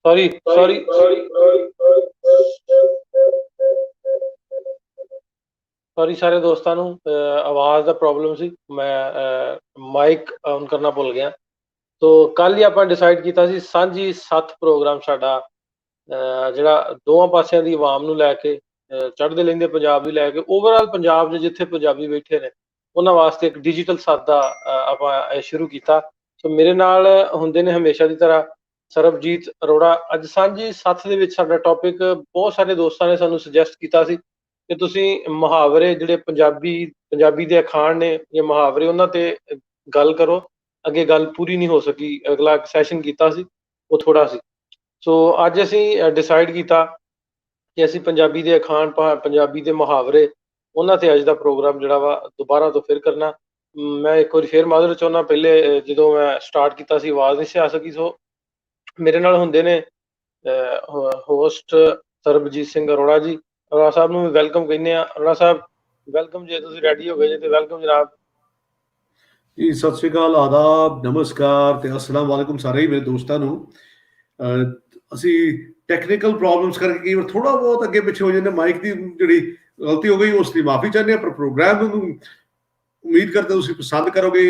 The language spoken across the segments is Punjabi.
ਸੌਰੀ ਸੌਰੀ ਸੌਰੀ ਸਾਰੇ ਦੋਸਤਾਂ ਨੂੰ ਆਵਾਜ਼ ਦਾ ਪ੍ਰੋਬਲਮ ਸੀ। ਮੈਂ ਮਾਈਕ ਔਨ ਕਰਨਾ ਭੁੱਲ ਗਿਆ। ਤੋ ਕੱਲ ਹੀ ਆਪਾਂ ਡਿਸਾਈਡ ਕੀਤਾ ਸੀ ਸਾਂਝੀ ਸੱਥ ਪ੍ਰੋਗਰਾਮ ਸਾਡਾ ਜਿਹੜਾ ਦੋਵਾਂ ਪਾਸਿਆਂ ਦੀ ਆਵਾਮ ਨੂੰ ਲੈ ਕੇ ਚੜ੍ਹਦੇ ਲਹਿੰਦੇ ਪੰਜਾਬ ਨੂੰ ਲੈ ਕੇ ਓਵਰਆਲ ਪੰਜਾਬ 'ਚ ਜਿੱਥੇ ਪੰਜਾਬੀ ਬੈਠੇ ਨੇ ਉਹਨਾਂ ਵਾਸਤੇ ਇੱਕ ਡਿਜੀਟਲ ਸੱਥ ਦਾ ਆਪਾਂ ਸ਼ੁਰੂ ਕੀਤਾ। ਸੋ ਮੇਰੇ ਨਾਲ ਹੁੰਦੇ ਨੇ ਹਮੇਸ਼ਾ ਦੀ ਤਰ੍ਹਾਂ ਸਰਬਜੀਤ ਅਰੋੜਾ। ਅੱਜ ਸਾਂਝੀ ਸੱਥ ਦੇ ਵਿੱਚ ਸਾਡਾ ਟੌਪਿਕ ਬਹੁਤ ਸਾਰੇ ਦੋਸਤਾਂ ਨੇ ਸਾਨੂੰ ਸੁਜੈਸਟ ਕੀਤਾ ਸੀ ਕਿ ਤੁਸੀਂ ਮੁਹਾਵਰੇ ਜਿਹੜੇ ਪੰਜਾਬੀ ਦੇ ਅਖਾਣ ਨੇ ਜਾਂ ਮੁਹਾਵਰੇ ਉਹਨਾਂ ਤੇ ਗੱਲ ਕਰੋ। ਅੱਗੇ ਗੱਲ ਪੂਰੀ ਨਹੀਂ ਹੋ ਸਕੀ, ਅਗਲਾ ਸੈਸ਼ਨ ਕੀਤਾ ਸੀ ਉਹ ਥੋੜਾ ਸੀ। ਸੋ ਅੱਜ ਅਸੀਂ ਡਿਸਾਈਡ ਕੀਤਾ ਕਿ ਅਸੀਂ ਪੰਜਾਬੀ ਦੇ ਅਖਾਣ ਪੰਜਾਬੀ ਦੇ ਮੁਹਾਵਰੇ ਉਹਨਾਂ ਤੇ ਅੱਜ ਦਾ ਪ੍ਰੋਗਰਾਮ ਜਿਹੜਾ ਵਾ ਦੁਬਾਰਾ ਤੋਂ ਫਿਰ ਕਰਨਾ। ਮੈਂ ਇੱਕ ਵਾਰੀ ਫਿਰ ਮਾਜ਼ਰਤ ਚਾਹੁੰਦਾ, ਪਹਿਲੇ ਜਦੋਂ ਮੈਂ ਸਟਾਰਟ ਕੀਤਾ ਸੀ ਆਵਾਜ਼ ਨਹੀਂ ਸੀ ਆ ਸਕੀ। ਸੋ ਮੇਰੇ ਨਾਲ ਹੁੰਦੇ ਨੇ ਹੋਸਟ ਸਰਬਜੀਤ ਸਿੰਘ ਅਰੋੜਾ ਜੀ। ਅਰੋੜਾ ਸਾਹਿਬ ਨੂੰ ਵੈਲਕਮ ਕਹਿੰਦੇ ਆ। ਅਰੋੜਾ ਸਾਹਿਬ ਵੈਲਕਮ, ਜੇ ਤੁਸੀਂ ਰੈਡੀ ਹੋ ਗਏ ਜੇ ਤੇ ਵੈਲਕਮ ਜਨਾਬ ਜੀ। ਸਤਿ ਸ਼੍ਰੀ ਅਕਾਲ, ਆਦਾਬ, ਨਮਸਕਾਰ ਤੇ ਅਸਲਾਮ ਵਾਲੇਕੁਮ ਸਾਰੇ ਹੀ ਮੇਰੇ ਦੋਸਤਾਂ ਨੂੰ। ਅਸੀਂ ਟੈਕਨੀਕਲ ਪ੍ਰੋਬਲਮਸ ਕਰਕੇ ਕਈ ਵਾਰ ਥੋੜਾ ਬਹੁਤ ਅੱਗੇ ਪਿੱਛੇ ਹੋ ਜਾਂਦੇ, ਮਾਈਕ ਦੀ ਜਿਹੜੀ ਗਲਤੀ ਹੋ ਗਈ ਉਸ ਦੀ ਮਾਫੀ ਚਾਹੁੰਦੇ ਹਾਂ, ਪਰ ਪ੍ਰੋਗਰਾਮ ਨੂੰ ਉਮੀਦ ਕਰਦੇ ਤੁਸੀਂ ਪਸੰਦ ਕਰੋਗੇ।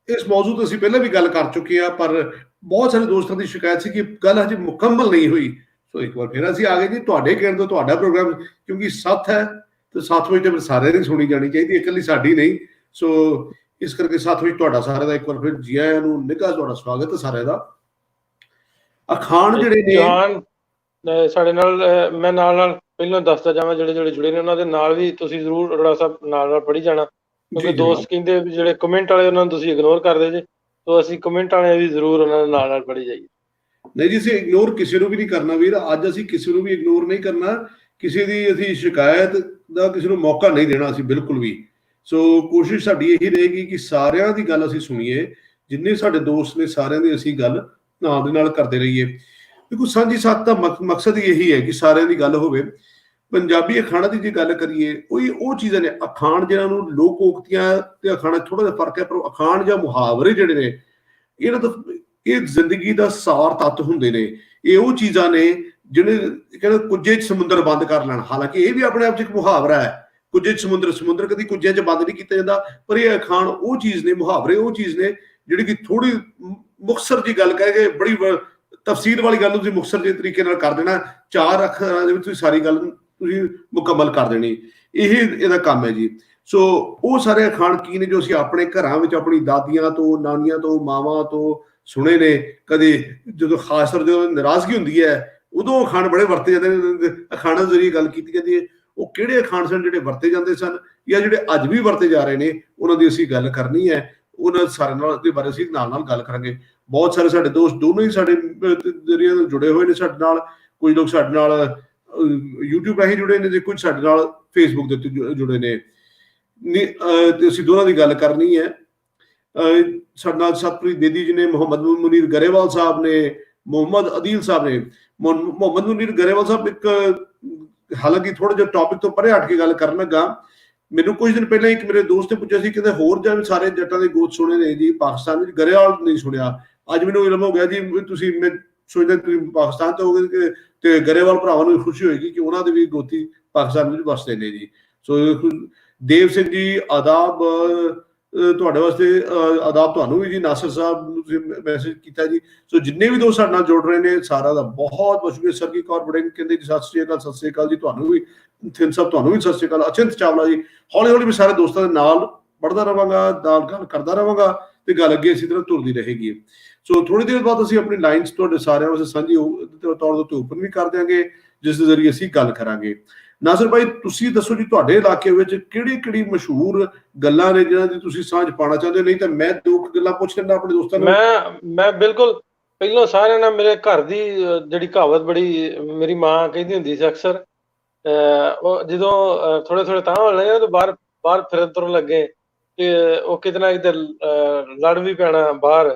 ਇਸ ਮੌਜੂਦ ਤੋਂ ਅਸੀਂ ਪਹਿਲਾਂ ਵੀ ਗੱਲ ਕਰ ਚੁੱਕੇ ਹਾਂ, ਪਰ ਬਹੁਤ ਸਾਰੇ ਦੋਸਤਾਂ ਦੀ ਸ਼ਿਕਾਇਤ ਸੀ ਕਿ ਗੱਲ ਹਜੇ ਮੁਕੰਮਲ ਨਹੀਂ ਹੋਈ। ਸੋ ਇੱਕ ਵਾਰ ਫਿਰ ਅਸੀਂ ਆ ਗਏ ਜੀ ਤੁਹਾਡੇ ਕਹਿਣ ਤੋਂ। ਤੁਹਾਡਾ ਪ੍ਰੋਗਰਾਮ ਕਿਉਂਕਿ ਸੱਥ ਹੈ ਤੇ ਸੱਥ ਵਿੱਚ ਤਾਂ ਸਾਰਿਆਂ ਦੀ ਸੁਣੀ ਜਾਣੀ ਚਾਹੀਦੀ, ਇਕੱਲੀ ਸਾਡੀ ਨਹੀਂ। ਸੋ ਇਸ ਕਰਕੇ ਸੱਥ ਵਿੱਚ ਤੁਹਾਡਾ ਸਾਰਿਆਂ ਦਾ ਇੱਕ ਵਾਰ ਫਿਰ ਜੀ ਆਇਆਂ ਨੂੰ, ਨਿੱਘਾ ਤੁਹਾਡਾ ਸਵਾਗਤ ਹੈ ਸਾਰਿਆਂ ਦਾ। ਅਖਾਣ ਜਿਹੜੇ ਨੇ ਸਾਡੇ ਨਾਲ, ਮੈਂ ਨਾਲ ਪਹਿਲਾਂ ਦੱਸਦਾ ਜਾਵਾਂ ਜਿਹੜੇ ਜੁੜੇ ਨੇ ਉਹਨਾਂ ਦੇ ਨਾਲ ਵੀ ਤੁਸੀਂ ਜ਼ਰੂਰ ਅਰੋੜਾ ਸਾਹਿਬ ਨਾਲ ਪੜ੍ਹੀ ਜਾਣਾ, ਕਿਉਂਕਿ ਦੋਸਤ ਕਹਿੰਦੇ ਵੀ ਜਿਹੜੇ ਕਮੈਂਟ ਵਾਲੇ ਉਹਨਾਂ ਨੂੰ ਤੁਸੀਂ ਇਗਨੋਰ ਕਰਦੇ ਜੇ। ਸੋ ਅਸੀਂ ਕਮੈਂਟ ਵਾਲੇ ਵੀ ਜ਼ਰੂਰ ਉਹਨਾਂ ਦੇ ਨਾਲ ਪੜ੍ਹੀ ਜਾਈਏ। ਨਹੀਂ ਜੀ, ਅਸੀਂ ਇਗਨੋਰ ਕਿਸੇ ਨੂੰ ਵੀ ਨਹੀਂ ਕਰਨਾ ਵੀਰ। ਅੱਜ ਅਸੀਂ ਕਿਸੇ ਨੂੰ ਵੀ ਇਗਨੋਰ ਨਹੀਂ ਕਰਨਾ, ਕਿਸੇ ਦੀ ਅਸੀਂ ਸ਼ਿਕਾਇਤ ਦਾ ਕਿਸੇ ਨੂੰ ਮੌਕਾ ਨਹੀਂ ਦੇਣਾ ਅਸੀਂ ਬਿਲਕੁਲ ਵੀ। ਸੋ ਕੋਸ਼ਿਸ਼ ਸਾਡੀ ਇਹੀ ਰਹੇਗੀ ਕਿ ਸਾਰਿਆਂ ਦੀ ਗੱਲ ਅਸੀਂ ਸੁਣੀਏ, ਜਿੰਨੇ ਸਾਡੇ ਦੋਸਤ ਨੇ ਸਾਰਿਆਂ ਦੀ ਅਸੀਂ ਗੱਲ ਨਾਲ ਦੇ ਨਾਲ ਕਰਦੇ ਰਹੀਏ। ਦੇਖੋ ਸਾਂਝੀ ਸੱਥ ਦਾ ਮਕਸਦ ਹੀ ਇਹੀ ਹੈ ਕਿ ਸਾਰਿਆਂ ਦੀ ਗੱਲ ਹੋਵੇ। ਪੰਜਾਬੀ ਅਖਾਣਾਂ ਦੀ ਜੇ ਗੱਲ ਕਰੀਏ, ਉਹ ਚੀਜ਼ਾਂ ਨੇ ਅਖਾਣ ਜਿਹਨਾਂ ਨੂੰ ਲੋਕ ਉਕਤੀਆਂ ਤੇ ਅਖਾਣਾਂ ਥੋੜਾ ਜਿਹਾ ਫਰਕ ਹੈ, ਪਰ ਅਖਾਣ ਜਾਂ ਮੁਹਾਵਰੇ ਜਿਹੜੇ ਨੇ ਇਹਨਾਂ ਦਾ ਇਹ ਜ਼ਿੰਦਗੀ ਦਾ ਸਾਰ ਤੱਤ ਹੁੰਦੇ ਨੇ। ਇਹ ਉਹ ਚੀਜ਼ਾਂ ਨੇ ਜਿਹੜੇ ਕਹਿੰਦੇ ਕੁੱਜੇ 'ਚ ਸਮੁੰਦਰ ਬੰਦ ਕਰ ਲੈਣ। ਹਾਲਾਂਕਿ ਇਹ ਵੀ ਆਪਣੇ ਆਪ 'ਚ ਇੱਕ ਮੁਹਾਵਰਾ ਹੈ, ਕੁੱਜੇ 'ਚ ਸਮੁੰਦਰ ਕਦੀ ਕੁੱਜਿਆਂ 'ਚ ਬੰਦ ਨਹੀਂ ਕੀਤਾ ਜਾਂਦਾ। ਪਰ ਇਹ ਅਖਾਣ ਉਹ ਚੀਜ਼ ਨੇ, ਮੁਹਾਵਰੇ ਉਹ ਚੀਜ਼ ਨੇ ਜਿਹੜੀ ਕਿ ਥੋੜੀ ਮੁਖਤਸਰ ਜੀ ਗੱਲ ਕਹਿ ਕੇ ਬੜੀ ਤਫਸੀਲ ਵਾਲੀ ਗੱਲ ਨੂੰ ਤੁਸੀਂ ਮੁਖਤਸਰ ਜਿਹੇ ਤਰੀਕੇ ਨਾਲ ਕਰ ਦੇਣਾ, 4 ਅੱਖਰਾਂ ਦੇ ਵਿੱਚ ਤੁਸੀਂ ਸਾਰੀ ਗੱਲ ਤੁਸੀਂ ਮੁਕੰਮਲ ਕਰ ਦੇਣੀ। ਇਹਦਾ ਕੰਮ ਹੈ ਜੀ। ਸੋ ਉਹ ਸਾਰੇ ਅਖਾਣ ਕੀ ਨੇ ਜੋ ਅਸੀਂ ਆਪਣੇ ਘਰਾਂ ਵਿੱਚ ਆਪਣੀ ਦਾਦੀਆਂ ਤੋਂ, ਨਾਨੀਆਂ ਤੋਂ, ਮਾਵਾਂ ਤੋਂ ਸੁਣੇ ਨੇ। ਕਦੇ ਜਦੋਂ ਖਾਸ ਤੌਰ ਜਦੋਂ ਨਾਰਾਜ਼ਗੀ ਹੁੰਦੀ ਹੈ ਉਦੋਂ ਅਖਾਣ ਬੜੇ ਵਰਤੇ ਜਾਂਦੇ ਨੇ, ਅਖਾਣਾਂ ਦੇ ਜ਼ਰੀਏ ਗੱਲ ਕੀਤੀ ਜਾਂਦੀ ਹੈ। ਉਹ ਕਿਹੜੇ ਅਖਾਣ ਸਨ ਜਿਹੜੇ ਵਰਤੇ ਜਾਂਦੇ ਸਨ ਜਾਂ ਜਿਹੜੇ ਅੱਜ ਵੀ ਵਰਤੇ ਜਾ ਰਹੇ ਨੇ, ਉਹਨਾਂ ਦੀ ਅਸੀਂ ਗੱਲ ਕਰਨੀ ਹੈ। ਉਹਨਾਂ ਸਾਰੇ ਨਾਲ ਦੇ ਬਾਰੇ ਅਸੀਂ ਨਾਲ ਗੱਲ ਕਰਾਂਗੇ। ਬਹੁਤ ਸਾਰੇ ਸਾਡੇ ਦੋਸਤ ਦੋਨੋਂ ਹੀ ਸਾਡੇ ਜ਼ਰੀਏ ਜੁੜੇ ਹੋਏ ਨੇ ਸਾਡੇ ਨਾਲ। ਕੁਝ ਲੋਕ ਸਾਡੇ ਨਾਲ YouTube ਰਾਹੀਂ ਜੁੜੇ ਨੇ ਤੇ ਕੁਝ ਸਾਡੇ ਨਾਲ ਫੇਸਬੁੱਕ ਦੇ ਉੱਤੇ ਜੁੜੇ ਨੇ। ਤੇ ਅਸੀਂ ਦੋਨਾਂ ਦੀ ਗੱਲ ਕਰਨੀ ਹੈ। ਸਾਡੇ ਨਾਲ ਸਤਪ੍ਰੀਤ ਬੇਦੀ ਜੀ ਨੇ, ਮੁਹੰਮਦ ਮੁਨੀਰ ਗਰੇਵਾਲ ਸਾਹਿਬ ਨੇ, ਮੁਹੰਮਦ ਅਦੀਲ ਸਾਹਿਬ ਨੇ। ਮੁਹੰਮਦ ਮੁਨੀਰ ਗਰੇਵਾਲ ਸਾਹਿਬ ਇੱਕ, ਹਾਲਾਂਕਿ ਥੋੜਾ ਜਿਹਾ ਟੌਪਿਕ ਤੋਂ ਪਰੇ ਹਟ ਕੇ ਗੱਲ ਕਰਨ ਲੱਗਾ। ਮੈਨੂੰ ਕੁਝ ਦਿਨ ਪਹਿਲਾਂ ਇੱਕ ਮੇਰੇ ਦੋਸਤ ਨੇ ਪੁੱਛਿਆ ਸੀ ਕਿ ਹੋਰ ਜਾਂ ਸਾਰੇ ਜੱਟਾਂ ਦੇ ਗੋਤ ਸੁਣੇ ਨੇ ਜੀ ਪਾਕਿਸਤਾਨ ਵਿੱਚ, ਗਰੇਵਾਲ ਨਹੀਂ ਸੁਣਿਆ। ਅੱਜ ਮੈਨੂੰ ਇਲਮ ਹੋ ਗਿਆ ਜੀ, ਤੁਸੀਂ ਮੈਂ ਸੋਚਦਾ ਤੁਸੀਂ ਪਾਕਿਸਤਾਨ ਤੋਂ ਹੋਗੇ ਤੇ ਗਰੇਵਾਲ ਭਰਾਵਾਂ ਨੂੰ ਖੁਸ਼ੀ ਹੋਏਗੀ ਕਿ ਉਹਨਾਂ ਦੇ ਵੀ ਗੋਤੀ ਪਾਕਿਸਤਾਨ ਵਿੱਚ ਵਸਦੇ ਨੇ ਜੀ। ਸੋ ਦੇਵ ਸਿੰਘ ਜੀ ਆਦਾਬ ਤੁਹਾਡੇ ਵਾਸਤੇ, ਆਦਾਬ ਤੁਹਾਨੂੰ ਵੀ ਜੀ। ਨਾਸਰ ਸਾਹਿਬ ਨੂੰ ਤੁਸੀਂ ਮੈਸੇਜ ਕੀਤਾ ਜੀ। ਸੋ ਜਿੰਨੇ ਵੀ ਦੋਸਤ ਸਾਡੇ ਨਾਲ ਜੁੜ ਰਹੇ ਨੇ ਸਾਰਿਆਂ ਦਾ ਬਹੁਤ ਬਹੁਤ ਸ਼ੁਕਰੀਆ। ਸਰਗੀ ਕੌਰ ਬੜਿੰਗ ਕਹਿੰਦੇ ਜੀ ਸਤਿ ਸ੍ਰੀ ਅਕਾਲ ਜੀ ਤੁਹਾਨੂੰ ਵੀ। ਥਿੰਨ ਸਾਹਿਬ ਤੁਹਾਨੂੰ ਵੀ ਸਤਿ ਸ੍ਰੀ ਅਕਾਲ। ਅਚਿੰਤ ਚਾਵਲਾ ਜੀ, ਹੌਲੀ ਹੌਲੀ ਮੈਂ ਸਾਰੇ ਦੋਸਤਾਂ ਦੇ ਨਾਲ ਪੜ੍ਹਦਾ ਰਹਾਂਗਾ, ਨਾਲ ਗੱਲ ਕਰਦਾ ਰਹਾਂਗਾ ਤੇ ਗੱਲ ਅੱਗੇ ਇਸੇ ਤਰ੍ਹਾਂ ਤੁਰਦੀ ਰਹੇਗੀ। ਸੋ ਥੋੜੀ ਦੇਰ ਬਾਅਦ ਅਸੀਂ ਆਪਣੀ ਲਾਈਨਸ ਤੁਹਾਡੇ ਸਾਰਿਆਂ ਵਾਸਤੇ ਸਾਂਝੀ ਤੌਰ ਦੇ ਉੱਤੇ ਓਪਨ ਵੀ ਕਰ ਦਿਆਂਗੇ, ਜਿਸ ਦੇ ਜ਼ਰੀਏ ਅਸੀਂ ਗੱਲ ਕਰਾਂਗੇ। ਨਾਜ਼ਰ ਭਾਈ ਤੁਸੀਂ ਦੱਸੋ ਜੀ, ਤੁਹਾਡੇ ਇਲਾਕੇ ਵਿੱਚ ਕਿਹੜੀ ਮਸ਼ਹੂਰ ਗੱਲਾਂ ਨੇ ਜਿਹਨਾਂ ਦੀ ਤੁਸੀਂ ਸਾਂਝ ਪਾਉਣਾ ਚਾਹੁੰਦੇ ਹੋ? ਨਹੀਂ ਤਾਂ ਮੈਂ 2 ਗੱਲਾਂ ਪੁੱਛ ਲੈਂਦਾ ਆਪਣੇ ਦੋਸਤਾਂ ਨੂੰ। ਮੈਂ ਬਿਲਕੁਲ ਪਹਿਲਾਂ ਸਾਰਿਆਂ ਨਾਲ ਮੇਰੇ ਘਰ ਦੀ ਜਿਹੜੀ ਕਹਾਵਤ ਬੜੀ ਮੇਰੀ ਮਾਂ ਕਹਿੰਦੀ ਹੁੰਦੀ ਸੀ ਅਕਸਰ, ਉਹ ਜਦੋਂ ਥੋੜੇ ਤਾਂ ਹੋ ਲਏ ਬਾਹਰ ਫਿਰਨ ਤੁਰਨ ਲੱਗੇ ਕਿ ਉਹ ਕਿਤੇ ਨਾ ਕਿਤੇ ਲੜ ਵੀ ਪੈਣਾ ਬਾਹਰ।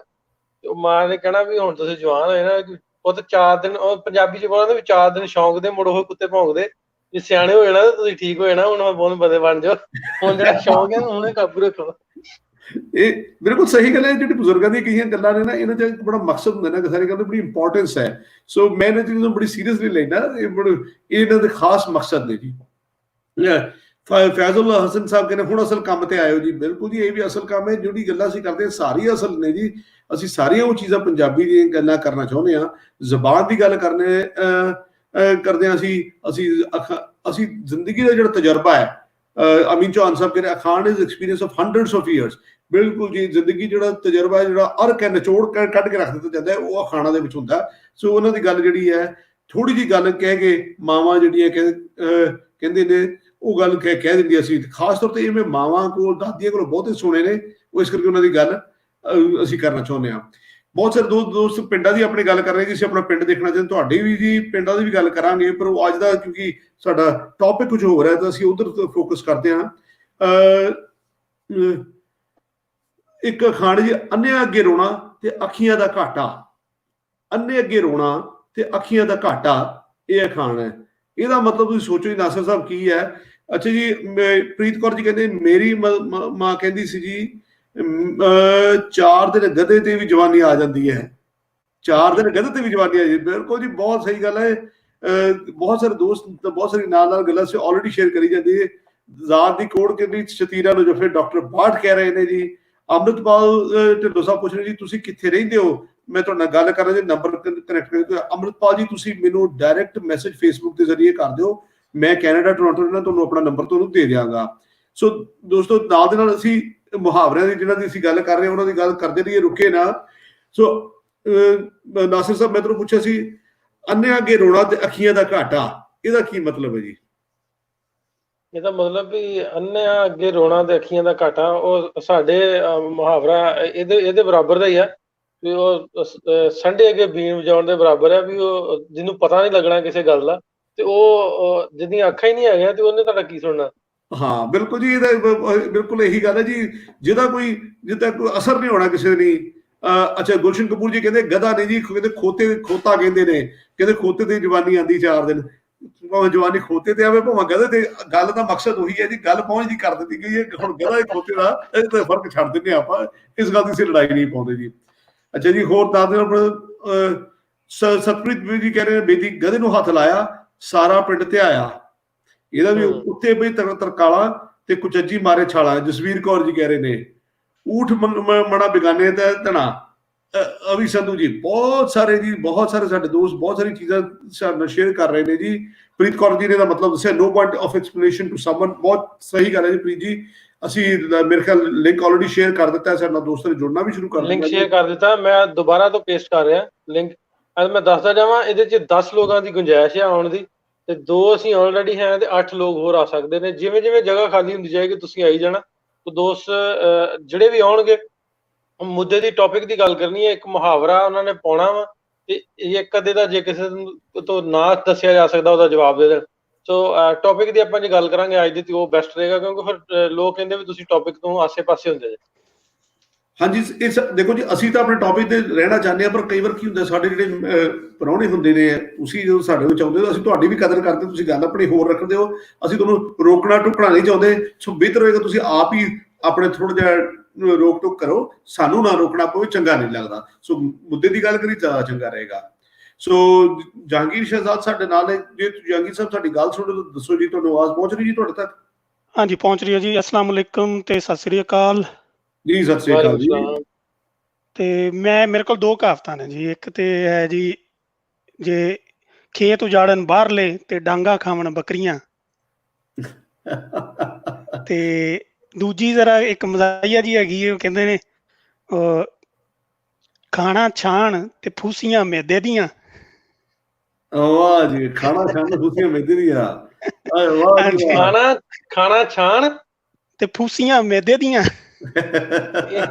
ਉਹ ਮਾਂ ਨੇ ਕਹਿਣਾ ਵੀ ਹੁਣ ਤੁਸੀਂ ਜਵਾਨ ਹੋਏ ਨਾ, ਉਹ ਤਾਂ 4 ਦਿਨ, ਉਹ ਪੰਜਾਬੀ ਚ ਬੋਲਦੇ ਵੀ 4 ਦਿਨ ਸ਼ੌਂਕ ਦੇ ਮੁੜ ਉਹ ਕੁੱਤੇ ਭੌਂਕਦੇ। ਜੇ ਸਿਆਣੇ ਹੋ ਜਾਣਾ ਤੁਸੀਂ ਠੀਕ ਹੋ ਜਾਣਾ, ਹੁਣ ਬਹੁਤ ਬੰਦੇ ਬਣ ਜਾਓ, ਹੁਣ ਜਿਹੜਾ ਸ਼ੌਂਕ ਹੈ ਉਹਨੇ ਕਾਬੂ ਰੱਖੋ। ਇਹ ਬਿਲਕੁਲ ਸਹੀ ਗੱਲ ਹੈ। ਜਿਹੜੀ ਬਜ਼ੁਰਗਾਂ ਦੀਆਂ ਕਈਆਂ ਗੱਲਾਂ ਨੇ ਨਾ, ਇਹਨਾਂ 'ਚ ਇੱਕ ਬੜਾ ਮਕਸਦ ਹੁੰਦਾ ਨਾ, ਸਾਰੀ ਗੱਲ ਦੀ ਬੜੀ ਇੰਪੋਰਟੈਂਸ ਹੈ। ਸੋ ਮੈਂ ਇਹਨਾਂ ਚੀਜ਼ਾਂ ਨੂੰ ਬੜੀ ਸੀਰੀਅਸਲੀ ਲੈਂਦਾ। ਇਹ ਇਹਨਾਂ ਦੇ ਖਾਸ ਮਕਸਦ ਨੇ ਜੀ। ਫੈਜ਼ੁਲ ਹਸਨ ਸਾਹਿਬ ਕਹਿੰਦੇ ਹੁਣ ਅਸਲ ਕੰਮ ਤੇ ਆਇਓ ਜੀ। ਬਿਲਕੁਲ ਜੀ, ਇਹ ਵੀ ਅਸਲ ਕੰਮ ਹੈ। ਜਿਹੜੀ ਗੱਲਾਂ ਅਸੀਂ ਕਰਦੇ ਹਾਂ ਸਾਰੀਆਂ ਅਸਲ ਨੇ ਜੀ। ਅਸੀਂ ਸਾਰੀਆਂ ਉਹ ਚੀਜ਼ਾਂ ਪੰਜਾਬੀ ਦੀਆਂ ਗੱਲਾਂ ਕਰਨਾ ਚਾਹੁੰਦੇ ਹਾਂ। ਜ਼ਬਾਨ ਦੀ ਗੱਲ ਕਰਦੇ ਹਾਂ ਅਸੀਂ ਜ਼ਿੰਦਗੀ ਦਾ ਜਿਹੜਾ ਤਜਰਬਾ ਹੈ, ਅਮੀਨ ਚੌਹਾਨ ਸਾਹਿਬ ਕਹਿੰਦੇ ਅਖਾਣ is experience of hundreds of years. ਬਿਲਕੁਲ ਜੀ, ਜ਼ਿੰਦਗੀ ਜਿਹੜਾ ਤਜਰਬਾ ਹੈ, ਜਿਹੜਾ ਅਰਕ ਹੈ, ਨਿਚੋੜ ਕੱਢ ਕੇ ਰੱਖ ਦਿੱਤਾ ਜਾਂਦਾ ਹੈ, ਉਹ ਅਖਾਣਾਂ ਦੇ ਵਿੱਚ ਹੁੰਦਾ। ਸੋ ਉਹਨਾਂ ਦੀ ਗੱਲ ਜਿਹੜੀ ਹੈ, ਥੋੜੀ ਜਿਹੀ ਗੱਲ ਕਹਿ ਕੇ ਮਾਵਾਂ ਜਿਹੜੀਆਂ ਕਹਿੰਦੇ ਨੇ, ਉਹ ਗੱਲ ਕਹਿ ਦਿੰਦੀਆਂ ਸੀ। ਖਾਸ ਤੌਰ ਤੇ ਇਹ ਮੈਂ ਮਾਵਾਂ ਕੋਲ, ਦਾਦੀਆਂ ਕੋਲ ਬਹੁਤੇ ਸੁਣੇ ਨੇ, ਉਹ ਇਸ ਕਰਕੇ ਉਹਨਾਂ ਦੀ ਗੱਲ ਅਸੀਂ ਕਰਨਾ ਚਾਹੁੰਦੇ ਹਾਂ। ਬਹੁਤ ਸਾਰੇ ਦੋਸਤ ਪਿੰਡਾਂ ਦੀ ਆਪਣੀ ਗੱਲ ਕਰ ਰਹੇ ਜੀ। ਅਸੀਂ ਆਪਣਾ ਪਿੰਡ ਦੇਖਣਾ ਚਾਹੁੰਦੇ, ਤੁਹਾਡੀ ਵੀ ਜੀ ਪਿੰਡਾਂ ਦੀ ਵੀ ਗੱਲ ਕਰਾਂਗੇ, ਪਰ ਉਹ ਅੱਜ ਦਾ ਕਿਉਂਕਿ ਸਾਡਾ ਟੌਪਿਕ ਕੁਝ ਹੋ ਰਿਹਾ ਤਾਂ ਅਸੀਂ ਉਧਰ ਫੋਕਸ ਕਰਦੇ ਹਾਂ। ਇੱਕ ਅਖਾਣ ਜੀ, ਅੰਨ੍ਹਿਆਂ ਅੱਗੇ ਰੋਣਾ ਤੇ ਅੱਖੀਆਂ ਦਾ ਘਾਟਾ। ਅੰਨ੍ਹੇ ਅੱਗੇ ਰੋਣਾ ਤੇ ਅੱਖੀਆਂ ਦਾ ਘਾਟਾ, ਇਹ ਅਖਾਣ ਹੈ। ਇਹਦਾ ਮਤਲਬ ਤੁਸੀਂ ਸੋਚੋ ਜੀ ਨਾਸਰ ਸਾਹਿਬ ਕੀ ਹੈ। ਅੱਛਾ ਜੀ, ਪ੍ਰੀਤ ਕੌਰ ਜੀ ਕਹਿੰਦੇ ਮੇਰੀ ਮਾਂ ਕਹਿੰਦੀ ਸੀ ਜੀ, 4 ਦਿਨ ਗਧੇ ਤੇ ਵੀ ਜਵਾਨੀ ਆ ਜਾਂਦੀ ਹੈ। 4 ਦਿਨ ਗਧੇ ਤੇ ਵੀ ਜਵਾਨੀ ਆ ਜਾਂਦੀ। ਬਿਲਕੁਲ ਜੀ, ਬਹੁਤ ਸਹੀ ਗੱਲ ਹੈ। ਬਹੁਤ ਸਾਰੇ ਦੋਸਤ, ਬਹੁਤ ਸਾਰੀ ਨਾਲ ਗੱਲਾਂ ਸੀ ਆਲਰੇਡੀ ਸ਼ੇਅਰ ਕਰੀ ਜਾਂਦੀ ਹੈ। ਜ਼ਾਤ ਦੀ ਕੋੜ ਕਿੰਨੀ ਸ਼ਤੀਰਾਂ ਨੂੰ ਜਫੇ, ਡਾਕਟਰ ਬਾਠ ਕਹਿ ਰਹੇ ਨੇ ਜੀ। ਅੰਮ੍ਰਿਤਪਾਲ ਢਿੱਲੋਂ ਸਾਹਿਬ ਪੁੱਛ ਰਹੇ ਜੀ ਤੁਸੀਂ ਕਿੱਥੇ ਰਹਿੰਦੇ ਹੋ, ਮੈਂ ਤੁਹਾਡੇ ਨਾਲ ਗੱਲ ਕਰ ਰਿਹਾ ਜੀ, ਨੰਬਰ ਕਨੈਕਟ ਕਰੇ। ਅੰਮ੍ਰਿਤਪਾਲ ਜੀ ਤੁਸੀਂ ਮੈਨੂੰ ਡਾਇਰੈਕਟ ਮੈਸੇਜ ਫੇਸਬੁੱਕ ਦੇ ਜ਼ਰੀਏ ਕਰ ਦਿਓ, ਮੈਂ ਕੈਨੇਡਾ ਟੋਰਾਂਟੋ ਰਹਿਣਾ, ਤੁਹਾਨੂੰ ਆਪਣਾ ਨੰਬਰ ਤੁਹਾਨੂੰ ਦੇ ਦਿਆਂਗਾ। ਸੋ ਦੋਸਤੋ, ਨਾਲ ਦੇ ਨਾਲ ਅਸੀਂ ਮੁਹਾਵਰਿਆਂ ਦੀ ਜਿਹਨਾਂ ਦੀ ਅਸੀਂ ਗੱਲ ਕਰ ਰਹੇ ਹਾਂ, ਉਹਨਾਂ ਦੀ ਗੱਲ ਕਰਦੇ ਰਹੀਏ, ਰੁਕੇ ਨਾ। ਸੋ ਨਾਸਿਰ ਸਾਹਿਬ, ਮੈਂ ਤੁਹਾਨੂੰ ਪੁੱਛਿਆ ਸੀ ਅੰਨ੍ਹਿਆਂ ਅੱਗੇ ਰੋਣਾ ਤੇ ਅੱਖੀਆਂ ਦਾ ਘਾਟਾ, ਇਹਦਾ ਕੀ ਮਤਲਬ ਹੈ ਜੀ? ਇਹਦਾ ਮਤਲਬ ਵੀ ਅੰਨ੍ਹਿਆਂ ਅੱਗੇ ਰੋਣਾ ਤੇ ਅੱਖੀਆਂ ਦਾ ਘਾਟਾ, ਉਹ ਸਾਡੇ ਮੁਹਾਵਰਾ ਇਹਦੇ ਬਰਾਬਰ ਦਾ ਹੀ ਹੈ ਵੀ ਉਹ ਸੰਡੇ ਅੱਗੇ ਬੀਨ ਵਜਾਉਣ ਦੇ ਬਰਾਬਰ ਹੈ। ਵੀ ਉਹ ਜਿਹਨੂੰ ਪਤਾ ਨਹੀਂ ਲੱਗਣਾ ਕਿਸੇ ਗੱਲ ਦਾ, ਤੇ ਉਹ ਜਿਹਦੀਆਂ ਅੱਖਾਂ ਹੀ ਨਹੀਂ ਹੈਗੀਆਂ ਤੇ ਉਹਨੇ ਤੁਹਾਡਾ ਕੀ ਸੁਣਨਾ। ਹਾਂ ਬਿਲਕੁਲ ਜੀ, ਇਹਦਾ ਬਿਲਕੁਲ ਇਹੀ ਗੱਲ ਹੈ ਜੀ। ਜਿੱਦਾਂ ਕੋਈ ਅਸਰ ਨਹੀਂ ਹੋਣਾ ਕਿਸੇ ਨੇ। ਅੱਛਾ, ਗੁਲਸ਼ਨ ਕਪੂਰ ਜੀ ਕਹਿੰਦੇ ਗਧਾ ਨਹੀਂ ਜੀ, ਕਹਿੰਦੇ ਖੋਤਾ ਕਹਿੰਦੇ ਨੇ, ਕਹਿੰਦੇ ਖੋਤੇ ਤੇ ਜਵਾਨੀ ਆਂਦੀ 4 ਦਿਨ। ਭਾਵੇਂ ਜਵਾਨੀ ਖੋਤੇ ਤੇ ਆਵੇ, ਭਾਵੇਂ ਗਧੇ ਤੇ। ਗੱਲ ਦਾ ਮਕਸਦ ਉਹੀ ਹੈ ਜੀ, ਗੱਲ ਪਹੁੰਚਦੀ ਕਰ ਦਿੱਤੀ ਗਈ ਹੈ। ਹੁਣ ਗਧਾ ਖੋਤੇ ਦਾ ਇਹ ਤਾਂ ਫਰਕ ਛੱਡ ਦਿੰਦੇ ਆਪਾਂ, ਇਸ ਗੱਲ ਦੀ ਅਸੀਂ ਲੜਾਈ ਨਹੀਂ ਪਾਉਂਦੇ ਜੀ। ਅੱਛਾ ਜੀ, ਹੋਰ ਦੱਸ ਸਤਪ੍ਰੀਤ ਜੀ ਕਹਿ ਰਹੇ ਨੇ ਬੇਦੀ ਗਧੇ ਨੂੰ ਹੱਥ ਲਾਇਆ ਸਾਰਾ ਪਿੰਡ ਧਿਆਇਆ। ਇਹਦਾ ਵੀ ਉੱਤੇ ਬਈ ਤਰਕਾਲਾ ਤੇ ਕੁਚੱਜੀ ਮਾਰੇ ਛਾਲਾ। ਜਸਵੀਰ ਕੌਰ ਜੀ ਕਹਿ ਰਹੇ ਨੇ ਊਠ ਮਣਾ ਬਿਗਾਨੇ ਦਾ ਧਣਾ। ਅਵੀ ਸੰਧੂ ਜੀ, ਬਹੁਤ ਸਾਰੇ ਸਾਡੇ ਦੋਸਤ ਬਹੁਤ ਸਾਰੀ ਚੀਜ਼ਾਂ ਸਾਡੇ ਨਾਲ ਸ਼ੇਅਰ ਕਰ ਰਹੇ ਨੇ ਜੀ। ਪ੍ਰੀਤ ਕੌਰ ਜੀ ਨੇ ਦਾ ਮਤਲਬ ਦੱਸਿਆ, ਨੋ ਪੁਆਇੰਟ ਆਫ ਐਕਸਪਲੇਨੇਸ਼ਨ ਟੂ ਸਮਨ। ਬਹੁਤ ਸਹੀ ਗੱਲ ਹੈ ਜੀ ਪ੍ਰੀਤ ਜੀ। ਅਸੀਂ ਮੇਰੇ ਖਿਆਲ ਲਿੰਕ ਆਲਰੇਡੀ ਸ਼ੇਅਰ ਕਰ ਦਿੱਤਾ ਹੈ, ਸਾਡੇ ਨਾਲ ਦੋਸਤਾਂ ਨੇ ਜੁੜਨਾ ਵੀ ਸ਼ੁਰੂ ਕਰ ਦਿੱਤਾ। ਲਿੰਕ ਸ਼ੇਅਰ ਕਰ ਦਿੱਤਾ, ਮੈਂ ਦੁਬਾਰਾ ਤੋਂ ਪੇਸਟ ਕਰ ਰਿਹਾ ਲਿੰਕ। ਅੱਜ ਮੈਂ ਦੱਸਦਾ ਜਾਵਾਂ, ਇਹਦੇ 'ਚ 10 ਲੋਕਾਂ ਦੀ ਗੁੰਜਾਇਸ਼ ਹੈ ਆਉਣ ਦੀ, ਤੇ 2 ਅਸੀਂ ਆਲਰੇਡੀ ਹੈ ਤੇ 8 ਲੋਕ ਹੋਰ ਆ ਸਕਦੇ ਨੇ। ਜਿਵੇਂ ਜਿਵੇਂ ਜਗ੍ਹਾ ਖਾਲੀ ਹੁੰਦੀ ਜਾਏਗੀ ਤੁਸੀਂ ਆਈ ਜਾਣਾ। ਤੇ ਦੋਸਤ ਜਿਹੜੇ ਵੀ ਆਉਣਗੇ, ਮੁੱਦੇ ਦੀ ਟੌਪਿਕ ਦੀ ਗੱਲ ਕਰਨੀ ਹੈ, ਇੱਕ ਮੁਹਾਵਰਾ ਉਹਨਾਂ ਨੇ ਪਾਉਣਾ ਵਾ, ਤੇ ਇੱਕ ਅੱਧੇ ਦਾ ਜੇ ਕਿਸੇ ਤੋਂ ਨਾ ਦੱਸਿਆ ਜਾ ਸਕਦਾ ਉਹਦਾ ਜਵਾਬ ਦੇ ਦੇਣ। ਸੋ ਟੌਪਿਕ ਦੀ ਆਪਾਂ ਜੇ ਗੱਲ ਕਰਾਂਗੇ ਅੱਜ ਦੀ, ਤੇ ਉਹ ਬੈਸਟ ਰਹੇਗਾ, ਕਿਉਂਕਿ ਫਿਰ ਲੋਕ ਕਹਿੰਦੇ ਵੀ ਤੁਸੀਂ ਟੌਪਿਕ ਤੋਂ ਆਸੇ-ਪਾਸੇ ਹੁੰਦੇ ਜੇ। ਹਾਂਜੀ, ਇਸ ਦੇਖੋ ਜੀ, ਅਸੀਂ ਤਾਂ ਆਪਣੇ ਟੌਪਿਕ ਤੇ ਰਹਿਣਾ ਚਾਹੁੰਦੇ ਹਾਂ, ਪਰ ਕਈ ਵਾਰ ਕੀ ਹੁੰਦਾ, ਸਾਡੇ ਜਿਹੜੇ ਪ੍ਰਾਹੁਣੇ ਹੁੰਦੇ ਨੇ, ਤੁਸੀਂ ਜਦੋਂ ਸਾਡੇ ਵਿੱਚ ਆਉਂਦੇ ਹੋ, ਅਸੀਂ ਤੁਹਾਡੀ ਵੀ ਕਦਰ ਕਰਦੇ, ਤੁਸੀਂ ਗੱਲ ਆਪਣੀ ਹੋਰ ਰੱਖਦੇ ਹੋ, ਅਸੀਂ ਤੁਹਾਨੂੰ ਰੋਕਣਾ ਟੋਕਣਾ ਨਹੀਂ ਚਾਹੁੰਦੇ। ਸੋ ਬਿਹਤਰ ਹੋਏਗਾ ਤੁਸੀਂ ਆਪ ਹੀ ਆਪਣੇ ਥੋੜਾ ਜਿਹਾ ਰੋਕ ਟੋਕ ਕਰੋ, ਸਾਨੂੰ ਨਾ ਰੋਕਣਾ ਪਵੇ, ਚੰਗਾ ਨਹੀਂ ਲੱਗਦਾ। ਸੋ ਮੁੱਦੇ ਦੀ ਗੱਲ ਕਰੀ ਜ਼ਿਆਦਾ ਚੰਗਾ ਰਹੇਗਾ। ਸੋ ਜਹਾਂਗੀਰ ਸ਼ਹਿਜ਼ਾਦ ਸਾਡੇ ਨਾਲ ਹੈ। ਜੇ ਜਹਾਂਗੀਰ ਸਾਹਿਬ ਸਾਡੀ ਗੱਲ ਸੁਣੋ ਤਾਂ ਦੱਸੋ ਜੀ, ਤੁਹਾਨੂੰ ਆਵਾਜ਼ ਪਹੁੰਚ ਰਹੀ ਜੀ ਤੁਹਾਡੇ ਤੱਕ? ਹਾਂਜੀ, ਪਹੁੰਚ ਰਹੀ ਹੈ ਜੀ। ਅਸਲਾਮ ਅਲੈਕੁਮ ਤੇ ਸਤਿ ਸ੍ਰੀ ਅਕਾਲ ਜੀ। ਸਤਿ ਸ੍ਰੀ ਅਕਾਲ ਜੀ। ਤੇ ਮੇਰੇ ਕੋਲ 2 ਕਹਾਵਤਾਂ ਨੇ ਜੀ। ਇੱਕ ਤੇ ਹੈ ਜੀ, ਜੇ ਖੇਤ ਉਜਾੜਨ ਬਾਹਰਲੇ ਤੇ ਡਾਂਗਾ ਖਾਵਣ ਬੱਕਰੀਆਂ। ਤੇ ਦੂਜੀ ਜ਼ਰਾ ਇੱਕ ਮਜ਼ਾਈਆ ਜੀ ਹੈਗੀ, ਉਹ ਕਹਿੰਦੇ ਨੇ ਖਾਣਾ ਛਾਣ ਤੇ ਫੂਸੀਆਂ ਮੈਦੇ ਦੀਆਂ। ਵਾਹ ਜੀ, ਖਾਣਾ ਛਾਣ ਫੂਸੀਆਂ ਮੈਦੇ ਦੀਆਂ। ਖਾਣਾ ਛਾਣ ਤੇ ਫੂਸੀਆਂ ਮੈਦੇ ਦੀਆਂ।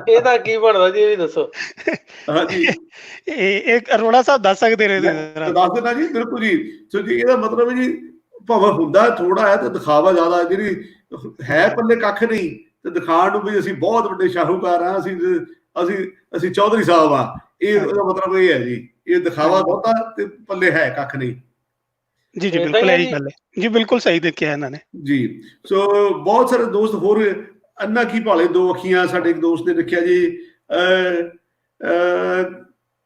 ਇਹਦਾ ਕੀ ਬਣਦਾ ਜੀ, ਇਹ ਵੀ ਦੱਸੋ। ਹਾਂਜੀ, ਇਹ ਅਰੋੜਾ ਸਾਹਿਬ ਦੱਸ ਸਕਦੇ ਨੇ। ਦੱਸ ਦੇਣਾ ਜੀ, ਬਿਲਕੁਲ ਜੀ। ਸੋ ਜੀ, ਇਹਦਾ ਮਤਲਬ ਹੈ ਜੀ, ਭਾਵੇਂ ਹੁੰਦਾ ਥੋੜਾ ਹੈ ਤੇ ਦਿਖਾਵਾ ਜ਼ਿਆਦਾ, ਜਿਹੜੀ ਹੈ ਪੱਲੇ ਕੱਖ ਨਹੀਂ, ਤੇ ਦਿਖਾਉਣ ਨੂੰ ਵੀ ਅਸੀਂ ਬਹੁਤ ਵੱਡੇ ਸ਼ਾਹੂਕਾਰ ਹਾਂ, ਅਸੀਂ ਚੌਧਰੀ ਸਾਹਿਬ ਆ। ਇਹਦਾ ਮਤਲਬ ਇਹ ਹੈ ਜੀ, ਇਹ ਦਿਖਾਵਾ ਬਹੁਤਾ ਤੇ ਪੱਲੇ ਹੈ ਕੱਖ ਨਹੀਂ। ਜੀ ਜੀ, ਬਿਲਕੁਲ ਇਹੀ ਗੱਲ ਹੈ ਜੀ, ਬਿਲਕੁਲ ਸਹੀ ਦੇਖਿਆ ਇਹਨਾਂ ਨੇ ਜੀ। ਸੋ ਬਹੁਤ ਸਾਰੇ ਦੋਸਤ ਹੋਰ ਅੰਨਾ ਕੀ ਭਾਲੇ ਦੋ ਅੱਖੀਆਂ ਸਾਡੇ ਇੱਕ ਦੋਸਤ ਨੇ ਲਿਖਿਆ ਜੀ।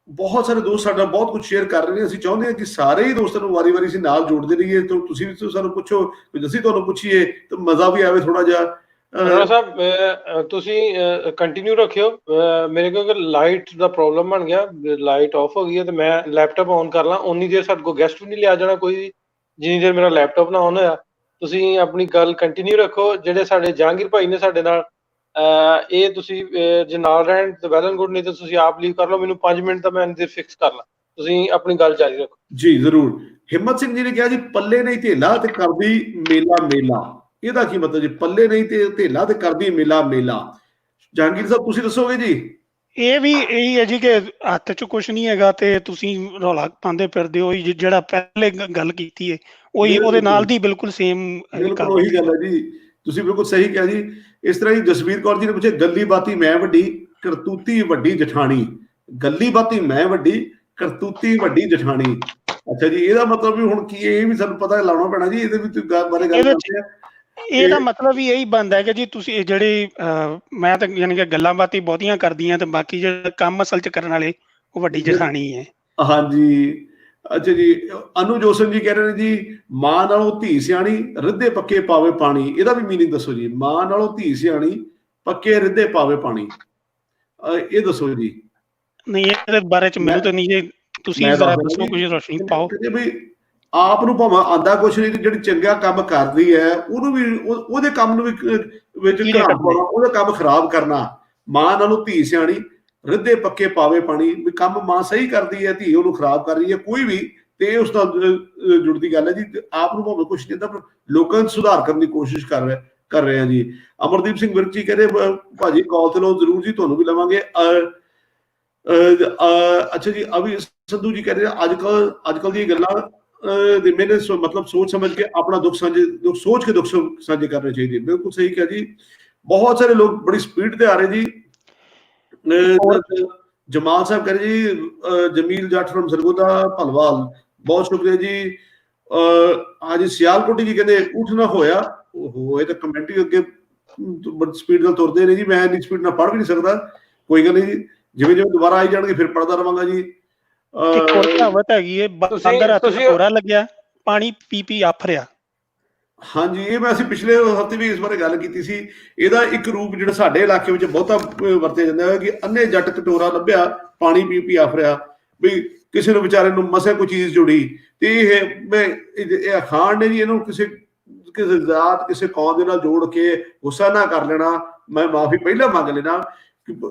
ਬਹੁਤ ਸਾਰੇ ਦੋਸਤ ਸਾਡਾ ਬਹੁਤ ਕੁਝ ਸ਼ੇਅਰ ਕਰ ਰਹੇ ਨੇ। ਅਸੀਂ ਚਾਹੁੰਦੇ ਹਾਂ ਕਿ ਸਾਰੇ ਹੀ ਦੋਸਤਾਂ ਨੂੰ ਵਾਰੀ-ਵਾਰੀ ਅਸੀਂ ਨਾਲ ਜੋੜਦੇ ਰਹੀਏ। ਤਾਂ ਤੁਸੀਂ ਵੀ ਸਾਨੂੰ ਪੁੱਛੋ, ਅਸੀਂ ਤੁਹਾਨੂੰ ਪੁੱਛੀਏ ਤਾਂ ਮਜ਼ਾ ਵੀ ਆਵੇ ਥੋੜਾ ਜਿਹਾ। ਅਰੋੜਾ ਸਾਹਿਬ ਤੁਸੀਂ ਕੰਟੀਨਿਊ ਰੱਖਿਓ। ਮੇਰੇ ਕੋਲ ਲਾਈਟ ਦਾ ਪ੍ਰੋਬਲਮ ਬਣ ਗਿਆ, ਲਾਈਟ ਆਫ ਹੋ ਗਈ ਹੈ ਤੇ ਮੈਂ ਲੈਪਟਾਪ ਔਨ ਕਰ ਲਾਂ। ਉਨੀ ਦੇਰ ਸਾਡੇ ਕੋਲ ਗੈਸਟ ਵੀ ਨਹੀਂ ਲਿਆ ਜਾਣਾ ਕੋਈ ਵੀ, ਜਿੰਨੀ ਦੇਰ ਮੇਰਾ ਲੈਪਟਾਪ ਨਾ ਔਨ ਹੋਇਆ। ਤੁਸੀਂ ਆਪਣੀ ਗੱਲ ਕੰਟੀਨਿਊ ਰੱਖੋ। ਜਿਹੜੇ ਸਾਡੇ ਜਹਾਂਗੀਰ ਭਾਈ ਨੇ ਸਾਡੇ ਨਾਲ, ਇਹ ਤੁਸੀਂ ਜੇ ਨਾਲ ਰਹਿਣ ਤੇ ਵੈਲ ਐਂਡ ਗੁੱਡ, ਨਹੀਂ ਤਾਂ ਤੁਸੀਂ ਆਪ ਲੀਵ ਕਰ ਲਓ। ਮੈਨੂੰ 5 ਮਿੰਟ ਦਾ ਮੈਂ ਇੰਨੀ ਦੇਰ ਫਿਕਸ ਕਰ ਲਾਂ। ਤੁਸੀਂ ਆਪਣੀ ਗੱਲ ਜਾਰੀ ਰੱਖੋ ਜੀ। ਜ਼ਰੂਰ। ਹਿੰਮਤ ਸਿੰਘ ਜੀ ਨੇ ਕਿਹਾ ਜੀ ਪੱਲੇ ਨਹੀਂ ਧੇਲਾ ਤੇ ਕਰਦੀ ਮੇਲਾ ਮੇਲਾ। ਇਹਦਾ ਕੀ ਮਤਲਬ ਜੀ? ਪੱਲੇ ਨਹੀਂ ਤੇ ਧੇਲਾ ਤੇ ਕਰਦੀ ਮੇਲਾ ਮੇਲਾ। ਜਹਾਂਗੀਰ ਸਾਹਿਬ ਤੁਸੀਂ ਦੱਸੋਗੇ ਜੀ? ਇਹ ਵੀ ਇਹੀ ਹੈ ਜੀ ਕਿ ਹੱਥ 'ਚ ਕੁਛ ਨਹੀਂ ਹੈਗਾ ਤੇ ਤੁਸੀਂ ਰੌਲਾ ਪਾਉਂਦੇ ਫਿਰਦੇ ਹੋ। ਜਿਹੜਾ ਪਹਿਲੇ ਗੱਲ ਕੀਤੀ ਹੈ ਉਹੀ ਉਹਦੇ ਨਾਲ ਦੀ ਬਿਲਕੁਲ ਸੇਮ ਬਿਲਕੁਲ ਉਹੀ ਗੱਲ ਹੈ ਜੀ। ਤੁਸੀਂ ਬਿਲਕੁਲ ਸਹੀ ਕਿਹਾ ਜੀ। ਇਸ ਤਰ੍ਹਾਂ ਹੀ ਜਸਵੀਰ ਕੌਰ ਜੀ ਨੇ ਪੁੱਛਿਆ, ਗੱਲੀ ਬਾਤੀ ਮੈਂ ਵੱਡੀ ਕਰਤੂਤੀ ਵੱਡੀ ਜਠਾਣੀ। ਗੱਲੀ ਬਾਤੀ ਮੈਂ ਵੱਡੀ ਕਰਤੂਤੀ ਵੱਡੀ ਜਠਾਣੀ। ਅੱਛਾ ਜੀ, ਇਹਦਾ ਮਤਲਬ ਵੀ ਹੁਣ ਕੀ ਹੈ? ਇਹ ਵੀ ਸਾਨੂੰ ਪਤਾ ਲਾਉਣਾ ਪੈਣਾ ਜੀ। ਇਹਦੇ ਵਿੱਚ ਬਾਰੇ ਗੱਲ ਕਰਦੇ ਆ। ਇਹਦਾ ਮਤਲਬ ਵੀ ਇਹੀ ਬਣਦਾ ਹੈ ਕਿ ਜੀ ਤੁਸੀਂ ਜਿਹੜੇ ਮੈਂ ਤਾਂ ਯਾਨੀ ਕਿ ਗੱਲਾਂ ਬਾਤਾਂ ਬਹੁਤੀਆਂ ਕਰਦੀਆਂ ਤੇ ਬਾਕੀ ਜਿਹੜਾ ਕੰਮ ਅਸਲ 'ਚ ਕਰਨ ਵਾਲੇ ਉਹ ਵੱਡੀ ਜਠਾਣੀ ਹੈ। ਹਾਂਜੀ। ਅੱਛਾ ਜੀ, ਅਨੂ ਜੋਸਨ ਜੀ ਕਹਿ ਰਹੇ ਨੇ ਜੀ, ਮਾਂ ਨਾਲੋਂ ਧੀ ਸਿਆਣੀ ਰਿੱਧੇ ਪੱਕੇ ਪਾਵੇ ਪਾਣੀ। ਇਹਦਾ ਵੀ ਮੀਨਿੰਗ ਦੱਸੋ ਜੀ। ਮਾਂ ਨਾਲੋਂ ਧੀ ਸਿਆਣੀ ਪੱਕੇ ਰਿੱਧੇ ਪਾਵੇ ਪਾਣੀ, ਇਹ ਦੱਸੋ ਜੀ। ਨਹੀਂ, ਇਹਦੇ ਬਾਰੇ 'ਚ ਮੈਨੂੰ ਤਾਂ ਨਹੀਂ ਜੀ, ਤੁਸੀਂ ਜ਼ਰਾ ਦੱਸੋ, ਕੁਝ ਰੋਸ਼ਨੀ ਪਾਓ। ਵੀ ਆਪ ਨੂੰ ਭਾਵੇਂ ਆਂਦਾ ਕੁਛ ਨਹੀਂ, ਜਿਹੜੀ ਚੰਗਾ ਕੰਮ ਕਰਦੀ ਹੈ ਉਹਨੂੰ ਵੀ ਉਹਦੇ ਕੰਮ ਨੂੰ ਵੀ ਵਿੱਚ ਘਾਟ ਪਾਉਣਾ, ਉਹਦਾ ਕੰਮ ਖਰਾਬ ਕਰਨਾ। ਮਾਂ ਨਾਲੋਂ ਧੀ ਸਿਆਣੀ ਰਿੱਧੇ ਪੱਕੇ ਪਾਵੇ ਪਾਣੀ। ਵੀ ਕੰਮ ਮਾਂ ਸਹੀ ਕਰਦੀ ਹੈ, ਧੀ ਉਹਨੂੰ ਖਰਾਬ ਕਰ ਰਹੀ ਹੈ ਕੋਈ ਵੀ, ਤੇ ਇਹ ਉਸ ਨਾਲ ਜੁੜਦੀ ਗੱਲ ਹੈ ਜੀ। ਆਪ ਨੂੰ ਭਾਵੇਂ ਕੁਛ ਨਹੀਂ, ਤਾਂ ਲੋਕਾਂ ਨੂੰ ਸੁਧਾਰ ਕਰਨ ਦੀ ਕੋਸ਼ਿਸ਼ ਕਰ ਰਹੇ ਆ ਜੀ। ਅਮਰਦੀਪ ਸਿੰਘ ਵਿਰਕ ਜੀ ਕਹਿੰਦੇ ਭਾਜੀ ਕਾਲ ਤੇ ਲਓ ਜ਼ਰੂਰ ਜੀ, ਤੁਹਾਨੂੰ ਵੀ ਲਵਾਂਗੇ। ਅੱਛਾ ਜੀ, ਅਭੀ ਸੰਧੂ ਜੀ ਕਹਿ ਰਹੇ ਅੱਜ ਕੱਲ ਦੀਆਂ ਗੱਲਾਂ ਦੇ ਮੈਨੇ ਮਤਲਬ ਸੋਚ ਸਮਝ ਕੇ ਆਪਣਾ ਦੁੱਖ ਸੋਚ ਕੇ ਦੁੱਖ ਸਾਂਝੇ ਕਰਨੇ ਚਾਹੀਦੇ। ਬਿਲਕੁਲ ਸਹੀ ਕਿਹਾ ਜੀ। ਬਹੁਤ ਸਾਰੇ ਲੋਕ ਬੜੀ ਸਪੀਡ ਤੇ ਆ ਰਹੇ ਜੀ। ਜਮਾਲ ਸਾਹਿਬ ਕਹ ਰਹੇ ਜੀ, ਜਮੀਲ ਜੱਟ ਫਰਮ ਸਰਗੋਦਾ ਭਲਵਾਲ, ਬਹੁਤ ਸ਼ੁਕਰੀਆ ਜੀ। ਹਾਂਜੀ, ਸਿਆਲਕੋਟੀ ਜੀ ਕਹਿੰਦੇ ਉੱਠ ਨਾ ਹੋਇਆ। ਉਹ ਇਹ ਤਾਂ ਕਮੈਂਟ ਹੀ ਅੱਗੇ ਸਪੀਡ ਨਾਲ ਤੁਰਦੇ ਨੇ ਜੀ, ਮੈਂ ਇੰਨੀ ਸਪੀਡ ਨਾਲ ਪੜ੍ਹ ਵੀ ਨਹੀਂ ਸਕਦਾ। ਕੋਈ ਗੱਲ ਨਹੀਂ ਜੀ, ਜਿਵੇਂ ਜਿਵੇਂ ਦੁਬਾਰਾ ਆਈ ਜਾਣਗੇ ਫਿਰ ਪੜ੍ਹਦਾ ਰਵਾਂਗਾ ਜੀ। ਇੱਕ ਹੋਰ ਕਹਾਵਤ ਹੈਗੀ ਹੈ, ਬਾਂਦਰ ਹੱਥ ਕੋਰਾ ਲੱਗਿਆ ਪਾਣੀ ਪੀ ਪੀ ਆਫਰਿਆ। ਹਾਂਜੀ, ਇਹ ਮੈਂ ਅਸੀਂ ਪਿਛਲੇ ਹਫ਼ਤੇ ਵੀ ਇਸ ਬਾਰੇ ਗੱਲ ਕੀਤੀ ਸੀ। ਇਹਦਾ ਇੱਕ ਰੂਪ ਜਿਹੜਾ ਸਾਡੇ ਇਲਾਕੇ ਵਿੱਚ ਬਹੁਤਾ ਵਰਤਿਆ ਜਾਂਦਾ ਹੈ ਕਿ ਅੰਨੇ ਜੱਟ ਕਟੋਰਾ ਲੱਭਿਆ ਪਾਣੀ ਪੀ ਪੀ ਆਫਰਿਆ। ਵੀ ਕਿਸੇ ਨੂੰ ਵਿਚਾਰੇ ਨੂੰ ਮਸੇ ਕੋਈ ਚੀਜ਼ ਜੁੜੀ ਤੇ ਇਹ ਅਖਾਣ ਨੇ ਜੀ ਇਹਨੂੰ ਕਿਸੇ ਜ਼ਾਤ ਕਿਸੇ ਕੌਮ ਦੇ ਨਾਲ ਜੋੜ ਕੇ ਗੁੱਸਾ ਨਾ ਕਰ ਲੈਣਾ। ਮੈਂ ਮਾਫੀ ਪਹਿਲਾਂ ਮੰਗ ਲੈਣਾ।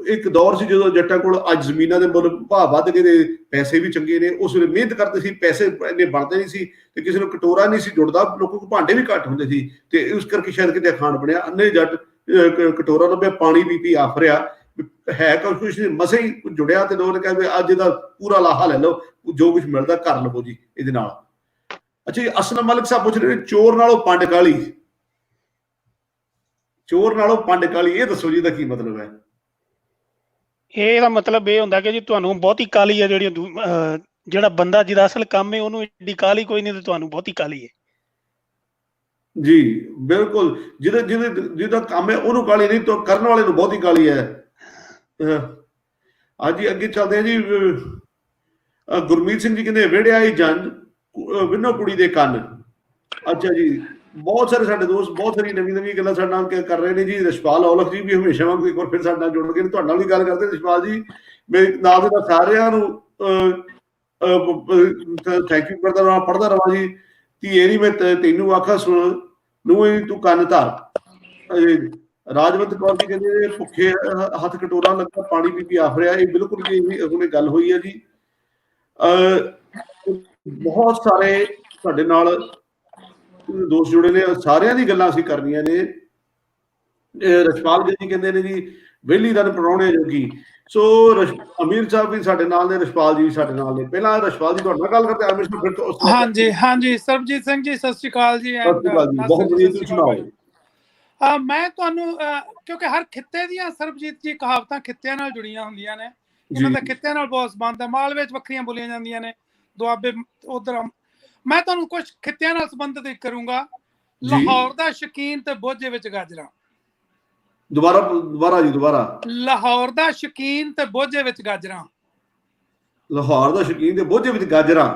ਇੱਕ ਦੌਰ ਸੀ ਜਦੋਂ ਜੱਟਾਂ ਕੋਲ ਅੱਜ ਜ਼ਮੀਨਾਂ ਦੇ ਮੁੱਲ ਭਾਅ ਵੱਧ ਗਏ ਤੇ ਪੈਸੇ ਵੀ ਚੰਗੇ ਨੇ। ਉਸ ਵੇਲੇ ਮਿਹਨਤ ਕਰਦੇ ਸੀ, ਪੈਸੇ ਇੰਨੇ ਬਣਦੇ ਨਹੀਂ ਸੀ ਤੇ ਕਿਸੇ ਨੂੰ ਕਟੋਰਾ ਨਹੀਂ ਸੀ ਜੁੜਦਾ। ਲੋਕਾਂ ਕੋਲ ਭਾਂਡੇ ਵੀ ਘੱਟ ਹੁੰਦੇ ਸੀ ਤੇ ਇਸ ਕਰਕੇ ਸ਼ਾਇਦ ਕਿਤੇ ਅਖਾਣ ਬਣਿਆ, ਅੰਨੇ ਜੱਟ ਕਟੋਰਾ ਲੱਭਿਆ ਪਾਣੀ ਪੀ ਪੀ ਆਫਰਿਆ। ਹੈ ਕੁਛ ਮਸੇ ਹੀ ਜੁੜਿਆ ਤੇ ਲੋਕ ਕਹਿੰਦੇ ਅੱਜ ਇਹਦਾ ਪੂਰਾ ਲਾਹਾ ਲੈ ਲਓ, ਜੋ ਕੁਝ ਮਿਲਦਾ ਕਰ ਲਵੋ ਜੀ ਇਹਦੇ ਨਾਲ। ਅੱਛਾ ਜੀ, ਅਸਲਮ ਮਲਿਕ ਸਾਹਿਬ ਪੁੱਛ ਰਹੇ ਨੇ, ਚੋਰ ਨਾਲੋਂ ਪੰਡ ਕਾਲੀ, ਚੋਰ ਨਾਲੋਂ ਪੰਡ ਕਾਲੀ, ਇਹ ਦੱਸੋ ਜੀ ਇਹਦਾ ਕੀ ਮਤਲਬ ਹੈ? ਇਹਦਾ ਮਤਲਬ ਇਹ ਹੁੰਦਾ ਕਿ ਜੀ ਤੁਹਾਨੂੰ ਬਹੁਤੀ ਕਾਲੀ ਹੈ, ਜਿਹੜੀ ਜਿਹੜਾ ਬੰਦਾ ਜਿਹਦਾ ਅਸਲ ਕੰਮ ਹੈ ਉਹਨੂੰ ਏਡੀ ਕਾਲੀ ਕੋਈ ਨਹੀਂ ਤੇ ਤੁਹਾਨੂੰ ਬਹੁਤੀ ਕਾਲੀ ਹੈ ਜੀ। ਬਿਲਕੁਲ, ਜਿਹਦਾ ਕੰਮ ਹੈ ਉਹਨੂੰ ਕਾਲੀ ਨਹੀਂ, ਤਾਂ ਕਰਨ ਵਾਲੇ ਨੂੰ ਬਹੁਤੀ ਕਾਲੀ ਹੈ। ਹਾਂਜੀ, ਅੱਗੇ ਚੱਲਦੇ ਆ ਜੀ। ਗੁਰਮੀਤ ਸਿੰਘ ਜੀ ਕਹਿੰਦੇ ਵਿਹੜੇ ਆਈ ਜੰਜ ਵਿੰਨੋ ਕੁੜੀ ਦੇ ਕੰਨ। ਅੱਛਾ ਜੀ, ਬਹੁਤ ਸਾਰੇ ਸਾਡੇ ਦੋਸਤ ਬਹੁਤ ਸਾਰੀ ਨਵੀਂ ਗੱਲਾਂ ਸਾਡੇ ਨਾਲ ਕਰ ਰਹੇ ਨੇ ਜੀ। ਰਸ਼ਪਾਲ ਔਲਖ ਜੀ ਵੀ ਹਮੇਸ਼ਾ ਵਾਂਗ ਇੱਕ ਵਾਰ ਫਿਰ ਸਾਡੇ ਨਾਲ ਜੁੜ ਕੇ ਤੁਹਾਡੇ ਨਾਲ ਵੀ ਗੱਲ ਕਰਦੇ। ਰਸ਼ਪਾਲ ਜੀ, ਮੇਰੇ ਨਾਲ ਦੇ ਸਾਰਿਆਂ ਨੂੰ ਥੈਂਕ ਯੂ ਕਰਦਾ ਰਹਾਂ, ਪੜ੍ਹਦਾ ਰਹਾਂ ਜੀ। ਧੀਏ ਨੀ ਮੈਂ ਤੈਨੂੰ ਆਖਾਂ ਸੁਣ ਨੂੰ ਤੂੰ ਕੰਨ ਧਰ। ਰਾਜਵੰਤ ਕੌਰ ਜੀ ਕਹਿੰਦੇ ਭੁੱਖੇ ਹੱਥ ਕਟੋਰਾ ਲੱਗਾ ਪਾਣੀ ਪੀ ਪੀ ਆਫਰਿਆ। ਇਹ ਬਿਲਕੁਲ ਜੀ ਹੁਣੇ ਗੱਲ ਹੋਈ ਹੈ ਜੀ। ਬਹੁਤ ਸਾਰੇ ਸਾਡੇ ਨਾਲ ਦੋਸਤ ਜੁੜੇ ਨੇ, ਸਾਰਿਆਂ ਦੀ ਗੱਲਾਂ ਅਸੀਂ ਕਰਨੀਆਂ ਨੇ। ਰਸ਼ਪਾਲ ਜੀ ਕਹਿੰਦੇ ਨੇ ਜੀ ਵਿਹਲੀ ਰਨ ਪਰਾਉਣੇ ਜੋਗੀ। ਸੋ ਅਮੀਰ ਸਾਹਿਬ ਵੀ ਸਾਡੇ ਨਾਲ ਨੇ, ਰਸ਼ਪਾਲ ਜੀ ਸਾਡੇ ਨਾਲ ਨੇ। ਪਹਿਲਾਂ ਰਸ਼ਪਾਲ ਜੀ ਤੁਹਾਡੇ ਨਾਲ ਗੱਲ ਕਰਦੇ ਅਮੀਰ ਸਾਹਿਬ, ਫਿਰ ਤੋਂ ਹਾਂਜੀ ਹਾਂਜੀ। ਸਰਬਜੀਤ ਸਿੰਘ ਜੀ ਸਤਿ ਸ਼੍ਰੀ ਅਕਾਲ ਜੀ। ਬਹੁਤ ਵਧੀਆ, ਤੁਸੀਂ ਸੁਣਾਓ। ਮੈਂ ਤੁਹਾਨੂੰ ਕਿਉਂਕਿ ਹਰ ਖਿੱਤੇ ਦੀਆਂ ਸਰਬਜੀਤ ਜੀ ਕਹਾਵਤਾਂ ਖਿੱਤਿਆਂ ਨਾਲ ਜੁੜੀਆਂ ਹੁੰਦੀਆਂ ਨੇ। ਇਹਨਾਂ ਦਾ ਖਿੱਤਿਆਂ ਨਾਲ ਬਹੁਤ ਸੰਬੰਧ ਹੈ। ਮਾਲਵੇ ਵਿੱਚ ਵੱਖਰੀਆਂ ਬੋਲੀਆਂ ਜਾਂਦੀਆਂ ਨੇ, ਦੁਆਬੇ ਉਧਰ। ਮੈਂ ਤੁਹਾਨੂੰ ਕੁਝ ਖਿੱਤਿਆਂ ਨਾਲ ਸੰਬੰਧਿਤ ਕਰੂੰਗਾ। ਲਾਹੌਰ ਦਾ ਸ਼ੌਕੀਨ ਤੇ ਬੋਝੇ ਵਿੱਚ ਗਾਜਰਾਂ। ਦੁਬਾਰਾ ਜੀ ਦੁਬਾਰਾ। ਲਾਹੌਰ ਦਾ ਸ਼ੌਕੀਨ ਤੇ ਬੋਝੇ ਵਿੱਚ ਗਾਜਰਾਂ। ਲਾਹੌਰ ਦਾ ਸ਼ੌਕੀਨ ਤੇ ਬੋਝੇ ਵਿੱਚ ਗਾਜਰਾਂ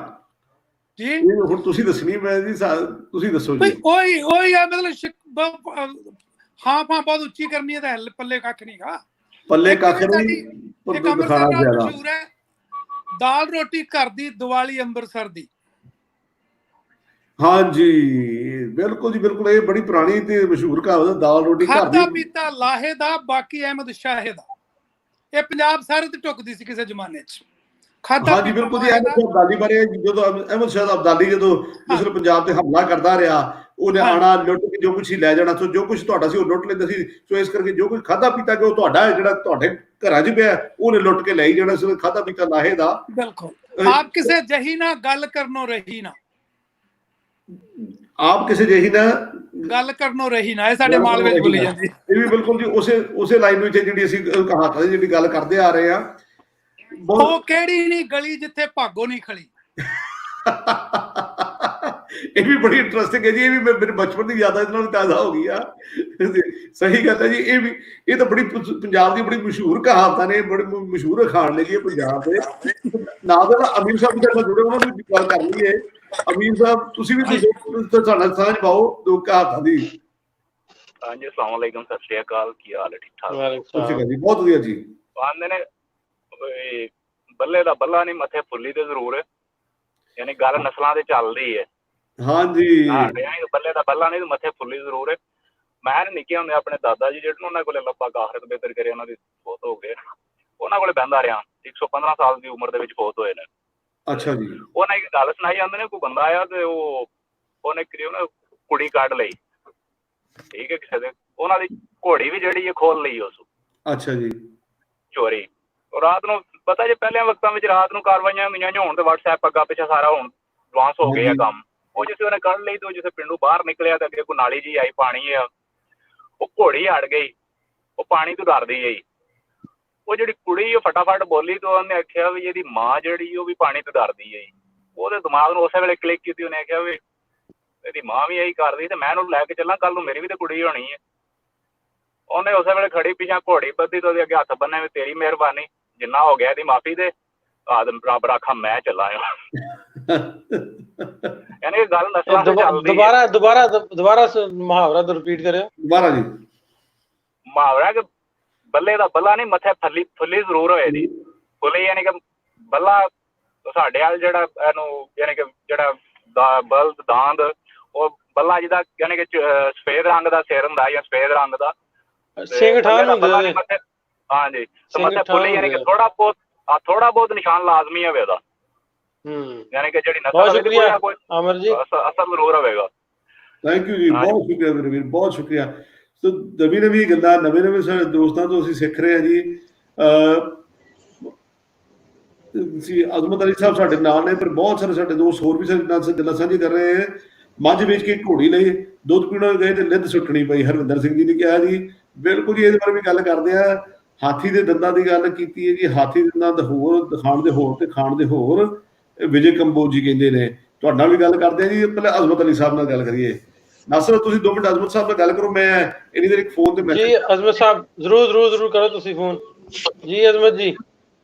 ਜੀ ਇਹ ਹੁਣ ਤੁਸੀਂ ਦੱਸਣੀ ਮੈਂ ਜੀ ਤੁਸੀਂ ਦੱਸੋ ਜੀ। ਉਹੀ ਆ ਮਤਲਬ ਹਾਂ ਬਹੁਤ ਉੱਚੀ ਕਰਨੀ ਹੈ ਤਾਂ ਪੱਲੇ ਕੱਖ ਨਹੀਂਗਾ। ਪੱਲੇ ਕੱਖ ਨਹੀਂ ਇੱਕ ਅੰਮ੍ਰਿਤਸਰ ਨਾਲ ਮਸ਼ਹੂਰ ਹੈ ਦਾਲ ਰੋਟੀ ਘਰ ਦੀ, ਦੀਵਾਲੀ ਅੰਮ੍ਰਿਤਸਰ ਦੀ। ਹਾਂਜੀ ਬਿਲਕੁਲ ਜੀ ਬਿਲਕੁਲ, ਇਹ ਬੜੀ ਪੁਰਾਣੀ ਤੇ ਮਸ਼ਹੂਰ ਕਹਾਵਤ ਹੈ, ਦਾਲ ਰੋਟੀ ਘਰ ਦੀ। ਖਾਧਾ ਪੀਤਾ ਲਾਹੇ ਦਾ, ਬਾਕੀ ਅਹਿਮਦ ਸ਼ਾਹੇ ਦਾ। ਇਹ ਪੰਜਾਬ ਸਾਰੇ ਤੇ ਟੁੱਕਦੀ ਸੀ ਕਿਸੇ ਜ਼ਮਾਨੇ 'ਚ। ਹਾਂਜੀ ਬਿਲਕੁਲ ਜੀ। ਅਹਿਮਦ ਸ਼ਾਹ ਅਬਦਾਲੀ ਬਾਰੇ ਜਦੋਂ ਅਹਿਮਦ ਸ਼ਾਹ ਅਬਦਾਲੀ ਜਦੋਂ ਜਿਸ ਪੰਜਾਬ ਤੇ ਹਮਲਾ ਕਰਦਾ ਰਿਹਾ, ਉਹਨੇ ਆਣਾ ਲੁੱਟ ਕੇ ਜੋ ਕੁਛ ਹੀ ਲੈ ਜਾਣਾ, ਸੋ ਜੋ ਕੁਛ ਤੁਹਾਡਾ ਸੀ ਉਹ ਲੁੱਟ ਲੈਂਦਾ ਸੀ। ਸੋ ਇਸ ਕਰਕੇ ਜੋ ਕੁਝ ਖਾਧਾ ਪੀਤਾ ਕਿ ਉਹ ਤੁਹਾਡਾ ਜਿਹੜਾ ਤੁਹਾਡੇ ਘਰਾਂ 'ਚ ਪਿਆ ਉਹਨੇ ਲੁੱਟ ਕੇ ਲੈ ਹੀ ਜਾਣਾ। ਸੋ ਖਾਧਾ ਪੀਤਾ ਲਾਹੇ ਦਾ। ਬਿਲਕੁਲ। ਆਪ ਕਿਸੇ ਜਹੀ ਨਾ ਗੱਲ ਕਰਨੋਂ ਰਹੀ ਨਾ, ਆਪ ਕਿਸੇ ਜਿਹੀ ਨਾ ਗੱਲ ਕਰਨੋਂ ਰਹੀ ਨਾ, ਇਹ ਸਾਡੇ ਮਾਲਵੇ 'ਚ ਬੋਲੀ ਜਾਂਦੀ। ਇਹ ਵੀ ਬਿਲਕੁਲ ਜੀ ਉਸੇ ਲਾਈਨ ਵਿੱਚ ਜਿਹੜੀ ਅਸੀਂ ਕਹਾਵਤਾਂ ਦੀ ਜਿਹੜੀ ਗੱਲ ਕਰਦੇ ਆ ਰਹੇ ਆ। ਉਹ ਕਿਹੜੀ ਨਹੀਂ ਗਲੀ ਜਿੱਥੇ ਭਾਗੋ ਨਹੀਂ ਖੜੀ। ਇਹ ਵੀ ਬੜੀ ਇੰਟਰਸਟਿੰਗ ਹੈ ਜੀ। ਇਹ ਵੀ ਮੇਰੇ ਬਚਪਨ ਦੀ ਯਾਦਾਂ ਇਹਦੇ ਨਾਲ ਤਾਜ਼ਾ ਹੋ ਗਈ ਆ। ਸਹੀ ਗੱਲ ਹੈ ਜੀ। ਇਹ ਤਾਂ ਬੜੀ ਪੰਜਾਬ ਦੀ ਬੜੀ ਮਸ਼ਹੂਰ ਕਹਾਵਤਾਂ ਨੇ, ਬੜੇ ਮਸ਼ਹੂਰ ਅਖਾਣ ਨੇ ਜੀ ਪੰਜਾਬ ਦੇ। ਨਾਲ ਦਾ ਅਮੀਰ ਸਾਹਿਬ ਦੇ ਨਾਲ ਜੁੜੇ, ਉਹਨਾਂ ਦੀ ਗੱਲ ਕਰ ਲਈਏ। ਅਮੀਰ ਸਾਹਿਬ ਤੁਸੀਂ ਵੀ ਸਾਡਾ ਸਾਂਝ ਪਾਓ ਦੋ ਕਹਾਵਤਾਂ ਦੀ। ਹਾਂਜੀ अस्सलाम वालेकुम, सत श्री अकाल, की हाल है? ठीक ठाक ਜੀ, ਬਹੁਤ ਵਧੀਆ ਜੀ। आंदे ने ਬੱਲੇ ਦਾ ਬੱਲਾ ਨਹੀਂ ਮੱਥੇ ਫੁੱਲੀ ਤੇ ਜ਼ਰੂਰ, ਯਾਨੀ ਗੱਲ ਨਸਲਾਂ ਤੇ ਚੱਲਦੀ ਹੈ। ਹਾਂਜੀ ਬੱਲੇ ਦਾ ਬੱਲਾ ਨਹੀਂ ਮੱਥੇ ਫੁੱਲੀ ਜ਼ਰੂਰ ਹੈ। ਮੈਂ ਨਿੱਕੇ ਹੁੰਦੇ ਆਪਣੇ ਦਾਦਾ ਜੀ ਜਿਹੜੇ ਉਹਨਾਂ ਕੋਲੇ ਲੱਭਾ ਕਾਹਰਤ ਬੇਦਰ ਕਰੇ, ਉਹਨਾਂ ਦੀ ਫੌਤ ਹੋ ਗਏ, ਉਹਨਾਂ ਕੋਲੇ ਬਹਿੰਦਾ ਰਿਹਾ। 115 ਸਾਲ ਦੀ ਉਮਰ ਦੇ ਵਿੱਚ ਫੌਤ ਹੋਏ ਨੇ। ਅੱਛਾ ਜੀ। ਉਹਨਾਂ ਇੱਕ ਗੱਲ ਸੁਣਾਈ ਜਾਂਦੇ ਨੇ, ਕੋਈ ਬੰਦਾ ਆਇਆ ਤੇ ਉਹਨੇ ਕੁੜੀ ਕੱਢ ਲਈ, ਠੀਕ ਹੈ, ਕਿਸੇ ਦੇ ਉਹਨਾਂ ਦੀ ਘੋੜੀ ਵੀ ਜਿਹੜੀ ਹੈ ਖੋਲ ਲਈ ਉਸ। ਅੱਛਾ ਜੀ। ਚੋਰੀ। ਰਾਤ ਨੂੰ ਪਤਾ ਜੇ ਪਹਿਲੇ ਵਕਤਾਂ ਵਿੱਚ ਰਾਤ ਨੂੰ ਕਾਰਵਾਈਆਂ ਹੁੰਦੀਆਂ ਹੁਣ ਤੇ WhatsApp ਅੱਗਾ ਪਿੱਛੇ ਸਾਰਾ ਹੁਣ ਐਡਵਾਂਸ ਹੋ ਗਿਆ ਕੰਮ। ਉਹ ਜਿਸੇ ਉਹਨੇ ਕੱਢ ਲਈ ਤੇ ਜਿਸੇ ਪਿੰਡੋਂ ਬਾਹਰ ਨਿਕਲਿਆ ਤੇ ਅੱਗੇ ਕੋਈ ਨਾਲੀ ਜੀ ਆਈ, ਪਾਣੀ ਆ, ਉਹ ਘੋੜੀ ਹਟ ਗਈ, ਉਹ ਪਾਣੀ ਤੋਂ ਡਰਦੀ ਗਈ। ਉਹ ਜਿਹੜੀ ਕੁੜੀ ਉਹ ਫਟਾਫਟ ਬੋਲੀ ਤੇ ਉਹਨੇ ਆਖਿਆ ਵੀ ਇਹਦੀ ਮਾਂ ਜਿਹੜੀ ਉਹ ਵੀ ਪਾਣੀ ਤੋਂ ਡਰਦੀ ਹੈ। ਉਹਦੇ ਦਿਮਾਗ ਨੂੰ ਉਸੇ ਵੇਲੇ ਕਲਿੱਕ ਕੀਤੀ। ਉਹਨੇ ਆਖਿਆ ਵੀ ਇਹਦੀ ਮਾਂ ਵੀ ਇਹੀ ਕਰਦੀ ਤੇ ਮੈਂ ਇਹਨੂੰ ਲੈ ਕੇ ਚੱਲਾਂ, ਕੱਲ ਨੂੰ ਮੇਰੀ ਵੀ ਤੇ ਕੁੜੀ ਹੋਣੀ ਹੈ। ਉਹਨੇ ਉਸੇ ਵੇਲੇ ਖੜੀ ਪਿੱਛਾ ਘੋੜੀ ਬੱਧੀ ਤੇ ਉਹਦੇ ਅੱਗੇ ਹੱਥ ਬੰਨੇ ਵੀ ਤੇਰੀ ਮਿਹਰਬਾਨੀ, ਜਿੰਨਾ ਹੋ ਗਿਆ ਇਹਦੀ ਮਾਫੀ ਦੇ, ਆਦਮ ਬਰਾਬਰ ਆਖਾਂ ਮੈਂ ਚੱਲਾਂ। ਯਾਨੀ ਗੱਲ ਨਸਲਾਂ ਤੇ ਚੱਲਦੀ ਹੈ। ਦੁਬਾਰਾ ਮੁਹਾਵਰਾ ਰਿਪੀਟ ਕਰਿਓ। ਦੁਬਾਰਾ ਜੀ। ਮੁਹਾਵਰਾ ਕਿ ਬੱਲੇ ਦਾ ਬੱਲਾ ਨਹੀਂ ਮੱਥੇ ਫੁੱਲੀ ਜ਼ਰੂਰ ਹੋਏ ਦੀ। ਫੁੱਲੀ ਯਾਨੀ ਕਿ ਬੱਲਾ ਸਾਡੇ ਵਾਲ ਜਿਹੜਾ ਇਹਨੂੰ ਯਾਨੀ ਕਿ ਜਿਹੜਾ ਬਲਦ ਦਾਂਦ, ਉਹ ਬੱਲਾ ਜਿਹਦਾ ਯਾਨੀ ਕਿ ਸਫੇਦ ਰੰਗ ਦਾ ਸਿਰ ਹੁੰਦਾ ਜਾਂ ਸਫੇਦ ਰੰਗ ਦਾ ਸਿੰਘ ਠਾਣ ਹੁੰਦੇ। ਹਾਂਜੀ ਮੱਥੇ ਫੁੱਲੀ ਯਾਨੀ ਕਿ ਥੋੜਾ ਬਹੁਤ ਨਿਸ਼ਾਨ ਲਾਜ਼ਮੀ ਹੋਵੇ ਉਹਦਾ, ਯਾਨੀ ਕਿ ਜਿਹੜੀ ਨਸਲ ਕੋਈ ਅਮਰ ਜੀ ਅਸਰ ਜ਼ਰੂਰ ਹੋਵੇਗਾ। ਥੈਂਕ ਯੂ ਜੀ, ਬਹੁਤ ਸ਼ੁਕਰੀਆ ਮੇਰੇ ਵੀਰ, ਬਹੁਤ ਸ਼ੁਕਰੀਆ। ਸੋ ਨਵੀਂ ਗੱਲਾਂ ਨਵੇਂ ਸਾਡੇ ਦੋਸਤਾਂ ਤੋਂ ਅਸੀਂ ਸਿੱਖ ਰਹੇ ਹਾਂ ਜੀ। ਅਜ਼ਮਤ ਅਲੀ ਸਾਹਿਬ ਸਾਡੇ ਨਾਲ ਨੇ, ਪਰ ਬਹੁਤ ਸਾਰੇ ਸਾਡੇ ਦੋਸਤ ਹੋਰ ਵੀ ਸਾਡੇ ਨਾਲ ਗੱਲਾਂ ਸਾਂਝੀ ਕਰ ਰਹੇ ਹੈ। ਮੱਝ ਵੇਚ ਕੇ ਘੋੜੀ ਲਈ, ਦੁੱਧ ਪੀਣਾ ਗਏ ਤੇ ਲਿੱਧ ਸੁੱਟਣੀ ਪਈ, ਹਰਵਿੰਦਰ ਸਿੰਘ ਜੀ ਨੇ ਕਿਹਾ ਜੀ। ਬਿਲਕੁਲ ਜੀ, ਇਹਦੇ ਬਾਰੇ ਵੀ ਗੱਲ ਕਰਦੇ ਆ। ਹਾਥੀ ਦੇ ਦੰਦਾਂ ਦੀ ਗੱਲ ਕੀਤੀ ਹੈ ਜੀ। ਹਾਥੀ ਦੇ ਦੰਦ ਹੋਰ, ਦਿਖਾਉਣ ਦੇ ਹੋਰ ਤੇ ਖਾਣ ਦੇ ਹੋਰ। ਵਿਜੇ ਕੰਬੋਜ ਜੀ ਕਹਿੰਦੇ ਨੇ। ਤੁਹਾਡਾ ਵੀ ਗੱਲ ਕਰਦੇ ਆ ਜੀ। ਪਹਿਲੇ ਅਜ਼ਮਤ ਅਲੀ ਸਾਹਿਬ ਨਾਲ ਗੱਲ ਕਰੀਏ। ਨਾਸਰ ਤੁਸੀਂ 2 ਮਿੰਟ ਅਜ਼ਮਤ ਸਾਹਿਬ ਨਾਲ ਗੱਲ ਕਰੋ। ਮੈਂ ਇੰਨੀ ਦੇਰ ਇੱਕ ਫੋਨ ਤੇ ਜੀ ਅਜ਼ਮਤ ਸਾਹਿਬ ਜ਼ਰੂਰ ਕਰੋ ਤੁਸੀਂ ਫੋਨ ਜੀ। ਅਜ਼ਮਤ ਜੀ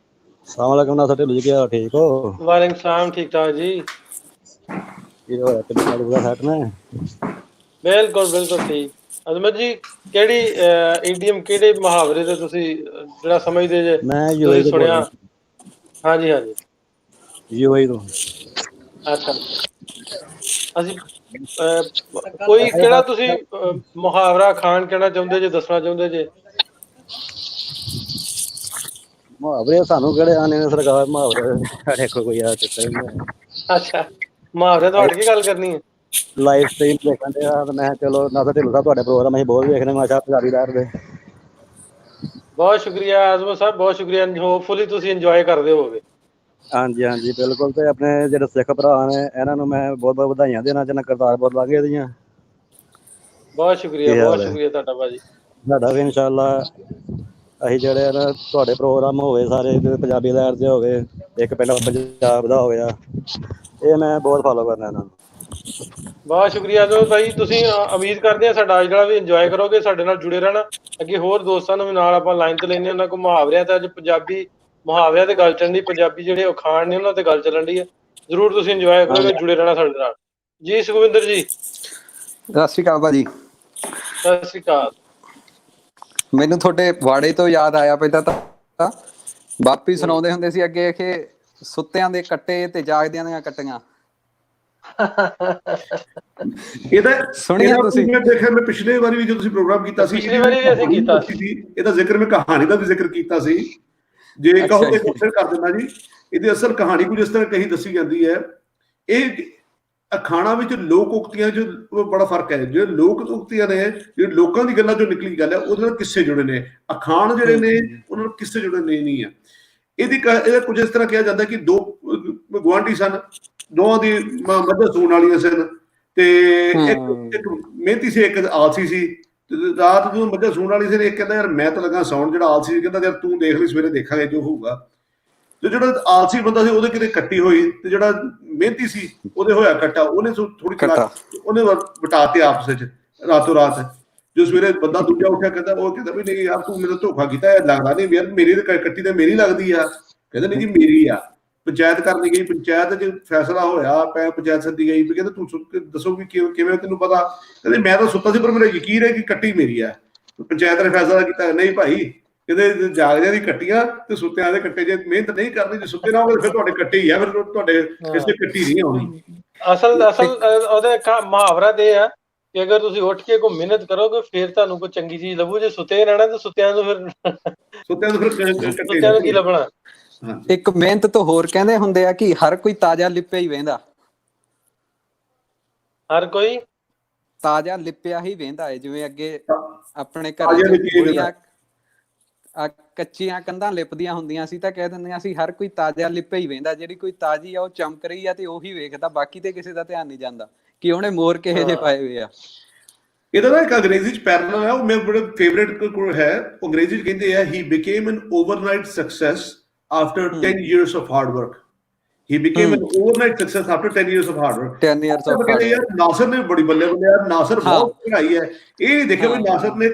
अस्सलाम वालेकुम नासर ढिल्लों जी, क्या ठीक हो? वालेकुम सलाम, ठीक ठाक जी। सेट ने बिल्कुल ठीक। अजमत जी ਕਿਹੜੀ ਈਡੀਅਮ ਕਿਹੜੇ ਮੁਹਾਵਰੇ ਤੇ ਤੁਸੀਂ ਜਿਹੜਾ ਸਮਝਦੇ ਜੇ? मैं यूएई ਤੋਂ ਸੁਣਿਆ? ਹਾਂਜੀ यूएई ਤੋਂ। ਅੱਛਾ, ਅਸੀਂ ਕੋਈ ਕਿਹੜਾ ਤੁਸੀਂ ਮੁਹਾਵਰਾ ਖਾਨ ਕਹਿਣਾ ਚਾਹੁੰਦੇ ਜੇ, ਦੱਸਣਾ ਚਾਹੁੰਦੇ ਜੇ? ਮੁਹਾਵਰੇ ਸਾਨੂੰ ਕਿਹੜੇ ਆਨੇ ਨੇ ਸਰਕਾਰ, ਮੁਹਾਵਰੇ ਸਾਡੇ ਕੋਲ ਕੋਈ ਆ ਚੱਕਰ ਨਹੀਂ। ਅੱਛਾ, ਮੁਹਾਵਰੇ ਤੋਂ ਹਟ ਕੇ ਗੱਲ ਕਰਨੀ ਹੈ। ਲਾਈਵ ਸਟ੍ਰੀਮ ਦੇਖਣ ਦੇ ਆ, ਮੈਂ ਚਲੋ ਨਾਸਰ ਢਿੱਲੋਂ ਸਾਹਿਬ ਤੁਹਾਡੇ ਪ੍ਰੋਗਰਾਮ ਅਸੀਂ ਬਹੁਤ ਵੇਖਦੇ ਮਾਸ਼ਾ ਪੰਜਾਬੀ ਲਹਿਰ ਦੇ। ਬਹੁਤ ਸ਼ੁਕਰੀਆ ਆਜ਼ਮਤ ਸਾਹਿਬ, ਬਹੁਤ ਸ਼ੁਕਰੀਆ। ਹੋਪਫੁਲੀ ਤੁਸੀਂ ਇੰਜੋਏ ਕਰਦੇ ਹੋਵੋਗੇ। ਹਾਂਜੀ ਬਿਲਕੁਲ। ਤੇ ਆਪਣੇ ਜਿਹੜੇ ਸਿੱਖ ਭਰਾ ਨੇ ਇਹਨਾਂ ਨੂੰ ਮੈਂ ਬਹੁਤ ਵਧਾਈਆਂ ਦੇਣਾ ਚਾਹੁੰਦਾ, ਕਰਤਾਰਪੁਰ ਲਾਂਘੇ ਦੀਆਂ। ਬਹੁਤ ਸ਼ੁਕਰੀਆ ਤੁਹਾਡਾ ਭਾਜੀ। ਸਾਡਾ ਵੀ ਇਨਸ਼ਾਅੱਲਾ ਅਸੀਂ ਜਿਹੜੇ ਨਾ ਤੁਹਾਡੇ ਪ੍ਰੋਗਰਾਮ ਹੋਵੇ ਸਾਰੇ ਪੰਜਾਬੀ ਲਹਿਰ ਦੇ ਹੋਵੇ, ਇੱਕ ਪਹਿਲਾਂ ਪੰਜਾਬ ਦਾ ਹੋ ਗਿਆ, ਇਹ ਮੈਂ ਬਹੁਤ ਫੋਲੋ ਕਰਨਾ ਇਹਨਾਂ ਨੂੰ। ਬਹੁਤ ਸ਼ੁਕਰੀਆ ਅਨੁਜ ਭਾਈ, ਤੁਸੀਂ ਉਮੀਦ ਕਰਦੇ ਹਾਂ ਸਾਡਾ ਅੱਜ ਜਿਹੜਾ ਵੀ ਇੰਜੋਏ ਕਰੋਗੇ, ਸਾਡੇ ਨਾਲ ਜੁੜੇ ਰਹਿਣਾ। ਅੱਗੇ ਹੋਰ ਦੋਸਤਾਂ ਨੂੰ ਵੀ ਨਾਲ ਆਪਾਂ ਲਾਈਨ ਤੇ ਲੈਣੇ, ਉਹਨਾਂ ਕੋਲ ਮੁਹਾਵਰਿਆਂ ਤੇ ਅੱਜ ਪੰਜਾਬੀ ਮੁਹਾਵਰਿਆਂ ਤੇ ਗੱਲ ਚੱਲਣ ਦੀ, ਪੰਜਾਬੀ ਜਿਹੜੇ ਅਖਾਣ ਨੇ ਉਹਨਾਂ ਤੇ ਗੱਲ ਚੱਲਣ ਦੀ ਹੈ। ਜ਼ਰੂਰ ਤੁਸੀਂ ਇੰਜੋਏ ਕਰੋਗੇ, ਜੁੜੇ ਰਹਿਣਾ ਸਾਡੇ ਨਾਲ ਜੀ। ਸੁਖਵਿੰਦਰ ਜੀ ਸਤਿ ਸ਼੍ਰੀ ਅਕਾਲ ਭਾਜੀ। ਸਤਿ ਸ਼੍ਰੀ ਅਕਾਲ। ਮੈਨੂੰ ਤੁਹਾਡੇ ਵਾੜੇ ਤੋਂ ਯਾਦ ਆਇਆ ਪਹਿਲਾਂ ਤਾਂ ਬਾਪੀ ਸੁਣਾਉਂਦੇ ਹੁੰਦੇ ਸੀ ਅੱਗੇ ਕਿ ਸੁੱਤਿਆਂ ਦੇ ਕੱਟੇ ਤੇ ਜਾਗਦਿਆਂ ਦੀਆਂ ਕੱਟੀਆਂ। ਇਹਦਾ ਸੁਣਿਆ ਤੁਸੀਂ? ਮੈਂ ਦੇਖਿਆ, ਮੈਂ ਪਿਛਲੇ ਵਾਰੀ ਵੀ ਜਦੋਂ ਤੁਸੀਂ ਪ੍ਰੋਗਰਾਮ ਕੀਤਾ ਸੀ, ਪਿਛਲੀ ਵਾਰੀ ਵੀ ਅਸੀਂ ਕੀਤਾ ਸੀ ਇਹਦਾ ਜ਼ਿਕਰ, ਮੈਂ ਕਹਾਣੀ ਦਾ ਵੀ ਜ਼ਿਕਰ ਕੀਤਾ ਸੀ। ਜੇ ਕਹੋ ਤੇ ਕੋਸ਼ਿਸ਼ ਕਰ ਦਿੰਦਾ ਜੀ। ਇਹਦੀ ਅਸਲ ਕਹਾਣੀ ਕੁਝ ਇਸ ਤਰ੍ਹਾਂ ਕਹੀ ਦੱਸੀ ਜਾਂਦੀ ਹੈ। ਇਹ ਅਖਾਣਾਂ ਵਿੱਚ ਲੋਕ ਉਕਤੀਆਂ 'ਚ ਬੜਾ ਫਰਕ ਹੈ। ਜਿਹੜੇ ਲੋਕ ਉਕਤੀਆਂ ਨੇ, ਜਿਹੜੇ ਲੋਕਾਂ ਦੀ ਗੱਲਾਂ 'ਚੋਂ ਨਿਕਲੀ ਗੱਲ ਹੈ, ਉਹਦੇ ਨਾਲ ਕਿੱਸੇ ਜੁੜੇ ਨੇ। ਅਖਾਣ ਜਿਹੜੇ ਨੇ ਉਹਨਾਂ ਨਾਲ ਕਿੱਸੇ ਜੁੜੇ ਨਹੀਂ ਆ। ਇਹਦਾ ਕੁਝ ਇਸ ਤਰ੍ਹਾਂ ਕਿਹਾ ਜਾਂਦਾ ਕਿ ਦੋ ਗੁਆਂਢੀ ਸਨ, ਦੋਵਾਂ ਦੀ ਮੱਝਾਂ ਸੂਣ ਵਾਲੀਆਂ ਸਨ, ਤੇ ਇੱਕ ਮਿਹਨਤੀ ਸੀ, ਇੱਕ ਆਲਸੀ ਸੀ। ਰਾਤ ਨੂੰ ਮੱਝਾਂ ਸੂਣ ਵਾਲੀ ਸੀ, ਇੱਕ ਕਹਿੰਦਾ ਯਾਰ ਮੈਂ ਤਾਂ ਲੱਗਾ ਸੌਣ, ਜਿਹੜਾ ਆਲਸੀ ਸੀ ਕਹਿੰਦਾ ਯਾਰ ਤੂੰ ਦੇਖ ਲਈ, ਸਵੇਰੇ ਦੇਖਾਂਗੇ ਜੋ ਹੋਊਗਾ। ਤੇ ਜਿਹੜਾ ਆਲਸੀ ਬੰਦਾ ਸੀ ਉਹਦੇ ਕਿਤੇ ਕੱਟੀ ਹੋਈ, ਤੇ ਜਿਹੜਾ ਮਿਹਨਤੀ ਸੀ ਉਹਦੇ ਹੋਇਆ ਕੱਟਾ। ਉਹਨੇ ਥੋੜੀ ਉਹਨੇ ਵਟਾ ਤੇ ਆਪਸ ਵਿੱਚ ਰਾਤੋਂ ਰਾਤ। ਜੋ ਸਵੇਰੇ ਬੰਦਾ ਦੂਜਾ ਉੱਠਿਆ, ਕਹਿੰਦਾ ਉਹ ਕਹਿੰਦਾ ਵੀ ਨਹੀਂ ਯਾਰ ਤੂੰ ਮੈਨੂੰ ਧੋਖਾ ਕੀਤਾ, ਲੱਗਦਾ ਨਹੀਂ ਯਾਰ ਮੇਰੀ ਕੱਟੀ ਤਾਂ ਮੇਰੀ ਲੱਗਦੀ ਆ। ਕਹਿੰਦਾ ਨਹੀਂ ਜੀ ਮੇਰੀ ਆ। ਪੰਚਾਇਤ ਕਰਨੀ ਗਈ, ਪੰਚਾਇਤ 'ਚ ਫੈਸਲਾ ਹੋਇਆ, ਪੰਚਾਇਤ ਸੱਦੀ ਗਈ, ਵੀ ਕਹਿੰਦਾ ਤੂੰ ਦੱਸੋ ਵੀ ਕਿਵੇਂ ਤੈਨੂੰ ਪਤਾ? ਕਹਿੰਦੇ ਮੈਂ ਤਾਂ ਸੁੱਤਾ ਸੀ ਪਰ ਮੇਰਾ ਯਕੀਨ ਹੈ ਕਿ ਕੱਟੀ ਮੇਰੀ ਆ। ਪੰਚਾਇਤ ਨੇ ਫੈਸਲਾ ਕੀਤਾ ਨਹੀਂ ਭਾਈ, ਕਹਿੰਦੇ ਜਾਗਦਿਆਂ ਦੀ ਕੱਟੀਆਂ ਤੇ ਸੁੱਤਿਆਂ ਦੇ ਕੱਟੇ। ਜੇ ਮਿਹਨਤ ਨਹੀਂ ਕਰਨੀ, ਜੇ ਸੁੱਤੇ ਰਹੋਗੇ ਫਿਰ ਤੁਹਾਡੇ ਕੱਟੇ ਹੀ ਆ, ਫਿਰ ਤੁਹਾਡੇ ਕਿਸੇ ਕੱਟੀ ਨਹੀਂ ਆਉਣੀ। ਅਸਲ ਉਹਦੇ ਮੁਹਾਵਰਾ ਤੇ ਆ ਕਿ ਅਗਰ ਤੁਸੀਂ ਉੱਠ ਕੇ ਕੋਈ ਮਿਹਨਤ ਕਰੋਗੇ ਫਿਰ ਤੁਹਾਨੂੰ ਕੋਈ ਚੰਗੀ ਚੀਜ਼ ਲੱਭੂ। ਜੇ ਸੁੱਤੇ ਰਹਿਣਾ ਤਾਂ ਸੁੱਤਿਆਂ ਨੂੰ ਕੀ ਲੱਭਣਾ। ਇੱਕ ਮਿਹਨਤ ਤੋਂ ਹੋਰ ਕਹਿੰਦੇ ਹੁੰਦੇ ਆ ਕਿ ਹਰ ਕੋਈ ਤਾਜ਼ਾ ਲਿਪਿਆ ਹੀ ਵੇਂਦਾ। ਹਰ ਕੋਈ ਤਾਜ਼ਾ ਲਿਪਿਆ ਹੀ ਵੇਂਦਾ ਹੈ। ਜਿਵੇਂ ਅੱਗੇ ਆਪਣੇ ਘਰ ਕੱਚੀਆਂ ਕੰਧਾਂ ਲਿਪਦੀਆਂ ਹੁੰਦੀਆਂ ਸੀ ਤਾਂ ਕਹਿ ਦਿੰਦੀਆਂ ਸੀ ਹਰ ਕੋਈ ਤਾਜ਼ਾ ਲਿਪਿਆ ਹੀ ਵੇਂਦਾ। ਜਿਹੜੀ ਕੋਈ ਤਾਜ਼ੀ ਆ ਉਹ ਚਮਕ ਰਹੀ ਆ ਤੇ ਉਹੀ ਵੇਖਦਾ, ਬਾਕੀ ਤੇ ਕਿਸੇ ਦਾ ਧਿਆਨ ਨਹੀਂ ਜਾਂਦਾ ਕਿ ਉਹਨੇ ਮੋਰ ਕਿਹੇ ਜਿਹੇ ਪਾਏ ਹੋਏ ਆ। ਇਹਦਾ ਨਾ ਇੱਕ ਅੰਗਰੇਜ਼ੀ 'ਚ ਪੈਰਲਲ ਹੈ, ਉਹ ਮੇਰੇ ਬੜੇ ਫੇਵਰੇਟ ਹੈ। ਅੰਗਰੇਜ਼ੀ 'ਚ ਕਹਿੰਦੇ ਆ he became an overnight success after 10 years of hard work. He became an overnight success after 10 years of hard work. 10 years of hard work. Nasir ਨੇ ਬੜੀ ਬੱਲੇ ਯਾਰ, ਨਾਸਰ ਬਹੁਤ ਕਢਾਈ ਹੈ। ਇਹ ਦੇਖਿਆ ਵੀ ਨਾਸਰ ਨੇ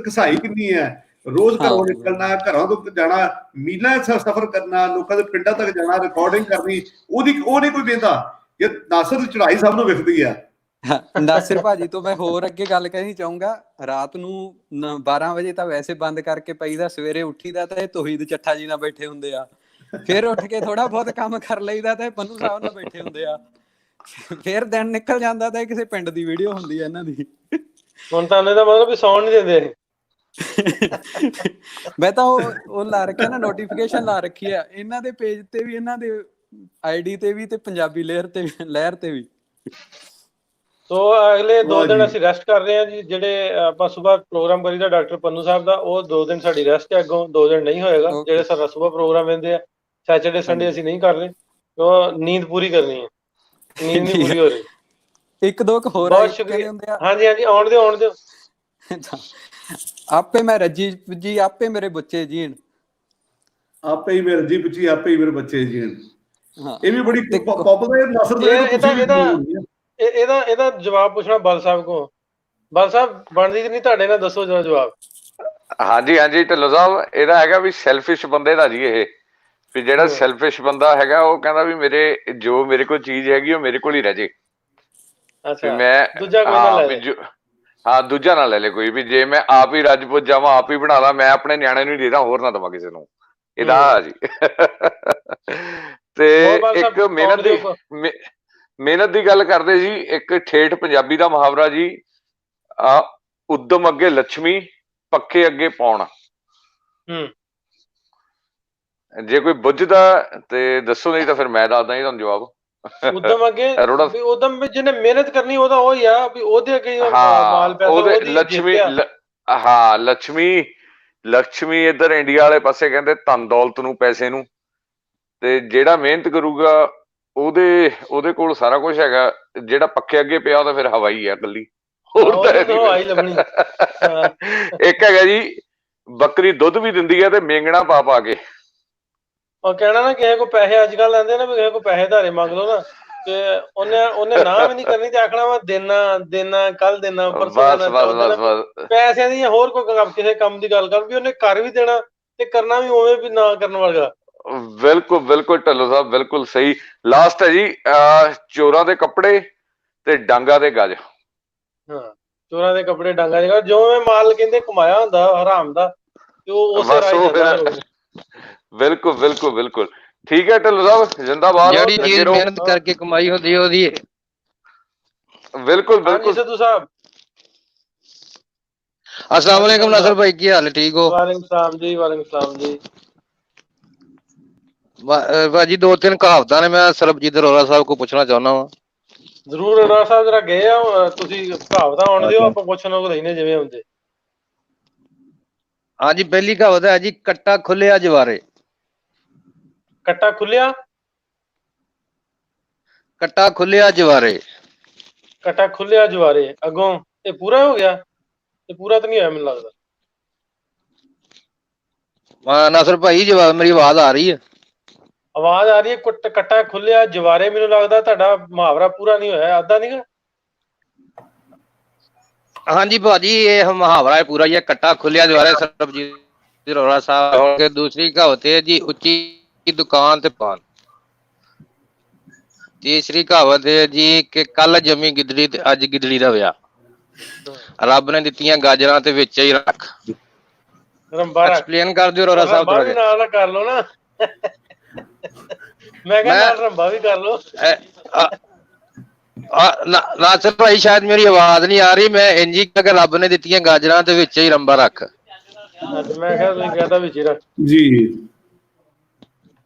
ਘਸਾਈ ਕਿੰਨੀ ਹੈ। ਰੋਜ਼ ਘਰੋਂ ਨਿਕਲਣਾ, ਘਰਾਂ ਤੋਂ ਜਾਣਾ, ਮੀਲਾਂ ਸਫ਼ਰ ਕਰਨਾ, ਲੋਕਾਂ ਦੇ ਪਿੰਡਾਂ ਤੱਕ ਜਾਣਾ, ਰਿਕਾਰਡਿੰਗ ਕਰਨੀ, ਉਹ ਨਹੀਂ ਕੋਈ ਵੇਂਦਾ। ਇਹ ਨਾਸਰ ਦੀ ਚੜਾਈ ਸਭ ਨੂੰ ਵਿਖਦੀ ਆ। ਨਾਸਿਰ ਭਾਜੀ ਤੋਂ ਮੈਂ ਹੋਰ ਅੱਗੇ ਗੱਲ ਕਹਿਣੀ ਚਾਹੂੰਗਾ। ਰਾਤ ਨੂੰ 12 ਵਜੇ ਤਾਂ ਵੈਸੇ ਬੰਦ ਕਰਕੇ ਪਈਦਾ, ਸਵੇਰੇ ਉੱਠੀਦਾ ਤਾਂ ਇਹ ਤੋਹੀਦ ਚੱਠਾ ਜੀ ਨਾਲ ਬੈਠੇ ਹੁੰਦੇ ਆ। ਫਿਰ ਉੱਠ ਕੇ ਥੋੜਾ ਬਹੁਤ ਕੰਮ ਕਰ ਲਈਦਾ ਤਾਂ ਪੰਨੂ ਸਾਹਿਬ ਨਾਲ ਬੈਠੇ ਹੁੰਦੇ ਆ। ਫਿਰ ਦਿਨ ਨਿਕਲ ਜਾਂਦਾ ਤਾਂ ਕਿਸੇ ਪਿੰਡ ਦੀ ਵੀਡੀਓ ਹੁੰਦੀ ਆ ਇਹਨਾਂ ਦੀ। ਹੁਣ ਤਾਂ ਇਹਦਾ ਮਤਲਬ ਵੀ ਸੌਣ ਨਹੀਂ ਦਿੰਦੇ। ਮੈਂ ਤਾਂ ਉਹ ਲਾ ਰੱਖਿਆ ਨਾ, ਨੋਟੀਫਿਕੇਸ਼ਨ ਲਾ ਰੱਖੀ ਆ ਇਹਨਾਂ ਦੇ ਪੇਜ ਤੇ ਵੀ, ਇਹਨਾਂ ਦੇ ਆਈਡੀ ਤੇ ਵੀ, ਤੇ ਪੰਜਾਬੀ ਲਹਿਰ ਤੇ ਵੀ। ਸੋ ਅਗਲੇ 2 ਦਿਨ ਅਸੀਂ ਰੈਸਟ ਕਰ ਰਹੇ ਹਾਂ ਜੀ। ਜਿਹੜੇ ਆਪਾਂ ਸੁਬਾਹ ਪ੍ਰੋਗਰਾਮ ਕਰੀਦਾ ਡਾਕਟਰ ਪੰਨੂ ਸਾਹਿਬ ਦਾ, ਉਹ 2 ਦਿਨ ਸਾਡੀ ਰੈਸਟ ਹੈ। ਅੱਗੋਂ 2 ਦਿਨ ਨਹੀਂ ਹੋਏਗਾ। ਜਿਹੜੇ ਸਾਡਾ ਸੁਬਾਹ ਪ੍ਰੋਗਰਾਮ ਰਹਿੰਦੇ ਆ ਸੈਚਰਡੇ ਸੰਡੇ ਅਸੀਂ ਨਹੀਂ ਕਰ ਰਹੇ। ਉਹ ਨੀਂਦ ਪੂਰੀ ਕਰਨੀ ਹੈ, ਨੀਂਦ ਨਹੀਂ ਪੂਰੀ ਹੋ ਰਹੀ। ਇੱਕ ਦੋ ਹੋਰ ਬਹੁਤ ਸ਼ੁਕਰੀਆ। ਹਾਂਜੀ ਆਉਣ ਦਿਓ। ਆਪੇ ਮੈਂ ਰੱਜੀ ਜੀ, ਆਪੇ ਮੇਰੇ ਬੱਚੇ ਜੀਣ, ਆਪੇ ਹੀ ਮੇਰੇ ਰੱਜੀ ਪੁੱਛੀ, ਆਪੇ ਹੀ ਮੇਰੇ ਬੱਚੇ ਜੀਣ। ਇਹ ਵੀ ਬੜੀ ਪਪੂਲਰ ਨਾਸਰ ਦਾ। ਇਹਦਾ ਜਵਾਬ ਪੁੱਛਣਾ ਬਲ ਸਾਹਿਬ ਕੋ। ਬਲ ਸਾਹਿਬ ਬਣਦੀ ਨਹੀਂ ਤੁਹਾਡੇ ਨਾਲ, ਦੱਸੋ ਜਰਾ ਜਵਾਬ। ਹਾਂਜੀ ਢਿੱਲੋਂ ਸਾਹਿਬ, ਇਹਦਾ ਹੈਗਾ ਵੀ ਸੈਲਫਿਸ਼ ਬੰਦੇ ਦਾ ਜੀ ਇਹ। ਵੀ ਜਿਹੜਾ ਸੈਲਫਿਸ਼ ਬੰਦਾ ਹੈਗਾ ਉਹ ਕਹਿੰਦਾ ਵੀ ਮੇਰੇ ਕੋਲ ਚੀਜ਼ ਹੈਗੀ ਉਹ ਮੇਰੇ ਕੋਲ ਹੀ ਰਹਿ ਜੇ। ਦੂਜਾ ਨਾ ਲੈ ਲੈ ਕੋਈ ਵੀ। ਜੇ ਮੈਂ ਆਪ ਹੀ ਰਾਜਪੂਤ ਜਾਵਾਂ, ਆਪ ਹੀ ਬਣਾ ਲਾ, ਮੈਂ ਆਪਣੇ ਨਿਆਣੇ ਨੂੰ ਹੀ ਦੇਦਾ, ਹੋਰ ਨਾ ਦੇਵਾਂ ਕਿਸੇ ਨੂੰ। ਇਹਦਾ ਜੀ। ਤੇ ਇੱਕ ਮਿਹਨਤ ਦੀ ਗੱਲ ਕਰਦੇ ਜੀ। ਇੱਕ ਠੇਠ ਪੰਜਾਬੀ ਦਾ ਮੁਹਾਵਰਾ ਜੀ, ਉਦਮ ਅੱਗੇ ਲੱਛਮੀ, ਪੱਖੇ ਅੱਗੇ ਪੌਣ। ਜੇ ਕੋਈ ਬੁੱਝਦਾ ਤੇ ਦੱਸੋ, ਨਹੀਂ ਤਾਂ ਫਿਰ ਮੈਂ ਦੱਸਦਾ ਜੀ ਤੁਹਾਨੂੰ ਜਵਾਬ। ਉਦਮ ਅੱਗੇ ਉਦਮ ਵਿੱਚ ਜਿਹਨੇ ਮਿਹਨਤ ਕਰਨੀ ਉਹਦਾ ਉਹ ਹੀ ਆ ਵੀ ਉਹਦੇ ਅੱਗੇ ਮਾਲ ਪੈਸਾ ਉਹਦੀ ਲੱਛਮੀ। ਹਾਂ ਲక్ష్ਮੀ ਇੱਧਰ ਇੰਡੀਆ ਵਾਲੇ ਪਾਸੇ ਕਹਿੰਦੇ ਧਨ ਦੌਲਤ ਨੂੰ, ਪੈਸੇ ਨੂੰ। ਤੇ ਜਿਹੜਾ ਮਿਹਨਤ ਕਰੂਗਾ ਉਹਦੇ ਕੋਲ ਸਾਰਾ ਕੁਝ ਹੈਗਾ। ਜਿਹੜਾ ਪੱਖੇ ਅੱਗੇ ਪਿਆ ਉਹਦਾ ਫਿਰ ਹਵਾਈ ਆ ਇਕੱਲੀ। ਇੱਕ ਹੈਗਾ ਜੀ, ਬੱਕਰੀ ਦੁੱਧ ਵੀ ਦਿੰਦੀ ਹੈ ਤੇ ਮੇਂਗਣਾ ਪਾ ਕੇ। ਉਹ ਕਹਿਣਾ ਨਾ ਕਿਸੇ ਕੋ ਪੈਸੇ ਅੱਜ ਕੱਲ ਲੈਂਦੇ ਨਾ, ਵੀ ਕਿਸੇ ਕੋ ਪੈਸੇ ਧਾਰੇ ਮੰਗ ਲਓ ਨਾ ਤੇ ਉਹਨੇ ਨਾ ਵੀ ਨਹੀਂ ਕਰਨੀ ਤੇ ਆਖਣਾ ਵਾ ਦੇਣਾ ਕੱਲ ਦੇਣਾ ਪਰਸੋਂ ਬਸ ਦੇਣਾ ਬਸ ਚੌਥ ਦੇਣਾ। ਬਸ ਪੈਸਿਆਂ ਦੀ ਜਾਂ ਹੋਰ ਕੋਈ ਕਿਸੇ ਕੰਮ ਦੀ ਗੱਲ ਕਰ ਵੀ ਉਹਨੇ ਕਰ ਵੀ ਦੇਣਾ ਤੇ ਕਰਨਾ ਵੀ ਉਵੇਂ ਵੀ ਨਾ ਕਰਨ ਵਾਲਾ। ਬਿਲਕੁਲ ਬਿਲਕੁਲ ਢੱਲੋ ਸਾਹਿਬ ਬਿਲਕੁਲ ਸਹੀ। ਲਾਸਟ ਹੈ ਜੀ ਚੋਰਾਂ ਦੇ ਕੱਪੜੇ ਤੇ ਡਾਂਗਾ ਦੇ ਗੱਜ। ਹਾਂ, ਚੋਰਾਂ ਦੇ ਕੱਪੜੇ ਡਾਂਗਾ ਦੇ ਗੱਜ, ਜਿਵੇਂ ਮਾਲ ਕਹਿੰਦੇ ਕਮਾਇਆ ਹੁੰਦਾ ਹਰਾਮ ਦਾ ਤੇ ਉਹ ਉਸੇ ਬਸ ਰਾਹ ਉਹ ਜਾਂਦਾ ਫਿਰ ਫਿਰ। ਬਿਲਕੁਲ ਬਿਲਕੁਲ ਬਿਲਕੁਲ ਠੀਕ ਹੈ ਢੱਲੋ ਸਾਹਿਬ ਜਿੰਦਾਬਾਦ ਜਿਹੜੀ ਲੱਗੇ ਚੀਜ਼ ਰਹੋ। ਮਿਹਨਤ ਕਰਕੇ ਕਮਾਈ ਹੁੰਦੀ ਹੈ ਉਹਦੀ। ਬਿਲकुल ਹਾਂਜੀ बिल्कुल ਸਿੱਧੂ ਸਾਹਿਬ। अस्सलाम वालेकुम नासिर भाई, की हाल है? ठीक हो? वालेकुम सलाम जी, वालेकुम सलाम जी। भाजी दो तीन कहावत ने मैं सरबजीत अरोड़ा साहब को पूछना चाहना वा। ਜ਼ਰੂਰ ਅਰੋੜਾ ਸਾਹਿਬ ਜਰਾ ਗਏ ਆ, ਤੁਸੀਂ ਕਹਾਵਤਾਂ ਆਉਣ ਦਿਓ, ਆਪਾਂ ਪੁੱਛਣ ਉਹ ਲੈਨੇ ਜਿਵੇਂ ਹੁੰਦੇ। हाँ जी, पहली कहावत है जी, कट्टा खुलिया जवारे। ਕੱਟਾ ਖੁੱਲਿਆ कट्टा खुलिया जवारे। ਕੱਟਾ ਖੁੱਲਿਆ ਜਵਾਰੇ। ਅੱਗੋਂ ਇਹ ਪੂਰਾ ਹੋ ਗਿਆ? ਇਹ ਪੂਰਾ ਤਾਂ ਨਹੀਂ ਹੋਇਆ ਮੈਨੂੰ ਲੱਗਦਾ। नासिर भाई जवाब मेरी आवाज आ रही है? ਆਵਾਜ਼ ਆ ਰਹੀ ਹੈ। ਕੱਟਾ ਖੁੱਲਿਆ ਜਵਾਰੇ, ਮੈਨੂੰ ਲੱਗਦਾ ਤੁਹਾਡਾ ਮੁਹਾਵਰਾ ਪੂਰਾ ਨਹੀਂ ਹੋਇਆ, ਅੱਧਾ ਨਹੀਂ ਗਾ। हाँ जी भाजी, ये मुहावरा है पूरा, ये कट्टा खुलिया जवारे सरबजीत अरोड़ा साहब के। दूसरी कहावत है जी, उच्ची दुकान ते पान। तीसरी कहावत है जी कि कल जमी गिदड़ी ते अज गिदड़ी दा विआह। रब ने दित्तियां गाजरां ते विच ही रख। ਰੰਬਾ ਰੱਖ। एक्सप्लेन कर दियो अरोड़ा साहब ਰੰਬਾ थोड़ा ਵੀ जिहा। ਨਾਲ ਕਰ ਲਓ ਨਾ। ਮੈਂ ਕਿਹਾ ਨਾਲ ਰੰਬਾ ਵੀ ਕਰ ਲਓ। नासिर भाई शायद मेरी आवाज नहीं आ रही, मैं इंजी कि रब ने दित्तियां गाजरां ते विच ही रंबा रख। ਅੱਜ ਮੈਂ ਕਿਹਾ ਤੁਸੀਂ ਕਹਤਾ ਵਿੱਚ ਹੀ ਰੱਖ। ਜੀ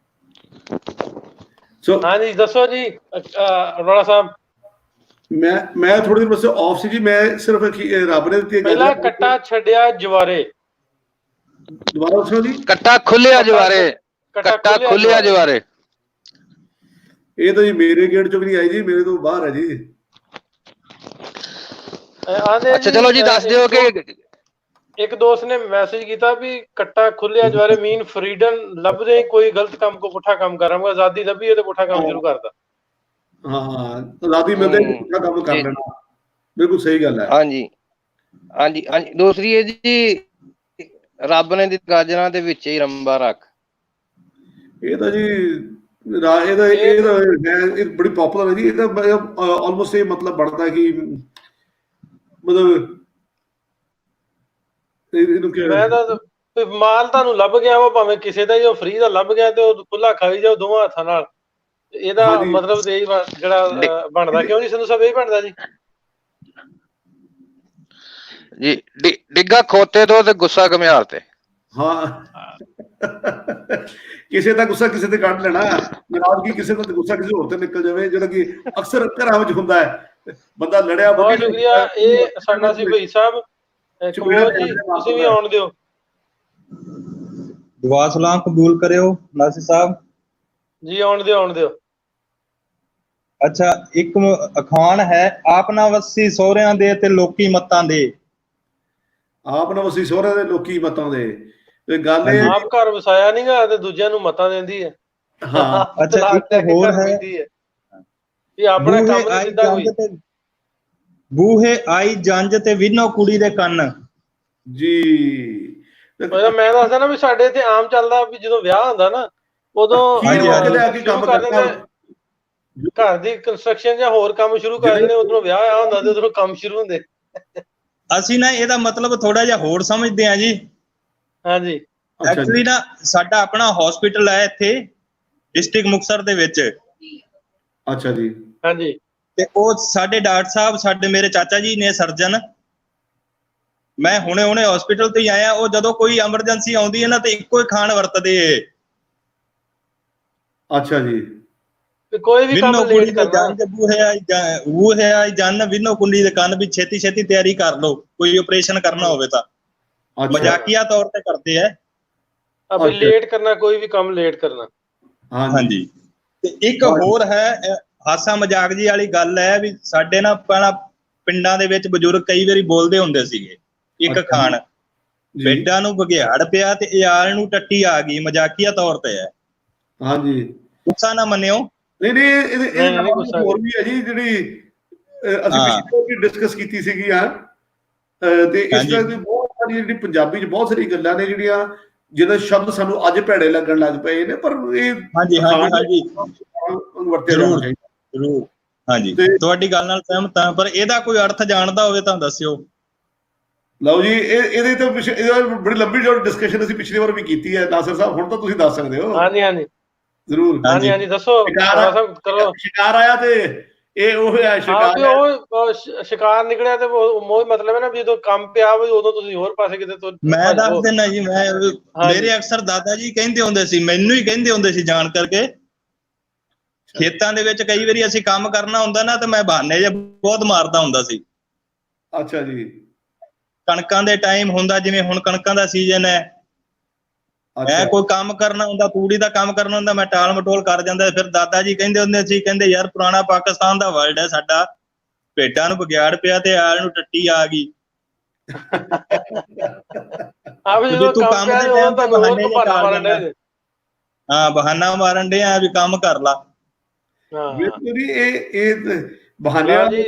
ਸੋ ਹਾਂਜੀ ਦੱਸੋ ਜੀ ਅਰੋੜਾ ਸਾਹਿਬ। ਮੈਂ ਥੋੜੀ ਦੇਰ ਬਸ ਆਫ ਸੀ ਜੀ। ਮੈਂ ਸਿਰਫ ਰੱਬ ਨੇ ਦਿੱਤੀ ਪਹਿਲਾ ਕੱਟਾ ਛੱਡਿਆ ਜਵਾਰੇ। ਦੁਬਾਰਾ ਦੱਸੋ ਜੀ। कट्टा खुलिया जवारे। कट्टा खुलिया जवारे। ਇਹ ਤਾਂ ਜੀ ਮੇਰੇ ਗੇਟ ਚੋਂ ਵੀ ਨਹੀਂ ਆਈ ਜੀ, ਮੇਰੇ ਤੋਂ ਬਾਹਰ ਹੈ ਜੀ। अच्छा चलो जी दस दियो कि ਇੱਕ ਦੋਸਤ ਨੇ ਮੈਸੇਜ ਕੀਤਾ ਵੀ ਕੱਟਾ ਖੁੱਲਿਆ ਜਵਾਰੇ ਮੀਨ ਫਰੀडम ਲੱਭਦੇ ਕੋਈ ਗਲਤ ਕੰਮ ਕੋ ਪੁੱਠਾ ਕੰਮ ਕਰਾਂਗਾ, ਆਜ਼ਾਦੀ ਲੱਭੀ ਤੇ ਪੁੱਠਾ ਕੰਮ ਸ਼ੁਰੂ ਕਰਦਾ। ਹਾਂ ਆਜ਼ਾਦੀ ਮਿਲਦੇ ਪੁੱਠਾ ਕੰਮ ਕਰ ਲੈਣਾ, ਬਿਲਕੁਲ ਸਹੀ ਗੱਲ ਹੈ। ਹਾਂਜੀ ਹਾਂਜੀ ਹਾਂਜੀ। दूसरी है जी, रब ने दी गाजरां दे विच ही रंबा रख। ਇਹ ਤਾਂ ਜੀ ਇਹ ਬੜੀ ਪਪੂਲਰ ਹੈ ਜੀ। ਇਹਦਾ ਆਲਮੋਸਟ ਇਹ ਮਤਲਬ ਬਣਦਾ ਕਿ ਮਤਲਬ ਇਹਨੂੰ ਕੀ ਮੈਂ ਤਾਂ ਮਾਲ ਤੁਹਾਨੂੰ ਲੱਭ ਗਿਆ ਵਾ, ਭਾਵੇਂ ਕਿਸੇ ਦਾ ਹੀ ਉਹ ਫ੍ਰੀ ਦਾ ਲੱਭ ਗਿਆ ਤੇ ਉਹ ਖੁੱਲਾ ਖਾਈ ਜਾਓ ਦੋਵਾਂ ਹੱਥਾਂ ਨਾਲ। ਇਹਦਾ ਮਤਲਬ ਤੇ ਜਿਹੜਾ ਬਣਦਾ ਕਿਉਂ ਨਹੀਂ ਸੰਧੂ ਸਾਹਿਬ, ਇਹ ਬਣਦਾ ਜੀ। जी डिग्गा खोते तो ते गुस्सा घमियार ते। ਹਾਂ ਕਿਸੇ ਦਾ ਗੁੱਸਾ ਕਿਸੇ ਤੇ ਕੱਢ ਲੈਣਾ, ਨਾਰਾਜ਼ਗੀ ਕਿਸੇ ਦਾ ਗੁੱਸਾ ਕਿਸੇ ਹੋਰ ਤੇ ਨਿਕਲ ਜਾਵੇ, ਜਿਹੜਾ ਕਿ ਅਕਸਰ ਘਰਾਂ ਵਿੱਚ ਹੁੰਦਾ ਹੈ। ਬੰਦਾ ਲੜਿਆ ਬਹੁਤ ਸ਼ੁਕਰੀਆ। ਇਹ ਸਾਡਾ ਸੀ ਭਾਈ ਸਾਹਿਬ ਕਮੋਲ ਜੀ, ਤੁਸੀਂ ਵੀ ਆਉਣ ਦਿਓ। दुआ सलाम कबूल करियो नासिर साहब ਜੀ ਆਉਣ ਦਿਓ, ਆਉਣ ਦਿਓ। अच्छा, एक अखान है, आप ना वसी सोहरियां दे ते लोकी मतां दे। ਆਪ ਨਾ ਵਸੀ ਸਹੁਰੇ ਦੇ ਲੋਕੀ ਮਤਾਂ ਦੇ। ਤੇ ਗੱਲ ਇਹ ਆਪ ਘਰ ਵਸਾਇਆ ਨੀ ਗਾ ਤੇ ਦੂਜਿਆਂ ਨੂੰ ਮਤਾਂ ਦਿੰਦੀ ਹੈ। ਹਾਂ अच्छा, एक होर है, ਇਹ ਆਪਣਾ ਕੰਮ ਨਹੀਂ ਸਿੱਧਾ ਕੋਈ। बूहे आई जंज ते विनो कुड़ी दे कन्न। ਜੀ ਮੈਂ ਦੱਸਦਾ ਨਾ ਵੀ ਸਾਡੇ ਇੱਥੇ ਆਮ ਚੱਲਦਾ ਵੀ ਜਦੋਂ ਵਿਆਹ ਹੁੰਦਾ ਨਾ ਉਦੋਂ ਕੰਮ ਕਰਦਾ ਘਰ ਦੀ ਕੰਸਟਰਕਸ਼ਨ ਜਾਂ ਹੋਰ ਕੰਮ ਸ਼ੁਰੂ ਕਰ ਦਿੰਦੇ, ਉਦੋਂ ਵਿਆਹ ਆ ਹੁੰਦਾ ਤੇ ਉਦੋਂ ਕੰਮ ਸ਼ੁਰੂ ਹੁੰਦੇ। ਅਸੀਂ ਨਾ ਇਹਦਾ ਮਤਲਬ ਥੋੜਾ ਜਿਹਾ ਹੋਰ ਸਮਝਦੇ ਆ ਜੀ। ਹਾਂਜੀ ਐਕਚੁਅਲੀ ਨਾ ਸਾਡਾ ਆਪਣਾ ਹਸਪੀਟਲ ਹੈ ਇੱਥੇ ਡਿਸਟ੍ਰਿਕਟ ਮੁਕਤਸਰ ਦੇ ਵਿੱਚ। ਅੱਛਾ ਜੀ। ਹਾਂਜੀ। ਤੇ ਉਹ ਸਾਡੇ ਡਾਕਟਰ ਸਾਹਿਬ, ਸਾਡੇ ਮੇਰੇ ਚਾਚਾ ਜੀ ਨੇ ਸਰਜਨ, ਮੈਂ ਹੁਣੇ ਹਸਪੀਟਲ ਤੋਂ ਹੀ ਆਇਆ। ਉਹ ਜਦੋਂ ਕੋਈ ਐਮਰਜੈਂਸੀ ਆਉਂਦੀ ਹੈ ਨਾ ਤੇ ਇੱਕੋ ਹੀ ਖਾਣ ਵਰਤਦੇ। ਅੱਛਾ ਜੀ। ਕੋਈ ਵੀ ਕੰਮ ਲੇਟ ਕਰਨਾ। ਬੂਹੇ ਆਈ ਜਨ ਵਿਨੋ ਕੁੰਡੀ ਦੇ ਕੰਨ, ਵੀ ਛੇਤੀ ਛੇਤੀ ਤਿਆਰੀ ਕਰ ਲਓ, ਕੋਈ ਆਪਰੇਸ਼ਨ ਕਰਨਾ ਹੋਵੇ ਤਾਂ। ਮਜ਼ਾਕੀਆ ਤੌਰ ਤੇ ਕਰਦੇ ਆ। ਅਬੇ ਲੇਟ ਕਰਨਾ, ਕੋਈ ਵੀ ਕੰਮ ਲੇਟ ਕਰਨਾ। ਹਾਂਜੀ। ਤੇ ਇੱਕ ਹੋਰ ਹੈ, ਹਾਸਾ ਮਜ਼ਾਕ ਜੀ ਵਾਲੀ ਗੱਲ ਹੈ ਵੀ ਸਾਡੇ ਨਾ ਪਹਿਲਾਂ ਪਿੰਡਾਂ ਦੇ ਵਿੱਚ ਬਜ਼ੁਰਗ ਕਈ ਵਾਰੀ ਬੋਲਦੇ ਹੁੰਦੇ ਸੀਗੇ, ਇੱਕ ਖਾਨ ਬੇਟਾ ਨੂੰ ਬਘਿਆੜ ਪਿਆ ਤੇ ਇਆਲ ਨੂੰ ਟੱਟੀ ਆ ਗਈ, ਮਜ਼ਾਕੀਆ ਤੌਰ ਤੇ ਹੈ। ਹਾਂਜੀ। ਗੁੱਸਾ ਨਾ ਮੰਨਿਓ। ਨਹੀਂ ਨਹੀਂ ਇਹਦੇ ਨਹੀਂ ਗੁੱਸਾ ਹੋਰ ਵੀ ਹੈ ਜੀ, ਜਿਹੜੀ ਅਸੀਂ ਹਾਂ। ਪਿਛਲੇ ਡਿਸਕਸ ਕੀਤੀ ਸੀਗੀ ਤੇ ਇਸ ਹਾਂਜੀ। ਤਰ੍ਹਾਂ ਦੀ ਬਹੁਤ ਸਾਰੀ ਜਿਹੜੀ ਪੰਜਾਬੀ 'ਚ ਬਹੁਤ ਸਾਰੀ ਗੱਲਾਂ ਨੇ ਜਿਹੜੀਆਂ ਜਿਹਦੇ ਸ਼ਬਦ ਸਾਨੂੰ ਅੱਜ ਭੈੜੇ ਲੱਗਣ ਲੱਗ ਪਏ ਨੇ, ਪਰ ਇਹ ਹਾਂਜੀ ਹਾਂਜੀ ਹਾਂਜੀ ਵਰਤਿਆ ਜਾਣਾ ਜ਼ਰੂਰ ਚਾਹੀਦਾ। ਜ਼ਰੂਰ ਹਾਂਜੀ, ਤੇ- ਤੁਹਾਡੀ ਗੱਲ ਨਾਲ ਸਹਿਮਤ ਹਾਂ, ਪਰ ਇਹਦਾ ਕੋਈ ਅਰਥ ਜਾਣਦਾ ਹੋਵੇ ਤਾਂ ਦੱਸਿਓ। ਲਓ ਜੀ, ਇਹਦੇ ਤਾਂ ਇਹਦਾ ਬੜੀ ਲੰਬੀ ਜੋ ਡਿਸਕਸ਼ਨ ਅਸੀਂ ਪਿਛਲੀ ਵਾਰ ਵੀ ਕੀਤੀ ਹੈ ਨਾਸਰ ਸਾਹਿਬ, ਹੁਣ ਤਾਂ ਤੁਸੀਂ ਦੱਸ ਸਕਦੇ ਹੋ। ਹਾਂਜੀ ਹਾਂਜੀ ਜ਼ਰੂਰ। ਹਾਂਜੀ ਹਾਂਜੀ ਦੱਸੋ ਸਾਹਿਬ ਕਰੋ। ਸ਼ਿਕਾਰ ਆਇਆ ਤੇ ਇਹ ਉਹ ਹੈ ਹਾਂ ਸ਼ਿਕਾਰ ਵੀ ਉਹ ਸ਼ਿਕਾਰ ਨਿਕਲਿਆ ਤੇ ਮੋਹ ਮਤਲਬ ਹੈ ਨਾ ਵੀ ਜਦੋਂ ਕੰਮ ਪਿਆ ਵੀ ਉਦੋਂ ਤੁਸੀਂ ਹੋਰ ਪਾਸੇ ਕਿਤੇ ਤੋਂ ਮੈਂ ਦੱਸ ਦਿੰਦਾ ਜੀ, ਮੇਰੇ ਅਕਸਰ ਦਾਦਾ ਜੀ ਕਹਿੰਦੇ ਹੁੰਦੇ ਸੀ, ਮੈਨੂੰ ਹੀ ਕਹਿੰਦੇ ਹੁੰਦੇ ਸੀ ਜਾਣ ਕਰਕੇ, ਖੇਤਾਂ ਦੇ ਵਿੱਚ ਕਈ ਵਾਰੀ ਅਸੀਂ ਕੰਮ ਕਰਨਾ ਹੁੰਦਾ ਨਾ ਤੇ ਮੈਂ ਬਹਾਨੇ ਜੇ ਬਹੁਤ ਮਾਰਦਾ ਹੁੰਦਾ ਸੀ। ਅੱਛਾ ਜੀ। ਕਣਕਾਂ ਦੇ ਟਾਈਮ ਹੁੰਦਾ, ਜਿਵੇਂ ਹੁਣ ਕਣਕਾਂ ਦਾ ਸੀਜ਼ਨ ਹੈ, ਮੈਂ ਕੋਈ ਕੰਮ ਕਰਨਾ ਹੁੰਦਾ, ਤੂੜੀ ਦਾ ਕੰਮ ਕਰਨਾ ਹੁੰਦਾ, ਮੈਂ ਟਾਲ ਮਟੋਲ ਕਰ ਜਾਂਦਾ। ਫਿਰ ਦਾਦਾ ਜੀ ਕਹਿੰਦੇ ਹੁੰਦੇ ਸੀ, ਕਹਿੰਦੇ ਯਾਰ ਪੁਰਾਣਾ ਪਾਕਿਸਤਾਨ ਦਾ ਵਰਲਡ ਹੈ ਸਾਡਾ, ਭੇਡਾਂ ਨੂੰ ਬਗਿਆੜ ਪਿਆ ਤੇ ਆਲ ਨੂੰ ਟੱਟੀ ਆ ਗਈ। ਆ ਵੀ ਜਦੋਂ ਤੂੰ ਕੰਮ ਕੰਮ ਪਿਆ ਦੇ ਉਦੋਂ ਟਾਈਮ ਤਾਂ ਤੇ ਬਹਾਨੇ ਹੋਰ ਜਿਹੇ ਬਹਾਨਾ ਟਾਲ ਮਾਰਨ ਜਾਂਦਾ। ਡੇ। ਹਾਂ, ਬਹਾਨਾ ਮਾਰਨ ਡੇ ਆ ਵੀ ਕੰਮ ਕਰ ਲਾ। ਹਾਂ ਬਿਲਕੁਲ ਜੀ, ਇਹ ਬਹਾਨੇ ਜੀ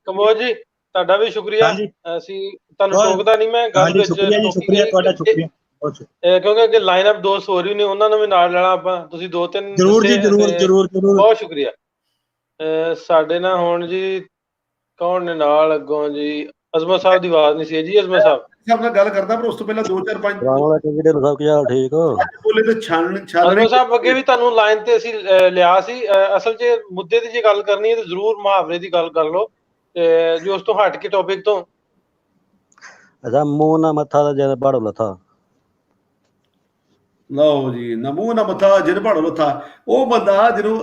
ਕੰਬੋਜ ਜੀ ਤੁਹਾਡਾ ਵੀ ਸ਼ੁਕਰੀਆ। ਹਾਂਜੀ। ਅਸੀਂ ਤੁਹਾਨੂੰ ਟੋਕਦਾ ਨਹੀਂ, ਮੈਂ ਗੱਲ ਹਾਂਜੀ, ਵਿੱਚ ਸ਼ੁਕਰੀਆ ਜੀ, ਸ਼ੁਕਰੀਆ ਤੁਹਾਡਾ, ਸ਼ੁਕਰੀਆ। ਕਿਉਂਕਿ ਅੱਗੇ ਲਾਈਨ ਅਪ ਦੋ ਹੋਰ ਵੀ ਨੇ, ਉਹਨਾਂ ਨੂੰ ਵੀ ਨਾਲ ਲੈਣਾ ਆਪਾਂ। ਤੁਸੀਂ ਦੋ ਤਿੰਨ ਜ਼ਰੂਰ ਜੀ, ਜ਼ਰੂਰ ਜ਼ਰੂਰ ਜ਼ਰੂਰ। ਬਹੁਤ ਸ਼ੁਕਰੀਆ। ਸਾਡੇ ਨਾਲ ਹੁਣ ਜੀ ਕੌਣ ਨੇ ਨਾਲ ਅੱਗੋਂ ਜੀ? ਅਜ਼ਮਤ ਸਾਹਿਬ ਦੀ ਆਵਾਜ਼ ਨਹੀਂ ਸੀ ਜੀ। ਅਜ਼ਮਤ ਸਾਹਿਬ ਨਾਲ ਗੱਲ ਕਰਦਾ, ਪਰ ਉਸ ਤੋਂ ਪਹਿਲਾਂ 2-4-5 ਸਾਹਿਬ ਕੀ ਹਾਲ? ਠੀਕ ਹੋ? ਬੋਲੇ ਤੇ ਛਾਣ ਅਜ਼ਮਤ ਸਾਹਿਬ ਅੱਗੇ ਵੀ ਤੁਹਾਨੂੰ ਲਾਈਨ ਤੇ ਅਸੀਂ ਲਿਆ ਸੀ। ਅਸਲ 'ਚ ਮੁੱਦੇ ਦੀ ਜੇ ਗੱਲ ਕਰਨੀ ਹੈ ਤਾਂ ਜ਼ਰੂਰ ਮੁਹਾਵਰੇ ਦੀ ਗੱਲ ਕਰ ਲਓ, ਜੀ ਉਸ ਤੋਂ ਹਟ ਕੇ ਟੌਪਿਕ ਤੋਂ। ਅੱਛਾ, ਮੂੰਹ ਨਾ ਮੱਥਾ ਦਾ ਜਦ ਬਾੜੋ ਲੱਥਾ। ਲਓ ਜੀ, ਨਾ ਮੂੰਹ ਨਾ ਮੱਥਾ ਜਿਨ ਭਾੜੋ ਲੱਥਾ। ਉਹ ਬੰਦਾ ਜਿਹਨੂੰ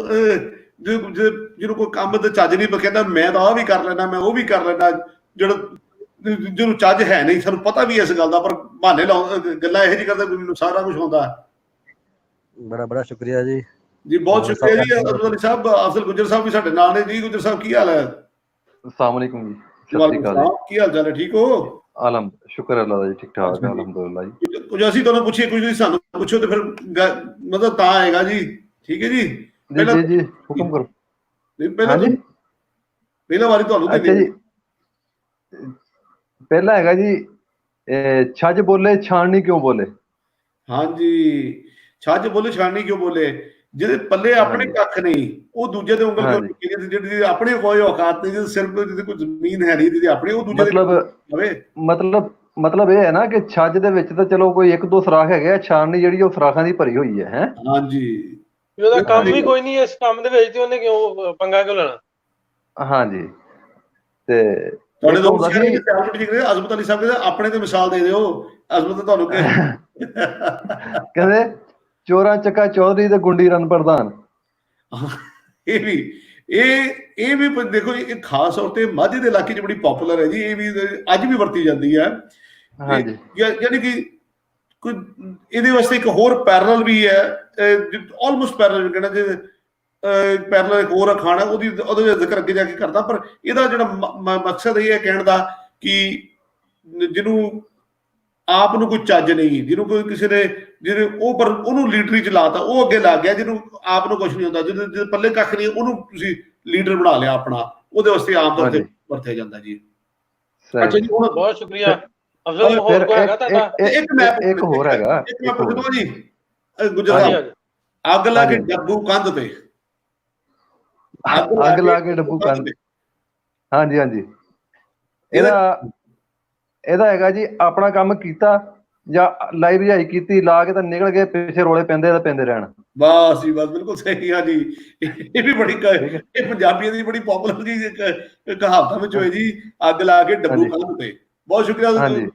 ਕੋਈ ਕੰਮ ਤੇ ਚੱਜ ਨਹੀਂ ਕਹਿੰਦਾ, ਮੈਂ ਤਾਂ ਆਹ ਵੀ ਕਰ ਲੈਣਾ, ਮੈਂ ਉਹ ਵੀ ਕਰ ਲੈਣਾ, ਜਿਹਨੂੰ ਚੱਜ ਹੈ ਨਹੀਂ, ਸਾਨੂੰ ਪਤਾ ਵੀ ਇਸ ਗੱਲ ਦਾ, ਪਰ ਬਹਾਨੇ ਗੱਲਾਂ ਇਹੋ ਜਿਹੀ ਕਰਦੇ, ਮੈਨੂੰ ਸਾਰਾ ਕੁਝ ਆਉਂਦਾ। ਬੜਾ ਬੜਾ ਸ਼ੁਕਰੀਆ ਜੀ। ਜੀ ਬਹੁਤ ਸ਼ੁਕਰੀਆ ਜੀ ਅਬਦੁਲ ਅਲੀ ਸਾਹਿਬ। ਅਫਜ਼ਲ ਗੁੱਜਰ ਸਾਹਿਬ ਵੀ ਸਾਡੇ ਨਾਲ ਨੇ ਜੀ। ਗੁੱਜਰ ਸਾਹਿਬ ਕੀ ਹਾਲ ਹੈ? अस्सलाम वालेकुम जी। ਕੀ ਹਾਲ ਚਾਲ ਹੈ? ਠੀਕ ਹੋ? आलम शुक्र अल्लाह दा जी, ठीक ठाक है अल्हम्दुलिल्लाह जी। ਕੁਝ ਅਸੀਂ ਤੁਹਾਨੂੰ ਪੁੱਛੀਏ, ਕੁਝ ਤੁਸੀਂ ਸਾਨੂੰ ਪੁੱਛੋ, ਤੇ ਫਿਰ ਮਤਲਬ ਤਾਂ ਆਏਗਾ ਜੀ। ਠੀਕ ਹੈ ਜੀ। जी जी जी हुक्म करो। ਪਹਿਲਾਂ हाँ जी, ਪਹਿਲਾਂ ਵਾਰੀ ਤੁਹਾਨੂੰ अच्छा जी। पहला हैगा जी, छज बोले छाननी क्यों बोले। ਹਾਂਜੀ, ਛੱਜ ਬੋਲੇ ਛਾਣਨੀ ਕਿਉਂ ਬੋਲੇ? ਜਿਹਦੇ ਪੱਲੇ ਆਪਣੇ ਕੱਖ ਨਹੀਂ, ਉਹ ਦੂਜੇ ਦੇ ਉਂਗਲ ਕਿਉਂ ਚੁੱਕੀ? ਜਿਹੜੀ ਆਪਣੇ ਕੋਈ ਔਕਾਤ ਨਹੀਂ, ਜਿਹਦੇ ਸਿਰ ਤੇ ਜਿਹਦੇ ਕੋਈ ਜ਼ਮੀਨ ਹੈ ਨਹੀਂ, ਜਿਹਦੀ ਆਪਣੀ, ਉਹ ਦੂਜੇ ਦੇ मतलब ਇਹ ਹੈ ਨਾ ਕਿ ਛੱਜ ਦੇ ਵਿੱਚ ਤਾਂ ਚਲੋ ਕੋਈ ਇੱਕ ਦੋ ਸਰਾਖ ਹੈਗੇ ਆ, ਛਾਨਣੀ ਜਿਹੜੀ ਉਹ ਸਰਾਖਾਂ ਦੀ ਭਰੀ ਹੋਈ ਹੈ। ਹਾਂਜੀ, ਉਹਦਾ ਕੰਮ ਵੀ ਕੋਈ ਨਹੀਂ ਇਸ ਕੰਮ ਦੇ ਵਿੱਚ, ਤੇ ਉਹਨੇ ਕਿਉਂ ਪੰਗਾ ਕਿਉਂ ਲੈਣਾ? ਹਾਂਜੀ, ਤੇ ਤੁਹਾਡੇ ਲੋਕ ਠੀਕ ਨੇ। ਅਜ਼ਮਤ ਅਲੀ ਸਾਹਿਬ ਕਹਿੰਦੇ ਆਪਣੇ ਤੇ ਮਿਸਾਲ ਦੇ ਦਿਓ। ਅਜ਼ਮਤ ਤੁਹਾਨੂੰ ਕਹਿੰਦੇ ਚੋਰਾਂ ਚੱਕਾ ਚੌਧਰੀ ਤੇ ਗੁੰਡੀ ਰਨ ਪ੍ਰਧਾਨ। ਇਹ ਵੀ ਦੇਖੋ, ਇਹ ਖਾਸ ਤੌਰ ਤੇ ਮਾਝੇ ਦੇ ਇਲਾਕੇ 'ਚ ਬੜੀ ਪਪੂਲਰ ਹੈ ਜੀ। ਇਹ ਵੀ ਅੱਜ ਵੀ ਵਰਤੀ ਜਾਂਦੀ ਹੈ। ਹਾਂਜੀ, ਯਾਨੀ ਕਿ ਕੋਈ ਇਹਦੇ ਵਾਸਤੇ ਇੱਕ ਹੋਰ ਪੈਰਲਲ ਵੀ ਹੈ, ਆਲਮੋਸਟ ਪੈਰਲਲ ਕਹਿਣਾ, ਜੇ ਪੈਰਲਲ ਇੱਕ ਹੋਰ ਅਖਾਣ ਹੈ, ਉਹਦੇ ਜ਼ਿਕਰ ਅੱਗੇ ਜਾ ਕੇ ਕਰਦਾ। ਪਰ ਇਹਦਾ ਜਿਹੜਾ ਮਕਸਦ ਇਹ ਹੈ ਕਹਿਣ ਦਾ ਕਿ ਜਿਹਨੂੰ ਆਪ ਨੂੰ ਕੋਈ ਚੱਜ ਨਹੀਂ, ਜਿਹਨੂੰ ਕੋਈ ਕਿਸੇ ਨੇ ਉਹ ਪਰ ਉਹਨੂੰ ਲੀਡਰੀ ਚ ਲਾਤਾ, ਉਹ ਅੱਗੇ ਲੱਗ ਗਿਆ। ਜਿਹਨੂੰ ਆਪ ਨੂੰ ਕੁਛ ਨਹੀਂ ਹੁੰਦਾ, ਜਿਹਦੇ ਪੱਲੇ ਕੱਖ ਨਹੀਂ, ਉਹਨੂੰ ਤੁਸੀਂ ਲੀਡਰ ਬਣਾ ਲਿਆ ਆਪਣਾ, ਉਹਦੇ ਵਾਸਤੇ ਆਮ ਤੌਰ ਤੇ ਵਰਤਿਆ ਜਾਂਦਾ ਜੀ। ਅੱਛਾ ਜੀ, ਹੁਣ ਬਹੁਤ ਸ਼ੁਕਰੀਆ। ਅਫਜ਼ਲ ਹੋਰ ਕੋਈ ਹੈਗਾ ਤੁਹਾਡਾ? ਇੱਕ ਹੋਰ ਹੈਗਾ ਜੀ ਗੁਜਰਾਤ, ਅੱਗ ਲਾ ਕੇ ਡੱਬੂ ਕੰਧ ਤੇ, ਅੱਗ ਲਾ ਕੇ ਡੱਬੂ ਕੰਧ। ਹਾਂਜੀ ਹਾਂਜੀ, ਇਹਦਾ ਹੈਗਾ ਜੀ, ਆਪਣਾ ਕੰਮ ਕੀਤਾ ਜਾਂ ਲਾਈ ਭਜਾਈ ਕੀਤੀ, ਲਾ ਕੇ ਤਾਂ ਨਿਕਲ ਗਏ, ਪਿੱਛੇ ਰੋਲੇ ਪੈਂਦੇ ਤਾਂ ਪੈਂਦੇ ਰਹਿਣ। ਬਸ ਜੀ ਬਸ, ਬਿਲਕੁਲ ਸਹੀ ਆ ਜੀ। ਇਹ ਵੀ ਬੜੀ, ਇਹ ਪੰਜਾਬੀਆਂ ਦੀ ਬੜੀ ਪਪੂਲਰ ਜੀ ਕਹਾਵਤਾਂ ਵਿੱਚ ਹੋਏ ਜੀ, ਅੱਗ ਲਾ ਕੇ ਡੱਬੂ ਕੰਧ ਤੇ। ਬਹੁਤ ਸ਼ੁਕਰੀਆ ਸਾਹਿਬ।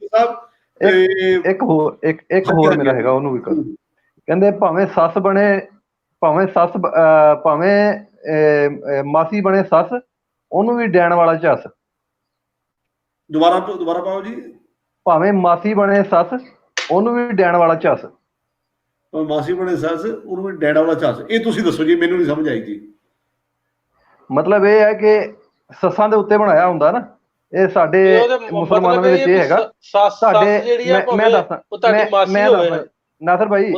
ਇੱਕ ਹੋਰ ਮੇਰਾ ਹੈਗਾ, ਉਹਨੂੰ ਵੀ ਕਰ। ਕਹਿੰਦੇ ਭਾਵੇਂ ਸੱਸ ਬਣੇ, ਭਾਵੇਂ ਮਾਸੀ ਬਣੇ ਸੱਸ, ਉਹਨੂੰ ਵੀ ਡੈਣ ਵਾਲਾ ਝੱਸ। ਦੁਬਾਰਾ ਪਾਓ ਜੀ। ਭਾਵੇਂ ਮਾਸੀ ਬਣੇ ਸੱਸ, ਉਹਨੂੰ ਵੀ ਡੈਣ ਵਾਲਾ ਝੱਸ। ਮਾਸੀ ਬਣੇ ਸੱਸ, ਉਹਨੂੰ ਵੀ ਡੈਣ ਵਾਲਾ ਝੱਸ। ਇਹ ਤੁਸੀਂ ਦੱਸੋ ਜੀ, ਮੈਨੂੰ ਨਹੀਂ ਸਮਝ ਆਈ ਜੀ। ਮਤਲਬ ਇਹ ਹੈ ਕਿ ਸੱਸਾਂ ਦੇ ਉੱਤੇ ਬਣਾਇਆ ਹੁੰਦਾ ਨਾ, ਇਹ ਸਾਡੇ ਮੁਸਲਮਾਨਾਂ ਦੇ ਵਿੱਚ ਇਹ ਹੈਗਾ। ਸਾਡੇ ਮੈਂ ਦੱਸਦਾ ਨਾਸਰ ਭਾਈ,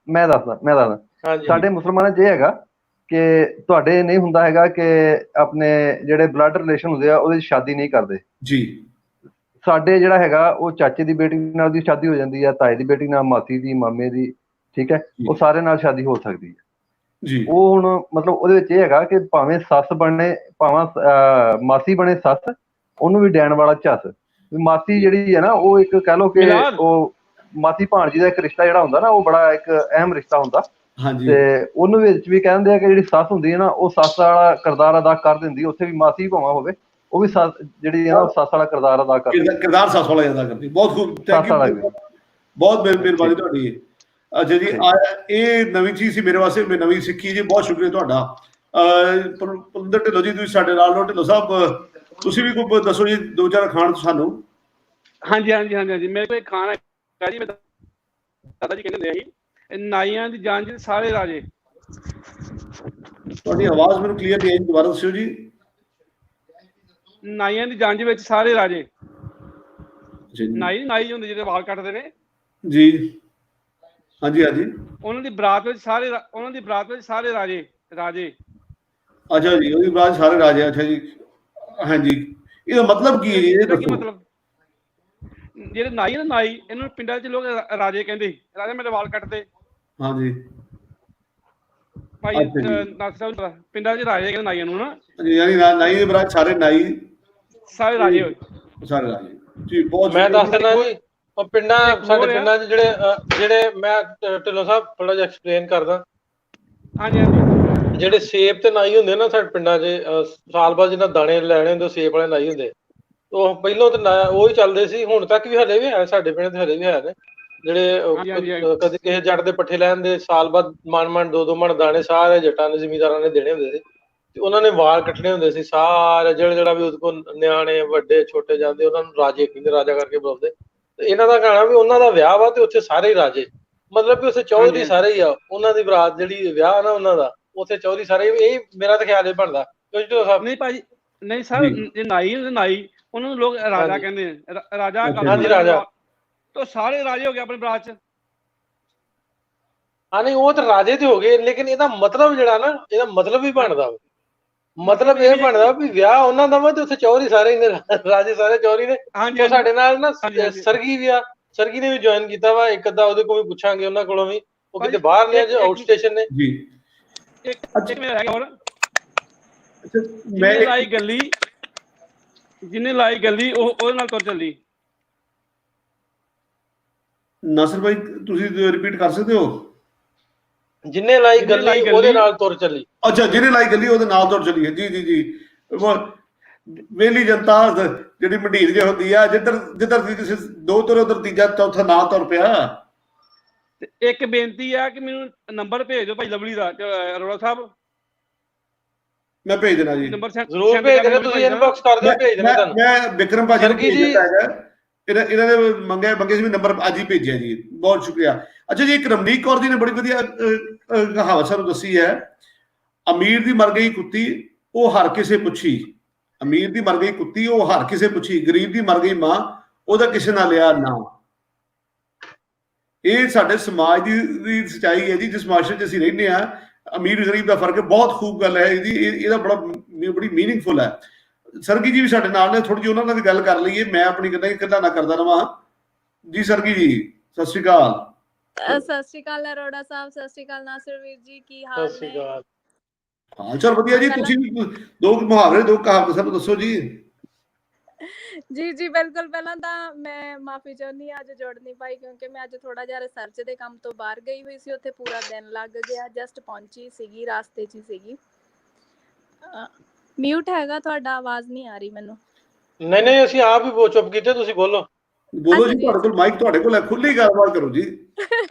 ਮੈਂ ਦੱਸਦਾ ਸਾਡੇ ਮੁਸਲਮਾਨਾਂ 'ਚ ਇਹ ਹੈਗਾ ਕਿ ਤੁਹਾਡੇ ਨਹੀਂ ਹੁੰਦਾ ਹੈਗਾ ਕਿ ਆਪਣੇ ਜਿਹੜੇ ਬਲੱਡ ਰਿਲੇਸ਼ਨ ਹੁੰਦੇ ਆ ਉਹਦੇ ਵਿੱਚ ਸ਼ਾਦੀ ਨਹੀਂ ਕਰਦੇ ਜੀ। ਸਾਡੇ ਜਿਹੜਾ ਹੈਗਾ ਉਹ ਚਾਚੇ ਦੀ ਬੇਟੀ ਨਾਲ ਦੀ ਸ਼ਾਦੀ ਹੋ ਜਾਂਦੀ ਆ, ਤਾਏ ਦੀ ਬੇਟੀ ਨਾਲ, ਮਾਸੀ ਦੀ, ਮਾਮੇ ਦੀ, ਠੀਕ ਹੈ, ਉਹ ਸਾਰੇ ਨਾਲ ਸ਼ਾਦੀ ਹੋ ਸਕਦੀ ਹੈ ਜੀ। ਉਹ ਹੁਣ ਮਤਲਬ ਉਹਦੇ ਵਿੱਚ ਇਹ ਹੈਗਾ ਕਿ ਭਾਵੇਂ ਸੱਸ ਬਣੇ, ਭਾਵੇਂ ਮਾਸੀ ਬਣੇ ਸੱਸ, ਉਹਨੂੰ ਵੀ ਡੈਣ ਵਾਲਾ ਝੱਸ। ਮਾਸੀ ਜਿਹੜੀ ਹੈ ਨਾ ਉਹ ਇੱਕ ਕਹਿ ਲਓ ਕਿ ਉਹ ਮਾਸੀ ਭਾਣਜੀ ਦਾ ਇੱਕ ਰਿਸ਼ਤਾ ਜਿਹੜਾ ਹੁੰਦਾ ਨਾ ਉਹ ਬੜਾ ਇੱਕ ਅਹਿਮ ਰਿਸ਼ਤਾ ਹੁੰਦਾ। ਹਾਂਜੀ। ਤੇ ਉਹਨੂੰ ਵਿੱਚ ਵੀ ਕਹਿੰਦੇ ਆ ਕਿ ਜਿਹੜੀ ਸੱਸ ਹੁੰਦੀ ਹੈ ਨਾ ਉਹ ਸੱਸ ਵਾਲਾ ਕਿਰਦਾਰ ਅਦਾ ਕਰ ਦਿੰਦੀ, ਉੱਥੇ ਵੀ ਮਾਸੀ ਭਾਵਾਂ ਹੋਵੇ ਉਹ ਵੀ ਸੱਸ ਜਿਹੜੀ ਹੈ ਨਾ ਉਹ ਸੱਸ ਵਾਲਾ ਕਿਰਦਾਰ ਅਦਾ ਕਰਦੀ, ਕਿਰਦਾਰ ਸੱਸ ਵਾਲਾ ਅਦਾ ਕਰਦੀ। ਬਹੁਤ ਖੂਬ, ਬਹੁਤ ਮਿਹਰਬਾਨੀ ਤੁਹਾਡੀ। ਅੱਛਾ ਜੀ, ਇਹ ਨਵੀਂ ਚੀਜ਼ ਸੀ ਮੇਰੇ ਵਾਸਤੇ, ਮੈਂ ਨਵੀਂ ਸਿੱਖੀ ਜੀ, ਬਹੁਤ ਸ਼ੁਕਰੀਆ ਤੁਹਾਡਾ। ਪਲਵਿੰਦਰ ਢਿੱਲੋਂ ਜੀ ਤੁਸੀਂ ਸਾਡੇ ਨਾਲ ਹੋ। ਢਿੱਲੋਂ ਸਾਹਿਬ ਤੁਸੀਂ ਵੀ ਕੋਈ ਦੱਸੋ ਜੀ, ਦੋ ਚਾਰ ਖਾਣ ਸਾਨੂੰ। ਹਾਂਜੀ ਹਾਂਜੀ ਹਾਂਜੀ ਹਾਂਜੀ ਮੇਰੇ ਕੋਲ ਖਾਣਾ ਹੈ ਜੀ, ਮੈਂ ਦਾਦਾ ਜੀ ਕਹਿੰਦੇ ਸੀ ਨਾਈਆਂ ਦੀ ਜਾਨ ਜੀ ਸਾਰੇ ਰਾਜੇ। ਤੁਹਾਡੀ ਆਵਾਜ਼ ਮੈਨੂੰ ਕਲੀਅਰ ਨਹੀਂ ਆਈ, ਦੁਬਾਰਾ ਦੱਸਿਓ ਜੀ। ਨਾਈਆਂ ਦੀ ਜਾਂਚ ਵਿੱਚ ਸਾਰੇ ਰਾਜੇ। ਨਾਈ ਹੁੰਦੇ ਜਿਹੜੇ ਵਾਲ ਕੱਟਦੇ ਨੇ ਜੀ। ਹਾਂਜੀ ਹਾਂਜੀ। ਉਹਨਾਂ ਦੀ ਬਰਾਤ ਵਿੱਚ ਸਾਰੇ ਰਾਜੇ ਰਾਜੇ। ਅੱਛਾ ਜੀ, ਉਹਦੀ ਬਰਾਤ ਸਾਰੇ ਰਾਜੇ। ਅੱਛਾ ਜੀ, ਹਾਂਜੀ। ਇਹਦਾ ਮਤਲਬ ਕੀ ਹੈ ਜੀ, ਇਹ ਦੱਸੋ। ਮਤਲਬ ਜਿਹੜੇ ਨਾਈ ਨਾ, ਨਾਈ ਇਹਨਾਂ ਨੂੰ ਪਿੰਡਾਂ 'ਚ ਲੋਕ ਰਾਜੇ ਕਹਿੰਦੇ, ਰਾਜੇ ਮੇਰੇ ਵਾਲ ਕੱਟਦੇ। ਹਾਂਜੀ ਭਾਈ ਪਿੰਡਾਂ 'ਚ ਰਾਜੇ ਕਹਿੰਦੇ ਨਾਈਆਂ ਨੂੰ ਨਾ, ਯਾਨੀ ਨਾਈ ਦੀ ਬਰਾਤ ਸਾਰੇ ਨਾਈ ਸਾਰੇ ਰਾਜੇ ਹੋਏ, ਸਾਰੇ ਰਾਜੇ ਜੀ। ਬਹੁਤ ਮੈਂ ਦੱਸ ਦਿੰਦਾ ਜੀ, ਉਹ ਪਿੰਡਾਂ, ਸਾਡੇ ਪਿੰਡਾਂ 'ਚ ਜਿਹੜੇ ਮੈਂ ਢਿੱਲੋਂ ਸਾਹਿਬ ਥੋੜਾ ਜਿਹਾ ਐਕਸਪਲੇਨ ਕਰਦਾ। ਹਾਂਜੀ ਹਾਂਜੀ। ਜਿਹੜੇ ਸੇਬ ਤੇ ਨਾਈ ਹੁੰਦੇ ਨਾ ਸਾਡੇ ਪਿੰਡਾਂ 'ਚ, ਸਾਲ ਬਾਅਦ ਜਿਹਨਾਂ ਦਾਣੇ ਲੈਣੇ ਹੁੰਦੇ ਸੇਬ ਵਾਲੇ ਨਾਈ ਹੁੰਦੇ, ਉਹ ਪਹਿਲੋਂ ਤੇ ਉਹ ਹੀ ਚੱਲਦੇ ਸੀ, ਹੁਣ ਤੱਕ ਵੀ ਹਲੇ ਵੀ ਹੈ ਸਾਡੇ ਪਿੰਡ ਤੇ, ਹਲੇ ਵੀ ਹੈ ਨੇ ਜਿਹੜੇ ਕਦੇ ਕਿਸੇ ਜੱਟ ਦੇ ਪੱਠੇ ਲੈਣ ਦੇ ਸਾਲ ਬਾਅਦ ਮਣ ਦੋ ਮਣ ਦਾਣੇ ਸਾਰੇ ਜੱਟਾਂ ਨੇ, ਜ਼ਿਮੀਂਦਾਰਾਂ ਨੇ ਦੇਣੇ ਹੁੰਦੇ ਸੀ ਤੇ ਉਹਨਾਂ ਨੇ ਵਾਲ ਕੱਟਣੇ ਹੁੰਦੇ ਸੀ ਸਾਰੇ। ਜਿਹੜਾ ਵੀ ਉਹਦੇ ਕੋਲ ਨਿਆਣੇ ਵੱਡੇ ਛੋਟੇ ਜਾਂਦੇ ਉਹਨਾਂ ਨੂੰ ਰਾਜੇ ਕਹਿੰਦੇ, ਰਾਜਾ ਕਰਕੇ ਬੁਲਾਉਂਦੇ। ਤੇ ਇਹਨਾਂ ਦਾ ਗਾਣਾ ਵੀ ਉਹਨਾਂ ਦਾ ਵਿਆਹ ਵਾ ਤੇ ਉੱਥੇ ਸਾਰੇ ਹੀ ਰਾਜੇ, ਮਤਲਬ ਵੀ ਉੱਥੇ ਚੌਧਰੀ ਸਾਰੇ ਹੀ ਆ। ਉਹਨਾਂ ਦੀ ਬਰਾਤ ਜਿਹੜੀ ਵਿਆਹ ਨਾ ਉਹਨਾਂ ਦਾ, ਉੱਥੇ ਚੌਧਰੀ ਸਾਰੇ। ਇਹ ਮੇਰਾ ਤਾਂ ਖਿਆਲ ਇਹ ਬਣਦਾ। ਨਹੀਂ ਭਾਜੀ, ਨਹੀਂ ਸਰ, ਜੇ ਨਾਈ ਨਾਈ ਉਹਨਾਂ ਨੂੰ ਲੋਕ ਰਾਜਾ ਕਹਿੰਦੇ ਨੇ, ਰਾਜਾ। ਹਾਂਜੀ ਰਾਜਾ, ਤਾਂ ਸਾਰੇ ਰਾਜੇ ਹੋ ਗਏ ਆਪਣੀ ਬਰਾਤ 'ਚ। ਹਾਂ ਨਹੀਂ, ਉਹ ਤਾਂ ਰਾਜੇ ਤੇ ਹੋ ਗਏ, ਲੇਕਿਨ ਇਹਦਾ ਮਤਲਬ ਜਿਹੜਾ ਨਾ, ਇਹਦਾ ਮਤਲਬ ਵੀ ਬਣਦਾ, ਮਤਲਬ ਇਹ ਬਣਦਾ ਵੀ ਵਿਆਹ ਉਹਨਾਂ ਦਾ ਵਾ ਤੇ ਉੱਥੇ ਚੌਧਰੀ ਸਾਰੇ ਹੀ ਨੇ, ਰਾਜੇ ਸਾਰੇ ਚੌਧਰੀ ਨੇ। ਉਹ ਸਾਡੇ ਨਾਲ ਨਾ ਸਰਗੀ ਵੀ ਆ, ਸਰਗੀ ਨੇ ਵੀ ਜੁਆਇਨ ਕੀਤਾ ਵਾ, ਇੱਕ ਅੱਧਾ ਉਹਦੇ ਕੋਲ ਵੀ ਪੁੱਛਾਂਗੇ, ਉਹਨਾਂ ਕੋਲੋਂ ਵੀ। ਉਹ ਕਿਤੇ ਬਾਹਰ ਨੇ, ਆਊਟ ਸਟੇਸ਼ਨ ਨੇ ਜੀ। ਜਿਹਨੇ ਲਾਈ ਗੱਲੀ ਉਹ ਉਹਦੇ ਨਾਲ ਤੁਰ ਚੱਲੀ। ਨਾਸਰ ਭਾਈ ਤੁਸੀਂ ਰਿਪੀਟ ਕਰ ਸਕਦੇ ਹੋ? ਜਿੰਨੇ ਲਾਈ ਗੱਲੀ ਉਹਦੇ ਨਾਲ ਤੁਰ ਚੱਲੀ। ਅੱਛਾ, ਜਿਹਨੇ ਲਾਈ ਗੱਲੀ ਉਹਦੇ ਨਾਲ ਤੁਰ ਚੱਲੀ। ਜੀ ਜੀ ਜੀ। ਵੇਲੀ ਜਨਤਾ ਜਿਹੜੀ ਮੰਡੀਰ ਜਿਹੀ ਹੁੰਦੀ ਆ, ਜਿੱਧਰ ਕਿਸੇ ਦੋ ਤੁਰ ਉਧਰ ਤੀਜਾ ਚੌਥਾ ਨਾ ਤੁਰ ਪਿਆ। ਤੇ ਇੱਕ ਬੇਨਤੀ ਆ ਕਿ ਮੈਨੂੰ ਨੰਬਰ ਭੇਜ ਦਿਓ ਭਾਈ ਲਵਲੀ ਦਾ, ਅਰੋੜਾ ਸਾਹਿਬ। ਮੈਂ ਭੇਜ ਦੇਣਾ ਜੀ, ਜ਼ਰੂਰ ਭੇਜ ਦੇਣਾ, ਤੁਸੀਂ ਇਨਬਾਕਸ ਕਰ ਦਿਓ, ਭੇਜ ਦੇਣਾ ਤੁਹਾਨੂੰ। ਮੈਂ ਵਿਕਰਮ ਭਾਜੀ ਨੂੰ ਭੇਜ ਦਿੱਤਾ ਹੈਗਾ, ਇਹਨਾਂ ਦੇ ਮੰਗੇ ਸੀ ਵੀ ਨੰਬਰ ਅੱਜ ਹੀ ਭੇਜਿਆ ਜੀ। ਬਹੁਤ ਸ਼ੁਕਰੀਆ। ਅੱਛਾ ਜੀ, ਇੱਕ ਰਮਨੀਕ ਕੌਰ ਜੀ ਨੇ ਬੜੀ ਵਧੀਆ ਕਹਾਵਤ ਸਾਨੂੰ ਦੱਸੀ ਹੈ, ਅਮੀਰ ਦੀ ਮਰ ਗਈ ਕੁੱਤੀ ਉਹ ਹਰ ਕਿਸੇ ਪੁੱਛੀ। ਅਮੀਰ ਦੀ ਮਰ ਗਈ ਕੁੱਤੀ ਉਹ ਹਰ ਕਿਸੇ ਪੁੱਛੀ, ਗਰੀਬ ਦੀ ਮਰ ਗਈ ਮਾਂ ਉਹਦਾ ਕਿਸੇ ਨਾਲ ਲਿਆ ਨਾ। ਇਹ ਸਾਡੇ ਸਮਾਜ ਦੀ ਸੱਚਾਈ ਹੈ ਜੀ, ਜਿਸ ਮਾਸ਼ਰੇ 'ਚ ਅਸੀਂ ਰਹਿੰਦੇ ਹਾਂ। ਅਮੀਰ ਗਰੀਬ ਦਾ ਫਰਕ ਹੈ, ਬਹੁਤ ਖੂਬ ਗੱਲ ਹੈ ਜੀ, ਇਹਦਾ ਬੜੀ ਮੀਨਿੰਗਫੁਲ ਹੈ। ਸਰਗੀ ਜੀ ਵੀ ਸਾਡੇ ਨਾਲ ਨੇ, ਥੋੜੀ ਜਿਹੀ ਉਹਨਾਂ ਨਾਲ ਵੀ ਗੱਲ ਕਰ ਲਈਏ। ਮੈਂ ਆਪਣੀ ਗੱਲਾਂ ਨਾ ਕਰਦਾ ਰਵਾਂ ਜੀ। ਸਰਗੀ ਜੀ ਸਤਿ ਸ਼੍ਰੀ ਅਕਾਲ। ਸਤਿ ਸ਼੍ਰੀ ਅਕਾਲ ਅਰੋੜਾ ਸਾਹਿਬ, ਸਤਿ ਸ਼੍ਰੀ ਅਕਾਲ ਨਾਸਿਰ ਵੀਰ ਜੀ, ਕੀ ਹਾਲ ਨੇ? ਸਤਿ ਸ਼੍ਰੀ ਅਕਾਲ। ਹਾਲ ਚਾਲ ਵਧੀਆ ਜੀ। ਤੁਸੀਂ ਦੋ ਮੁਹਾਵਰੇ, ਦੋ ਕਹਾਵਤਾਂ ਸਾਨੂੰ ਦੱਸੋ ਜੀ। ਜੀ ਜੀ ਬਿਲਕੁਲ। ਪਹਿਲਾਂ ਤਾਂ ਮੈਂ ਮਾਫੀ ਚਾਹੁੰਦੀ ਹਾਂ, ਅੱਜ ਜੁੜ ਨਹੀਂ ਪਾਈ ਕਿਉਂਕਿ ਮੈਂ ਅੱਜ ਥੋੜਾ ਜਿਹਾ ਰਿਸਰਚ ਦੇ ਕੰਮ ਤੋਂ ਬਾਹਰ ਗਈ ਹੋਈ ਸੀ, ਉੱਥੇ ਪੂਰਾ ਦਿਨ ਲੱਗ ਗਿਆ। ਜਸਟ ਪਹੁੰਚੀ ਸੀਗੀ, ਰਾਸਤੇ 'ਚ ਹੀ ਸੀਗੀ। ਮਿਊਟ ਹੈਗਾ ਤੁਹਾਡਾ, ਆਵਾਜ਼ ਨਹੀਂ ਆ ਰਹੀ ਮੈਨੂੰ। ਨਹੀਂ ਅਸੀਂ ਆਪ ਹੀ ਚੁੱਪ ਕੀਤੇ, ਤੁਸੀਂ ਬੋਲੋ ਬੋਲੋ ਜੀ, ਤੁਹਾਡੇ ਕੋਲ ਮਾਈਕ ਤੁਹਾਡੇ ਕੋਲ ਹੈ, ਖੁੱਲੀ ਗੱਲਬਾਤ ਕਰੋ ਜੀ।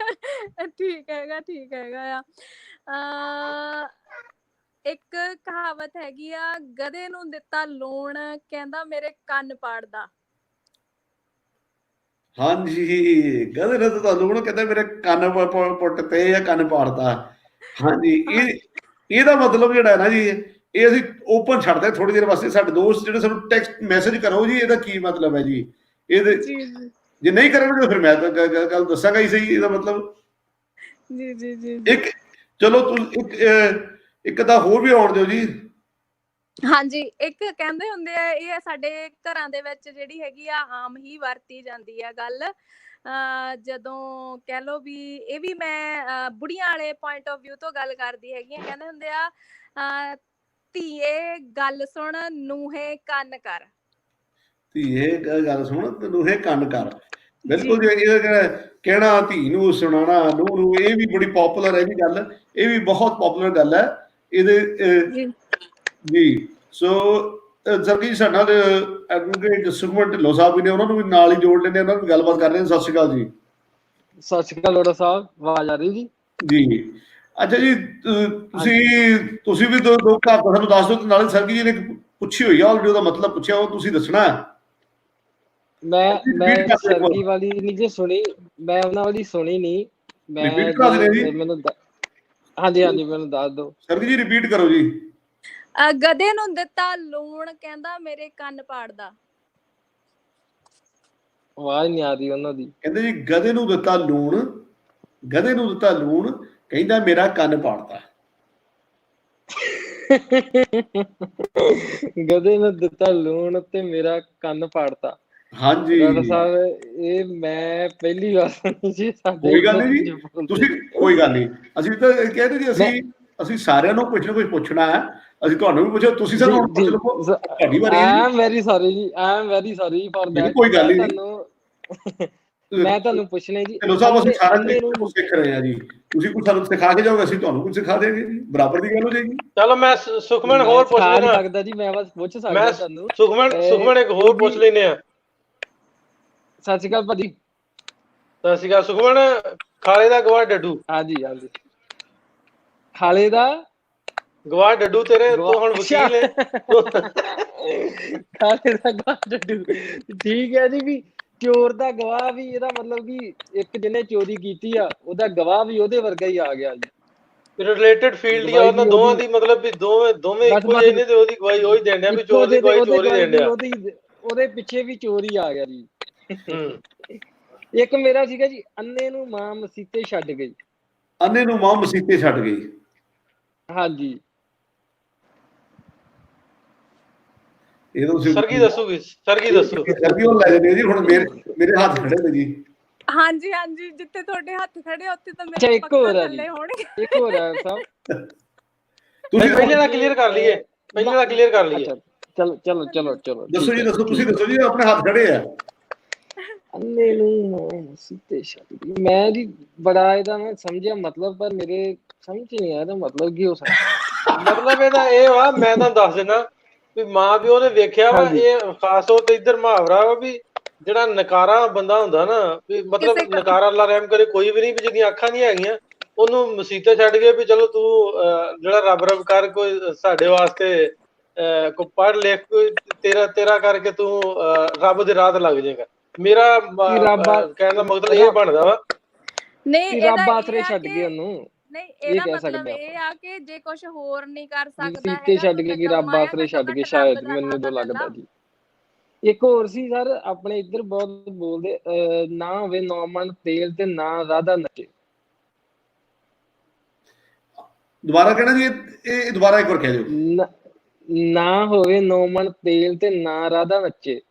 ਠੀਕ ਹੈਗਾ ਆ। ਇੱਕ ਕਹਾਵਤ ਹੈਗੀ ਆ, ਗਧੇ ਨੂੰ ਦਿੱਤਾ ਲੂਣ ਕਹਿੰਦਾ ਮੇਰੇ ਕੰਨ ਪਾੜਦਾ। ਹਾਂਜੀ, ਗਧੇ ਨੇ ਤਾਂ ਲੂਣ ਕਹਿੰਦਾ ਮੇਰੇ ਕੰਨ ਪੁੱਟ ਪਏ ਆ, ਕੰਨ ਪਾੜਦਾ। ਹਾਂਜੀ, ਇਹਦਾ ਮਤਲਬ ਜਿਹੜਾ ਹੈ ਨਾ ਜੀ, ਇਹ ਅਸੀਂ ਓਪਨ ਛੱਡਦੇ ਥੋੜੀ ਦੇਰ ਵਾਸਤੇ। ਸਾਡੇ ਦੋਸਤ ਜਿਹੜੇ ਸਾਨੂੰ ਟੈਕਸਟ ਮੈਸੇਜ ਕਰੋ ਜੀ, ਇਹਦਾ ਕੀ ਮਤਲਬ ਹੈ ਜੀ। ਇਹਦੇ ਜੇ ਨਹੀਂ ਕਰਨਗੇ ਫਿਰ ਮੈਂ ਤਾਂ ਗੱਲ ਦੱਸਾਂਗਾ ਹੀ ਸਹੀ ਇਹਦਾ ਮਤਲਬ। ਜੀ ਜੀ ਜੀ। ਇੱਕ ਚਲੋ ਇੱਕ ਤਾਂ ਹੋਰ ਵੀ ਆਉਣ ਦਿਓ ਜੀ। ਹਾਂਜੀ, ਇੱਕ ਕਹਿੰਦੇ ਹੁੰਦੇ ਆ, ਇਹ ਸਾਡੇ ਘਰਾਂ ਦੇ ਵਿੱਚ ਜਿਹੜੀ ਹੈਗੀ ਆ ਆਮ ਹੀ ਵਰਤੀ ਜਾਂਦੀ ਆ ਗੱਲ। ਜਦੋਂ ਕਹਿ ਲਓ ਵੀ ਇਹ ਵੀ ਮੈਂ ਬੁੜੀਆਂ ਵਾਲੇ ਪੁਆਇੰਟ ਆਫ ਵਿਊ ਤੋਂ ਗੱਲ ਕਰਦੀ ਹੈਗੀ ਆ। ਕਹਿੰਦੇ ਹੁੰਦੇ ਆ ਧੀਏ ਗੱਲ ਸੁਣ, ਨੂੰਹੇ ਕੰਨ ਕਰ। ਧੀਏ ਗੱਲ ਸੁਣ ਤੇ ਨੂੰਹੇ ਕੰਨ ਕਰ। ਬਿਲਕੁਲ ਜੀ, ਇਹ ਕਹਿਣਾ ਧੀ ਨੂੰ, ਸੁਣਾਉਣਾ ਨੂੰਹ ਨੂੰ, ਇਹ ਵੀ ਬੜੀ ਪੋਪੂਲਰ ਹੈ ਜੀ ਗੱਲ। ਇਹ ਵੀ ਬਹੁਤ ਪੋਪੂਲਰ ਗੱਲ ਹੈ ਇਹਦੇ ਜੀ। ਸੋ ਜਰਗੀ ਸਾਡਾ ਐਡਵੋਕੇਟ ਸੁਖਮਨ ਢਿੱਲੋਂ ਸਾਹਿਬ ਵੀ ਨੇ, ਉਹਨਾਂ ਨੂੰ ਵੀ ਨਾਲ ਹੀ ਜੋੜ ਲੈਂਦੇ, ਉਹਨਾਂ ਨੂੰ ਗੱਲਬਾਤ ਕਰ ਰਹੇ ਹਾਂ। ਸਤਿ ਸ਼੍ਰੀ ਅਕਾਲ ਜੀ। ਸਤਿ ਸ਼੍ਰੀ ਅਕਾਲ ਲੋੜਾ ਸਾਹਿਬ, ਆਵਾਜ਼ ਆ ਰਹੀ ਜੀ? ਜੀ ਅੱਛਾ ਜੀ, ਤੁਸੀਂ ਵੀ ਦੋ ਕਹਾਵਤਾਂ ਸਾਨੂੰ ਦੱਸ ਦਿਓ, ਤੇ ਨਾਲੇ ਸਰਗੀ ਜੀ ਨੇ ਪੁੱਛੀ ਹੋਈ ਆ ਆਲਰੇਡੀ, ਉਹਦਾ ਮਤਲਬ ਪੁੱਛਿਆ, ਉਹ ਤੁਸੀਂ ਦੱਸਣਾ। ਮੈਂ ਸਰਗੀ ਵਾਲੀ ਨਹੀਂ ਜੀ ਸੁਣੀ, ਮੈਂ ਉਹਨਾਂ ਵਾਲੀ ਸੁਣੀ ਨਹੀਂ। ਮੈਨੂੰ ਹਾਂਜੀ ਮੈਨੂੰ ਦੱਸ ਦਿਓ। ਸਰਗੀ ਜੀ ਰਿਪੀਟ ਕਰੋ ਜੀ। ਗਧੇ ਨੂੰ ਦਿੱਤਾ ਲੂਣ, ਕਹਿੰਦਾ ਮੇਰੇ ਕੰਨ ਪਾੜਦਾ। ਆਵਾਜ਼ ਨਹੀਂ ਆ ਰਹੀ ਉਹਨਾਂ ਦੀ। ਕਹਿੰਦੇ ਜੀ ਗਧੇ ਨੂੰ ਦਿੱਤਾ ਲੂਣ, ਗਧੇ ਨੂੰ ਦਿੱਤਾ ਲੂਣ, ਕਹਿੰਦਾ ਮੇਰਾ ਕੰਨ ਪਾੜਦਾ। ਗਧੇ ਨੂੰ ਦਿੱਤਾ ਲੂਣ ਤੇ ਮੇਰਾ ਕੰਨ ਪਾੜਦਾ। ਹਾਂਜੀ ਸਾਹਿਬ, ਇਹ ਮੈਂ ਪਹਿਲੀ ਵਾਰ ਸੁਣੀ ਜੀ। ਕੋਈ ਗੱਲ ਨਹੀਂ ਜੀ, ਤੁਸੀਂ ਕੋਈ ਗੱਲ ਨਹੀਂ, ਅਸੀਂ ਤਾਂ ਕਹਿੰਦੇ ਜੀ ਅਸੀਂ ਸਾਰਿਆਂ ਨੂੰ ਕੁਝ ਨਾ ਕੁਝ ਪੁੱਛਣਾ ਹੈ। ਅਸੀਂ ਤੁਹਾਨੂੰ ਵੀ ਪੁੱਛੋ, ਤੁਸੀਂ ਸਾਨੂੰ ਪੁੱਛ ਲਓ, ਤੁਹਾਡੀ ਵਾਰੀ ਹੈ। ਆਮ ਵੈਰੀ ਸੌਰੀ ਜੀ, ਆਮ ਵੈਰੀ ਸੌਰੀ ਫॉर दैट। ਕੋਈ ਗੱਲ ਨਹੀਂ, ਮੈਂ ਤੁਹਾਨੂੰ ਪੁੱਛਣਾ ਜੀ। ਚਲੋ ਸਾਹਿਬ, ਅਸੀਂ ਸਾਰਾ ਕੁਝ ਸਿੱਖ ਰਹੇ ਹਾਂ ਜੀ। ਤੁਸੀਂ ਕੁਝ ਸਾਨੂੰ ਸਿਖਾ ਕੇ ਜਾਓਗੇ, ਅਸੀਂ ਤੁਹਾਨੂੰ ਕੁਝ ਸਿਖਾ ਦੇਵਾਂਗੇ ਜੀ, ਬਰਾਬਰ ਦੀ ਗੱਲ ਹੋ ਜਾਏਗੀ। ਚਲੋ ਮੈਂ ਸੁਖਮਨ ਹੋਰ ਪੁੱਛ ਲੈਣਾ ਸਕਦਾ ਜੀ, ਮੈਂ ਬਸ ਪੁੱਛ ਸਕਦਾ ਤੁਹਾਨੂੰ। ਸੁਖਮਨ ਇੱਕ ਹੋਰ ਪੁੱਛ ਲੈਨੇ ਆ। ਸਤਿ ਸ਼੍ਰੀ ਅਕਾਲ ਭਾਜੀ। ਸਤਿ ਸ਼੍ਰੀ ਅਕਾਲ ਸੁਖਮਨ, ਖਾਲੇ ਦਾ ਗਵਾਹ ਡੱਡੂ। ਹਾਂਜੀ ਖਾਲੇ ਦਾ ਗਵਾਹ ਡੱਡੂ ਤੇਰੇ ਤੋਂ ਹੁਣ ਵਕੀਲ ਹੈ। ਖਾਲੇ ਦਾ ਗਵਾਹ ਡੱਡੂ, ਠੀਕ ਹੈ ਜੀ। ਵੀ ਚੋਰ ਦਾ ਗਵਾਹ ਵੀ, ਇਹਦਾ ਮਤਲਬ ਕਿ ਇੱਕ ਜਿਹਨੇ ਚੋਰੀ ਕੀਤੀ ਆ ਉਹਦਾ ਗਵਾਹ ਵੀ ਉਹਦੇ ਵਰਗਾ ਹੀ ਆ ਗਿਆ ਜੀ। ਰਿਲੇਟਡ ਫੀਲਡ ਹੀ ਉਹਨਾਂ ਦੋਵਾਂ ਦੀ, ਮਤਲਬ ਵੀ ਦੋਵੇਂ ਇੱਕੋ ਜਿਹੇ ਨੇ ਤੇ ਉਹਦੀ ਗਵਾਹੀ ਉਹੀ ਦੇਣ ਡਿਆ ਵੀ ਚੋਰ ਦੀ ਗਵਾਹੀ ਚੋਰ ਹੀ ਦੇਣ ਡਿਆ। ਉਹਦੇ ਪਿੱਛੇ ਵੀ ਚੋਰੀ ਆ ਗਿਆ ਜੀ। ਇੱਕ ਮੇਰਾ ਸੀਗਾ ਜੀ, ਅੰਨੇ ਨੂੰ ਮਾਂ ਮਸੀਤੇ ਛੱਡ ਗਈ। ਅੰਨੇ ਨੂੰ ਮਾਂ ਮਸੀਤੇ ਛੱਡ ਗਈ। ਹਾਂਜੀ, ਸਰਗੀ ਦੱਸੂਗੀ, ਸਰਗੀ ਦੱਸੋ। ਸਰਗੀ ਉਹ ਲੈ ਜਾਂਦੇ ਜੀ, ਹੁਣ ਮੇਰੇ ਹੱਥ ਖੜੇ ਨੇ ਜੀ। ਹਾਂਜੀ, ਜਿੱਥੇ ਤੁਹਾਡੇ ਹੱਥ ਖੜੇ ਉੱਥੇ ਤਾਂ ਮੇਰੇ ਇੱਕ ਹੋਰ ਹੈ ਜੀ, ਹੋਣਗੇ। ਇੱਕ ਹੋਰ ਹੈ ਸਾਹਿਬ। ਤੁਸੀਂ ਪਹਿਲੇ ਦਾ ਕਲੀਅਰ ਕਰ ਲਈਏ, ਪਹਿਲੇ ਦਾ ਕਲੀਅਰ ਕਰ ਲਈਏ। ਚਲੋ ਦੱਸੋ ਜੀ, ਦੱਸੋ, ਤੁਸੀਂ ਦੱਸੋ ਜੀ, ਆਪਣੇ ਹੱਥ ਖੜੇ ਆ। ਅੰਨੇ ਨੂੰ ਮਸੀਤੇ ਛੱਡ ਗਈ, ਮੈਂ ਜੀ ਬੜਾ ਇਹਦਾ ਮੈਂ ਸਮਝਿਆ ਮਤਲਬ, ਪਰ ਮੇਰੇ ਸਮਝ ਨਹੀਂ ਆਇਆ ਇਹਦਾ ਮਤਲਬ ਕੀ ਹੋ ਸਕਦਾ। ਮਤਲਬ ਇਹਦਾ ਇਹ ਵਾ, ਮੈਂ ਤੁਹਾਨੂੰ ਦੱਸ ਦਿੰਦਾ ਵੀ ਮਾਂ ਪਿਓ ਨੇ ਵੇਖਿਆ ਵਾ, ਇਹ ਖਾਸ ਤੌਰ ਤੇ ਇੱਧਰ ਮੁਹਾਵਰਾ ਵਾ ਵੀ ਜਿਹੜਾ ਨਕਾਰਾ ਬੰਦਾ ਹੁੰਦਾ ਨਾ, ਵੀ ਮਤਲਬ ਨਕਾਰਾ ਅੱਲਾ ਰਹਿਮ ਕਰੇ ਕੋਈ ਵੀ ਨਹੀਂ, ਵੀ ਜਿਹਦੀਆਂ ਅੱਖਾਂ ਨਹੀਂ ਹੈਗੀਆਂ ਉਹਨੂੰ ਮਸੀਤੇ ਛੱਡ ਗਏ ਵੀ ਚਲੋ ਤੂੰ ਜਿਹੜਾ ਰੱਬ ਕਰ, ਕੋਈ ਸਾਡੇ ਵਾਸਤੇ ਕੋਈ ਪੜ੍ਹ ਲਿਖ, ਕੋਈ ਤੇਰਾ ਕਰਕੇ ਤੂੰ ਰੱਬ ਦੇ ਰਾਹ ਤੇ ਲੱਗ ਜਾਏਗਾ। ਮੇਰਾ ਕਹਿਣ ਦਾ ਮਤਲਬ ਇਹ ਬਣਦਾ ਵਾ। ਨਹੀਂ, ਰੱਬ ਆਸਰੇ ਛੱਡ ਗਏ ਉਹਨੂੰ। ਨਹੀਂ, ਇਹਦਾ ਮਤਲਬ ਇਹ ਆ ਕਿ ਜੇ ਕੁਝ ਹੋਰ ਨਹੀਂ ਕਰ ਸਕਦਾ ਸੀਤੇ ਛੱਡ ਕੇ ਕਿ ਰੱਬ ਆਸਰੇ ਛੱਡ ਕੇ, ਸ਼ਾਇਦ ਮੈਨੂੰ ਤਾਂ ਲੱਗਦਾ ਜੀ। ਇੱਕ ਹੋਰ ਸੀ ਸਰ, ਆਪਣੇ ਇੱਧਰ ਬਹੁਤ ਬੋਲਦੇ, ਨਾ ਹੋਵੇ 9 ਮਣ ਤੇਲ ਤੇ ਨਾ ਰਾਧਾ ਨੱਚੇ। ਦੁਬਾਰਾ ਕਹਿਣਾ ਜੀ, ਇਹ ਦੁਬਾਰਾ ਇੱਕ ਵਾਰ ਕਹਿ ਦਿਓ। ਨਾ ਹੋਵੇ 9 ਮਣ ਤੇਲ ਤੇ ਨਾ ਰਾਧਾ ਨੱਚੇ।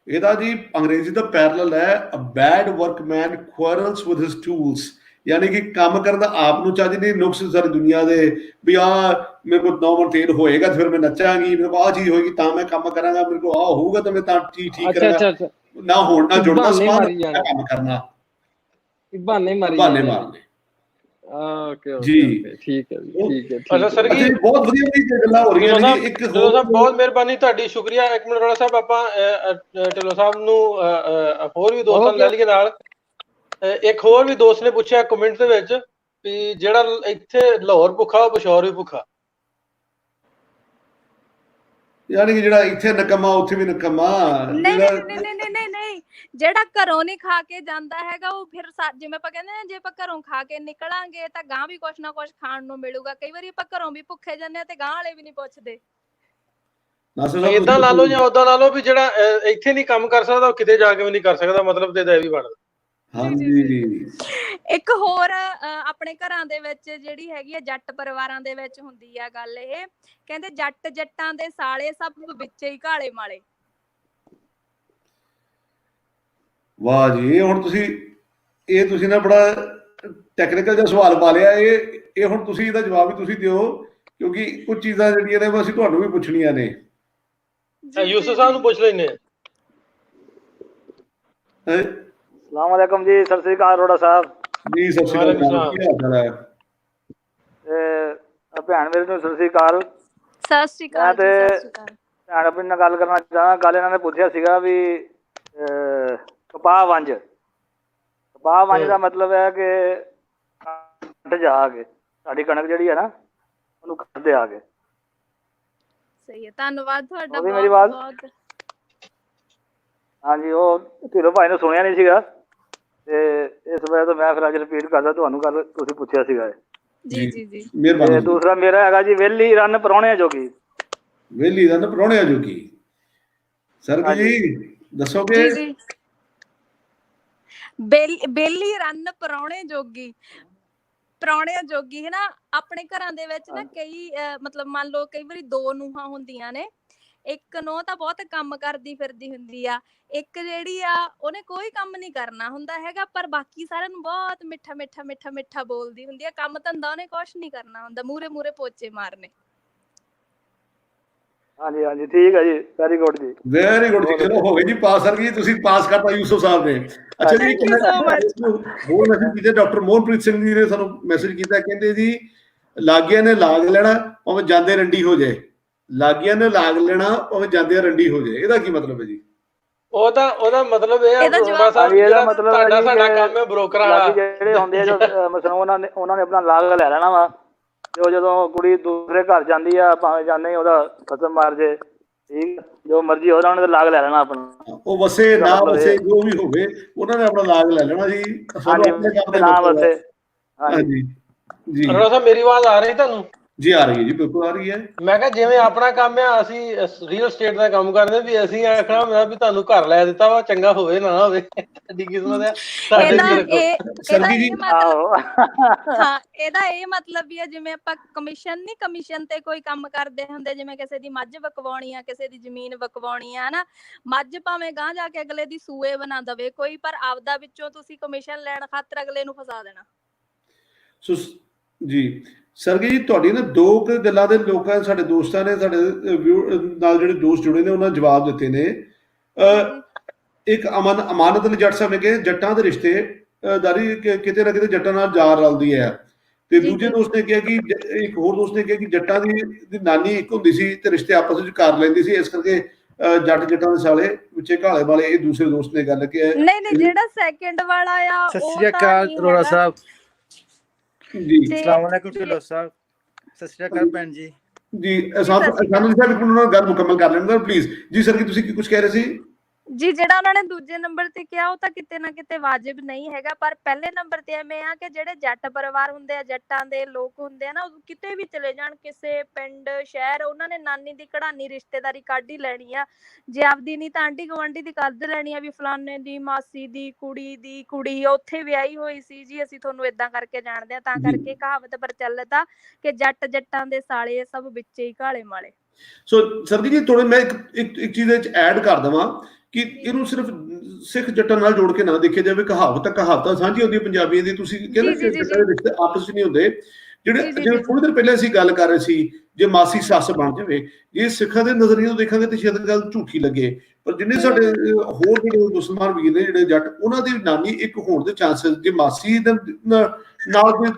ਇਹਦਾ ਜੀ ਅੰਗਰੇਜ਼ੀ ਦਾ ਪੈਰਲਲ ਹੈ, a bad workman quarrels with his tools, ਯਾਨੀ ਕਿ ਕੰਮ ਕਰਨ ਦਾ ਆਪ ਨੂੰ ਚੱਜ ਨਹੀਂ, ਨੁਕਸ ਸਾਰੀ ਦੁਨੀਆ ਦੇ ਵੀ ਮੇਰੇ ਕੋਲ 9 ਮਣ ਤੇਲ ਹੋਏਗਾ ਫਿਰ ਮੈਂ ਨੱਚਾਂਗੀ, ਮੇਰੇ ਕੋਲ ਚੀਜ਼ ਹੋਏਗੀ ਤਾਂ ਮੈਂ ਕੰਮ ਕਰਾਂਗਾ, ਮੇਰੇ ਕੋਲ ਹੋਊਗਾ ਤਾਂ ਮੈਂ ਤਾਂ ਚੀਜ਼ ਠੀਕ ਕਰਾਂਗਾ। ਨਾ ਹੋਣ ਨਾ ਜੁੜਨਾ ਸਮਾਨ ਕੰਮ ਕਰਨਾ, ਬਹਾਨੇ ਮਾਰਨੇ। ਓਕੇ ਜੀ, ਠੀਕ ਹੈ ਜੀ, ਠੀਕ ਹੈ। ਅੱਛਾ ਸਰਗੀ, ਬਹੁਤ ਵਧੀਆ ਗੱਲਾਂ ਹੋ ਰਹੀਆਂ ਨੇ। ਇੱਕ ਬਹੁਤ ਮਿਹਰਬਾਨੀ ਤੁਹਾਡੀ, ਸ਼ੁਕਰੀਆ। ਇੱਕ ਮਿੰਟ ਰੋੜਾ ਸਾਹਿਬ, ਆਪਾਂ ਢਿੱਲੋਂ ਸਾਹਿਬ ਨੂੰ ਹੋਰ ਵੀ ਦੋਸਤਾਂ ਲੈ ਲਈਏ ਨਾਲ। ਇੱਕ ਹੋਰ ਵੀ ਦੋਸਤ ਨੇ ਪੁੱਛਿਆ ਕਮੈਂਟ ਦੇ ਵਿੱਚ ਵੀ ਜਿਹੜਾ ਇੱਥੇ ਲਾਹੌਰ ਭੁੱਖਾ ਉਹ ਪਿਸ਼ੌਰ ਵੀ ਭੁੱਖਾ, ਯਾਨੀ ਕਿ ਜਿਹੜਾ ਇੱਥੇ ਨਕਮਾ ਉੱਥੇ ਵੀ ਨਕਮਾ। ਨਹੀਂ, ਜਿਹੜਾ ਘਰੋਂ ਨਹੀਂ ਖਾ ਕੇ ਜਾਂਦਾ ਹੈਗਾ ਉਹ ਫਿਰ ਜਿਵੇਂ ਆਪਾਂ ਕਹਿੰਦੇ ਨੇ, ਜੇ ਆਪਾਂ ਘਰੋਂ ਖਾ ਕੇ ਨਿਕਲਾਂਗੇ ਤਾਂ ਗਾਂ ਵੀ ਕੁਛ ਨਾ ਕੁਛ ਖਾਣ ਨੂੰ ਮਿਲੂਗਾ। ਕਈ ਵਾਰੀ ਆਪਾਂ ਘਰੋਂ ਵੀ ਭੁੱਖੇ ਜਾਂਦੇ ਆ ਤੇ ਗਾਂ ਵਾਲੇ ਵੀ ਨਹੀਂ ਪੁੱਛਦੇ। ਏਦਾਂ ਲਾ ਲਓ ਜਾਂ ਉਦਾਂ ਲਾ ਲਓ ਵੀ ਜਿਹੜਾ ਇੱਥੇ ਨਹੀਂ ਕੰਮ ਕਰ ਸਕਦਾ ਉਹ ਕਿਤੇ ਜਾ ਕੇ ਵੀ ਨਹੀਂ ਕਰ ਸਕਦਾ, ਮਤਲਬ ਤੇ ਇਹਦਾ ਇਹ ਵੀ ਬਣਦਾ। ਹਾਂਜੀ ਇੱਕ ਹੋਰ ਆਪਣੇ ਘਰਾਂ ਦੇ ਵਿੱਚ ਜਿਹੜੀ ਹੈਗੀ ਆ ਜੱਟ ਪਰਿਵਾਰਾਂ ਦੇ ਵਿੱਚ ਹੁੰਦੀ ਆ ਗੱਲ, ਇਹ ਕਹਿੰਦੇ ਜੱਟ ਜੱਟਾਂ ਦੇ ਸਾਲੇ ਸਭ ਵਿੱਚੇ ਹੀ ਘਾਲੇ ਮਾਲੇ। ਵਾਹ ਜੀ, ਇਹ ਤੁਸੀਂ ਨਾ ਬੜਾ ਟੈਕਨੀਕਲ ਜਿਹਾ ਸਵਾਲ ਪਾ ਲਿਆ। ਇਹ ਹੁਣ ਤੁਸੀਂ ਇਹਦਾ ਜਵਾਬ ਵੀ ਤੁਸੀਂ ਦਿਓ, ਕਿਉਂਕਿ ਕੁਝ ਚੀਜ਼ਾਂ ਜਿਹੜੀਆਂ ਨੇ ਅਸੀਂ ਤੁਹਾਨੂੰ ਵੀ ਪੁੱਛਣੀਆਂ ਨੇ। ਯੂਸਫ ਸਾਹਿਬ ਨੂੰ ਪੁੱਛ ਲੈਣੇ। अस्सलाम वालेकुम जी, सत श्री अकाल अरोड़ा साहब जी। सत श्री अकाल, ਕੀ ਹਾਲ ਚਾਲ ਹੈ? ਭੈਣ ਮੇਰੇ ਨੂੰ ਸਤਿ श्री अकाल। ਸਤਿ ਸ਼੍ਰੀ ਅਕਾਲ ਜੀ। ਸਤਿ ਸ਼੍ਰੀ ਅਕਾਲ। ਭੈਣ ਆਪਣੀ ਨਾਲ ਗੱਲ ਕਰਨਾ ਚਾਹਾਂ। ਗੱਲ ਇਹਨਾਂ ਨੇ ਪੁੱਛਿਆ ਸੀਗਾ ਵੀ ਕਪਾਹ ਵੰਜ ਦਾ ਮਤਲਬ ਹੈ ਕਿ ਕੱਟ ਜਾ ਕੇ ਸਾਡੀ ਕਣਕ ਜਿਹੜੀ ਹੈ ਨਾ ਉਹਨੂੰ ਕੱਟਦੇ ਆ ਕੇ। ਸਹੀ ਹੈ, ਧੰਨਵਾਦ ਤੁਹਾਡਾ ਉਹਦੀ ਮੇਰੀ ਆਵਾਜ਼? ਬਹੁਤ। ਹਾਂਜੀ, ਉਹ ਢਿੱਲੋਂ ਭਾਈ ਨੂੰ ਸੁਣਿਆ ਨਹੀਂ ਸੀਗਾ ਤੇ ਇਸ ਵਜ੍ਹਾ ਤੋਂ ਮੈਂ ਫਿਰ ਅੱਜ ਰਿਪੀਟ ਕਰਦਾ ਤੁਹਾਨੂੰ। ਗੱਲ ਤੁਸੀਂ ਪੁੱਛਿਆ ਸੀਗਾ। ਜੀ ਜੀ ਜੀ, ਤੇ ਦੂਸਰਾ ਮੇਰਾ ਹੈਗਾ ਜੀ ਵਿਹਲੀ ਰੰਨ ਪ੍ਰਾਹੁਣਿਆਂ ਜੋਗੀ। ਵਿਹਲੀ ਰੰਨ ਪ੍ਰਾਹੁਣਿਆਂ ਜੋਗੀ, ਸਰ ਜੀ ਦੱਸੋਗੇ? ਜੀ ਬੇਲੀ ਰੰਨ ਪ੍ਰਾਹੁਣੇ ਜੋਗੀ। ਪ੍ਰਾਹੁਣਿਆਂ ਜੋਗੀ ਹੈ ਨਾ। ਆਪਣੇ ਘਰਾਂ ਦੇ ਵਿੱਚ ਨਾ ਕਈ ਮਤਲਬ ਮੰਨ ਲਓ ਕਈ ਵਾਰੀ ਦੋ ਨੂੰਹਾਂ ਹੁੰਦੀਆਂ ਨੇ, ਇੱਕ ਨੂੰਹ ਤਾਂ ਬਹੁਤ ਕੰਮ ਕਰਦੀ ਫਿਰਦੀ ਹੁੰਦੀ ਆ, ਇੱਕ ਜਿਹੜੀ ਆ ਉਹਨੇ ਕੋਈ ਕੰਮ ਨਹੀਂ ਕਰਨਾ ਹੁੰਦਾ ਹੈਗਾ, ਪਰ ਬਾਕੀ ਸਾਰਿਆਂ ਨੂੰ ਬਹੁਤ ਮਿੱਠਾ ਮਿੱਠਾ ਮਿੱਠਾ ਮਿੱਠਾ ਬੋਲਦੀ ਹੁੰਦੀ ਆ। ਕੰਮ ਧੰਦਾ ਉਹਨੇ ਕੁਛ ਨਹੀਂ ਕਰਨਾ ਹੁੰਦਾ, ਮੂਰੇ ਮੂਰੇ ਪੋਚੇ ਮਾਰਨੇ। ਹਾਂਜੀ ਹਾਂਜੀ, ਠੀਕ ਹੈ ਜੀ, ਵੈਰੀ ਗੁੱਡ ਜੀ। ਵੈਰੀ ਗੁੱਡ ਜੀ, ਚਲੋ ਹੋ ਗਏ ਜੀ ਪਾਸ। ਸਰ ਜੀ ਤੁਸੀਂ ਪਾਸ ਕਰਤਾ ਯੂਸਫ ਸਾਹਿਬ ਨੇ। ਅੱਛਾ ਜੀ, ਹੋਰ ਮੈਸੇਜ ਕੀਤਾ ਡਾਕਟਰ ਮੋਹਨਪ੍ਰੀਤ ਸਿੰਘ ਜੀ ਨੇ ਸਾਨੂੰ ਮੈਸੇਜ ਕੀਤਾ, ਕਹਿੰਦੇ ਜੀ ਲਾਗੀਆਂ ਨੇ ਲਾਗ ਲੈਣਾ ਭਾਵੇਂ ਜਾਂਦੇ ਰੰਡੀ ਹੋ ਜਾਏ। ਲਾਗੀਆਂ ਨੇ ਲਾਗ ਲੈਣਾ ਭਾਵੇਂ ਜਾਂਦੇ ਰੰਡੀ ਹੋ ਜਾਏ, ਇਹਦਾ ਕੀ ਮਤਲਬ ਹੈ ਜੀ? ਉਹਦਾ ਮਤਲਬ ਇਹ ਹੈ ਇਹਦਾ ਮਤਲਬ ਸਾਡਾ ਕੰਮ ਹੈ ਬ੍ਰੋਕਰ ਵਾਲਾ। ਜਿਹੜੇ ਹੁੰਦੇ ਆ ਜੋ ਮਸਲ ਉਹਨਾਂ ਨੇ ਆਪਣਾ ਲਾਗ ਲੈ ਲੈਣਾ ਵਾ, ਤੇ ਉਹ ਜਦੋਂ ਕੁੜੀ ਦੂਸਰੇ ਘਰ ਜਾਂਦੀ ਆ ਭਾਵੇਂ ਜਾਂਦੇ ਉਹਦਾ ਖਤਮ ਮਾਰ ਜੇ, ਠੀਕ, ਜੋ ਮਰਜ਼ੀ ਹੋ ਉਹਨੇ ਤਾਂ ਲਾਗ ਲੈ ਲੈਣਾ ਆਪਣਾ। ਉਹ ਵਸੇ ਨਾ ਵਸੇ ਜੋ ਵੀ ਹੋਵੇ ਉਹਨਾਂ ਨੇ ਆਪਣਾ ਲਾਗ ਲੈ ਲੈਣਾ ਜੀ। ਨਾ ਵਸੇ। ਹਾਂਜੀ ਜੀ। ਅਰੋੜਾ ਸਾਹਿਬ ਮੇਰੀ ਆਵਾਜ਼ ਆ ਰਹੀ ਤੁਹਾਨੂੰ? ਜੀ ਆ ਰਹੀ ਹੈ ਜੀ, ਬਿਲਕੁਲ ਆ ਰਹੀ ਹੈ। ਮੈਂ ਕਿਹਾ ਜਿਵੇਂ ਆਪਣਾ ਕੰਮ ਆ, ਅਸੀਂ ਰੀਅਲ estate ਦਾ ਕੰਮ ਕਰਦੇ ਵੀ ਅਸੀਂ ਆਖਣਾ ਹੁੰਦਾ ਵੀ ਤੁਹਾਨੂੰ ਘਰ ਲੈ ਦਿੱਤਾ ਵਾ, ਚੰਗਾ ਹੋਵੇ ਨਾ ਹੋਵੇ, ਸਾਡੀ ਕਿਸਮਤ ਹੈ। ਇਹਦਾ ਇਹ ਮਤਲਬ ਵੀ ਹੈ ਜਿਵੇਂ ਆਪਾਂ ਕਮਿਸ਼ਨ ਤੇ ਕੋਈ ਕੰਮ ਕਰਦੇ ਹੁੰਦੇ, ਜਿਵੇਂ ਕਿਸੇ ਦੀ ਮੱਝ ਵਕਵਾਉਣੀ ਆ, ਕਿਸੇ ਦੀ ਜ਼ਮੀਨ ਵਕਵਾਉਣੀ ਆ ਹਨਾ, ਮੱਝ ਭਾਵੇਂ ਗਾਂ ਜਾ ਕੇ ਅਗਲੇ ਦੀ ਸੂਏ ਬਣਾ ਦਵੇ ਕੋਈ, ਪਰ ਆਪਦਾ ਵਿੱਚੋਂ ਤੁਸੀਂ ਕਮਿਸ਼ਨ ਲੈਣ ਖਾਤਰ ਅਗਲੇ ਨੂੰ ਫਸਾ ਦੇਣਾ। ਜੀ ਸਰਗੀ ਜੀ, ਤੁਹਾਡੀ ਨਾ ਦੋ ਗੱਲਾਂ ਦੇ ਲੋਕਾਂ ਸਾਡੇ ਦੋਸਤਾਂ ਨੇ ਸਾਡੇ ਨਾਲ ਜਿਹੜੇ ਦੋਸਤ ਜੁੜੇ ਨੇ ਉਹਨਾਂ ਜਵਾਬ ਦਿੱਤੇ ਨੇ। ਇੱਕ ਅਮਾਨਤ ਅਲੀ ਜੱਟ ਸਾਹਿਬ ਨੇ ਕਿਹਾ ਜੱਟਾਂ ਦੇ ਰਿਸ਼ਤੇਦਾਰੀ ਕਿਤੇ ਨਾ ਕਿਤੇ ਜੱਟਾਂ ਨਾਲ ਜਾ ਰਲਦੀ ਹੈ, ਤੇ ਦੂਜੇ ਦੋਸਤ ਨੇ ਕਿਹਾ ਕਿ ਇੱਕ ਹੋਰ ਦੋਸਤ ਨੇ ਕਿਹਾ ਕਿ ਜੱਟਾਂ ਦੀ ਨਾਨੀ ਇੱਕ ਹੁੰਦੀ ਸੀ ਤੇ ਰਿਸ਼ਤੇ ਆਪਸ ਵਿੱਚ ਕਰ ਲੈਂਦੀ ਸੀ, ਇਸ ਕਰਕੇ ਜੱਟ ਜੱਟਾਂ ਦੇ ਸਾਲੇ ਵਿੱਚੇ ਘਾਲੇ ਵਾਲੇ। ਇਹ ਦੂਸਰੇ ਦੋਸਤ ਨੇ ਗੱਲ ਕਿ ਨਹੀਂ ਜਿਹੜਾ ਸੈਕਿੰਡ ਵਾਲਾ ਆ ਉਹ। ਸਤਿ ਸ਼੍ਰੀ ਅਕਾਲ ਅਰੋੜਾ ਸਾਹਿਬ ਜੀ। अस्सलाम वालेकुम ढिल्लों साहब, सत श्री अकाल भैन जी। ਜੀ ਸਾਨੂੰ ਸਾਹਿਬ ਇੱਕ ਮਿੰਟ ਗੱਲ ਮੁਕੰਮਲ ਕਰ ਲੈਣ ਦਿਓ ਪਲੀਜ਼। ਜੀ ਸਰ, ਕੀ ਤੁਸੀਂ ਕੀ ਕੁਝ ਕਹਿ ਰਹੇ ਸੀ? ਜੀ ਜਿਹੜਾ ਉਹਨਾਂ ਨੇ ਦੂਜੇ ਨੰਬਰ ਤੇ ਕਿਹਾ ਉਹ ਤਾਂ ਕਿਤੇ ਨਾ ਕਿਤੇ ਵਾਜਿਬ ਨਹੀਂ ਹੈਗਾ, ਪਰ ਪਹਿਲੇ ਨੰਬਰ ਤੇ ਐਵੇਂ ਆ ਕਿ ਜਿਹੜੇ ਜੱਟ ਪਰਿਵਾਰ ਹੁੰਦੇ ਆ, ਜੱਟਾਂ ਦੇ ਲੋਕ ਹੁੰਦੇ ਆ ਨਾ, ਉਹ ਕਿਤੇ ਵੀ ਚਲੇ ਜਾਣ, ਕਿਸੇ ਪਿੰਡ ਸ਼ਹਿਰ, ਉਹਨਾਂ ਨੇ ਨਾਨੀ ਦੀ ਕਢਾਨੀ ਰਿਸ਼ਤੇਦਾਰੀ ਕੱਢ ਹੀ ਲੈਣੀ ਆ। ਜੇ ਆਪਦੀ ਨਹੀਂ ਤਾਂ ਆਂਢੀ ਗੁਆਂਢੀ ਦੀ ਕੱਢ ਲੈਣੀ ਆ ਵੀ ਫਲਾਣੇ ਦੀ ਮਾਸੀ ਦੀ ਕੁੜੀ ਉੱਥੇ ਵਿਆਹੀ ਹੋਈ ਸੀ ਜੀ, ਅਸੀਂ ਤੁਹਾਨੂੰ ਏਦਾਂ ਕਰਕੇ ਜਾਣਦੇ ਆ। ਤਾਂ ਕਰਕੇ ਕਹਾਵਤ ਪ੍ਰਚਲਿਤ ਆ ਕਿ ਜੱਟ ਜੱਟਾਂ ਦੇ ਸਾਲੇ ਸਭ ਵਿੱਚੇ ਹੀ ਘਾਲੇ ਮਾਲੇ। ਸੋ ਸਰਦੀ ਜੀ ਥੋੜੇ ਮੈਂ ਇੱਕ ਚੀਜ਼ ਵਿੱਚ ਐਡ ਕਰ ਦਵਾਂ ਕਿ ਇਹਨੂੰ ਸਿਰਫ ਸਿੱਖ ਜੱਟਾਂ ਨਾਲ ਜੋੜ ਕੇ ਨਾ ਦੇਖਿਆ ਜਾਵੇ। ਕਹਾਵਤਾਂ ਸਾਂਝੀ ਹੁੰਦੀ ਪੰਜਾਬੀਆਂ ਦੀ। ਤੁਸੀਂ ਕਹਿੰਦੇ ਜੱਟਾਂ ਦੇ ਰਿਸ਼ਤੇ ਆਪਸ ਵਿੱਚ ਨਹੀਂ ਹੁੰਦੇ। ਜਿਵੇਂ ਥੋੜੀ ਦੇਰ ਪਹਿਲਾਂ ਅਸੀਂ ਗੱਲ ਕਰ ਰਹੇ ਸੀ, ਜੇ ਮਾਸੀ ਸੱਸ ਬਣ ਜਾਵੇ, ਜੇ ਸਿੱਖਾਂ ਦੇ ਨਜ਼ਰੀਏ ਤੋਂ ਦੇਖਾਂਗੇ ਤਾਂ ਸ਼ਾਇਦ ਗੱਲ ਝੂਠੀ ਲੱਗੇ, ਪਰ ਜਿੰਨੇ ਸਾਡੇ ਹੋਰ ਜਿਹੜੇ ਮੁਸਲਮਾਨ ਵੀਰ ਨੇ ਜਿਹੜੇ ਜੱਟ, ਉਹਨਾਂ ਦੀ ਨਾਨੀ ਇੱਕ ਹੋਣ ਦੇ ਚਾਂਸਸ, ਜੇ ਮਾਸੀ ਨਾਲ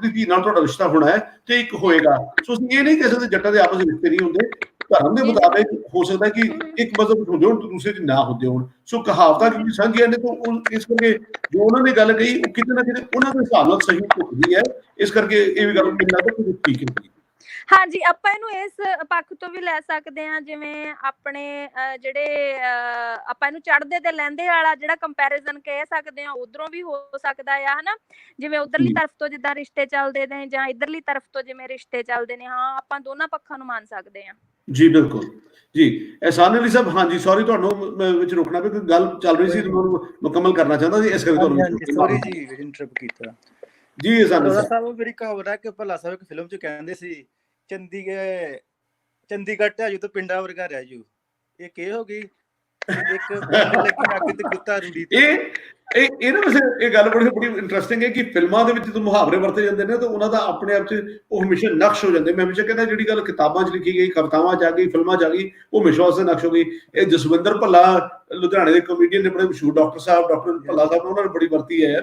ਧੀ ਨਾਲ ਤੁਹਾਡਾ ਰਿਸ਼ਤਾ ਹੋਣਾ ਹੈ ਤੇ ਇੱਕ ਹੋਏਗਾ। ਸੋ ਅਸੀਂ ਇਹ ਨਹੀਂ ਕਹਿ ਸਕਦੇ ਜੱਟਾਂ ਦੇ ਆਪਸ ਵਿੱਚ ਰਿਸ਼ਤੇ ਨਹੀਂ ਹੁੰਦੇ। ਧਰਮ ਦੇ ਮੁਤਾਬਿਕ ਹੋ ਸਕਦਾ ਕਿ ਇੱਕ ਮਜ਼ਹਬ ਹੁੰਦੇ ਹੋਣ ਤੇ ਦੂਸਰੇ ਚ ਨਾ ਹੁੰਦੇ ਹੋਣ। ਸੋ ਕਹਾਵਤਾਂ ਕਿਉਂਕਿ ਸਾਂਝੀਆਂ ਨੇ ਤਾਂ ਇਸ ਕਰਕੇ ਜੋ ਉਹਨਾਂ ਨੇ ਗੱਲ ਕਹੀ ਉਹ ਕਿਤੇ ਨਾ ਕਿਤੇ ਉਹਨਾਂ ਦੇ ਹਿਸਾਬ ਨਾਲ ਸਹੀ ਝੁਕਦੀ ਹੈ। ਇਸ ਕਰਕੇ ਇਹ ਵੀ ਗੱਲ ਮੈਨੂੰ ਲੱਗਦਾ ਕਿ ਠੀਕ ਹੈ। ਹਾਂਜੀ, ਆਪਾਂ ਇਹਨੂੰ ਇਸ ਪੱਖ ਤੋਂ ਵੀ ਲੈ ਸਕਦੇ ਹਾਂ, ਜਿਵੇਂ ਆਪਣੇ ਜਿਹੜੇ ਆਪਾਂ ਇਹਨੂੰ ਚੜ੍ਹਦੇ ਤੇ ਲਹਿੰਦੇ ਵਾਲਾ ਜਿਹੜਾ ਕੰਪੈਰੀਜ਼ਨ ਕਹਿ ਸਕਦੇ ਹਾਂ, ਉਧਰੋਂ ਵੀ ਹੋ ਸਕਦਾ ਆ ਹਨਾ। ਜਿਵੇਂ ਉਧਰਲੀ ਤਰਫ ਤੋਂ ਜਿੱਦਾਂ ਰਿਸ਼ਤੇ ਚੱਲਦੇ ਨੇ ਜਾਂ ਇਧਰਲੀ ਤਰਫ ਤੋਂ ਜਿਵੇਂ ਰਿਸ਼ਤੇ ਚੱਲਦੇ ਨੇ, ਹਾਂ ਆਪਾਂ ਦੋਨਾਂ ਪੱਖਾਂ ਨੂੰ ਮੰਨ ਸਕਦੇ ਹਾਂ। ਜੀ ਬਿਲਕੁਲ ਜੀ। ਇਹਸਾਨ ਅਲੀ ਸਾਹਿਬ, ਹਾਂਜੀ ਸੌਰੀ ਤੁਹਾਨੂੰ ਮੈਂ ਵਿੱਚ ਰੋਕਣਾ ਪਿਆ, ਗੱਲ ਚੱਲ ਰਹੀ ਸੀ, ਤੁਹਾਨੂੰ ਮੁਕੰਮਲ ਕਰਨਾ ਚਾਹੁੰਦਾ ਸੀ, ਇਸ ਕਰਕੇ ਤੁਹਾਨੂੰ ਸੌਰੀ ਜੀ ਇੰਟਰਰਪਟ ਕੀਤਾ ਜੀ। ਇਹਸਾਨ ਅਰੋੜਾ ਸਾਹਿਬ, ਸਾਹਿਬ ਮੇਰੀ ਕਹਾਵਤ ਹੈ ਕਿ ਭੱਲਾ ਸਾਹਿਬ ਇੱਕ ਫਿਲਮ 'ਚ ਕਹਿੰਦੇ ਸੀ ਚੰਡੀਗੜ੍ਹ ਢਾਜੂ ਤੇ ਪਿੰਡਾਂ ਵਰਗਾ ਰਹਿ ਜੂ। ਇਹ ਕੀ ਹੋ ਗਈ? ਇੱਕ ਪਿੰਡ ਲੱਗੀ ਅੱਗ ਤੇ ਕੁੱਤਾ ਰੂੜੀ ਤੇ। ਇਹ ਨਾ ਵੈਸੇ ਇਹ ਗੱਲ ਬੜੀ ਇੰਟਰਸਟਿੰਗ ਹੈ ਕਿ ਫਿਲਮਾਂ ਦੇ ਵਿੱਚ ਜਦੋਂ ਮੁਹਾਵਰੇ ਵਰਤੇ ਜਾਂਦੇ ਨੇ ਤਾਂ ਉਹਨਾਂ ਦਾ ਆਪਣੇ ਆਪ 'ਚ ਉਹ ਹਮੇਸ਼ਾ ਨਕਸ਼ ਹੋ ਜਾਂਦੇ। ਮੈਂ ਹਮੇਸ਼ਾ ਕਹਿੰਦਾ ਜਿਹੜੀ ਗੱਲ ਕਿਤਾਬਾਂ 'ਚ ਲਿਖੀ ਗਈ, ਕਵਿਤਾਵਾਂ 'ਚ ਆ ਗਈ, ਫਿਲਮਾਂ 'ਚ ਆ ਗਈ, ਉਹ ਹਮੇਸ਼ਾ ਉਸ ਦੇ ਨਕਸ਼ ਹੋ ਗਈ। ਇਹ ਜਸਵਿੰਦਰ ਭੱਲਾ ਲੁਧਿਆਣੇ ਦੇ ਕਮੇਡੀਅਨ ਨੇ, ਬੜੇ ਮਸ਼ਹੂਰ ਡਾਕਟਰ ਭੱਲਾ ਸਾਹਿਬ ਨੇ, ਉਹਨਾਂ ਨੇ ਬੜੀ ਵਰਤੀ ਹੈ।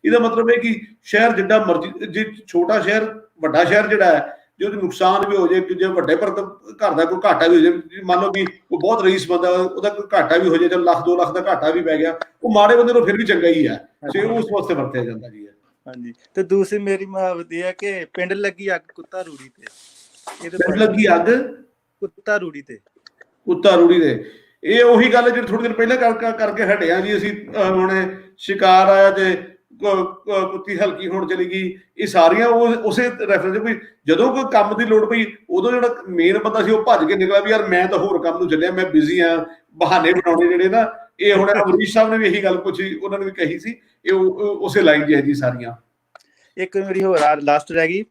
ਇਹਦਾ ਮਤਲਬ ਹੈ ਕਿ ਸ਼ਹਿਰ ਜਿੱਡਾ ਮਰਜ਼ੀ, ਜੇ ਛੋਟਾ ਸ਼ਹਿਰ ਵੱਡਾ ਸ਼ਹਿਰ ਜਿਹੜਾ ਹੈ, ਜੇ ਉਹਦੇ ਨੁਕਸਾਨ ਵੀ ਹੋ ਜਾਏ, ਜੇ ਵੱਡੇ ਪਰ ਘਰ ਦਾ ਕੋਈ ਘਾਟਾ ਵੀ ਹੋ ਜਾਏ, ਮੰਨ ਲਓ ਕਿ ਉਹ ਬਹੁਤ ਰਈਸ ਬੰਦਾ, ਉਹਦਾ ਕੋਈ ਘਾਟਾ ਵੀ ਹੋ ਜਾਏ, ਚਲ 1 2 ਲੱਖ ਦਾ ਘਾਟਾ ਵੀ ਪੈ ਗਿਆ, ਉਹ ਮਾੜੇ ਬੰਦੇ ਨੂੰ ਫਿਰ ਵੀ ਚੰਗਾ ਹੀ ਹੈ, ਤੇ ਉਸ ਵਾਸਤੇ ਵਰਤਿਆ ਜਾਂਦਾ ਜੀ। ਹਾਂਜੀ, ਤੇ ਦੂਸਰੀ ਮੇਰੀ ਮੁਹਾਵਤ ਇਹ ਹੈ ਕਿ ਪਿੰਡ ਲੱਗੀ ਅੱਗ ਕੁੱਤਾ ਰੂੜੀ ਤੇ। ਪਿੰਡ ਲੱਗੀ ਅੱਗ ਕੁੱਤਾ ਰੂੜੀ ਤੇ। ਕੁੱਤਾ ਰੂੜੀ ਤੇ, ਇਹ ਉਹੀ ਗੱਲ ਜਿਹੜੀ ਥੋੜੀ ਦਿਨ ਪਹਿਲਾਂ ਕਰਕੇ ਹਟਿਆ ਜੀ ਅਸੀਂ। ਹੁਣ ਸ਼ਿਕਾਰ ਆਇਆ ਤੇ ਕੁੱਤੀ ਹਲਕੀ ਹੋਣ ਚਲੀ ਗਈ, ਇਹ ਸਾਰੀਆਂ ਉਹ ਉਸੇ ਰੈਫਰੈਂਸ। ਕੋਈ ਜਦੋਂ ਕੋਈ ਕੰਮ ਦੀ ਲੋੜ ਪਈ, ਉਦੋਂ ਜਿਹੜਾ ਮੇਨ ਬੰਦਾ ਸੀ ਉਹ ਭੱਜ ਕੇ ਨਿਕਲਿਆ ਵੀ ਯਾਰ ਮੈਂ ਤਾਂ ਹੋਰ ਕੰਮ ਨੂੰ ਚੱਲਿਆ, ਮੈਂ ਬਿਜ਼ੀ ਆ। ਬਹਾਨੇ ਬਣਾਉਣੇ ਜਿਹੜੇ ਨਾ, ਇਹ ਹੁਣ ਅਮਰੀਸ਼ ਸਾਹਿਬ ਨੇ ਵੀ ਇਹੀ ਗੱਲ ਪੁੱਛੀ, ਉਹਨਾਂ ਨੇ ਵੀ ਕਹੀ ਸੀ, ਇਹ ਉਸੇ ਲਾਈਨ ਦੀ ਹੈ ਜੀ ਸਾਰੀਆਂ। ਇੱਕ ਮੇਰੀ ਹੋਰ ਲਾਸਟ ਰਹਿ ਗਈ,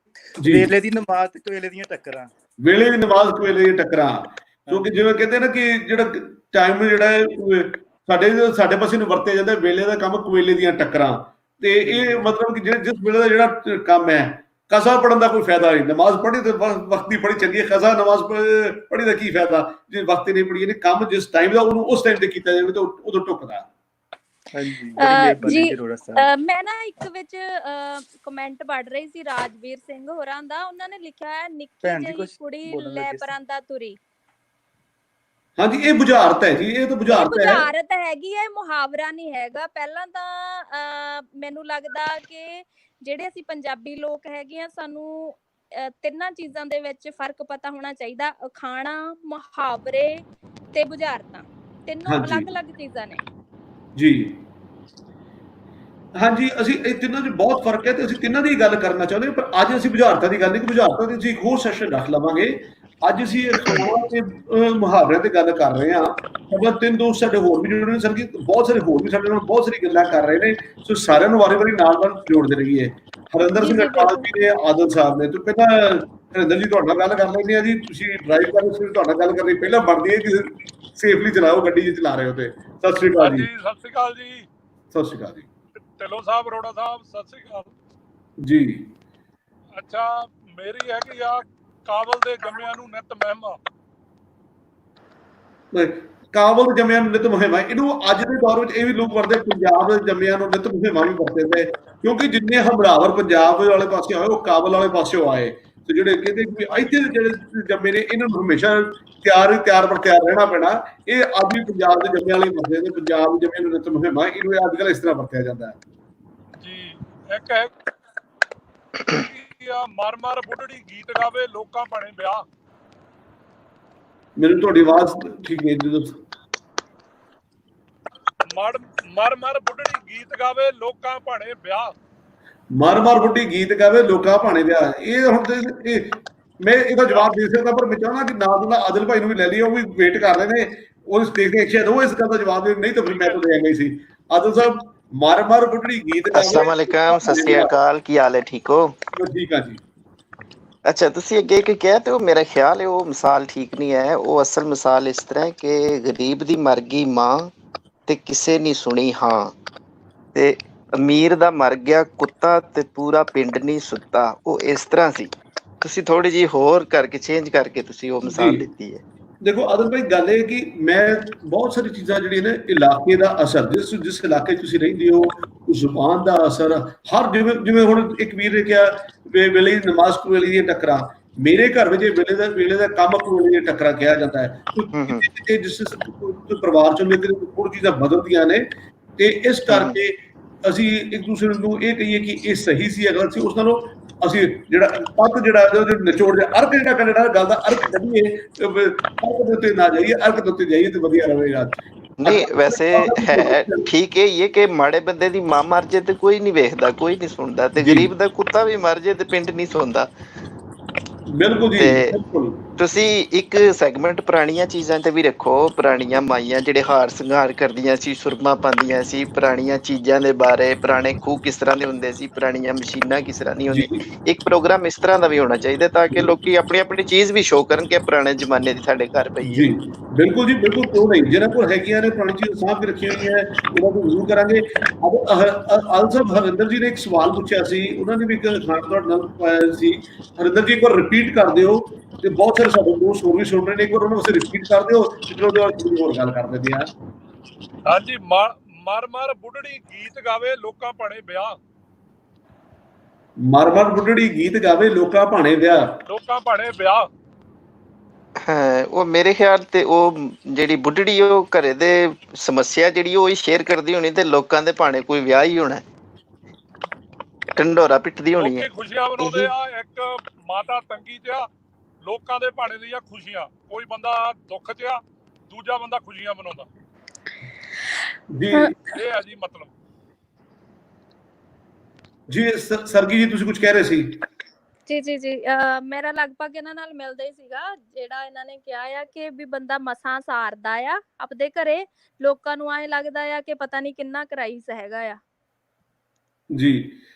ਵੇਲੇ ਦੀ ਨਮਾਜ਼ ਤੇ ਕੋਇਲੇ ਦੀਆਂ ਟੱਕਰਾਂ। ਵੇਲੇ ਦੀ ਨਮਾਜ਼ ਕੋਇਲੇ ਦੀਆਂ ਟੱਕਰਾਂ, ਕਿਉਂਕਿ ਜਿਵੇਂ ਕਹਿੰਦੇ ਨਾ ਕਿ ਜਿਹੜਾ ਟਾਈਮ ਜਿਹੜਾ ਹੈ ਸਾਡੇ ਪਾਸੇ ਨੂੰ ਵਰਤਿਆ ਜਾਂਦਾ, ਵੇਲੇ ਦਾ ਕੰਮ ਕੋਇਲੇ ਦੀਆਂ ਟੱਕਰਾਂ। ਤੇ ਇਹ ਮਤਲਬ ਕਿ ਜਿਸ ਵੇਲੇ ਦਾ ਜਿਹੜਾ ਕੰਮ ਹੈ, ਕਜ਼ਾ ਪੜਨ ਦਾ ਕੋਈ ਫਾਇਦਾ ਨਹੀਂ। ਨਮਾਜ਼ ਪੜ੍ਹੀ ਤੇ ਵਕਤ ਦੀ ਬੜੀ ਚੰਗੀ ਹੈ, ਕਜ਼ਾ ਨਮਾਜ਼ ਪੜ੍ਹੀ ਦਾ ਕੀ ਫਾਇਦਾ ਜੇ ਵਕਤ ਨਹੀਂ ਪੜ੍ਹੀ। ਇਹਨੇ ਕੰਮ ਜਿਸ ਟਾਈਮ ਦਾ ਉਹਨੂੰ ਉਸ ਟਾਈਮ ਤੇ ਕੀਤਾ ਜਾਵੇ ਤਾਂ ਉਦੋਂ ਟੁੱਕਦਾ। ਜੀ ਮੈਂ ਨਾ ਇੱਕ ਵਿੱਚ ਕਮੈਂਟ ਪੜ੍ਹ ਰਹੀ ਸੀ ਰਾਜਵੀਰ ਸਿੰਘ ਹੋਰਾਂ ਦਾ, ਉਹਨਾਂ ਨੇ ਲਿਖਿਆ ਹੈ ਨਿੱਕੀ ਜਿਹੀ ਕੁੜੀ ਲੈ ਪਰਾਂਦਾ ਤੁਰੀ। ਹਾਂਜੀ, ਇਹ ਬੁਝਾਰਤ ਹੈ ਜੀ, ਇਹ ਤਾਂ ਬੁਝਾਰਤ ਹੈਗੀ ਹੈ, ਮੁਹਾਵਰਾ ਨਹੀਂ ਹੈਗਾ। ਪਹਿਲਾਂ ਤਾਂ ਮੈਨੂੰ ਲੱਗਦਾ ਕਿ ਜਿਹੜੇ ਅਸੀਂ ਪੰਜਾਬੀ ਲੋਕ ਹੈਗੇ ਆ, ਸਾਨੂੰ ਤਿੰਨਾਂ ਚੀਜ਼ਾਂ ਦੇ ਵਿੱਚ ਫਰਕ ਪਤਾ ਹੋਣਾ ਚਾਹੀਦਾ। ਅਖਾਣਾ, ਮੁਹਾਵਰੇ ਤੇ ਬੁਝਾਰਤਾਂ, ਤਿੰਨੋਂ ਅਲੱਗ-ਅਲੱਗ ਚੀਜ਼ਾਂ ਨੇ ਜੀ। ਹਾਂਜੀ, ਅਸੀਂ ਇਹ ਤਿੰਨਾਂ 'ਚ ਬਹੁਤ ਫਰਕ ਹੈ ਤੇ ਅਸੀਂ ਤਿੰਨਾਂ ਦੀ ਗੱਲ ਕਰਨਾ ਚਾਹੁੰਦੇ ਹਾਂ, ਪਰ ਅੱਜ ਅਸੀਂ ਬੁਝਾਰਤਾਂ ਦੀ ਗੱਲ ਨਹੀਂ, ਬੁਝਾਰਤਾਂ ਦੀ ਅਸੀਂ ਇੱਕ ਹੋਰ ਸੈਸ਼ਨ ਰੱਖ ਲਵਾਂਗੇ। ਅੱਜ ਅਸੀਂ ਤੇ ਮੁਹਾਵਰਿਆਂ ਤੇ ਗੱਲ ਕਰ ਰਹੇ ਹਾਂ। ਸਾਡਾ 3 ਦੋਸਤ ਸਾਡੇ ਹੋਰ ਵੀ ਜੁੜੇ ਨੇ ਸਰ, ਬਹੁਤ ਸਾਰੇ ਹੋਰ ਵੀ ਸਾਡੇ ਨਾਲ ਬਹੁਤ ਸਾਰੀ ਗੱਲਾਂ ਕਰ ਰਹੇ ਨੇ, ਸੋ ਸਾਰਿਆਂ ਨੂੰ ਵਾਰੀ-ਵਾਰੀ ਨਾਲ ਜੋੜਦੇ ਰਹੀਏ। ਹਰਿੰਦਰ ਸਿੰਘ ਅਟਵਾਲ ਜੀ ਨੇ, ਆਦਲ ਸਾਹਿਬ ਨੇ, ਤੇ ਪਹਿਲਾਂ ਹਰਿੰਦਰ ਜੀ ਤੁਹਾਡੇ ਨਾਲ ਗੱਲ ਕਰ ਲੈਂਦੇ ਆ ਜੀ। ਤੁਸੀਂ ਡਰਾਈਵ ਕਰ ਰਹੇ ਹੋ, ਤੁਹਾਡਾ ਗੱਲ ਕਰਨੀ ਪਹਿਲਾਂ ਬਣਦੀ ਹੈ ਕਿ ਸੇਫਲੀ ਚਲਾਓ ਗੱਡੀ ਜੇ ਚਲਾ ਰਹੇ ਹੋ ਤੇ। ਸਤਿ ਸ਼੍ਰੀ ਅਕਾਲ ਜੀ। ਸਤਿ ਸ਼੍ਰੀ ਅਕਾਲ ਜੀ। ਸਤਿ ਸ਼੍ਰੀ ਅਕਾਲ ਜੀ। ਢਿੱਲੋਂ ਸਾਹਿਬ, ਅਰੋੜਾ ਸਾਹਿਬ, ਸਤਿ ਸ਼੍ਰੀ ਅਕਾਲ ਜੀ। ਅੱਛਾ, ਮੇਰੀ ਹੈਗੀ ਆ ਕਾਬਲ ਦੇ ਜੰਮਿਆਂ ਨੂੰ ਨਿਤ ਮਹਿਮਾ। ਕਾਬਲ ਦੇ ਜੰਮਿਆਂ ਨੂੰ ਨਿਤ ਮਹਿਮਾ, ਇਹਨੂੰ ਅੱਜ ਦੇ ਦੌਰ ਵਿੱਚ ਇਹ ਵੀ ਲੋਕ ਵਰਤੇ, ਪੰਜਾਬ ਦੇ ਜੰਮਿਆਂ ਨੂੰ ਨਿਤ ਮਹਿਮਾ ਵੀ ਵਰਤੇ ਨੇ, ਕਿਉਂਕਿ ਜਿੰਨੇ ਹਮਲਾਵਰ ਪੰਜਾਬ ਵਾਲੇ ਪਾਸੇ ਆਏ ਉਹ ਕਾਬਲ ਵਾਲੇ ਪਾਸਿਓਂ ਆਏ। ਤੇ ਜਿਹੜੇ ਕਹਿੰਦੇ ਕਿ ਇੱਥੇ ਜਿਹੜੇ ਜੰਮੇ ਨੇ, ਇਹਨਾਂ ਨੂੰ ਹਮੇਸ਼ਾ ਤਿਆਰ ਪਰ ਤਿਆਰ ਰਹਿਣਾ ਪੈਣਾ। ਇਹ ਅੱਜ ਵੀ ਪੰਜਾਬ ਦੇ ਜੰਮਿਆਂ ਵਾਲੇ ਵਰਤੇ ਨੇ, ਪੰਜਾਬ ਦੇ ਜੰਮਿਆਂ ਨੂੰ ਨਿਤ ਮਹਿਮਾ, ਇਹਨੂੰ ਅੱਜ ਕੱਲ੍ਹ ਇਸ ਤਰ੍ਹਾਂ ਵਰਤਿਆ ਜਾਂਦਾ ਹੈ ਜੀ। ਇੱਕ ਹੈ ਮਰ ਬੁੱਢੜੀ ਗੀਤ ਗਾਵੇ ਲੋਕਾਂ ਭਾਣੇ ਵਿਆਹ। ਮੈਨੂੰ ਤੁਹਾਡੀ ਆਵਾਜ਼ ਠੀਕ ਨਹੀਂ ਜੀ। ਮਰ ਬੁੱਢੜੀ ਗੀਤ ਗਾਵੇ ਲੋਕਾਂ ਭਾਣੇ ਵਿਆਹ। ਮਰ ਬੁੱਢੀ ਗੀਤ ਗਾਵੇ ਲੋਕਾਂ ਭਾਣੇ ਵਿਆਹ। ਇਹ ਹੁਣ ਮੈਂ ਇਹਦਾ ਜਵਾਬ ਦੇ ਸਕਦਾ, ਪਰ ਮੈਂ ਚਾਹੁੰਦਾ ਕਿ ਨਾਲ ਆਦਿਲ ਭਾਈ ਨੂੰ ਵੀ ਲੈ ਲਈਏ, ਉਹ ਵੀ ਵੇਟ ਕਰ ਰਹੇ ਨੇ, ਉਹ ਦੇਖਦੇ ਸ਼ਾਇਦ ਉਹ ਇਸ ਗੱਲ ਦਾ ਜਵਾਬ ਦੇ, ਨਹੀਂ ਤਾਂ ਫਿਰ ਮੈਂ ਤਾਂ ਦੇ ਗਈ ਸੀ। ਆਦਿਲ ਸਾਹਿਬ, ਮਰ ਬੁੱਢੜੀ ਗੀਤ ਗਾਵੇ। अस्सलाम वालेकुम, सत श्री अकाल, की हाल है? ठीक हो? ठीक है जी। अच्छा, ਤੁਸੀਂ ਅੱਗੇ ਕੀ ਕਿਹਾ ਤੇ ਉਹ ਮੇਰਾ ਖਿਆਲ ਹੈ ਉਹ ਮਿਸਾਲ ਠੀਕ ਨਹੀਂ ਹੈ। ਉਹ ਅਸਲ ਮਿਸਾਲ ਇਸ ਤਰ੍ਹਾਂ ਕਿ ਗਰੀਬ ਦੀ ਮਰ ਗਈ ਮਾਂ ਤੇ ਕਿਸੇ ਨਹੀਂ ਸੁਣੀ ਹਾਂ, ਤੇ ਅਮੀਰ ਦਾ ਮਰ ਗਿਆ ਕੁੱਤਾ ਤੇ ਪੂਰਾ ਪਿੰਡ ਨਹੀਂ ਸੁੱਤਾ। ਉਹ ਇਸ ਤਰ੍ਹਾਂ ਸੀ। ਤੁਸੀਂ ਥੋੜੀ ਜਿਹੀ ਹੋਰ ਕਰਕੇ ਚੇਂਜ ਕਰਕੇ ਤੁਸੀਂ ਉਹ ਮਿਸਾਲ ਦਿੱਤੀ ਹੈ। ਦੇਖੋ ਆਦਲ ਭਾਈ, ਗੱਲ ਇਹ ਕਿ ਮੈਂ ਬਹੁਤ ਸਾਰੀ ਚੀਜ਼ਾਂ ਜਿਹੜੀਆਂ ਨੇ, ਇਲਾਕੇ ਦਾ ਅਸਰ, ਜਿਸ ਇਲਾਕੇ ਤੁਸੀਂ ਰਹਿੰਦੇ ਹੋ, ਜ਼ੁਬਾਨ ਦਾ ਅਸਰ, ਹਰ ਜਿਵੇਂ ਹੁਣ ਇੱਕ ਵੀਰ ਨੇ ਕਿਹਾ ਵੇਲੇ ਦੀ ਨਮਾਜ਼ ਕੋਇਲੇ ਦੀਆਂ ਟੱਕਰਾਂ। ਮੇਰੇ ਘਰ ਵਿੱਚ ਵੇਲੇ ਦਾ ਕੰਮ ਕੋਇਲੇ ਦੀਆਂ ਟੱਕਰਾਂ ਕਿਹਾ ਜਾਂਦਾ ਹੈ। ਜਿਸ ਪਰਿਵਾਰ ਚੋਂ ਥੋੜੀ ਚੀਜ਼ਾਂ ਬਦਲਦੀਆਂ ਨੇ, ਤੇ ਇਸ ਕਰਕੇ ਅਸੀਂ ਇੱਕ ਦੂਸਰੇ ਨੂੰ ਇਹ ਕਹੀਏ ਕਿ ਇਹ ਸਹੀ ਸੀ, ਅਗਰ ਅਸੀਂ ਉਸ ਨਾਲੋਂ ਅਸੀਂ ਜਿਹੜਾ ਪੱਤ ਜਿਹੜਾ ਨਿਚੋੜ ਜਿਹਾ ਅਰਕ ਜਿਹੜਾ ਗੱਲ ਦਾ ਅਰਕ ਕੱਢੀਏ, ਅਰਕ ਦੇ ਉੱਤੇ ਨਾ ਜਾਈਏ, ਅਰਕ ਦੇ ਉੱਤੇ ਜਾਈਏ ਤੇ ਵਧੀਆ ਰਹੇਗਾ। ਨਹੀਂ, ਵੈਸੇ ਹੈ ਠੀਕ ਇਹ ਹੀ ਹੈ ਕਿ ਮਾੜੇ ਬੰਦੇ ਦੀ ਮਾਂ ਮਰ ਜੇ ਤੇ ਕੋਈ ਨਹੀਂ ਵੇਖਦਾ, ਕੋਈ ਨਹੀਂ ਸੁਣਦਾ, ਤੇ ਗਰੀਬ ਦਾ ਕੁੱਤਾ ਵੀ ਮਰ ਜੇ ਤੇ ਪਿੰਡ ਨਹੀਂ ਸੁਣਦਾ। ਬਿਲਕੁਲ ਜੀ, ਬਿਲਕੁਲ। ਤੁਸੀਂ ਇੱਕ ਸੈਗਮੈਂਟ ਪੁਰਾਣੀਆਂ ਚੀਜ਼ਾਂ ਤੇ ਵੀ ਰੱਖੋ। ਪੁਰਾਣੀਆਂ ਮਾਈਆਂ ਜਿਹੜੇ ਹਾਰ ਸ਼ਿੰਗਾਰ ਕਰਦੀਆਂ ਸੀ, ਸੁਰਮਾ ਪਾਉਂਦੀਆਂ ਸੀ, ਪੁਰਾਣੀਆਂ ਚੀਜ਼ਾਂ ਦੇ ਬਾਰੇ, ਪੁਰਾਣੇ ਖੂਹ ਕਿਸ ਤਰ੍ਹਾਂ ਦੇ ਹੁੰਦੇ ਸੀ, ਪੁਰਾਣੀਆਂ ਮਸ਼ੀਨਾਂ ਕਿਸ ਤਰ੍ਹਾਂ ਦੀਆਂ ਹੁੰਦੀਆਂ। ਇੱਕ ਪ੍ਰੋਗਰਾਮ ਇਸ ਤਰ੍ਹਾਂ ਦਾ ਵੀ ਹੋਣਾ ਚਾਹੀਦਾ ਤਾਂ ਕਿ ਲੋਕੀ ਆਪਣੀ ਆਪਣੀ ਚੀਜ਼ ਵੀ ਸ਼ੋਅ ਕਰਨ ਕਿ ਪੁਰਾਣੇ ਜ਼ਮਾਨੇ ਦੀ ਸਾਡੇ ਘਰ ਪਈ ਹੈ। ਜੀ ਬਿਲਕੁਲ ਜੀ, ਬਿਲਕੁਲ। ਕਿਉਂ ਨਹੀਂ, ਜਿਹਨਾਂ ਕੋਲ ਹੈਗੀਆਂ ਨੇ ਪੁਰਾਣੀ ਚੀਜ਼ ਸਾਂਭ ਕੇ ਰੱਖੀਆਂ ਹੋਈਆਂ ਉਹਨਾਂ ਨੂੰ ਜ਼ਰੂਰ ਕਰਾਂਗੇ। ਆਲ ਸਾਹਿਬ ਹਰਿੰਦਰ ਜੀ ਨੇ ਇੱਕ ਸਵਾਲ ਪੁੱਛਿਆ ਸੀ, ਉਹਨਾਂ ਨੇ ਵੀ ਇੱਕ ਖਾਣ ਤੁਹਾਡੇ ਨਾਲ ਪਾਇਆ ਸੀ। ਹਰਿੰਦਰ ਜੀ ਇੱਕ ਵਾਰ ਰਿਪੀਟ ਕਰ ਦਿਓ, ਤੇ ਬਹੁਤ ਸਾਰੇ ਸਾਡੇ ਦੋਸਤ ਹੋਰ ਵੀ ਸੁਣ ਰਹੇ ਨੇ, ਇੱਕ ਵਾਰ ਉਹਨਾਂ ਵਾਸਤੇ ਰਿਪੀਟ ਕਰ ਦਿਓ, ਫਿਰ ਉਹਦੇ ਬਾਅਦ ਥੋੜੀ ਹੋਰ ਗੱਲ ਕਰ ਦਿੰਦੇ ਆ। ਹਾਂਜੀ, ਮਰ ਮਰ ਬੁੱਢੜੀ ਗੀਤ ਗਾਵੇ ਲੋਕਾਂ ਭਾਣੇ ਵਿਆਹ। ਮਰ ਮਰ ਬੁੱਢੜੀ ਗੀਤ ਗਾਵੇ ਲੋਕਾਂ ਭਾਣੇ ਵਿਆਹ। ਲੋਕਾਂ ਭਾਣੇ ਵਿਆਹ। ਹਾਂ, ਉਹ ਮੇਰੇ ਖਿਆਲ ਤੇ ਉਹ ਜਿਹੜੀ ਬੁੱਢੜੀ ਉਹ ਘਰੇ ਦੇ ਸਮੱਸਿਆ ਜਿਹੜੀ ਉਹ ਹੀ ਸ਼ੇਅਰ ਕਰਦੀ ਹੋਣੀ ਤੇ ਲੋਕਾਂ ਦੇ ਭਾਣੇ ਕੋਈ ਵਿਆਹ ਹੀ ਹੋਣਾ, ਢੰਡੋਰਾ ਪਿੱਟਦੀ ਹੋਣੀ ਹੈ। ਲੋਕੀ ਖੁਸ਼ੀਆਂ ਮਨਾਉਂਦੇ ਆ, ਇੱਕ ਮਾਤਾ ਤੰਗੀ 'ਚ ਆ, ਲੋਕਾਂ ਦੇ ਭਾਣੇ ਦੀਆਂ ਖੁਸ਼ੀਆਂ। ਕੋਈ ਬੰਦਾ ਦੁੱਖ 'ਚ ਆ, ਦੂਜਾ ਬੰਦਾ ਖੁਸ਼ੀਆਂ ਮਨਾਉਂਦਾ ਜੀ। ਇਹ ਹੈ ਜੀ ਮਤਲਬ। ਜੀ ਸਰਗੀ ਜੀ ਤੁਸੀਂ ਕੁਝ ਕਹਿ ਰਹੇ ਸੀ। ਜੀ ਮੇਰਾ ਲਗਭਗ ਇਹਨਾਂ ਨਾਲ ਮਿਲਦਾ ਹੀ ਸੀਗਾ, ਜਿਹੜਾ ਇਹਨਾਂ ਨੇ ਕਿਹਾ ਆ ਕਿ ਵੀ ਬੰਦਾ ਮਸਾਂ ਸਾਰਦਾ ਆ ਆਪਦੇ ਘਰੇ, ਲੋਕਾਂ ਨੂੰ ਐਂ ਲੱਗਦਾ ਆ ਕਿ ਪਤਾ ਨਹੀਂ ਕਿੰਨਾ ਕਰਾਈਸ ਹੈਗਾ ਆ। ਜੀ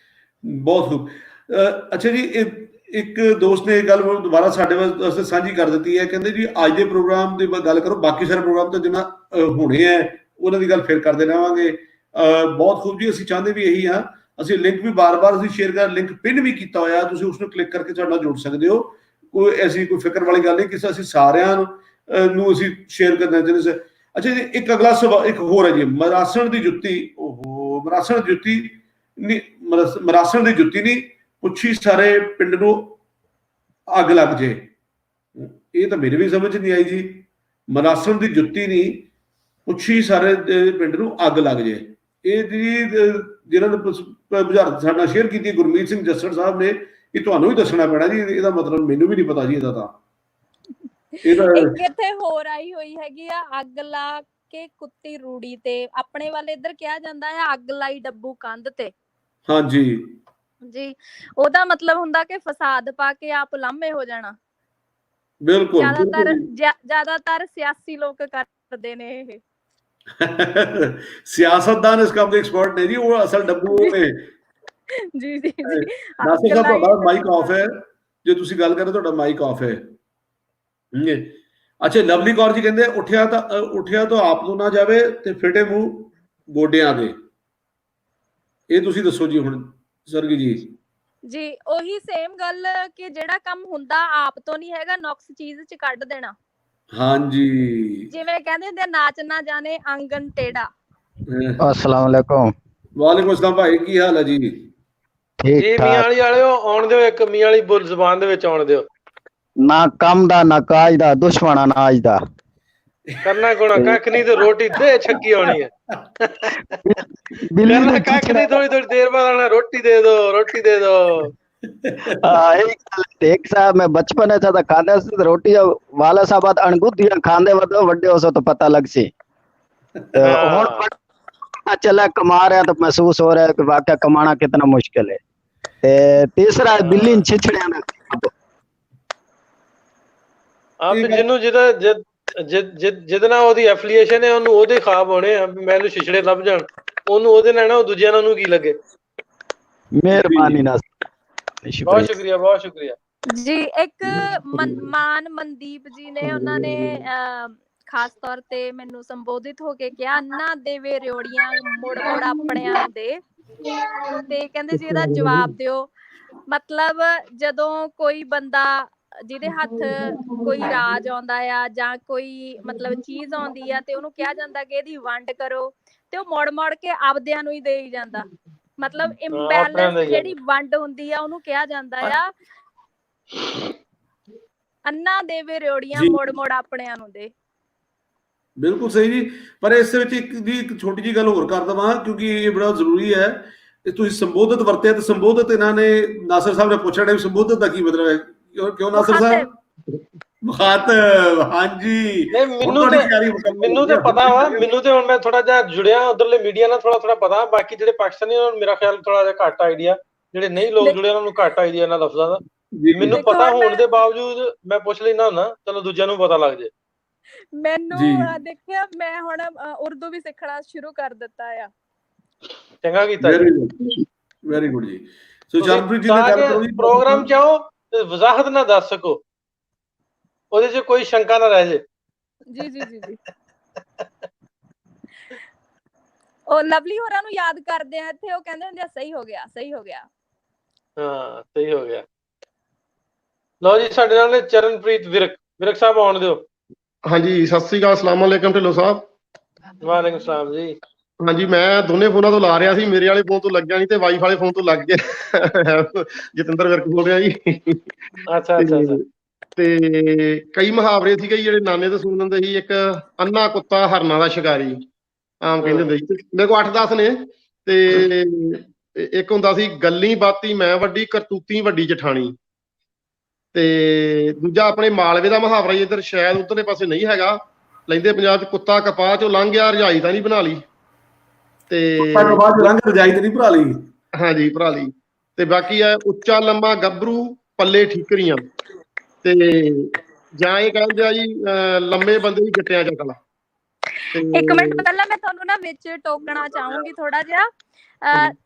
ਬਹੁਤ ਖੂਬ। ਅੱਛਾ ਜੀ, ਇੱਕ ਦੋਸਤ ਨੇ ਇਹ ਗੱਲ ਦੁਬਾਰਾ ਸਾਡੇ ਵਾਸਤੇ ਸਾਂਝੀ ਕਰ ਦਿੱਤੀ ਹੈ। ਕਹਿੰਦੇ ਜੀ ਅੱਜ ਦੇ ਪ੍ਰੋਗਰਾਮ ਦੀ ਗੱਲ ਕਰੋ, ਬਾਕੀ ਸਾਰੇ ਪ੍ਰੋਗਰਾਮ ਤਾਂ ਜਿੰਨਾ ਹੋਣੇ ਹੈ ਉਹਨਾਂ ਦੀ ਗੱਲ ਫਿਰ ਕਰਦੇ ਰਹਾਂਗੇ। ਬਹੁਤ ਖੂਬ ਜੀ, ਅਸੀਂ ਚਾਹੁੰਦੇ ਵੀ ਇਹੀ ਹਾਂ। ਅਸੀਂ ਲਿੰਕ ਵੀ ਬਾਰ-ਬਾਰ ਅਸੀਂ ਸ਼ੇਅਰ ਕਰ, ਲਿੰਕ ਪਿੰਨ ਵੀ ਕੀਤਾ ਹੋਇਆ, ਤੁਸੀਂ ਉਸ ਨੂੰ ਕਲਿੱਕ ਕਰਕੇ ਸਾਡੇ ਨਾਲ ਜੁੜ ਸਕਦੇ ਹੋ। ਕੋਈ ਐਸੀ ਕੋਈ ਫਿਕਰ ਵਾਲੀ ਗੱਲ ਨਹੀਂ ਕਿ ਅਸੀਂ ਸਾਰਿਆਂ ਨੂੰ ਅਸੀਂ ਸ਼ੇਅਰ ਕਰਨਾ ਚਾਹੁੰਦੇ ਸੀ। ਅੱਛਾ ਜੀ, ਇੱਕ ਅਗਲਾ ਸਵਾਲ ਇੱਕ ਹੋਰ ਹੈ ਜੀ, ਮਰਾਸਣ ਦੀ ਜੁੱਤੀ। ਓਹੋ, ਮਰਾਸਣ ਦੀ ਜੁੱਤੀ ਨਹੀਂ, ਮਰਾਸਣ ਦੀ ਜੁੱਤੀ ਨਹੀਂ, ਪੁੱਛੀ ਸਾਰੇ ਪਿੰਡ ਨੂੰ ਅੱਗ ਲੱਗ ਜੇ। ਇਹ ਤਾਂ ਮੇਰੇ ਵੀ ਸਮਝ ਨਹੀਂ ਆਈ ਜੀ। ਮਰਾਸਣ ਦੀ ਜੁੱਤੀ ਨਹੀਂ, ਪੁੱਛੀ ਸਾਰੇ ਪਿੰਡ ਨੂੰ ਅੱਗ ਲੱਗ ਜੇ। ਇਹ ਜੀ ਜਿਹਨਾਂ ਨੇ ਬੁਝਾਰਤ ਸਾਡੇ ਨਾਲ ਸ਼ੇਅਰ ਕੀਤੀ ਗੁਰਮੀਤ ਸਿੰਘ ਜੱਸੜ ਸਾਹਿਬ ਨੇ, ਇਹ ਤੁਹਾਨੂੰ ਹੀ ਦੱਸਣਾ ਪੈਣਾ ਜੀ, ਇਹਦਾ ਮਤਲਬ ਮੈਨੂੰ ਵੀ ਨਹੀਂ ਪਤਾ ਜੀ ਇਹਦਾ। ਤਾਂ ਇੱਕ ਇੱਥੇ ਹੋਰ ਆਈ ਹੋਈ ਹੈਗੀ ਆ, ਅੱਗ ਲਾ ਕੇ ਕੁੱਤੀ ਰੂੜੀ ਤੇ। ਆਪਣੇ ਵੱਲ ਇੱਧਰ ਕਿਹਾ ਜਾਂਦਾ ਹੈ ਅੱਗ ਲਾਈ ਡੱਬੂ ਕੰਧ ਤੇ। ਹਾਂਜੀ ਜੀ, ਉਹਦਾ ਮਤਲਬ ਹੁੰਦਾ ਕਿ ਫਸਾਦ ਪਾ ਕੇ ਆਪ ਲਾਂਭੇ ਹੋ ਜਾਣਾ। ਬਿਲਕੁਲ ਜ਼ਿਆਦਾਤਰ ਸਿਆਸੀ ਲੋਕ ਕਰਦੇ ਨੇ ਇਹ। ਸਿਆਸਤਦਾਨ ਇਸ ਕੰਮ ਦੇ ਐਕਸਪਰਟ ਨੇ ਜੀ, ਉਹ ਅਸਲ ਡੱਬੂ ਉਹ ਨੇ। ਜੀ ਨਾਸਿਰ ਸਾਹਿਬ ਤੁਹਾਡਾ ਮਾਈਕ ਆਫ ਹੈ, ਜੇ ਤੁਸੀਂ ਗੱਲ ਕਰ ਰਹੇ ਤੁਹਾਡਾ ਮਾਈਕ ਆਫ ਹੈ। ਅੱਛਾ, ਲਵਲੀ ਕੌਰ ਜੀ ਕਹਿੰਦੇ ਉੱਠਿਆ ਤਾਂ ਆਪ ਨੂੰ ਨਾ ਜਾਵੇ ਤੇ ਫਿਟੇ ਮੂੰਹ ਗੋਡਿਆਂ ਦੇ। ਇਹ ਤੁਸੀਂ ਦੱਸੋ ਜੀ ਹੁਣ ਸਰਗੀ ਜੀ। ਉਹੀ ਸੇਮ ਗੱਲ ਕਿ ਜਿਹੜਾ ਕੰਮ ਹੁੰਦਾ ਆਪ ਤੋਂ ਨਹੀਂ ਹੈਗਾ, ਨੁਕਸ ਚੀਜ਼ 'ਚ ਕੱਢ ਦੇਣਾ। ਹਾਂਜੀ, ਜਿਵੇਂ ਕਹਿੰਦੇ ਹੁੰਦੇ ਨਾਚ ਨਾ ਜਾਣੇ ਆਂਗਨ ਟੇੜਾ। अस्सलाम वालेकुम। ਵਾਲੇਕੁਮ ਅਸਲਾਮ ਭਾਈ, ਕੀ ਹਾਲ ਹੈ ਜੀ? ठीक ਮੀਆਂ ठाक। ਵਾਲੀ ਵਾਲਿਓ ਆਉਣ ਦਿਓ, ਇੱਕ ਮੀਆਂ ਵਾਲੀ ਬੋਲ ਜ਼ੁਬਾਨ ਦੇ ਵਿੱਚ ਆਉਣ ਦਿਓ। ना कम दा ना काज दा, दुश्मना ना आज दा। ਕਰਨਾ ਕੋਣਾ ਕੱਖ ਨਹੀਂ ਤੇ ਰੋਟੀ ਦੇ ਛੱਕੀ ਆਉਣੀ ਹੈ। बिल्ली ਕਰਨਾ ने ਕੱਖ ਨਹੀਂ, ਥੋੜੀ ਥੋੜੀ ਦੇਰ ਬਾਅਦ ਆਣਾ रोटी दे दो रोटी दे दो। एक साहब मैं बचपन था तो खाने से रोटी वाला साहब अणगुत्थियां खांदे वड्डे हो सो तो पता लग सी। हुण चला कमा रहा तो महसूस हो रहा है कि वाकई कमाना कितना मुश्किल है। तीसरा बिल्ली छिछड़ियां ना ਆਪ ਜਿਹਨੂੰ ਜਿਹਦੇ ਨਾਲ ਉਹਦੀ ਐਫੀਲੀਏਸ਼ਨ ਹੈ ਉਹਨੂੰ ਉਹਦੇ ਖਾਬ ਹੋਣੇ ਆ, ਮੈਨੂੰ ਛਿਛੜੇ ਲੱਭ ਜਾਣ, ਉਹਨੂੰ ਉਹਦੇ ਨਾਲ ਨਾ, ਉਹ ਦੂਜਿਆਂ ਨੂੰ ਕੀ ਲੱਗੇ। ਮਿਹਰਬਾਨੀ ਨਾਲ, ਬਹੁਤ ਸ਼ੁਕਰੀਆ, ਬਹੁਤ ਸ਼ੁਕਰੀਆ ਜੀ। ਇੱਕ ਮਾਨ ਮਨਦੀਪ ਜੀ ਨੇ, ਉਹਨਾਂ ਨੇ ਖਾਸ ਤੌਰ ਤੇ ਮੈਨੂੰ ਸੰਬੋਧਿਤ ਹੋ ਕੇ ਕਿਹਾ, ਅੰਨਾ ਦੇ ਵੇ ਰਿਓੜੀਆਂ ਮੁੜ ਮੁੜ ਆਪਣਿਆਂ ਦੇ। ਤੇ ਕਹਿੰਦੇ ਜੀ ਇਹਦਾ ਜਵਾਬ ਦਿਓ। ਮਤਲਬ ਜਦੋਂ ਕੋਈ ਬੰਦਾ ਜਿਹਦੇ ਹੱਥ ਕੋਈ ਰਾਜ ਆਉਂਦਾ ਆ ਜਾਂ ਕੋਈ ਮਤਲਬ ਚੀਜ਼ ਆਉਂਦੀ ਆ ਤੇ ਉਹਨੂੰ ਕਿਹਾ ਜਾਂਦਾ ਕਿ ਇਹਦੀ ਵੰਡ ਕਰੋ, ਤੇ ਉਹ ਮੁੜ ਮੁੜ ਕੇ ਆਪਦਿਆਂ ਨੂੰ ਹੀ ਦੇਈ ਜਾਂਦਾ। ਮਤਲਬ ਇੰਬੈਲੈਂਸ ਜਿਹੜੀ ਵੰਡ ਹੁੰਦੀ ਆ ਉਹਨੂੰ ਕਿਹਾ ਜਾਂਦਾ ਆ ਅੰਨਾ ਦੇਵੇ ਰਿਓੜੀਆਂ ਮੁੜ ਮੁੜ ਆਪਣਿਆਂ ਨੂੰ ਦੇ। ਬਿਲਕੁਲ ਸਹੀ ਜੀ। ਪਰ ਇਸ ਵਿੱਚ ਇੱਕ ਛੋਟੀ ਜਿਹੀ ਗੱਲ ਹੋਰ ਕਰ ਦਵਾਂ, ਕਿਉਂਕਿ ਇਹ ਬੜਾ ਜ਼ਰੂਰੀ ਹੈ। ਤੁਸੀਂ ਸੰਬੋਧਿਤ ਵਰਤਿਆ, ਤੇ ਸੰਬੋਧਿਤ ਇਹਨਾਂ ਨੇ ਨਾਸਰ ਸਾਹਿਬ ਨੇ ਪੁੱਛਿਆ ਸੰਬੋਧਿਤ ਦਾ ਕੀ ਮਤਲਬ ਹੈ? ਕਿਉਂ ਨਾਸਰ ਸਾਹਿਬ? ਮੁਖਾਤਬ, ਹਾਂਜੀ। ਮੈਨੂੰ ਤੇ ਪਤਾ ਵਾ, ਮੈਨੂੰ ਤੇ ਹੁਣ ਮੈਂ ਥੋੜਾ ਜਿਹਾ ਜੁੜਿਆ ਉਧਰਲੇ ਮੀਡੀਆ ਨਾਲ, ਥੋੜਾ ਪਤਾ। ਬਾਕੀ ਜਿਹੜੇ ਪਾਕਿਸਤਾਨੀ ਉਹਨਾਂ ਨੂੰ ਮੇਰਾ ਖਿਆਲ ਥੋੜਾ ਜਿਹਾ ਘੱਟ ਆਈਡੀਆ, ਜਿਹੜੇ ਨਹੀਂ ਲੋਕ ਜੁੜੇ ਉਹਨਾਂ ਨੂੰ ਘੱਟ ਆਈਡੀਆ ਇਹਨਾਂ ਲਫ਼ਜ਼ਾਂ ਦਾ। ਮੈਨੂੰ ਪਤਾ ਹੋਣ ਦੇ ਬਾਵਜੂਦ ਮੈਂ ਪੁੱਛ ਲੈਣਾ ਹੁੰਦਾ, ਚਲੋ ਦੂਜਿਆਂ ਨੂੰ ਪਤਾ ਲੱਗ ਜੇ। ਮੈਨੂੰ ਦੇਖਿਆ, ਮੈਂ ਹੁਣ ਉਰਦੂ ਵੀ ਸਿੱਖਣਾ ਸ਼ੁਰੂ ਕਰ ਦਿੱਤਾ ਆ। ਚੰਗਾ ਕੀਤਾ ਵੈਰੀ ਗੁੱਡ ਜੀ। ਸੋ ਚਰਨਪ੍ਰੀਤ ਜੀ ਨੇ ਗੱਲ ਕਰੋ ਪ੍ਰੋਗਰਾਮ ਚ ਆਓ ਤੇ ਵਜ਼ਾਹਤ ਨਾ ਦੱਸ ਸਕੋ, ਉਹਦੇ ਚ ਕੋਈ ਸ਼ੰਕਾ ਨਾ ਰਹਿ ਜੇ। ਜੀ ਜੀ ਜੀ ਜੀ। ਉਹ ਲਵਲੀ ਹੋਰਾਂ ਨੂੰ ਯਾਦ ਕਰਦੇ ਆ ਇੱਥੇ, ਉਹ ਕਹਿੰਦੇ ਹੁੰਦੇ ਆ ਸਹੀ ਹੋ ਗਿਆ, ਸਹੀ ਹੋ ਗਿਆ। ਹਾਂ ਸਹੀ ਹੋ ਗਿਆ। ਲਓ ਜੀ, ਸਾਡੇ ਨਾਲ ਨੇ ਚਰਨਪ੍ਰੀਤ ਵਿਰਕ। ਵਿਰਕ ਸਾਹਿਬ ਆਉਣ ਦਿਓ। ਹਾਂਜੀ, ਸਤਿ ਸ੍ਰੀ ਅਕਾਲ, ਸਲਾਮ ਅਲੈਕਮ ਢਿੱਲੋਂ ਸਾਹਿਬ। ਵਾਲੇਕੁਮ ਸਲਾਮ ਜੀ। ਹਾਂਜੀ, ਮੈਂ ਦੋਨੇ ਫੋਨਾਂ ਤੋਂ ਲਾ ਰਿਹਾ ਸੀ, ਮੇਰੇ ਵਾਲੇ ਫੋਨ ਤੋਂ ਲੱਗਿਆ ਨਹੀਂ ਤੇ ਵਾਈਫਾਈ ਵਾਲੇ ਫੋਨ ਤੋਂ ਲੱਗ ਗਿਆ। ਜਤਿੰਦਰ ਵਿਰਕ ਬੋਲ ਰਿਹਾ ਜੀ। ਅੱਛਾ ਅੱਛਾ। ਤੇ ਕਈ ਮੁਹਾਵਰੇ ਸੀਗੇ ਜਿਹੜੇ ਨਾਨੇ ਤੋਂ ਸੁਣ ਲੈਂਦੇ ਸੀ। ਇੱਕ ਅੰਨਾ ਕੁੱਤਾ ਹਰਨਾਂ ਦਾ ਸ਼ਿਕਾਰੀ, ਆਮ ਕਹਿੰਦੇ ਹੁੰਦੇ ਸੀ। ਮੇਰੇ ਕੋਲ 8-10 ਨੇ। ਤੇ ਇੱਕ ਹੁੰਦਾ ਸੀ ਗੱਲੀ ਬਾਤੀ ਮੈਂ ਵੱਡੀ, ਕਰਤੂਤੀ ਵੱਡੀ ਜਠਾਣੀ। ਤੇ ਦੂਜਾ ਆਪਣੇ ਮਾਲਵੇ ਦਾ ਮੁਹਾਵਰਾ, ਇੱਧਰ ਸ਼ਾਇਦ ਉਧਰਲੇ ਪਾਸੇ ਨਹੀਂ ਹੈਗਾ, ਲੈਂਦੇ ਪੰਜਾਬ ਚ, ਕੁੱਤਾ ਕਪਾਹ ਚੋਂ ਲੰਘ ਗਿਆ ਰਜਾਈ ਤਾਂ ਨਹੀਂ ਬਣਾ ਲਈ। ਤੇ ਰਜਾਈ ਤਾਂ ਨਹੀਂ ਭਰਾ ਲਈ। ਹਾਂਜੀ, ਭਰਾ ਲਈ। ਤੇ ਬਾਕੀ ਹੈ ਉੱਚਾ ਲੰਮਾ ਗੱਭਰੂ ਪੱਲੇ ਠੀਕਰੀਆਂ, ਤੇ ਜਾਂ ਇਹ ਕਹਿੰਦੇ ਆ ਜੀ ਲੰਮੇ ਬੰਦੇ ਦੀ ਜੱਟਿਆਂ ਚ ਅਕਲ। ਇੱਕ ਮਿੰਟ ਪਹਿਲਾਂ ਮੈਂ ਤੁਹਾਨੂੰ ਨਾ ਵਿੱਚ ਟੋਕਣਾ ਚਾਹੂੰਗੀ ਥੋੜਾ ਜਿਹਾ।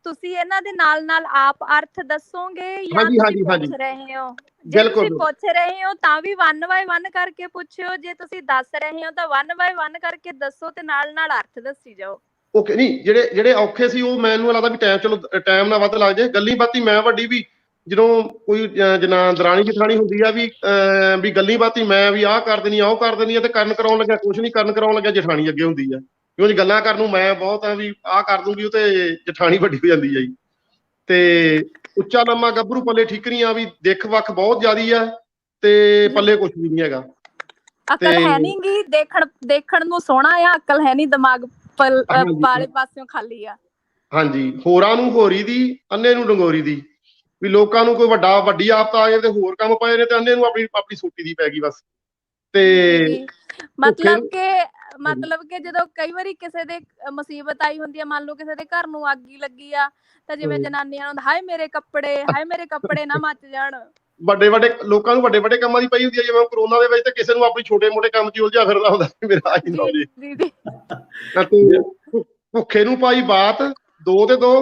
ਤੁਸੀਂ ਇਹਨਾਂ ਦੇ ਨਾਲ ਨਾਲ ਆਪ ਅਰਥ ਦੱਸੋਗੇ ਜਾਂ ਤੁਸੀਂ ਪੁੱਛ ਰਹੇ ਹੋ? ਜੇ ਤੁਸੀਂ ਪੁੱਛ ਰਹੇ ਹੋ ਤਾਂ ਵੀ 1 by 1 ਕਰਕੇ ਪੁੱਛਿਓ, ਜੇ ਤੁਸੀਂ ਦੱਸ ਰਹੇ ਹੋ ਤਾਂ 1 by 1 ਕਰਕੇ ਦੱਸੋ ਤੇ ਨਾਲ ਨਾਲ ਅਰਥ ਦੱਸੀ ਜਾਓ। ਓਕੇ। ਨਹੀਂ, ਜਿਹੜੇ ਔਖੇ ਸੀ ਉਹ ਮੈਨੂੰ ਲੱਗਦਾ ਵੀ ਟਾਈਮ, ਚਲੋ ਟਾਈਮ ਨਾਲ ਵੱਧ ਲੱਗ ਜਾਏ। ਗੱਲੀ ਬਾਤੀ ਮੈਂ ਵੱਡੀ ਵੀ ਜਦੋਂ ਕੋਈ ਦਰਾਣੀ ਜਠਾਣੀ ਹੁੰਦੀ ਆ ਵੀ ਗੱਲੀ ਬਾਤੀ ਮੈਂ ਵੀ ਆਹ ਕਰ ਦੇਣੀ, ਉਹ ਕਰ ਦੇਣੀ ਆ, ਤੇ ਕਰਨ ਕਰਾਉਣ ਲੱਗਿਆ ਕੁਛ ਨਹੀਂ, ਕਰਨ ਕਰਾਉਣ ਲੱਗਿਆ ਜਠਾਣੀ ਅੱਗੇ ਹੁੰਦੀ ਆ। ਕਿਉਂ ਜੀ, ਗੱਲਾਂ ਕਰਨ ਨੂੰ ਮੈਂ ਬਹੁਤ ਆ ਵੀ ਆਹ ਕਰ ਦੂੰਗੀ, ਉਹ ਤੇ ਜਠਾਣੀ ਵੱਡੀ ਹੋ ਜਾਂਦੀ ਆ ਜੀ। ਤੇ ਉੱਚਾ ਲੰਮਾ ਗੱਭਰੂ ਪੱਲੇ ਠੀਕਰੀਆਂ ਵੀ ਦਿੱਖ ਵੱਖ ਬਹੁਤ ਜ਼ਿਆਦੀ ਆ ਤੇ ਪੱਲੇ ਕੁਛ ਵੀ ਨਹੀਂ ਹੈਗਾ। ਅਕਲ ਹੈ ਨੀ ਗੀ, ਦੇਖਣ ਨੂੰ ਸੋਹਣਾ ਆ, ਅਕਲ ਹੈ ਨੀ, ਦਿਮਾਗ ਵਾਲੇ ਪਾਸਿਓਂ ਖਾਲੀ ਆ। ਹਾਂਜੀ, ਹੋਰਾਂ ਨੂੰ ਹੋਰੀ ਦੀ, ਅੰਨੇ ਨੂੰ ਡੰਗੋਰੀ ਦੀ। ਵੀ ਲੋਕਾਂ ਨੂੰ ਕੋਈ ਵੱਡੀ ਆਫਤ ਆ ਜਾਏ ਤੇ ਹੋਰ ਕੰਮ ਪਏ ਨੇ, ਤੇ ਅੰਨੇ ਨੂੰ ਆਪਣੀ ਸੋਟੀ ਦੀ ਪੈ ਗਈ ਬਸ। ਤੇ ਮਤਲਬ ਕਿ ਜਦੋਂ ਕਈ ਵਾਰੀ ਕਿਸੇ ਦੇ ਮੁਸੀਬਤ ਆਈ ਹੁੰਦੀ ਆ, ਮੰਨ ਲਓ ਕਿਸੇ ਦੇ ਘਰ ਨੂੰ ਅੱਗ ਹੀ ਲੱਗੀ ਆ, ਤਾਂ ਜਿਵੇਂ ਜਨਾਨੀਆਂ ਨੂੰ ਹਾਏ ਮੇਰੇ ਕੱਪੜੇ ਨਾ ਮੱਚ ਜਾਣ। ਵੱਡੇ ਲੋਕਾਂ ਨੂੰ ਵੱਡੇ ਕੰਮਾਂ ਦੀ ਪਈ ਹੁੰਦੀ ਹੈ। ਜਿਵੇਂ ਕਰੋਨਾ ਦੇ ਵਿੱਚ ਤੇ ਕਿਸੇ ਨੂੰ ਆਪਣੀ ਛੋਟੇ ਮੋਟੇ ਕੰਮ 'ਚ ਉਲਝਿਆ ਫਿਰਦਾ ਹੁੰਦਾ ਮੇਰਾ ਆਹੀ ਨਾ ਹੋ ਜੇ। ਭੁੱਖੇ ਨੂੰ ਪਾਈ ਬਾਤ 2 ਤੇ 2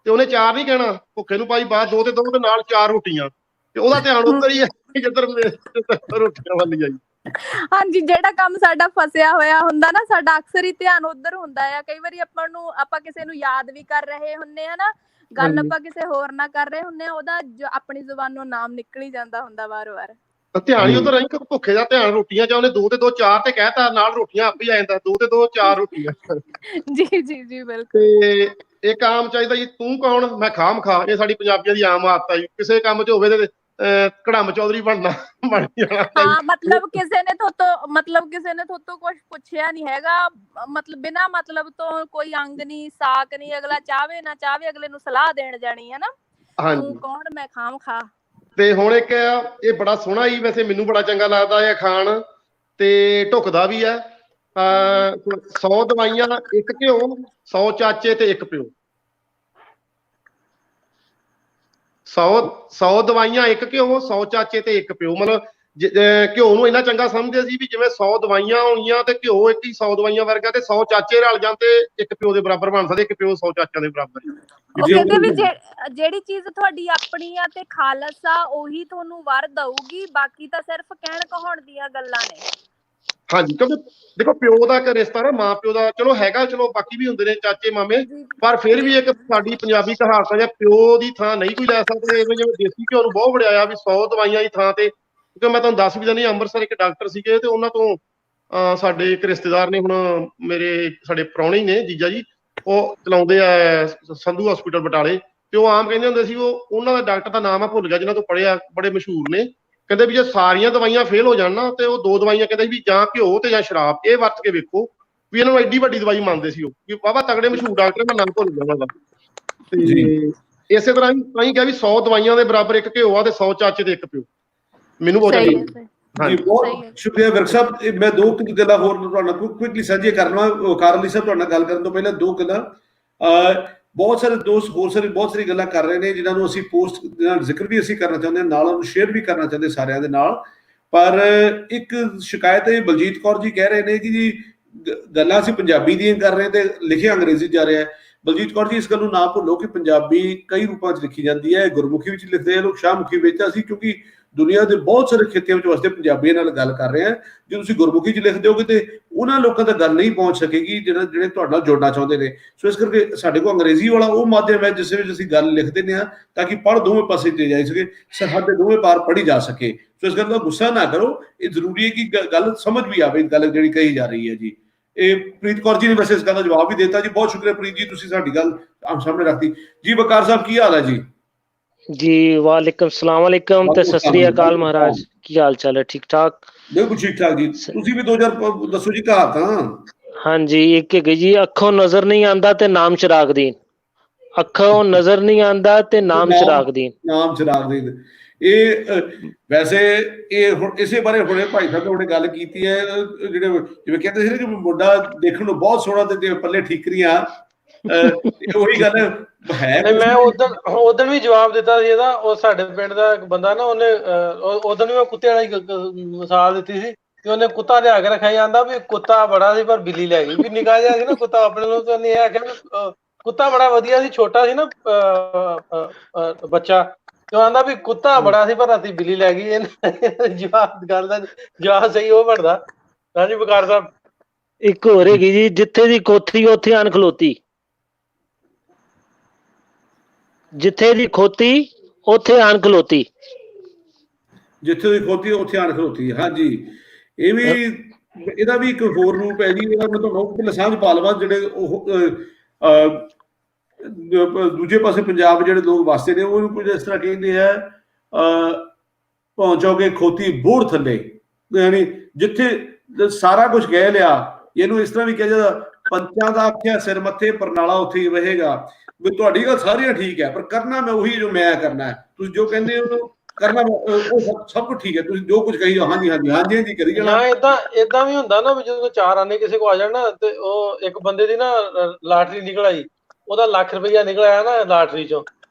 ਤੇ ਉਹਨੇ 4 ਨਹੀਂ ਕਹਿਣਾ। ਭੁੱਖੇ ਨੂੰ ਪਾਈ ਬਾਤ 2 ਤੇ 2 ਤੇ ਨਾਲ 4 ਰੋਟੀਆਂ, ਤੇ ਉਹਦਾ ਧਿਆਨ ਉੱਧਰ ਹੀ ਹੈ ਜਿੱਧਰ ਰੋਟੀਆਂ ਵੱਲ ਜਾਈ। ਹਾਂਜੀ, ਜਿਹੜਾ ਕੰਮ ਸਾਡਾ ਫਸਿਆ ਹੋਇਆ ਹੁੰਦਾ ਨਾ, ਸਾਡਾ ਅਕਸਰ ਹੀ ਧਿਆਨ ਉੱਧਰ ਹੁੰਦਾ ਆ। ਕਈ ਵਾਰੀ ਆਪਾਂ ਕਿਸੇ ਨੂੰ ਯਾਦ ਵੀ ਕਰ ਰਹੇ ਹੁੰਨੇ ਆ ਨਾ, ਗੱਲ ਆਪਾਂ ਕਿਸੇ ਹੋਰ ਨਾਲ ਕਰ ਰਹੇ ਹੁੰਨੇ ਆ, ਉਹਦਾ ਆਪਣੀ ਜ਼ੁਬਾਨੋਂ ਨਾਮ ਨਿਕਲ ਹੀ ਜਾਂਦਾ ਹੁੰਦਾ ਵਾਰ-ਵਾਰ। ਧਿਆਨ ਹੀ ਉੱਧਰ ਰਹੀ। ਭੁੱਖੇ ਦਾ ਧਿਆਨ ਰੋਟੀਆਂ 'ਚ, ਉਹਨੇ 2 ਤੇ 2 4 ਤੇ ਕਹਿਤਾ, ਨਾਲ ਰੋਟੀਆਂ ਆਪੇ ਆ ਜਾਂਦਾ। 2 ਤੇ 2 4 ਰੋਟੀਆਂ। ਜੀ ਜੀ ਜੀ, ਬਿਲਕੁਲ। ਤੇ ਇੱਕ ਆਮ ਚਾਹੀਦਾ ਜੀ, ਤੂੰ ਕੌਣ ਮੈਂ ਖਾਮ ਖਾ। ਇਹ ਸਾਡੀ ਪੰਜਾਬੀਆਂ ਦੀ ਆਮ ਆਦਤ ਆ ਜੀ। ਕਿਸੇ ਕੰਮ 'ਚ ਹੋਵੇ ਤੇ ਕੜਮ ਚੌਧਰੀ ਬਣ ਜਾਣਾ। ਹਾਂ, ਮਤਲਬ ਕਿਸੇ ਨੇ ਥੋਤੋਂ ਕੁਝ ਪੁੱਛਿਆ ਨਹੀਂ ਹੈਗਾ, ਮਤਲਬ ਬਿਨਾਂ ਮਤਲਬ ਤੋਂ ਕੋਈ ਅੰਗ ਨਹੀਂ, ਸਾਕ ਨਹੀਂ, ਅਗਲਾ ਚਾਹਵੇ ਨਾ ਚਾਹਵੇ ਅਗਲੇ ਨੂੰ ਸਲਾਹ ਦੇਣ ਜਾਣੀ ਹੈ ਨਾ, ਤੂੰ ਕੌਣ ਮੈਂ ਖਾਮ ਖਾ। ਤੇ ਹੁਣ ਇੱਕ ਇਹ ਬੜਾ ਸੋਹਣਾ ਹੀ, ਵੈਸੇ ਮੈਨੂੰ ਬੜਾ ਚੰਗਾ ਲੱਗਦਾ ਹੈ ਖਾਣ, ਤੇ ਢੁੱਕਦਾ ਵੀ ਹੈ। 100 ਦਵਾਈਆਂ 1 ਘਿਓ, 100 ਚਾਚੇ ਤੇ 1 ਪਿਓ। 100 ਦਵਾਈਆਂ 1 ਘਿਓ, 100 ਚਾਚੇ ਤੇ 1 ਪਿਓ। ਮਤਲਬ ਘਿਓ ਨੂੰ ਇੰਨਾ ਚੰਗਾ ਸਮਝਦੇ ਸੀ ਵੀ ਜਿਵੇਂ 100 ਦਵਾਈਆਂ ਹੋਣੀਆਂ ਤੇ ਘਿਓ ਇੱਕ ਹੀ 100 ਦਵਾਈਆਂ ਵਰਗਾ, ਤੇ 100 ਚਾਚੇ ਰਲ ਜਾਣ ਤੇ 1 ਪਿਓ ਦੇ ਬਰਾਬਰ ਬਣ ਸਕਦੇ। 1 ਪਿਓ 100 ਚਾਚਿਆਂ ਦੇ ਬਰਾਬਰ। ਉਹ ਕਹਿੰਦੇ ਵੀ ਜਿਹੜੀ ਚੀਜ਼ ਤੁਹਾਡੀ ਆਪਣੀ ਆ ਤੇ ਖਾਲਸ ਆ, ਉਹੀ ਤੁਹਾਨੂੰ ਵਰ ਦਊਗੀ, ਬਾਕੀ ਤਾਂ ਸਿਰਫ ਕਹਿਣ ਕਹਾਉਣ ਦੀਆਂ ਗੱਲਾਂ ਨੇ। ਹਾਂਜੀ, ਕਿਉਂਕਿ ਦੇਖੋ ਪਿਓ ਦਾ ਇੱਕ ਰਿਸ਼ਤਾ ਨਾ ਮਾਂ ਪਿਓ ਦਾ ਚਲੋ ਹੈਗਾ, ਚਲੋ ਬਾਕੀ ਵੀ ਹੁੰਦੇ ਨੇ ਚਾਚੇ ਮਾਮੇ, ਪਰ ਫਿਰ ਵੀ ਇੱਕ ਸਾਡੀ ਪੰਜਾਬੀ ਕਹਾਵਤ ਹੈ, ਪਿਓ ਦੀ ਥਾਂ ਨਹੀਂ ਕੋਈ ਲੈ ਸਕਦੇ। ਜਿਵੇਂ ਦੇਸੀ ਘਿਓ ਨੂੰ ਬਹੁਤ ਵਡਿਆਇਆ ਵੀ 100 ਦਵਾਈਆਂ ਦੀ ਥਾਂ ਤੇ, ਕਿਉਂਕਿ ਮੈਂ ਤੁਹਾਨੂੰ ਦੱਸ ਵੀ ਦਿੰਦੀ, ਅੰਮ੍ਰਿਤਸਰ ਇੱਕ ਡਾਕਟਰ ਸੀਗੇ, ਤੇ ਉਹਨਾਂ ਤੋਂ ਸਾਡੇ ਇੱਕ ਰਿਸ਼ਤੇਦਾਰ ਨੇ, ਹੁਣ ਸਾਡੇ ਪ੍ਰਾਹੁਣੇ ਨੇ ਜੀਜਾ ਜੀ, ਉਹ ਚਲਾਉਂਦੇ ਆ ਸੰਧੂ ਹਸਪੀਟਲ ਬਟਾਲੇ, ਤੇ ਉਹ ਆਮ ਕਹਿੰਦੇ ਹੁੰਦੇ ਸੀ, ਉਹਨਾਂ ਦਾ ਡਾਕਟਰ ਦਾ ਨਾਮ ਆ ਭੁੱਲ ਗਿਆ, ਜਿਹਨਾਂ ਤੋਂ ਪੜ੍ਹਿਆ, ਬੜੇ ਮਸ਼ਹੂਰ ਨੇ। ਕਹਿੰਦੇ ਵੀ ਜੇ ਸਾਰੀਆਂ ਦਵਾਈਆਂ ਫੇਲ ਹੋ ਜਾਣ ਨਾ, ਤੇ ਉਹ 2 ਦਵਾਈਆਂ ਕਹਿੰਦੇ ਵੀ ਜਾਂ ਘਿਓ ਤੇ ਜਾਂ ਸ਼ਰਾਬ, ਇਹ ਵਰਤ ਕੇ ਵੇਖੋ। ਵੀ ਇਹਨਾਂ ਨੂੰ ਐਡੀ ਵੱਡੀ ਦਵਾਈ ਮੰਨਦੇ ਸੀ ਉਹ, ਵੀ ਬਾਬਾ ਤਗੜੇ ਮਸ਼ਹੂਰ ਡਾਕਟਰ, ਮੈਂ ਨਾਮ ਭੁੱਲ ਗਿਆ ਉਹਨਾਂ ਦਾ। ਤੇ ਇਸੇ ਤਰ੍ਹਾਂ ਹੀ ਕਿਹਾ ਵੀ 100 ਦਵਾਈਆਂ ਦੇ ਬਰਾਬਰ 1 ਘਿਓ ਆ, ਤੇ 100 ਚਾਚੇ ਤੇ 1 ਪਿਓ। ਮੈਨੂੰ ਬਹੁਤ ਚੰਗੀ ਜੀ, ਬਹੁਤ ਸ਼ੁਕਰੀਆ ਵਿਰਕ ਸਾਹਿਬ। ਮੈਂ 2 ਗੱਲਾਂ ਹੋਰ ਤੁਹਾਡੇ ਨਾਲ ਕੁਇਕਲੀ ਸਾਂਝੀਆਂ ਕਰਨ ਲਈ ਸਾਹਿਬ ਤੁਹਾਡੇ ਨਾਲ ਗੱਲ ਕਰਨ ਤੋਂ ਪਹਿਲਾਂ 2 ਗੱਲਾਂ। ਬਹੁਤ ਸਾਰੇ ਦੋਸਤ ਹੋਰ ਸਾਰੇ ਬਹੁਤ ਸਾਰੀ ਗੱਲਾਂ ਕਰ ਰਹੇ ਨੇ ਜਿਨ੍ਹਾਂ ਨੂੰ ਅਸੀਂ ਪੋਸਟ ਦਾ ਜ਼ਿਕਰ ਵੀ ਅਸੀਂ ਕਰਨਾ ਚਾਹੁੰਦੇ ਹਾਂ, ਨਾਲ ਉਹਨੂੰ ਸ਼ੇਅਰ ਵੀ ਕਰਨਾ ਚਾਹੁੰਦੇ ਸਾਰਿਆਂ ਦੇ ਨਾਲ। ਪਰ ਇੱਕ ਸ਼ਿਕਾਇਤ ਹੈ, ਬਲਜੀਤ ਕੌਰ ਜੀ ਕਹਿ ਰਹੇ ਨੇ ਕਿ ਜੀ ਗੱਲਾਂ ਅਸੀਂ ਪੰਜਾਬੀ ਦੀਆਂ ਕਰ ਰਹੇ ਤੇ ਲਿਖਿਆ ਅੰਗਰੇਜ਼ੀ ਜਾ ਰਿਹਾ ਹੈ। ਬਲਜੀਤ ਕੌਰ ਜੀ, ਇਸ ਗੱਲ ਨੂੰ ਨਾ ਭੁੱਲੋ ਕਿ ਪੰਜਾਬੀ ਕਈ ਰੂਪਾਂ 'ਚ ਲਿਖੀ ਜਾਂਦੀ ਹੈ, ਗੁਰਮੁਖੀ ਵਿੱਚ ਲਿਖਦੇ ਆ ਲੋਕ, ਸ਼ਾਹਮੁਖੀ ਵਿੱਚ। ਅਸੀਂ ਕਿਉਂਕਿ ਦੁਨੀਆ ਦੇ ਬਹੁਤ ਸਾਰੇ ਖਿੱਤਿਆਂ ਵਿੱਚ ਵਸਦੇ ਪੰਜਾਬੀਆਂ ਨਾਲ ਗੱਲ ਕਰ ਰਹੇ ਹਾਂ। ਜੇ ਤੁਸੀਂ ਗੁਰਮੁਖੀ 'ਚ ਲਿਖ ਦਿਓਗੇ ਤੇ ਉਹਨਾਂ ਲੋਕਾਂ ਤੱਕ ਗੱਲ ਨਹੀਂ ਪਹੁੰਚ ਸਕੇਗੀ ਜਿਹੜੇ ਤੁਹਾਡੇ ਨਾਲ ਜੁੜਨਾ ਚਾਹੁੰਦੇ ਨੇ। ਸੋ ਇਸ ਕਰਕੇ ਸਾਡੇ ਕੋਲ ਅੰਗਰੇਜ਼ੀ ਵਾਲਾ ਉਹ ਮਾਧਿਅਮ ਹੈ ਜਿਸ ਵਿੱਚ ਅਸੀਂ ਗੱਲ ਲਿਖ ਦਿੰਦੇ ਹਾਂ ਤਾਂ ਕਿ ਪੜ੍ਹ ਦੋਵੇਂ ਪਾਸੇ ਤੇ ਜਾ ਸਕੇ, ਸਰਹੱਦ ਦੇ ਦੋਵੇਂ ਪਾਰ ਪੜ੍ਹੀ ਜਾ ਸਕੇ। ਸੋ ਇਸ ਗੱਲ ਦਾ ਗੁੱਸਾ ਨਾ ਕਰੋ, ਇਹ ਜ਼ਰੂਰੀ ਹੈ ਕਿ ਗੱਲ ਸਮਝ ਵੀ ਆਵੇ, ਗੱਲ ਜਿਹੜੀ ਕਹੀ ਜਾ ਰਹੀ ਹੈ ਜੀ। ਇਹ ਪ੍ਰੀਤ ਕੌਰ ਜੀ ਨੇ ਵੈਸੇ ਇਸ ਗੱਲ ਦਾ ਜਵਾਬ ਵੀ ਦਿੱਤਾ ਜੀ। ਬਹੁਤ ਸ਼ੁਕਰੀਆ ਪ੍ਰੀਤ ਜੀ, ਤੁਸੀਂ ਸਾਡੀ ਗੱਲ ਆਮ ਸਾਹਮਣੇ ਰੱਖਤੀ ਜੀ। ਵਕਾਰ ਸਾਹਿਬ ਕੀ ਹਾਲ ਹੈ ਜੀ? ਜੀ ਵਾਲੇकुम ਸਲਾਮ ਵਾਲੇकुम ਤੇ ਸਤਿ ਸ੍ਰੀ ਅਕਾਲ ਮਹਾਰਾਜ, ਕੀ ਹਾਲ ਚਾਲ ਹੈ? ਠੀਕ ਠਾਕ? ਬਿਲਕੁਲ ਠੀਕ ਠਾਕ ਜੀ। ਤੁਸੀਂ ਵੀ 2000 ਦੱਸੋ ਜੀ ਕਹਾਵਤਾਂ। ਹਾਂਜੀ, ਇੱਕ ਹੈਗੀ ਜੀ, ਅੱਖੋਂ ਨਜ਼ਰ ਨਹੀਂ ਆਂਦਾ ਤੇ ਨਾਮ ਚਿਰਾਗ ਦੀਨ। ਅੱਖੋਂ ਨਜ਼ਰ ਨਹੀਂ ਆਂਦਾ ਤੇ ਨਾਮ ਚਿਰਾਗ ਦੀਨ। ਨਾਮ ਚਿਰਾਗ ਦੀਨ। ਇਹ ਵੈਸੇ ਇਹ ਹੁਣ ਇਸੇ ਬਾਰੇ ਹੁਣੇ ਭਾਈ ਸਾਹਿਬ ਨੇ ਹੁਣੇ ਗੱਲ ਕੀਤੀ ਹੈ। ਜਿਹੜੇ ਜਿਵੇਂ ਕਹਿੰਦੇ ਸੀ ਨਾ ਕਿ ਮੁੰਡਾ ਦੇਖਣ ਨੂੰ ਬਹੁਤ ਸੋਹਣਾ ਤੇ ਪੱਲੇ ਠੀਕਰੀਆਂ, ਉਹੀ ਗੱਲ ਹੈ। ਮੈਂ ਉਦੋਂ ਵੀ ਜਵਾਬ ਦਿੱਤਾ ਸੀ ਇਹਦਾ। ਉਹ ਸਾਡੇ ਪਿੰਡ ਦਾ ਇੱਕ ਬੰਦਾ ਨਾ, ਉਹਨੇ ਉਦੋਂ ਵੀ ਮੈਂ ਕੁੱਤੇ ਵਾਲੀ ਮਿਸਾਲ ਦਿੱਤੀ ਸੀ ਕਿ ਉਹਨੇ ਕੁੱਤਾ ਲਿਆ ਕੇ ਰੱਖਿਆ ਜਾਂਦਾ ਵੀ ਕੁੱਤਾ ਬੜਾ ਸੀ ਪਰ ਬਿੱਲੀ ਲੈ ਗਈ। ਵੀ ਨਿੱਕਾ ਜਿਹਾ ਸੀ ਨਾ ਕੁੱਤਾ, ਆਪਣੇ ਨੂੰ ਤਾਂ ਨਹੀਂ ਆਖਿਆ ਵੀ ਕੁੱਤਾ ਬੜਾ ਵਧੀਆ ਸੀ, ਛੋਟਾ ਸੀ ਨਾ ਬੱਚਾ, ਤੇ ਉਹ ਆਂਦਾ ਵੀ ਕੁੱਤਾ ਬੜਾ ਸੀ ਪਰ ਰਾਤੀ ਬਿੱਲੀ ਲੈ ਗਈ। ਜਵਾਬ ਗੱਲ ਦਾ ਜਵਾਬ ਸਹੀ ਉਹ ਬਣਦਾ। ਹਾਂਜੀ ਵਕਾਰ ਸਾਹਿਬ। ਇੱਕ ਹੋਰ ਹੈਗੀ ਜੀ, ਜਿੱਥੇ ਦੀ ਕੋਠੀ ਉੱਥੇ ਆਣ ਖਲੋਤੀ। ਜਿੱਥੇ ਦੀ ਖੋਤੀ ਉੱਥੇ ਆਣ ਖਲੋਤੀ। ਜਿੱਥੇ ਦੀ ਖੋਤੀ ਉੱਥੇ ਆਣ ਖਲੋਤੀ। ਹਾਂਜੀ, ਇਹ ਵੀ ਇਹਦਾ ਵੀ ਇੱਕ ਹੋਰ ਰੂਪ ਹੈ ਜੀ। ਇਹਦਾ ਮੈਂ ਤੁਹਾਨੂੰ ਸਾਂਝ ਪਾ ਲਵਾਂ, ਜਿਹੜੇ ਉਹ ਦੂਜੇ ਪਾਸੇ ਪੰਜਾਬ ਜਿਹੜੇ ਲੋਕ ਵਸਦੇ ਨੇ ਉਹਨੂੰ ਕੁਝ ਇਸ ਤਰ੍ਹਾਂ ਕਹਿੰਦੇ ਆ, ਪਹੁੰਚੋਗੇ ਖੋਤੀ ਬੋੜ ਥੱਲੇ, ਯਾਨੀ ਜਿੱਥੇ ਸਾਰਾ ਕੁਝ ਕਹਿ ਲਿਆ। ਇਹਨੂੰ ਇਸ ਤਰ੍ਹਾਂ ਵੀ ਕਿਹਾ ਜਾਂਦਾ, ਪੰਚਾਂ ਦਾ ਆਖਿਆ ਸਿਰ ਮੱਥੇ ਪਰਨਾਲਾ ਉੱਥੇ ਹੀ ਰਹੇਗਾ। ਵੀ ਤੁਹਾਡੀ ਗੱਲ ਸਾਰੀਆਂ ਠੀਕ ਹੈ ਪਰ ਕਰਨਾ ਮੈਂ ਉਹੀ ਜੋ ਮੈਂ ਕਰਨਾ ਹੈ। ਤੁਸੀਂ ਜੋ ਕਹਿੰਦੇ ਹੋ ਕਰਨਾ ਉਹ ਸਭ ਕੁਝ ਠੀਕ ਹੈ, ਤੁਸੀਂ ਜੋ ਕੁਝ ਕਹੀ ਜਾਓ ਹਾਂਜੀ ਹਾਂਜੀ ਹਾਂਜੀ ਹਾਂਜੀ ਕਰੀ ਜਾਣਾ। ਏਦਾਂ ਵੀ ਹੁੰਦਾ ਨਾ ਵੀ ਜਦੋਂ 4 ਆਨੇ ਕਿਸੇ ਕੋ ਆ ਜਾਣ ਨਾ, ਤੇ ਉਹ ਇੱਕ ਬੰਦੇ ਦੀ ਨਾ ਲਾਟਰੀ ਨਿਕਲ ਆਈ, ਉਹਦਾ ਲੱਖ ਰੁਪਈਆ ਨਿਕਲ ਆਇਆ ਨਾ ਲਾਟਰੀ ਚੋਂ,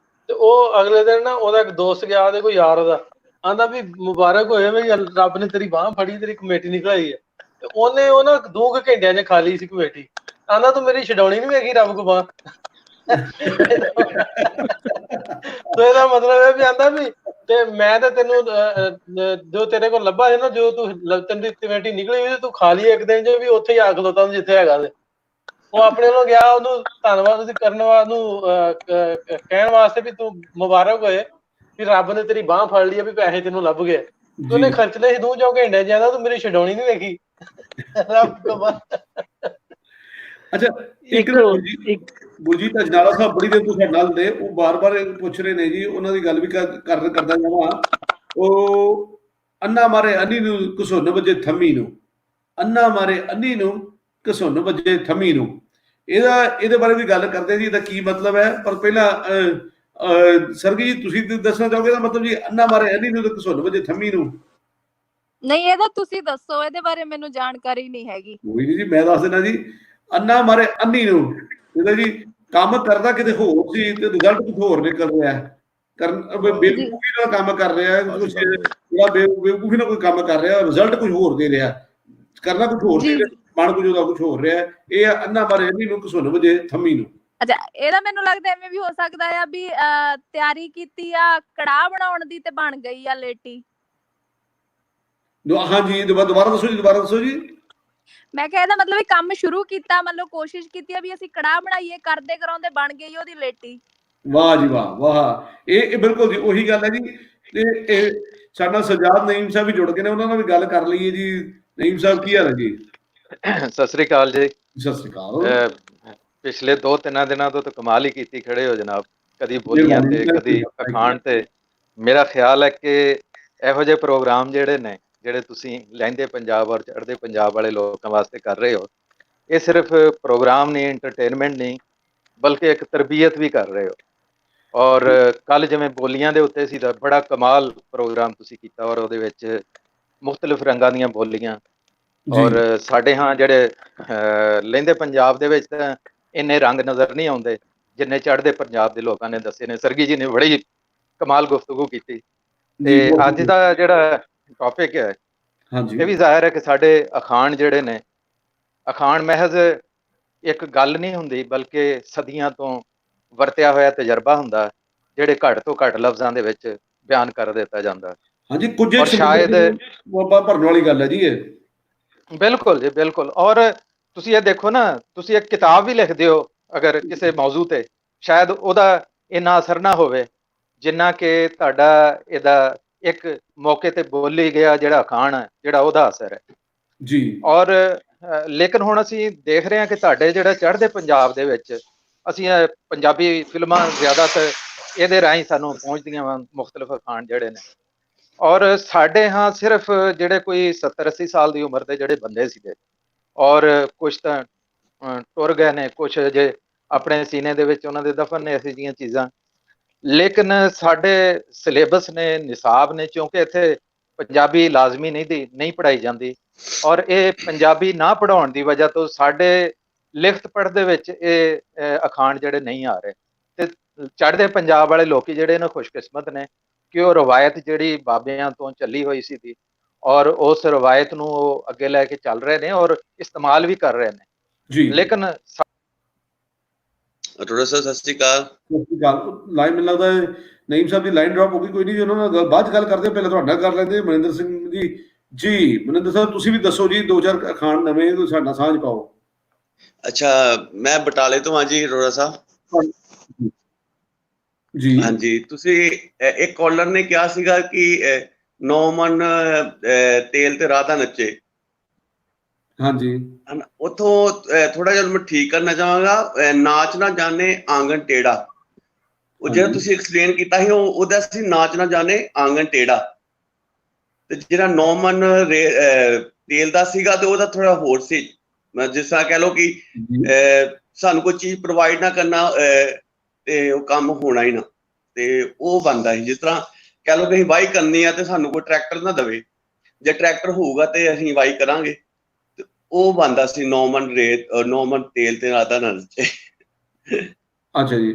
ਤੇ ਉਹ ਅਗਲੇ ਦਿਨ ਨਾ ਉਹਦਾ ਇੱਕ ਦੋਸਤ ਗਿਆ ਉਹਦੇ ਕੋਈ ਯਾਰ ਉਹਦਾ, ਆਂਦਾ ਵੀ ਮੁਬਾਰਕ ਹੋਏ ਵੀ ਰੱਬ ਨੇ ਤੇਰੀ ਬਾਂਹ ਫੜੀ, ਤੇਰੀ ਕਮੇਟੀ ਨਿਕਲ ਆਈ ਹੈ। ਤੇ ਉਹਨੇ ਉਹ ਨਾ 2 ਘੰਟਿਆਂ 'ਚ ਖਾ ਲਈ ਸੀ ਕਮੇਟੀ। ਆਂਦਾ ਤੂੰ ਮੇਰੀ ਛਡਾਉਣੀ ਨੀ ਵੇਖੀ ਰੱਬ ਕੋ ਬਾਂਹ। ਸੋ ਇਹਦਾ ਮਤਲਬ ਹੈ ਵੀ ਆਂਦਾ ਵੀ ਤੇ ਮੈਂ ਤਾਂ ਤੈਨੂੰ ਜੋ ਤੇਰੇ ਕੋਲ ਲੱਭਾ ਸੀ ਨਾ, ਜੋ ਤੈਨੂੰ ਕਮੇਟੀ ਨਿਕਲੀ ਹੋਈ ਤੂੰ ਖਾ ਲਈ ਇੱਕ ਦਿਨ 'ਚ, ਵੀ ਉੱਥੇ ਹੀ ਆ ਖਲੋਤਾ ਜਿੱਥੇ ਹੈਗਾ। ਤੇ ਉਹ ਆਪਣੇ ਵੱਲੋਂ ਗਿਆ ਉਹਨੂੰ ਧੰਨਵਾਦ ਕਰਨ ਨੂੰ ਕਹਿਣ ਵਾਸਤੇ ਵੀ ਤੂੰ ਮੁਬਾਰਕ ਹੋਏ ਵੀ ਰੱਬ ਨੇ ਤੇਰੀ ਬਾਂਹ ਫੜ ਲਈ ਹੈ, ਵੀ ਪੈਸੇ ਤੈਨੂੰ ਲੱਭ ਗਏ। ਉਹਨੇ ਖਰਚ ਲਏ ਸੀ 2 ਘੰਟਿਆਂ 'ਚ, ਆਂਦਾ ਤੂੰ ਮੇਰੀ ਛਡਾਉਣੀ ਨੀ ਵੇਖੀ ਰੱਬ ਕੋ ਬਾਂਹ। ਅੱਛਾ, ਇੱਕ ਗੁਰਜੀਤ ਅਜਨਾਲਾ ਸਾਹਿਬ ਬੜੀ ਦੇਰ ਤੋਂ ਸਾਡੇ ਨਾਲ ਨੇ, ਉਹ ਬਾਰ-ਬਾਰ ਪੁੱਛ ਰਹੇ ਨੇ ਜੀ, ਉਹਨਾਂ ਦੀ ਗੱਲ ਵੀ ਕਰਦਾ ਜਾਵਾਂ। ਉਹ ਅੰਨਾ ਮਾਰੇ ਅੰਨੀ ਨੂੰ ਘਸੁੰਨ ਵੱਜੇ ਥੰਮੀ ਨੂੰ, ਅੰਨਾ ਮਾਰੇ ਅੰਨੀ ਨੂੰ ਘਸੁੰਨ ਵੱਜੇ ਥੰਮੀ ਨੂੰ। ਇਹਦੇ ਬਾਰੇ ਵੀ ਗੱਲ ਕਰਦੇ ਜੀ, ਇਹਦਾ ਕੀ ਮਤਲਬ ਹੈ। ਪਰ ਪਹਿਲਾਂ ਸਰਗੀ ਜੀ ਤੁਸੀਂ ਦੱਸਣਾ ਚਾਹੋਗੇ ਇਹਦਾ ਮਤਲਬ ਜੀ, ਅੰਨਾ ਮਾਰੇ ਅੰਨੀ ਨੂੰ ਤੇ ਘਸੁੰਨ ਵੱਜੇ ਥੰਮੀ ਨੂੰ? ਨਹੀਂ, ਇਹਦਾ ਤੁਸੀਂ ਦੱਸੋ, ਇਹਦੇ ਬਾਰੇ ਮੈਨੂੰ ਜਾਣਕਾਰੀ ਨਹੀਂ ਹੈਗੀ। ਕੋਈ ਨਹੀਂ ਜੀ, ਮੈਂ ਦੱਸ ਦਿੰਦਾ ਜੀ। ਅੰਨਾ ਮਾਰੇ ਅੰਨੀ ਨੂੰ, ਇਹਦਾ ਜੀ ਕੰਮ ਕਰਦਾ ਕਿਤੇ ਹੋਰ ਸੀ ਤੇ ਰਿਜ਼ਲਟ ਕੁਝ ਹੋਰ ਨਿਕਲ ਰਿਹਾ ਹੈ। ਬੇਵਕੂਫੀ ਨਾਲ ਕੰਮ ਕਰ ਰਿਹਾ, ਬੇਵਕੂਫੀ ਨਾਲ ਕੋਈ ਕੰਮ ਕਰ ਰਿਹਾ, ਰਿਜ਼ਲਟ ਕੁਝ ਹੋਰ ਦੇ ਰਿਹਾ, ਕਰਨਾ ਕੁਝ ਹੋਰ ਦੇ ਰਿਹਾ, ਮਨ ਕੁਝ ਉਹਦਾ ਕੁਝ ਹੋਰ ਰਿਹਾ। ਇਹ ਅੰਨਾ ਮਾਰੇ ਅੰਨੀ ਨੂੰ ਘਸੁੰਨ ਵੱਜੇ ਥੰਮੀ ਨੂੰ। ਅੱਛਾ, ਇਹਦਾ ਮੈਨੂੰ ਲੱਗਦਾ ਐਵੇਂ ਵੀ ਹੋ ਸਕਦਾ ਆ ਵੀ ਤਿਆਰੀ ਕੀਤੀ ਆ ਕੜਾਹ ਬਣਾਉਣ ਦੀ ਤੇ ਬਣ ਗਈ ਆ ਲੇਟੀ। ਹਾਂਜੀ, ਦੁਬਾਰਾ ਦੱਸੋ ਜੀ। ਮੈਂ ਕਿਹਾ ਇਹਦਾ ਮਤਲਬ ਕੰਮ ਸ਼ੁਰੂ ਕੀਤਾ, ਮਤਲਬ ਕੋਸ਼ਿਸ਼ ਕੀਤੀ ਆ ਵੀ ਅਸੀਂ ਕੜਾਹ ਬਣਾਈਏ, ਕਰਦੇ ਕਰਾਉਂਦੇ ਬਣ ਗਈ ਉਹਦੀ ਲੇਟੀ। ਵਾਹ ਜੀ ਵਾਹ ਵਾਹ, ਇਹ ਬਿਲਕੁਲ ਜੀ ਉਹੀ ਗੱਲ ਹੈ ਜੀ। ਤੇ ਇਹ ਸਾਡਾ ਸਜਾਦ ਨਈਮ ਸਾਹਿਬ ਵੀ ਜੁੜ ਗਏ ਨੇ, ਉਹਨਾਂ ਨਾਲ ਵੀ ਗੱਲ ਕਰ ਲਈਏ ਜੀ। ਨਈਮ ਸਾਹਿਬ ਕੀ ਹਾਲ ਹੈ ਜੀ? ਸਤਿ ਸ੍ਰੀ ਅਕਾਲ ਜੀ। ਸਤਿ ਸ੍ਰੀ ਅਕਾਲ। ਪਿਛਲੇ 2-3 ਦਿਨਾਂ ਤੋਂ ਤਾਂ ਕਮਾਲ ਹੀ ਕੀਤੀ ਖੜੇ ਹੋ ਜਨਾਬ, ਕਦੀ ਬੋਲੀਆਂ ਤੇ ਕਦੀ ਅਖਾਣ ਤੇ। ਮੇਰਾ ਖਿਆਲ ਹੈ ਕਿ ਇਹੋ ਜਿਹੇ ਪ੍ਰੋਗਰਾਮ ਜਿਹੜੇ ਤੁਸੀਂ ਲਹਿੰਦੇ ਪੰਜਾਬ ਔਰ ਚੜ੍ਹਦੇ ਪੰਜਾਬ ਵਾਲੇ ਲੋਕਾਂ ਵਾਸਤੇ ਕਰ ਰਹੇ ਹੋ, ਇਹ ਸਿਰਫ ਪ੍ਰੋਗਰਾਮ ਨਹੀਂ, ਐਂਟਰਟੇਨਮੈਂਟ ਨਹੀਂ, ਬਲਕਿ ਇੱਕ ਤਰਬੀਅਤ ਵੀ ਕਰ ਰਹੇ ਹੋ। ਔਰ ਕੱਲ ਜਿਵੇਂ ਬੋਲੀਆਂ ਦੇ ਉੱਤੇ ਸੀ ਤਾਂ ਬੜਾ ਕਮਾਲ ਪ੍ਰੋਗਰਾਮ ਤੁਸੀਂ ਕੀਤਾ, ਔਰ ਉਹਦੇ ਵਿੱਚ ਮੁਖਤਲਿਫ ਰੰਗਾਂ ਦੀਆਂ ਬੋਲੀਆਂ। ਔਰ ਸਾਡੇ ਜਿਹੜੇ ਲਹਿੰਦੇ ਪੰਜਾਬ ਦੇ ਵਿੱਚ ਤਾਂ ਇੰਨੇ ਰੰਗ ਨਜ਼ਰ ਨਹੀਂ ਆਉਂਦੇ ਜਿੰਨੇ ਚੜ੍ਹਦੇ ਪੰਜਾਬ ਦੇ ਲੋਕਾਂ ਨੇ ਦੱਸੇ ਨੇ। ਸਰਗੀ ਜੀ ਨੇ ਬੜੀ ਕਮਾਲ ਗੁਫ਼ਤਗੂ ਕੀਤੀ। ਤੇ ਅੱਜ ਦਾ ਜਿਹੜਾ ਟੌਪਿਕ ਹੈ ਇਹ ਵੀ ਜ਼ਾਹਿਰ ਹੈ ਕਿ ਸਾਡੇ ਅਖਾਣ ਜਿਹੜੇ ਨੇ, ਅਖਾਣ ਮਹਿਜ਼ ਇੱਕ ਗੱਲ ਨਹੀਂ ਹੁੰਦੀ ਬਲਕਿ ਸਦੀਆਂ ਤੋਂ ਵਰਤਿਆ ਹੋਇਆ ਤਜਰਬਾ ਹੁੰਦਾ, ਜਿਹੜੇ ਘੱਟ ਤੋਂ ਘੱਟ ਲਫ਼ਜ਼ਾਂ ਦੇ ਵਿੱਚ ਬਿਆਨ ਕਰ ਦਿੱਤਾ ਜਾਂਦਾ। ਹਾਂਜੀ, ਕੁਝ ਸ਼ਾਇਦ ਭਰਨ ਵਾਲੀ ਗੱਲ ਹੈ ਜੀ ਇਹ। ਬਿਲਕੁਲ ਜੀ, ਬਿਲਕੁਲ। ਔਰ ਤੁਸੀਂ ਇਹ ਦੇਖੋ ਨਾ, ਤੁਸੀਂ ਇੱਕ ਕਿਤਾਬ ਵੀ ਲਿਖਦੇ ਹੋ ਅਗਰ ਕਿਸੇ ਮੌਜੂ ਤੇ, ਸ਼ਾਇਦ ਉਹਦਾ ਇੰਨਾ ਅਸਰ ਨਾ ਹੋਵੇ ਜਿੰਨਾ ਕਿ ਤੁਹਾਡਾ ਇਹਦਾ ਇੱਕ ਮੌਕੇ ਤੇ ਬੋਲੀ ਗਿਆ ਜਿਹੜਾ ਅਖਾਣ ਹੈ, ਜਿਹੜਾ ਉਹਦਾ ਅਸਰ ਹੈ ਜੀ। ਔਰ ਲੇਕਿਨ ਹੁਣ ਅਸੀਂ ਦੇਖ ਰਹੇ ਹਾਂ ਕਿ ਤੁਹਾਡੇ ਜਿਹੜਾ ਚੜ੍ਹਦੇ ਪੰਜਾਬ ਦੇ ਵਿੱਚ ਅਸੀਂ ਪੰਜਾਬੀ ਫਿਲਮਾਂ ਜ਼ਿਆਦਾਤਰ ਇਹਦੇ ਰਾਹੀਂ ਸਾਨੂੰ ਪਹੁੰਚਦੀਆਂ ਵਾ, ਮੁਖਤਲਿਫ ਅਖਾਣ ਜਿਹੜੇ ਨੇ। ਔਰ ਸਾਡੇ ਹਾਂ ਸਿਰਫ ਜਿਹੜੇ ਕੋਈ 70-80 ਸਾਲ ਦੀ ਉਮਰ ਦੇ ਜਿਹੜੇ ਬੰਦੇ ਸੀਗੇ, ਔਰ ਕੁਛ ਤਾਂ ਟੁਰ ਗਏ ਨੇ, ਕੁਛ ਜੇ ਆਪਣੇ ਸੀਨੇ ਦੇ ਵਿੱਚ ਉਹਨਾਂ ਦੇ ਦਫਨ ਨੇ ਐਸੀ ਜਿਹੀਆਂ ਚੀਜ਼ਾਂ। ਲੇਕਿਨ ਸਾਡੇ ਸਿਲੇਬਸ ਨੇ, ਨਿਸਾਬ ਨੇ, ਕਿਉਂਕਿ ਇੱਥੇ ਪੰਜਾਬੀ ਲਾਜ਼ਮੀ ਨਹੀਂ ਪੜ੍ਹਾਈ ਜਾਂਦੀ, ਔਰ ਇਹ ਪੰਜਾਬੀ ਨਾ ਪੜ੍ਹਾਉਣ ਦੀ ਵਜ੍ਹਾ ਤੋਂ ਸਾਡੇ ਲਿਖਤ ਪੜ੍ਹ ਦੇ ਵਿੱਚ ਇਹ ਅਖਾਣ ਜਿਹੜੇ ਨਹੀਂ ਆ ਰਹੇ। ਤੇ ਚੜ੍ਹਦੇ ਪੰਜਾਬ ਵਾਲੇ ਲੋਕੀ ਜਿਹੜੇ ਨੇ ਖੁਸ਼ਕਿਸਮਤ ਨੇ ਕਿ ਉਹ ਰਵਾਇਤ ਜਿਹੜੀ ਬਾਬਿਆਂ ਤੋਂ ਚੱਲੀ ਹੋਈ ਸੀ ਔਰ ਉਸ ਰਵਾਇਤ ਨੂੰ ਉਹ ਅੱਗੇ ਲੈ ਕੇ ਚੱਲ ਰਹੇ ਨੇ ਔਰ ਇਸਤੇਮਾਲ ਵੀ ਕਰ ਰਹੇ ਨੇ ਜੀ। ਲੇਕਿਨ ਅਰੋੜਾ ਸਰ ਸਤਿ ਸ਼੍ਰੀ ਅਕਾਲ। ਸਤਿ ਸ਼੍ਰੀ ਅਕਾਲ। ਲਾਈਨ ਮੈਨੂੰ ਲੱਗਦਾ ਨਈਮ ਸਾਹਿਬ ਦੀ ਲਾਈਨ ਡ੍ਰੌਪ ਹੋ ਗਈ, ਕੋਈ ਨਹੀਂ ਜੀ, ਉਹਨਾਂ ਨਾਲ ਬਾਅਦ ਚ ਗੱਲ ਕਰਦੇ, ਪਹਿਲਾਂ ਤੁਹਾਡਾ ਕਰ ਲੈਂਦੇ। ਮਨਿੰਦਰ ਸਿੰਘ ਜੀ, ਜੀ ਮਨਿੰਦਰ ਸਾਹਿਬ ਤੁਸੀਂ ਵੀ ਦੱਸੋ ਜੀ, 2-4 ਅਖਾਣ ਨਵੇਂ ਕੋਈ ਸਾਡਾ ਸਾਂਝ ਪਾਓ। ਅੱਛਾ, ਮੈਂ ਬਟਾਲੇ ਤੋਂ ਹਾਂ ਜੀ ਅਰੋੜਾ ਸਾਹਿਬ ਜੀ। ਹਾਂਜੀ, ਤੁਸੀਂ ਇੱਕ ਕਾਲਰ ਨੇ ਕਿਹਾ ਸੀਗਾ ਕਿ 9 ਮਣ ਤੇਲ ਤੇ ਰਾਧਾ ਨੱਚੇ। ਹਾਂਜੀ, ਉਥੋਂ ਥੋੜਾ ਜਿਹਾ ਮੈਂ ਠੀਕ ਕਰਨਾ ਚਾਹਾਂਗਾ, ਨਾਚ ਨਾ ਜਾਣੇ ਆਂਗਨ ਟੇੜਾ। ਉਹ ਜਿਹੜਾ ਤੁਸੀਂ ਐਕਸਪਲੇਨ ਕੀਤਾ ਸੀ ਉਹਦਾ ਸੀ ਨਾਚ ਨਾ ਜਾਣੇ ਆਂਗਨ ਟੇੜਾ, ਤੇ ਜਿਹੜਾ 9 ਮਣ ਤੇਲ ਦਾ ਸੀਗਾ ਤੇ ਉਹਦਾ ਥੋੜਾ ਹੋਰ ਸੀ। ਜਿਸ ਤਰ੍ਹਾਂ ਕਹਿ ਲਓ ਕਿ ਸਾਨੂੰ ਕੋਈ ਚੀਜ਼ ਪ੍ਰੋਵਾਈਡ ਨਾ ਕਰਨਾ ਤੇ ਉਹ ਕੰਮ ਹੋਣਾ ਹੀ ਨਾ, ਤੇ ਉਹ ਬਣਦਾ ਸੀ। ਜਿਸ ਤਰ੍ਹਾਂ ਕਹਿ ਲਓ ਕਿ ਅਸੀਂ ਵਾਹੀ ਕਰਨੀ ਆ ਤੇ ਸਾਨੂੰ ਕੋਈ ਟਰੈਕਟਰ ਨਾ ਦੇਵੇ, ਜੇ ਟਰੈਕਟਰ ਹੋਊਗਾ ਤੇ ਅਸੀਂ ਵਾਹੀ ਕਰਾਂਗੇ, ਤੇ ਉਹ ਬਣਦਾ ਸੀ 9 ਮਣ ਰੇਤ 9 ਮਣ ਤੇਲ ਤੇ ਰਾਧਾ ਨਾ ਨੱਚੇ। ਅੱਛਾ ਜੀ,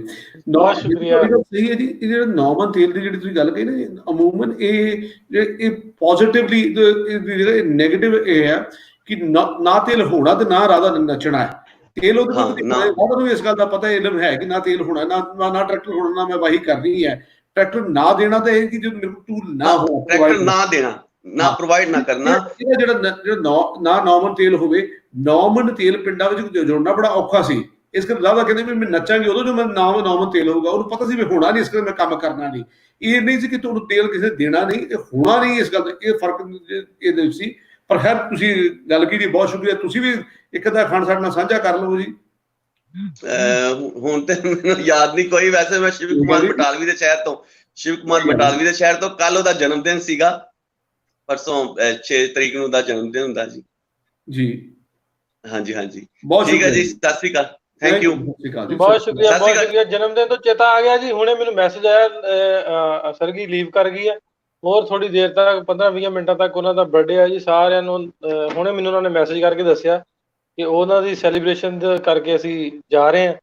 ਬਹੁਤ ਸ਼ੁਕਰੀਆ। ਸਹੀ ਹੈ ਜੀ। ਇਹ ਜਿਹੜਾ 9 ਮਣ ਤੇਲ ਦੀ ਜਿਹੜੀ ਤੁਸੀਂ ਗੱਲ ਕਹੀ ਨਾ, ਅਮੂਮਨ ਇਹ ਪੋਜ਼ਿਟਿਵਲੀ ਜਿਹੜਾ ਨੈਗੇਟਿਵ ਇਹ ਹੈ ਕਿ ਨਾ ਤੇਲ ਹੋਣਾ ਤੇ ਨਾ ਰਾਧਾ ਨੱਚਣਾ ਹੈ। ਤੇਲ ਉਹਦੇ ਨੂੰ ਇਸ ਗੱਲ ਦਾ ਪਤਾ ਇਲਮ ਹੈ ਕਿ ਨਾ ਤੇਲ ਹੋਣਾ, ਨਾ ਟਰੈਕਟਰ ਹੋਣਾ, ਨਾ ਮੈਂ ਵਾਹੀ ਕਰਨੀ ਹੈ। ਟਰੈਕਟਰ ਨਾ ਦੇਣਾ ਤਾਂ ਇਹ ਕਿ ਜੋ ਟੂਲ ਨਾ ਹੋ, ਟਰੈਕਟਰ ਨਾ ਦੇਣਾ, ਨਾ ਪ੍ਰੋਵਾਈਡ ਨਾ ਕਰਨਾ। ਜਿਹੜਾ 9 ਮਣ ਤੇਲ ਹੋਵੇ, 9 ਮਣ ਤੇਲ ਪਿੰਡਾਂ ਵਿੱਚ ਜੋੜਨਾ ਬੜਾ ਔਖਾ ਸੀ। ਇਸ ਕਰਕੇ ਰਾਧਾ ਕਹਿੰਦੇ ਵੀ ਮੈਂ ਨੱਚਾਂਗੀ ਉਦੋਂ ਜੋ ਮੈਂ 9 ਮਣ ਤੇਲ ਹੋਊਗਾ। ਉਹਨੂੰ ਪਤਾ ਸੀ ਵੀ ਹੋਣਾ ਨਹੀਂ, ਇਸ ਕਰਕੇ ਮੈਂ ਕੰਮ ਕਰਨਾ ਨਹੀਂ। ਇਹ ਨਹੀਂ ਸੀ ਕਿ ਤੁਹਾਨੂੰ ਤੇਲ ਕਿਸੇ ਦੇਣਾ ਨਹੀਂ, ਇਹ ਹੋਣਾ ਨਹੀਂ। ਇਸ ਗੱਲ ਦਾ ਇਹ ਫਰਕ ਇਹਦੇ ਵਿੱਚ ਸੀ। ਪਰ ਖੈਰ ਤੁਸੀਂ ਗੱਲ ਕੀਤੀ, ਬਹੁਤ ਸ਼ੁਕਰੀਆ। ਤੁਸੀਂ ਵੀ ਇੱਕ ਅੱਧਾ ਅਖਾਣ ਸਾਡੇ ਨਾਲ ਸਾਂਝਾ ਕਰ ਲਓ ਜੀ। ਹੁਣ ਤੇ ਮੈਨੂੰ ਯਾਦ ਨਹੀਂ ਕੋਈ, ਵੈਸੇ ਮੈਂ ਸ਼ਿਵ ਕੁਮਾਰ ਬਟਾਲਵੀ ਦੇ ਸ਼ਹਿਰ ਤੋਂ, ਸ਼ਿਵ ਕੁਮਾਰ ਬਟਾਲਵੀ ਦੇ ਸ਼ਹਿਰ ਤੋਂ। ਕੱਲ ਉਹਦਾ ਜਨਮ ਦਿਨ ਸੀਗਾ, ਪਰਸੋਂ 6 ਤਰੀਕ ਨੂੰ ਦਾ ਜਨਮ ਦਿਨ ਹੁੰਦਾ ਜੀ। ਜੀ, ਹਾਂਜੀ ਹਾਂਜੀ, ਬਹੁਤ ਠੀਕ ਹੈ ਜੀ, ਸਤਿ ਸ਼੍ਰੀ ਅਕਾਲ, ਥੈਂਕ ਯੂ। ਬਹੁਤ ਸ਼ੁਕਰੀਆ, ਬਹੁਤ ਸ਼ੁਕਰੀਆ। ਜਨਮ ਦਿਨ ਤੋਂ ਚੇਤਾ ਆ ਗਿਆ ਜੀ, ਹੁਣੇ ਮੈਨੂੰ ਮੈਸੇਜ ਆਇਆ ਸਰਗੀ ਲੀਵ ਕਰ ਗਈ ਹੈ। ਹੋਰ ਥੋੜੀ ਦੇਰ ਤੱਕ 15-20 ਮਿੰਟਾਂ ਤੱਕ ਉਹਨਾਂ ਦਾ ਬਰਥਡੇ ਹੈ ਜੀ। ਸਾਰਿਆਂ ਨੂੰ ਹੁਣੇ ਮੈਨੂੰ ਉਹਨਾਂ ਨੇ ਮੈਸੇਜ ਕਰਕੇ ਦੱਸਿਆ ਕਿ ਉਹਨਾਂ ਦੀ ਸੈਲੀਬ੍ਰੇਸ਼ਨ ਕਰਕੇ ਅਸੀਂ ਜਾ ਰਹੇ ਹਾਂ।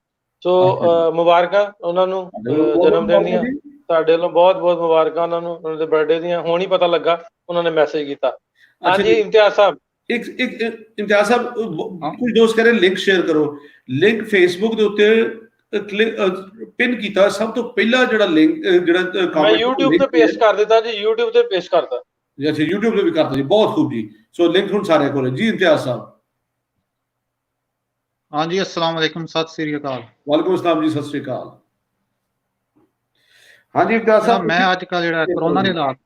ਸੋ ਮੁਬਾਰਕਾਂ ਉਹਨਾਂ ਨੂੰ ਜਨਮ ਦਿਨ ਦੀਆਂ, ਸਾਡੇ ਵੱਲੋਂ ਬਹੁਤ ਬਹੁਤ ਮੁਬਾਰਕਾਂ ਉਹਨਾਂ ਨੂੰ, ਉਹਨਾਂ ਦੇ ਬਰਥਡੇ ਦੀਆਂ। ਹੁਣ ਹੀ ਪਤਾ ਲੱਗਾ, ਉਹਨਾਂ ਨੇ ਮੈਸੇਜ ਕੀਤਾ। ਹਾਂਜੀ ਇਮਤਿਆਜ਼ ਸਾਹਿਬ। ਇੱਕ ਇਮਤਿਆਜ਼ ਸਾਹਿਬ, ਕੁਝ ਦੋਸਤ ਕਹ ਰਹੇ ਲਿੰਕ ਸ਼ੇਅਰ ਕਰੋ। ਲਿੰਕ ਫੇਸਬੁੱਕ ਦੇ ਉੱਤੇ ਪਿਨ ਕੀਤਾ, ਸਭ ਤੋਂ ਪਹਿਲਾ ਜਿਹੜਾ ਲਿੰਕ ਜਿਹੜਾ ਮੈਂ YouTube ਤੇ ਪੇਸਟ ਕਰ ਦਿੱਤਾ ਜੀ, YouTube ਤੇ ਪੇਸਟ ਕਰਤਾ। ਅੱਛਾ, YouTube ਤੇ ਵੀ ਕਰਤਾ ਜੀ, ਬਹੁਤ ਖੂਬ ਜੀ। ਸੋ ਲਿੰਕ ਹੁਣ ਸਾਰੇ ਕੋਲ ਜੀ। ਇਮਤਿਆਜ਼ ਸਾਹਿਬ। ਹਾਂਜੀ, अस्सलाम वालेकुम, सत श्री अकाल। वालेकुम अस्सलाम जी, सत श्री अकाल। ਹਾਂਜੀ ਇਮਤਿਆਜ਼ ਸਾਹਿਬ, ਮੈਂ ਅੱਜ ਕੱਲ੍ਹ ਜਿਹੜਾ ਕਰੋਨਾ ਦੇ ਹਾਲਾਤ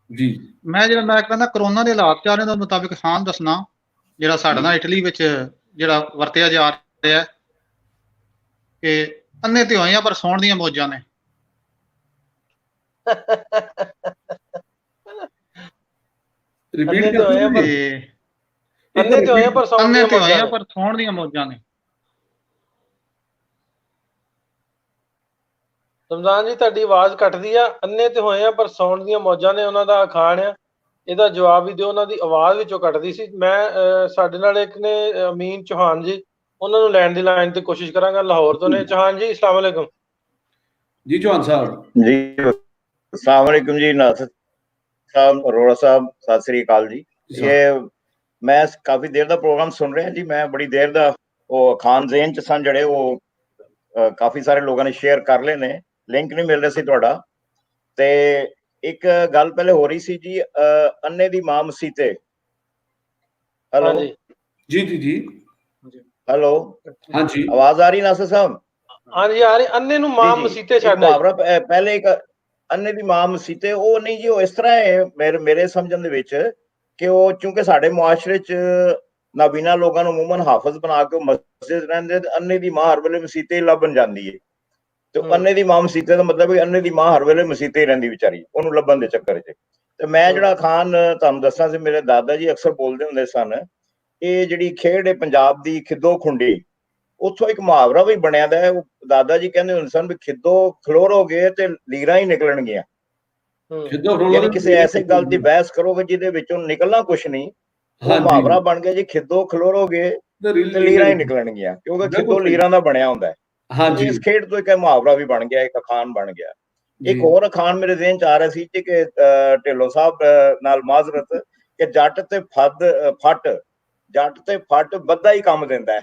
ਜੀ, ਮੈਂ ਕਹਿੰਦਾ ਕਰੋਨਾ ਦੇ ਹਾਲਾਤ ਚਾਰੇ ਦੇ ਮੁਤਾਬਿਕ ਖਾਨ ਦੱਸਣਾ, ਜਿਹੜਾ ਸਾਡੇ ਨਾਲ ਇਟਲੀ ਵਿੱਚ ਜਿਹੜਾ ਵਰਤਿਆ ਜਾ ਰਿਹਾ ਕਿ ਅੰਨੇ ਤੇ ਹੋਈਆਂ ਪਰ ਸੌਣ ਦੀਆਂ ਮੌਜਾਂ ਨੇ। ਰਿਪੀਟ ਅੰਨੇ ਤੇ ਹੋਈਆਂ ਪਰ ਸੌਣ ਦੀਆਂ ਮੌਜਾਂ ਨੇ। ਰਮਜ਼ਾਨ ਜੀ, ਤੁਹਾਡੀ ਆਵਾਜ਼ ਕੱਟਦੀ ਆ। ਅੰਨੇ ਤੇ ਹੋਏ ਆ ਪਰ ਸੌਣ ਦੀਆਂ ਮੌਜਾਂ ਨੇ, ਉਹਨਾਂ ਦਾ ਅਖਾਣ ਆ। ਇਹਦਾ ਜਵਾਬ ਵੀ ਦਿਓ, ਉਹਨਾਂ ਦੀ ਆਵਾਜ਼ ਵਿੱਚੋਂ ਕੱਟਦੀ ਸੀ। ਮੈਂ ਸਾਡੇ ਨਾਲ ਇੱਕ ਨੇ ਅਮੀਨ ਚੌਹਾਨ ਜੀ, ਉਹਨਾਂ ਨੂੰ ਲੈਣ ਦੀ ਲਾਈਨ ਤੇ ਕੋਸ਼ਿਸ਼ ਕਰਾਂਗਾ। ਲਾਹੌਰ ਤੋਂ ਨੇ ਚੌਹਾਨ ਜੀ, अस्सलाम वालेकुम जी। चौहान साहब जी, अस्सलाम वालेकुम जी। नासिर साहब, अरोड़ा साहब, सत श्री अकाल जी। ये मैं काफी देर दा प्रोग्राम सुन रहा जी। मैं बड़ी देर दा वो खान ज़हन च सन जड़े वो काफी सारे लोगों ने शेयर कर ले ने, लिंक नहीं मिल रहा सी तुहाडा। ते एक गल पहले हो रही सी जी, अन्ने दी मां मसीते। हेलो जी जी जी। हेलो, हाँ जी, आवाज आ रही नासिर साहब? हाँ जी आ रही। अन्ने नूं मां मसीते छड्ड मुहावरा पहले एक अन्ने दी मां मसीते, वो नहीं जी, वो इस तरह है मेरे समझण दे विच कि वो चूंकि साडे मुआशरे च नाबीना लोगों ਨੂੰ ਅਮੂਮਨ ਹਾਫਿਜ਼ ਬਣਾ ਕੇ ਮਸਜਿਦ ਰਹਿੰਦੇ ਤੇ ਅੰਨੇ ਦੀ ਮਾਂ ਹਰ ਵੇਲੇ ਮਸੀਤੇ ਹੀ ਲੱਭਣ ਜਾਂਦੀ ਹੈ। ਤੇ ਅੰਨੇ ਦੀ ਮਾਂ ਮਸੀਤੇ ਦਾ ਮਤਲਬ ਹੈ ਅੰਨੇ ਦੀ ਮਾਂ ਹਰ ਵੇਲੇ ਮਸੀਤੇ ਹੀ ਰਹਿੰਦੀ ਵਿਚਾਰੀ, ਉਹਨੂੰ ਲੱਭਣ ਦੇ ਚੱਕਰ 'ਚ। ਤੇ ਮੈਂ ਜਿਹੜਾ ਖਾਨ ਤੁਹਾਨੂੰ ਦੱਸਾਂ ਸੀ, ਮੇਰੇ ਦਾਦਾ ਜੀ ਅਕਸਰ ਬੋਲਦੇ ਹੁੰਦੇ ਸਨ, ਇਹ ਜਿਹੜੀ ਖੇਡ ਹੈ ਪੰਜਾਬ ਦੀ ਖਿੱਦੋ ਖੁੰਡੀ, ਉੱਥੋਂ ਇੱਕ ਮੁਹਾਵਰਾ ਵੀ ਬਣਿਆ ਦਾ ਹੈ। ਦਾਦਾ ਜੀ ਕਹਿੰਦੇ ਹੁੰਦੇ ਸਨ ਵੀ ਖਿੱਦੋ ਖਲੋਰੋਗੇ ਤੇ ਲੀਰਾਂ ਹੀ ਨਿਕਲਣਗੀਆਂ। ਯਾਨੀ ਕਿਸੇ ਐਸੇ ਗੱਲ ਦੀ ਬਹਿਸ ਕਰੋਗੇ ਜਿਹਦੇ ਵਿੱਚੋਂ ਨਿਕਲਣਾ ਕੁਛ ਨਹੀਂ, ਉਹ ਮੁਹਾਵਰਾ ਬਣ ਗਿਆ ਜੀ, ਖਿੱਦੋ ਖਲੋਰੋਗੇ ਤੇ ਲੀਰਾਂ ਹੀ ਨਿਕਲਣਗੀਆਂ, ਕਿਉਂਕਿ ਖਿੱਦੋ ਲੀਰਾਂ ਦਾ ਬਣਿਆ ਹੁੰਦਾ ਹੈ। ਇਸ ਖੇਡ ਤੋਂ ਇੱਕ ਮੁਹਾਵਰਾ ਵੀ ਬਣ ਗਿਆ, ਇੱਕ ਅਖਾਣ ਬਣ ਗਿਆ। ਇੱਕ ਹੋਰ ਅਖਾਣ ਮੇਰੇ ਜ਼ਿਹਨ ਚ ਆ ਰਿਹਾ ਸੀ ਕਿ ਢਿੱਲੋਂ ਸਾਹਿਬ ਨਾਲ ਮਾਜ਼ਰਤ, ਕਿ ਜੱਟ ਤੇ ਫੱਟ ਬੱਧਾ ਹੀ ਕੰਮ ਦਿੰਦਾ ਹੈ।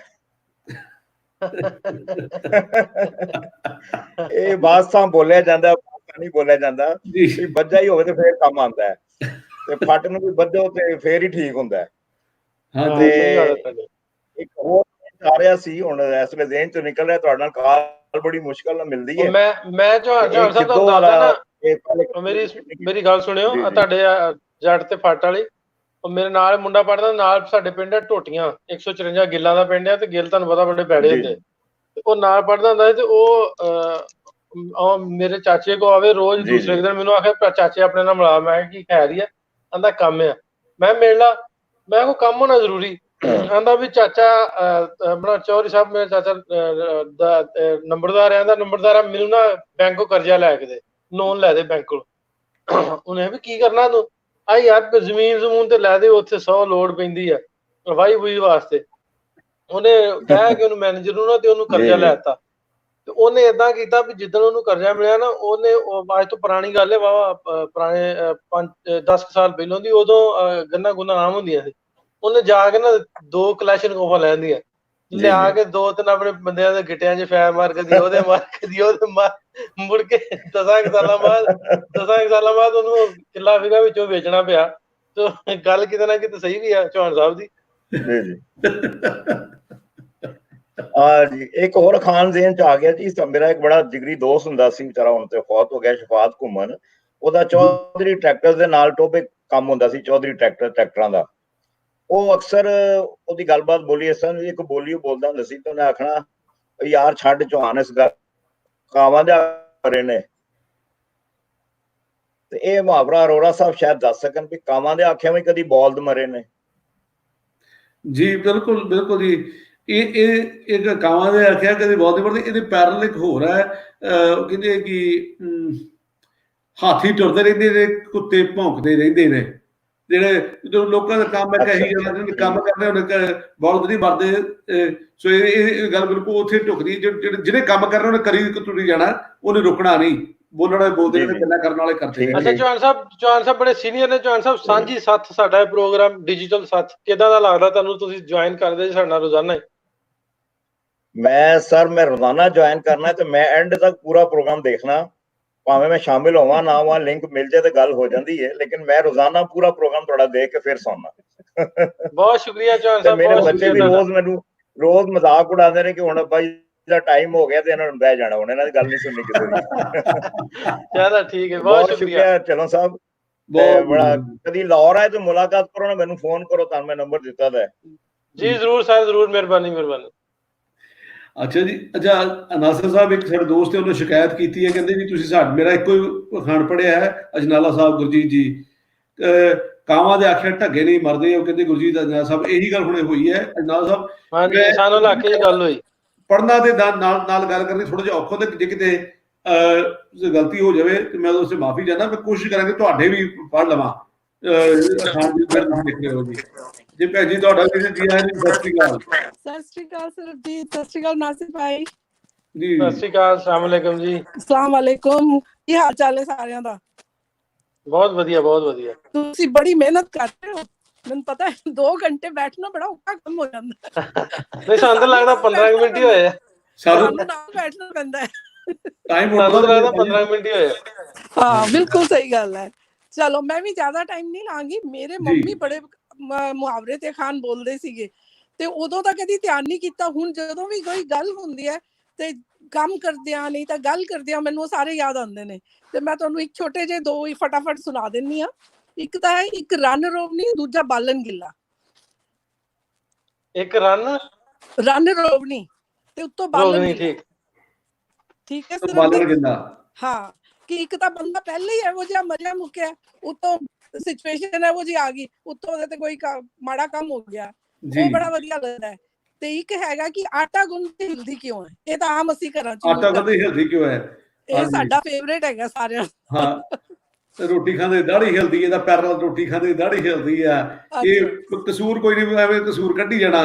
ਇਹ ਬਾਦਸ਼ਾਹ ਬੋਲਿਆ ਜਾਂਦਾ, ਨਹੀਂ ਬੋਲਿਆ ਜਾਂਦਾ ਵੀ ਬੱਧਾ ਹੀ ਹੋਵੇ ਤੇ ਫੇਰ ਕੰਮ ਆਉਂਦਾ ਹੈ, ਤੇ ਫੱਟ ਨੂੰ ਵੀ ਬੱਧੋ ਤੇ ਫੇਰ ਹੀ ਠੀਕ ਹੁੰਦਾ ਹੈ। ਇੱਕ ਹੋਰ ਆ ਰਿਹਾ ਸੀ, ਹੁਣ ਇਸ ਵੇਲੇ ਜ਼ਿਹਨ ਚੋਂ ਨਿਕਲ ਰਿਹਾ, ਤੁਹਾਡੇ ਨਾਲ ਕਾਲ ਬੜੀ ਮੁਸ਼ਕਲ ਨਾਲ ਮਿਲਦੀ ਹੈ। ਮੈਂ ਚੌਹਾਨ ਸਾਹਿਬ ਤੁਹਾਨੂੰ ਦੱਸਦਾ ਨਾ, ਮੇਰੀ ਗੱਲ ਸੁਣਿਓ। ਤੁਹਾਡੇ ਜੱਟ ਤੇ ਫੱਟ ਵਾਲੀ, ਮੇਰੇ ਨਾਲ ਮੁੰਡਾ ਪੜ੍ਹਦਾ, ਨਾਲ ਸਾਡੇ ਪਿੰਡ ਹੈ ਟੋਟੀਆਂ, 154 ਗਿੱਲਾਂ ਦਾ ਪਿੰਡ ਹੈ, ਤੇ ਗਿੱਲ ਤੁਹਾਨੂੰ ਪਤਾ ਬੜੇ ਬੈੜੇ ਹੁੰਦੇ। ਉਹ ਨਾਲ ਪੜ੍ਹਦਾ ਹੁੰਦਾ ਸੀ, ਤੇ ਉਹ ਮੇਰੇ ਚਾਚੇ ਕੋ ਆਵੇ ਰੋਜ਼, ਦੂਸਰੇ ਦਿਨ ਮੈਨੂੰ ਆਖੇ ਚਾਚੇ ਆਪਣੇ ਨਾਲ ਮਿਲਾ। ਮੈਂ ਕੀ ਖੈਰ ਹੀ ਆ? ਕਹਿੰਦਾ ਕੰਮ ਆ। ਮੈਂ ਮਿਲ ਲਾ, ਮੈਂ ਕੋ ਕੰਮ ਹੋਣਾ ਜ਼ਰੂਰੀ। ਕਹਿੰਦਾ ਵੀ ਚਾਚਾ ਆਪਣਾ ਚੌਧਰੀ ਸਾਹਿਬ, ਮੇਰਾ ਚਾਚਾ ਨੰਬਰਦਾਰ ਆਂਦਾ, ਨੰਬਰਦਾਰ ਮੈਨੂੰ ਨਾ ਬੈਂਕ ਕੋ ਕਰਜ਼ਾ ਲੈ ਕੇ ਦੇ, ਲੋਨ ਲੈ ਦੇ ਬੈਂਕ ਕੋਲ। ਉਹਨੇ ਵੀ ਕੀ ਕਰਨਾ ਤੂੰ? ਆ ਯਾਰ ਜ਼ਮੀਨ ਜ਼ਮੂਨ ਤੇ ਲੈ ਦੇ, ਉੱਥੇ 100 ਲੋੜ ਪੈਂਦੀ ਆ ਵਾਹੀ ਵੂਹੀ ਵਾਸਤੇ। ਉਹਨੇ ਕਹਿ ਕੇ ਉਹਨੂੰ ਮੈਨੇਜਰ ਨੂੰ ਨਾ, ਤੇ ਉਹਨੂੰ ਕਰਜ਼ਾ ਲੈ ਦਿੱਤਾ। ਤੇ ਉਹਨੇ ਏਦਾਂ ਕੀਤਾ ਵੀ ਜਿੱਦਣ ਉਹਨੂੰ ਕਰਜ਼ਾ ਮਿਲਿਆ ਨਾ, ਉਹਨੇ ਅੱਜ ਤੋਂ ਪੁਰਾਣੀ ਗੱਲ ਹੈ, ਵਾਹਵਾ ਪੁਰਾਣੇ 10 ਸਾਲ ਪਹਿਲਾਂ ਦੀ, ਉਦੋਂ ਗੰਨਾ ਗੁੰਨਾ ਆਮ ਹੁੰਦੀਆਂ ਸੀ। ਉਹਨੇ ਜਾ ਕੇ ਨਾ 2 ਕਲੈਸ਼ਨਕੋਫਾਂ ਲੈ ਆਂਦੀਆਂ, ਲਿਆ ਕੇ 2-3 ਆਪਣੇ ਬੰਦਿਆਂ ਦੇ ਗਿੱਟਿਆਂ 'ਚ ਫੈਰ ਮਾਰ, ਕਦੀ ਉਹਦੇ ਮਾਰ, ਮੁੜ ਕੇ 10 ਸਾਲਾਂ ਬਾਅਦ ਉਹਨੂੰ ਕਿੱਲਾ ਫਿਗਾ ਵਿੱਚੋਂ ਵੇਚਣਾ ਪਿਆ। ਤੇ ਗੱਲ ਕਿਤੇ ਨਾ ਕਿਤੇ ਸਹੀ ਵੀ ਆ ਚੌਹਾਨ ਸਾਹਿਬ ਦੀ। ਜੀ ਇੱਕ ਹੋਰ ਖਾਨ ਜ਼ਿਹਨ ਚ ਆ ਗਿਆ ਜੀ। ਮੇਰਾ ਇੱਕ ਬੜਾ ਜਿਗਰੀ ਦੋਸਤ ਹੁੰਦਾ ਸੀ, ਵਿਚਾਰਾ ਹੁਣ ਤੇ ਫੌਤ ਹੋ ਗਿਆ, ਸ਼ਫਾਤ ਘੁੰਮਣ। ਉਹਦਾ ਚੌਧਰੀ ਟਰੈਕਟਰ ਦੇ ਨਾਲ ਟੋਬੇ ਕੰਮ ਹੁੰਦਾ ਸੀ, ਚੌਧਰੀ ਟਰੈਕਟਰਾਂ ਦਾ। ਉਹ ਅਕਸਰ ਉਹਦੀ ਗੱਲਬਾਤ ਬੋਲੀ ਇਸ ਤਰ੍ਹਾਂ, ਇੱਕ ਬੋਲੀ ਉਹ ਬੋਲਦਾ ਹੁੰਦਾ ਸੀ, ਤੇ ਉਹਨੇ ਆਖਣਾ ਯਾਰ ਛੱਡ ਚੌਹਾਨ ਇਸ ਗੱਲ, ਕਾਵਾਂ ਦੇ ਆਰੇ ਨੇ। ਤੇ ਇਹ ਮੁਹਾਵਰਾ ਅਰੋੜਾ ਸਾਹਿਬ ਸ਼ਾਇਦ ਦੱਸ ਸਕਣ ਵੀ ਕਾਵਾਂ ਦੇ ਆਖਿਆਂ ਵੀ ਕਦੀ ਬੌਲਦ ਮਰੇ ਨੇ। ਜੀ ਬਿਲਕੁਲ ਬਿਲਕੁਲ ਜੀ। ਇਹ ਇੱਕ ਕਾਵਾਂ ਦੇ ਆਖਿਆ ਕਦੇ ਬਹੁਤ ਮਰਦੇ। ਇਹਦੇ ਪੈਰਲ ਇੱਕ ਹੋਰ ਹੈ, ਕਹਿੰਦੇ ਕਿ ਹਾਥੀ ਟੁਰਦੇ ਰਹਿੰਦੇ ਨੇ, ਕੁੱਤੇ ਭੌਂਕਦੇ ਰਹਿੰਦੇ ਨੇ। ਜਿਹੜੇ ਜਦੋਂ ਲੋਕਾਂ ਦਾ ਕੰਮ ਹੈ ਕਹੀ ਜਾਂਦੇ ਕੰਮ ਕਰਦੇ ਉਹਨੇ ਬੌਲਦ ਨਹੀਂ ਮਰਦੇ। ਸੋ ਇਹ ਗੱਲ ਬਿਲਕੁਲ ਉੱਥੇ ਢੁਕਦੀ, ਜਿਹੜੇ ਕੰਮ ਕਰ ਰਹੇ ਉਹਨੇ ਕਰੀ ਤੁਰੀ ਜਾਣਾ, ਉਹਨੇ ਰੁਕਣਾ ਨਹੀਂ। ਬੋਲਣ ਵਾਲੇ ਬੋਲਦੇ ਨੇ, ਗੱਲਾਂ ਕਰਨ ਵਾਲੇ ਕਰਦੇ ਨੇ। ਅੱਛਾ ਚੌਹਾਨ ਸਾਹਿਬ ਬੜੇ ਸੀਨੀਅਰ ਨੇ। ਚੌਹਾਨ ਸਾਹਿਬ ਸਾਂਝੀ ਸੱਥ ਸਾਡਾ ਇਹ ਪ੍ਰੋਗਰਾਮ ਡਿਜੀਟਲ ਸੱਥ ਕਿੱਦਾਂ ਦਾ ਲੱਗਦਾ ਤੁਹਾਨੂੰ? ਤੁਸੀਂ ਜੁਆਇਨ ਕਰਦੇ ਜੀ ਸਾਡੇ ਨਾਲ ਰੋਜ਼ਾਨਾ ਹੀ? ਮੈਂ ਰੋਜ਼ਾਨਾ ਜੁਆਇਨ ਕਰਨਾ, ਤੇ ਮੈਂ ਐਂਡ ਤੱਕ ਪੂਰਾ ਪ੍ਰੋਗਰਾਮ ਦੇਖਣਾ, ਭਾਵੇਂ ਮੈਂ ਸ਼ਾਮਿਲ ਹੋਵਾਂ ਨਾ ਹੋਵਾਂ, ਲਿੰਕ ਮਿਲ ਜਾਏ ਤੇ ਗੱਲ ਹੋ ਜਾਂਦੀ ਹੈ, ਲੇਕਿਨ ਮੈਂ ਰੋਜ਼ਾਨਾ ਪੂਰਾ ਪ੍ਰੋਗਰਾਮ ਤੁਹਾਡਾ ਦੇਖ ਕੇ ਫਿਰ ਸੌਣਾ। ਬਹੁਤ ਸ਼ੁਕਰੀਆ ਚੌਹਾਨ ਸਾਹਿਬ। ਮੇਰੇ ਬੱਚੇ ਵੀ ਰੋਜ਼ ਮਜ਼ਾਕ ਉਡਾਉਂਦੇ ਨੇ ਕਿ ਹੁਣ ਬਾਈ ਦਾ ਟਾਈਮ ਹੋ ਗਿਆ ਤੇ ਇਹਨਾਂ ਨੂੰ ਬਹਿ ਜਾਣਾ, ਹੁਣ ਇਹਨਾਂ ਦੀ ਗੱਲ ਨਹੀਂ ਸੁਣਨੀ ਕਿਸੇ ਦੀ। ਚਲੋ ਠੀਕ ਹੈ, ਬਹੁਤ ਸ਼ੁਕਰੀਆ ਚਲੋ ਸਾਹਿਬ। ਬੜਾ ਕਦੀ ਲਾਹੌਰ ਆਏ ਤੇ ਮੁਲਾਕਾਤ ਕਰੋ ਨਾ, ਮੈਨੂੰ ਫੋਨ ਕਰੋ, ਤੁਹਾਨੂੰ ਮੈਂ ਨੰਬਰ ਦਿੱਤਾ ਦਾ। ਜੀ ਜ਼ਰੂਰ ਸਰ, ਜ਼ਰੂਰ, ਮਿਹਰਬਾਨੀ। ਅੱਛਾ ਜੀ। ਅੱਛਾ ਨਾਸਿਰ ਸਾਹਿਬ, ਇੱਕ ਸਾਡੇ ਦੋਸਤ ਨੇ ਉਹਨੇ ਸ਼ਿਕਾਇਤ ਕੀਤੀ ਹੈ, ਕਹਿੰਦੇ ਵੀ ਤੁਸੀਂ ਮੇਰਾ ਇੱਕੋ ਹੀ ਅਖਾਣ ਪੜ੍ਹਿਆ ਹੈ, ਅਜਨਾਲਾ ਸਾਹਿਬ ਗੁਰਜੀਤ ਜੀ, ਕਾਵਾਂ ਦੇ ਆਖਿਆ ਢੱਗੇ ਨਹੀਂ ਮਰਦੇ। ਉਹ ਕਹਿੰਦੇ ਗੁਰਜੀਤ ਅਜਨਾਲਾ ਸਾਹਿਬ ਇਹੀ ਗੱਲ ਹੁਣੇ ਹੋਈ ਹੈ ਅਜਨਾਲਾ ਸਾਹਿਬ। ਹਾਂਜੀ, ਸਾਨੂੰ ਇਲਾਕੇ ਦੀ ਗੱਲ ਹੋਈ। ਪੜ੍ਹਨਾ ਦੇ ਨਾਲ ਗੱਲ ਕਰਨੀ ਥੋੜਾ ਜਿਹਾ ਔਖਾ ਹੁੰਦਾ, ਜੇ ਕਿਤੇ ਗਲਤੀ ਹੋ ਜਾਵੇ ਤੇ ਮੈਂ ਉਸ ਤੋਂ ਮਾਫੀ ਚਾਹੁੰਦਾ। ਮੈਂ ਕੋਸ਼ਿਸ਼ ਕਰਾਂਗੇ ਤੁਹਾਡੇ ਵੀ ਪੜ੍ਹ ਲਵਾਂ। ਅਖਾਣ ਦੀ ਦੇਖ ਰਹੇ ਹੋ ਜੀ। ਜੀ ਭੈਣ ਜੀ ਤੁਹਾਡਾ ਵੀ ਜੀ ਆਇਆਂ ਜੀ, ਸਤਿ ਸ਼੍ਰੀ ਅਕਾਲ। ਸਤਿ ਸ਼੍ਰੀ ਅਕਾਲ ਸਰਬਜੀਤ, ਸਤਿ ਸ਼੍ਰੀ ਅਕਾਲ ਨਾਸਿਰ ਭਾਈ ਜੀ। ਸਤਿ ਸ਼੍ਰੀ ਅਕਾਲ, अस्सलाम वालेकुम जी। अस्सलाम वालेकुम, ਕੀ ਹਾਲ ਚਾਲ ਹੈ ਸਾਰਿਆਂ ਦਾ? ਬਹੁਤ ਵਧੀਆ, ਬਹੁਤ ਵਧੀਆ। ਤੁਸੀਂ ਬੜੀ ਮਿਹਨਤ ਕਰਦੇ ਹੋ, ਮੈਨੂੰ ਪਤਾ ਹੈ 2 ਘੰਟੇ ਬੈਠਣਾ ਬੜਾ ਔਖਾ ਕੰਮ ਹੋ ਜਾਂਦਾ ਨਹੀਂ ਸਾਨੂੰ ਤਾਂ ਲੱਗਦਾ 15 ਮਿੰਟ ਹੀ ਹੋਏ ਆ। ਸਾਨੂੰ ਨਾਲ ਬੈਠਣਾ ਪੈਂਦਾ ਹੈ। ਟਾਈਮ ਸਾਨੂੰ ਤਾਂ ਲੱਗਦਾ 15 ਮਿੰਟ ਹੀ ਹੋਏ ਆ। ਹਾਂ ਬਿਲਕੁਲ ਸਹੀ ਗੱਲ ਹੈ। ਚਲੋ ਮੈਂ ਵੀ ਜ਼ਿਆਦਾ ਟਾਈਮ ਨਹੀਂ ਲਾਂਗੀ। ਮੇਰੇ ਮੰਮੀ ਬੜੇ ਮੁਹਾਵਰੇ ਤੇ ਖਾਨ ਬੋਲਦੇ ਸੀਗੇ ਤੇ ਉਦੋਂ ਤਾਂ ਕਦੀ ਧਿਆਨ ਨਹੀਂ ਕੀਤਾ। ਹੁਣ ਜਦੋਂ ਵੀ ਕੋਈ ਗੱਲ ਹੁੰਦੀ ਹੈ ਤੇ ਕੰਮ ਕਰਦਿਆਂ ਨਹੀਂ ਤਾਂ ਗੱਲ ਕਰਦਿਆਂ ਮੈਨੂੰ ਸਾਰੇ ਯਾਦ ਆਉਂਦੇ ਨੇ ਤੇ ਮੈਂ ਤੁਹਾਨੂੰ ਇੱਕ ਛੋਟੇ ਜਿਹੇ 2 ਹੀ ਫਟਾਫਟ ਸੁਣਾ ਦਿੰਨੀ ਆ। ਇੱਕ ਤਾਂ ਹੈ ਇੱਕ ਰਨ ਰੋਵਣੀ, ਦੂਜਾ ਬਾਲਣ ਗਿੱਲਾ। ਇੱਕ ਰਨ ਰੋਵਣੀ ਤੇ ਉੱਤੋਂ ਬਾਲਣ ਗਿੱਲਾ। ਠੀਕ ਹੈ ਬਾਲਣ ਗਿੱਲਾ। ਹਾਂ ਕਿ ਇੱਕ ਤਾਂ ਬੰਦਾ ਪਹਿਲੇ ਹੀ ਇਹੋ ਜਿਹਾ ਮਰਿਆ ਮੁੱਕਿਆ, ਉੱਤੋਂ ਸਿਚੁਏਸ਼ਨ ਇਹੋ ਜਿਹੀ ਆ ਗਈ, ਉੱਤੋਂ ਉਹਦੇ ਤੇ ਕੋਈ ਮਾੜਾ ਕੰਮ ਹੋ ਗਿਆ, ਉਹ ਬੜਾ ਵਧੀਆ ਲੱਗਦਾ ਹੈ। ਤੇ ਇੱਕ ਹੈਗਾ ਕਿ ਆਟਾ ਗੁੰਨਦੇ ਹਿਲਦੀ ਕਿਉਂ ਹੈ। ਇਹ ਤਾਂ ਆਮ ਅਸੀਂ ਘਰਾਂ ਚ ਆਟਾ ਗੁੰਨਦੇ ਹਿਲਦੀ ਕਿਉਂ ਹੈ, ਇਹ ਸਾਡਾ ਫੇਵਰੇਟ ਹੈਗਾ ਸਾਰਿਆਂ ਦਾ। ਹਾਂ ਰੋਟੀ ਖਾਂਦੇ ਦਾੜੀ ਹਿਲਦੀ, ਇਹਦਾ ਪੈਰ ਨਾਲ ਰੋਟੀ ਖਾਂਦੇ ਦਾੜੀ ਹਿਲਦੀ ਆ। ਇਹ ਕਸੂਰ ਕੋਈ ਨਹੀਂ, ਐਵੇਂ ਕਸੂਰ ਕੱਢੀ ਜਾਣਾ।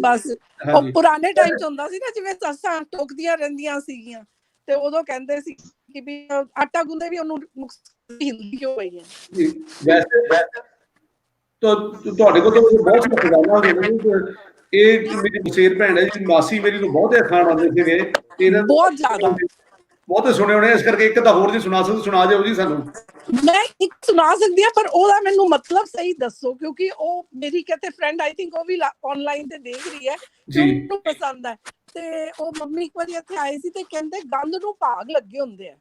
ਬਸ ਉਹ ਪੁਰਾਣੇ ਟਾਈਮ ਚ ਹੁੰਦਾ ਸੀ ਨਾ, ਜਿਵੇਂ ਸੱਸਾਂ ਟੋਕਦੀਆਂ ਰਹਿੰਦੀਆਂ ਸੀਗੀਆਂ ਤੇ ਉਦੋਂ ਕਹਿੰਦੇ ਸੀ ਕਿ ਵੀ ਆਟਾ ਗੁੰਨਦੇ ਵੀ ਉਹਨੂੰ ਹਿਲਦੀ ਕਿਉਂ ਪਈ ਹੈ। ਵੈਸੇ ਤੁਹਾਡੇ ਕੋਲ ਤਾਂ ਬਹੁਤ ਸਾਰੀਆਂ ਗੱਲਾਂ ਹੁੰਦੀਆਂ ਨੇ। ਇਹ ਮੇਰੀ ਮਸੇਰ ਭੈਣ ਹੈ ਜੀ, ਮਾਸੀ ਮੇਰੀ ਨੂੰ ਬਹੁਤੇ ਖਾਣ ਆਉਂਦੇ ਸੀਗੇ, ਇਹਨਾਂ ਬਹੁਤ ਜ਼ਿਆਦਾ ਬਹੁਤੇ ਸੁਣੇ ਹੋਣੇ, ਇਸ ਕਰਕੇ ਇੱਕ ਤਾਂ ਹੋਰ ਜੀ ਸੁਣਾ ਸਕਦੇ, ਸੁਣਾ ਜਾਓ ਜੀ ਸਾਨੂੰ। ਮੈਂ ਇੱਕ ਸੁਣਾ ਸਕਦੀ ਹਾਂ ਪਰ ਉਹਦਾ ਮੈਨੂੰ ਮਤਲਬ ਸਹੀ ਦੱਸੋ, ਕਿਉਂਕਿ ਉਹ ਮੇਰੀ ਕਹਿੰਦੇ ਫਰੈਂਡ ਆਈ ਥਿੰਕ ਉਹ ਵੀ ਆਨਲਾਈਨ ਤੇ ਦੇਖ ਰਹੀ ਹੈ ਜੀ, ਉਹਨੂੰ ਪਸੰਦ ਹੈ। ਤੇ ਉਹ ਮੰਮੀ ਇੱਕ ਵਾਰੀ ਇੱਥੇ ਆਏ ਸੀ ਤੇ ਕਹਿੰਦੇ ਗੰਦ ਨੂੰ ਭਾਗ ਲੱਗੇ ਹੁੰਦੇ ਆ,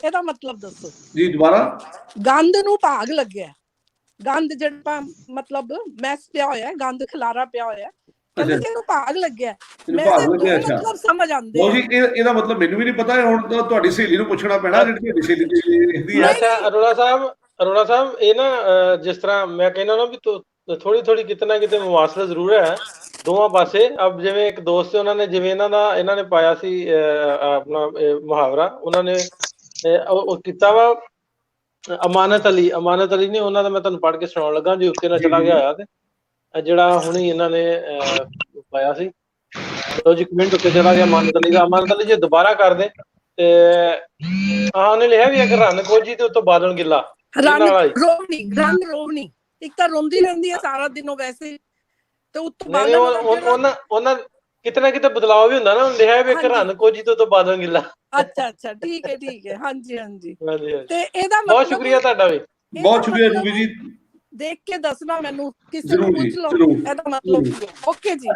ਇਹਦਾ ਮਤਲਬ ਦੱਸੋ ਜੀ। ਦੁਬਾਰਾ। ਗੰਦ ਨੂੰ ਭਾਗ ਲੱਗਿਆ, ਗੰਦ ਜਿਹੜਾ ਮਤਲਬ ਮੈਸ ਪਿਆ ਹੋਇਆ, ਗੰਦ ਖਲਾਰਾ ਪਿਆ ਹੋਇਆ, ਕਹਿੰਦੇ ਜਿਹਨੂੰ ਭਾਗ ਲੱਗਿਆ। ਮੈਂ ਮਤਲਬ ਸਮਝ ਆਉਂਦੇ ਉਹ ਜੀ ਇਹਦਾ ਮਤਲਬ ਮੈਨੂੰ ਵੀ ਨਹੀਂ ਪਤਾ। ਹੁਣ ਤਾਂ ਤੁਹਾਡੀ ਸਹੇਲੀ ਨੂੰ ਪੁੱਛਣਾ ਪੈਣਾ, ਜਿਹੜੀ ਤੁਹਾਡੀ ਸਹੇਲੀ ਦੇਖਦੀ ਹੈ। ਅੱਛਾ ਅਰੋੜਾ ਸਾਹਿਬ ਇਹ ਨਾ ਜਿਸ ਤਰ੍ਹਾਂ ਮੈਂ ਕਹਿੰਦਾ ਨਾ ਵੀ ਥੋੜੀ ਥੋੜੀ ਕਿਤੇ ਨਾ ਕਿਤੇ ਮੁਵਾਸਲਾ ਜ਼ਰੂਰ ਹੈ ਦੋਵਾਂ ਪਾਸੇ। ਅਬ ਜਿਵੇਂ ਇੱਕ ਦੋਸਤ ਉਹਨਾਂ ਨੇ, ਜਿਵੇਂ ਇਹਨਾਂ ਨੇ ਪਾਇਆ ਸੀ ਆਪਣਾ ਮੁਹਾਵਰਾ, ਉਹਨਾਂ ਨੇ ਉਹ ਕੀਤਾ ਵਾ ਅਮਾਨਤ ਅਲੀ ਨੇ, ਉਹਨਾਂ ਦਾ ਮੈਂ ਤੁਹਾਨੂੰ ਪੜ੍ਹ ਕੇ ਸੁਣਾਉਣ ਲੱਗਾ ਜੀ। ਉੱਤੇ ਨਾ ਚਲਾ ਗਿਆ ਹੋਇਆ ਤੇ ਜਿਹੜਾ ਹੁਣੀ ਇਹਨਾਂ ਨੇ ਪਾਇਆ ਸੀ ਜੀ, ਕਮੈਂਟ ਉੱਤੇ ਚਲਾ ਗਿਆ ਅਮਾਨਤ ਅਲੀ ਜੇ ਦੁਬਾਰਾ ਕਰ ਦੇ ਤੇ ਉਹਨੇ ਲਿਖਿਆ ਵੀ ਇੱਕ ਰਨ ਕੋਜੀ ਤੇ ਉੱਤੋਂ ਬਾਦਲ ਗਿੱਲਾ। ਰਨ ਰੋਵਣੀ ਇੱਕ ਤਾਂ ਰੋਂਦੀ ਰਹਿੰਦੀ ਹੈ ਸਾਰਾ ਦਿਨ ਉਹ ਵੈਸੇ, ਤੇ ਉੱਤੋਂ ਬਾਦਲ ਉਹਨਾਂ ਕਿਤੇ ਨਾ ਕਿਤੇ ਬਦਲਾਅ ਵੀ ਹੁੰਦਾ ਨਾ। ਲਿਖਿਆ ਵੀ ਇੱਕ ਰਨ ਕੋਜੀ ਤੇ ਉੱਤੋਂ ਬਾਦਲ ਗਿੱਲਾ। ਅੱਛਾ ਠੀਕ ਹੈ ਹਾਂਜੀ ਤੇ ਇਹਦਾ ਬਹੁਤ ਸ਼ੁਕਰੀਆ ਤੁਹਾਡਾ ਵੀ, ਬਹੁਤ ਸ਼ੁਕਰੀਆ ਜੁਗੀ ਜੀ। ਦੇਖ ਕੇ ਦੱਸਣਾ ਮੈਨੂੰ, ਕਿਸੇ ਨੂੰ ਪੁੱਛ ਲਓ ਇਹਦਾ ਮਤਲਬ। ਓਕੇ ਜੀ।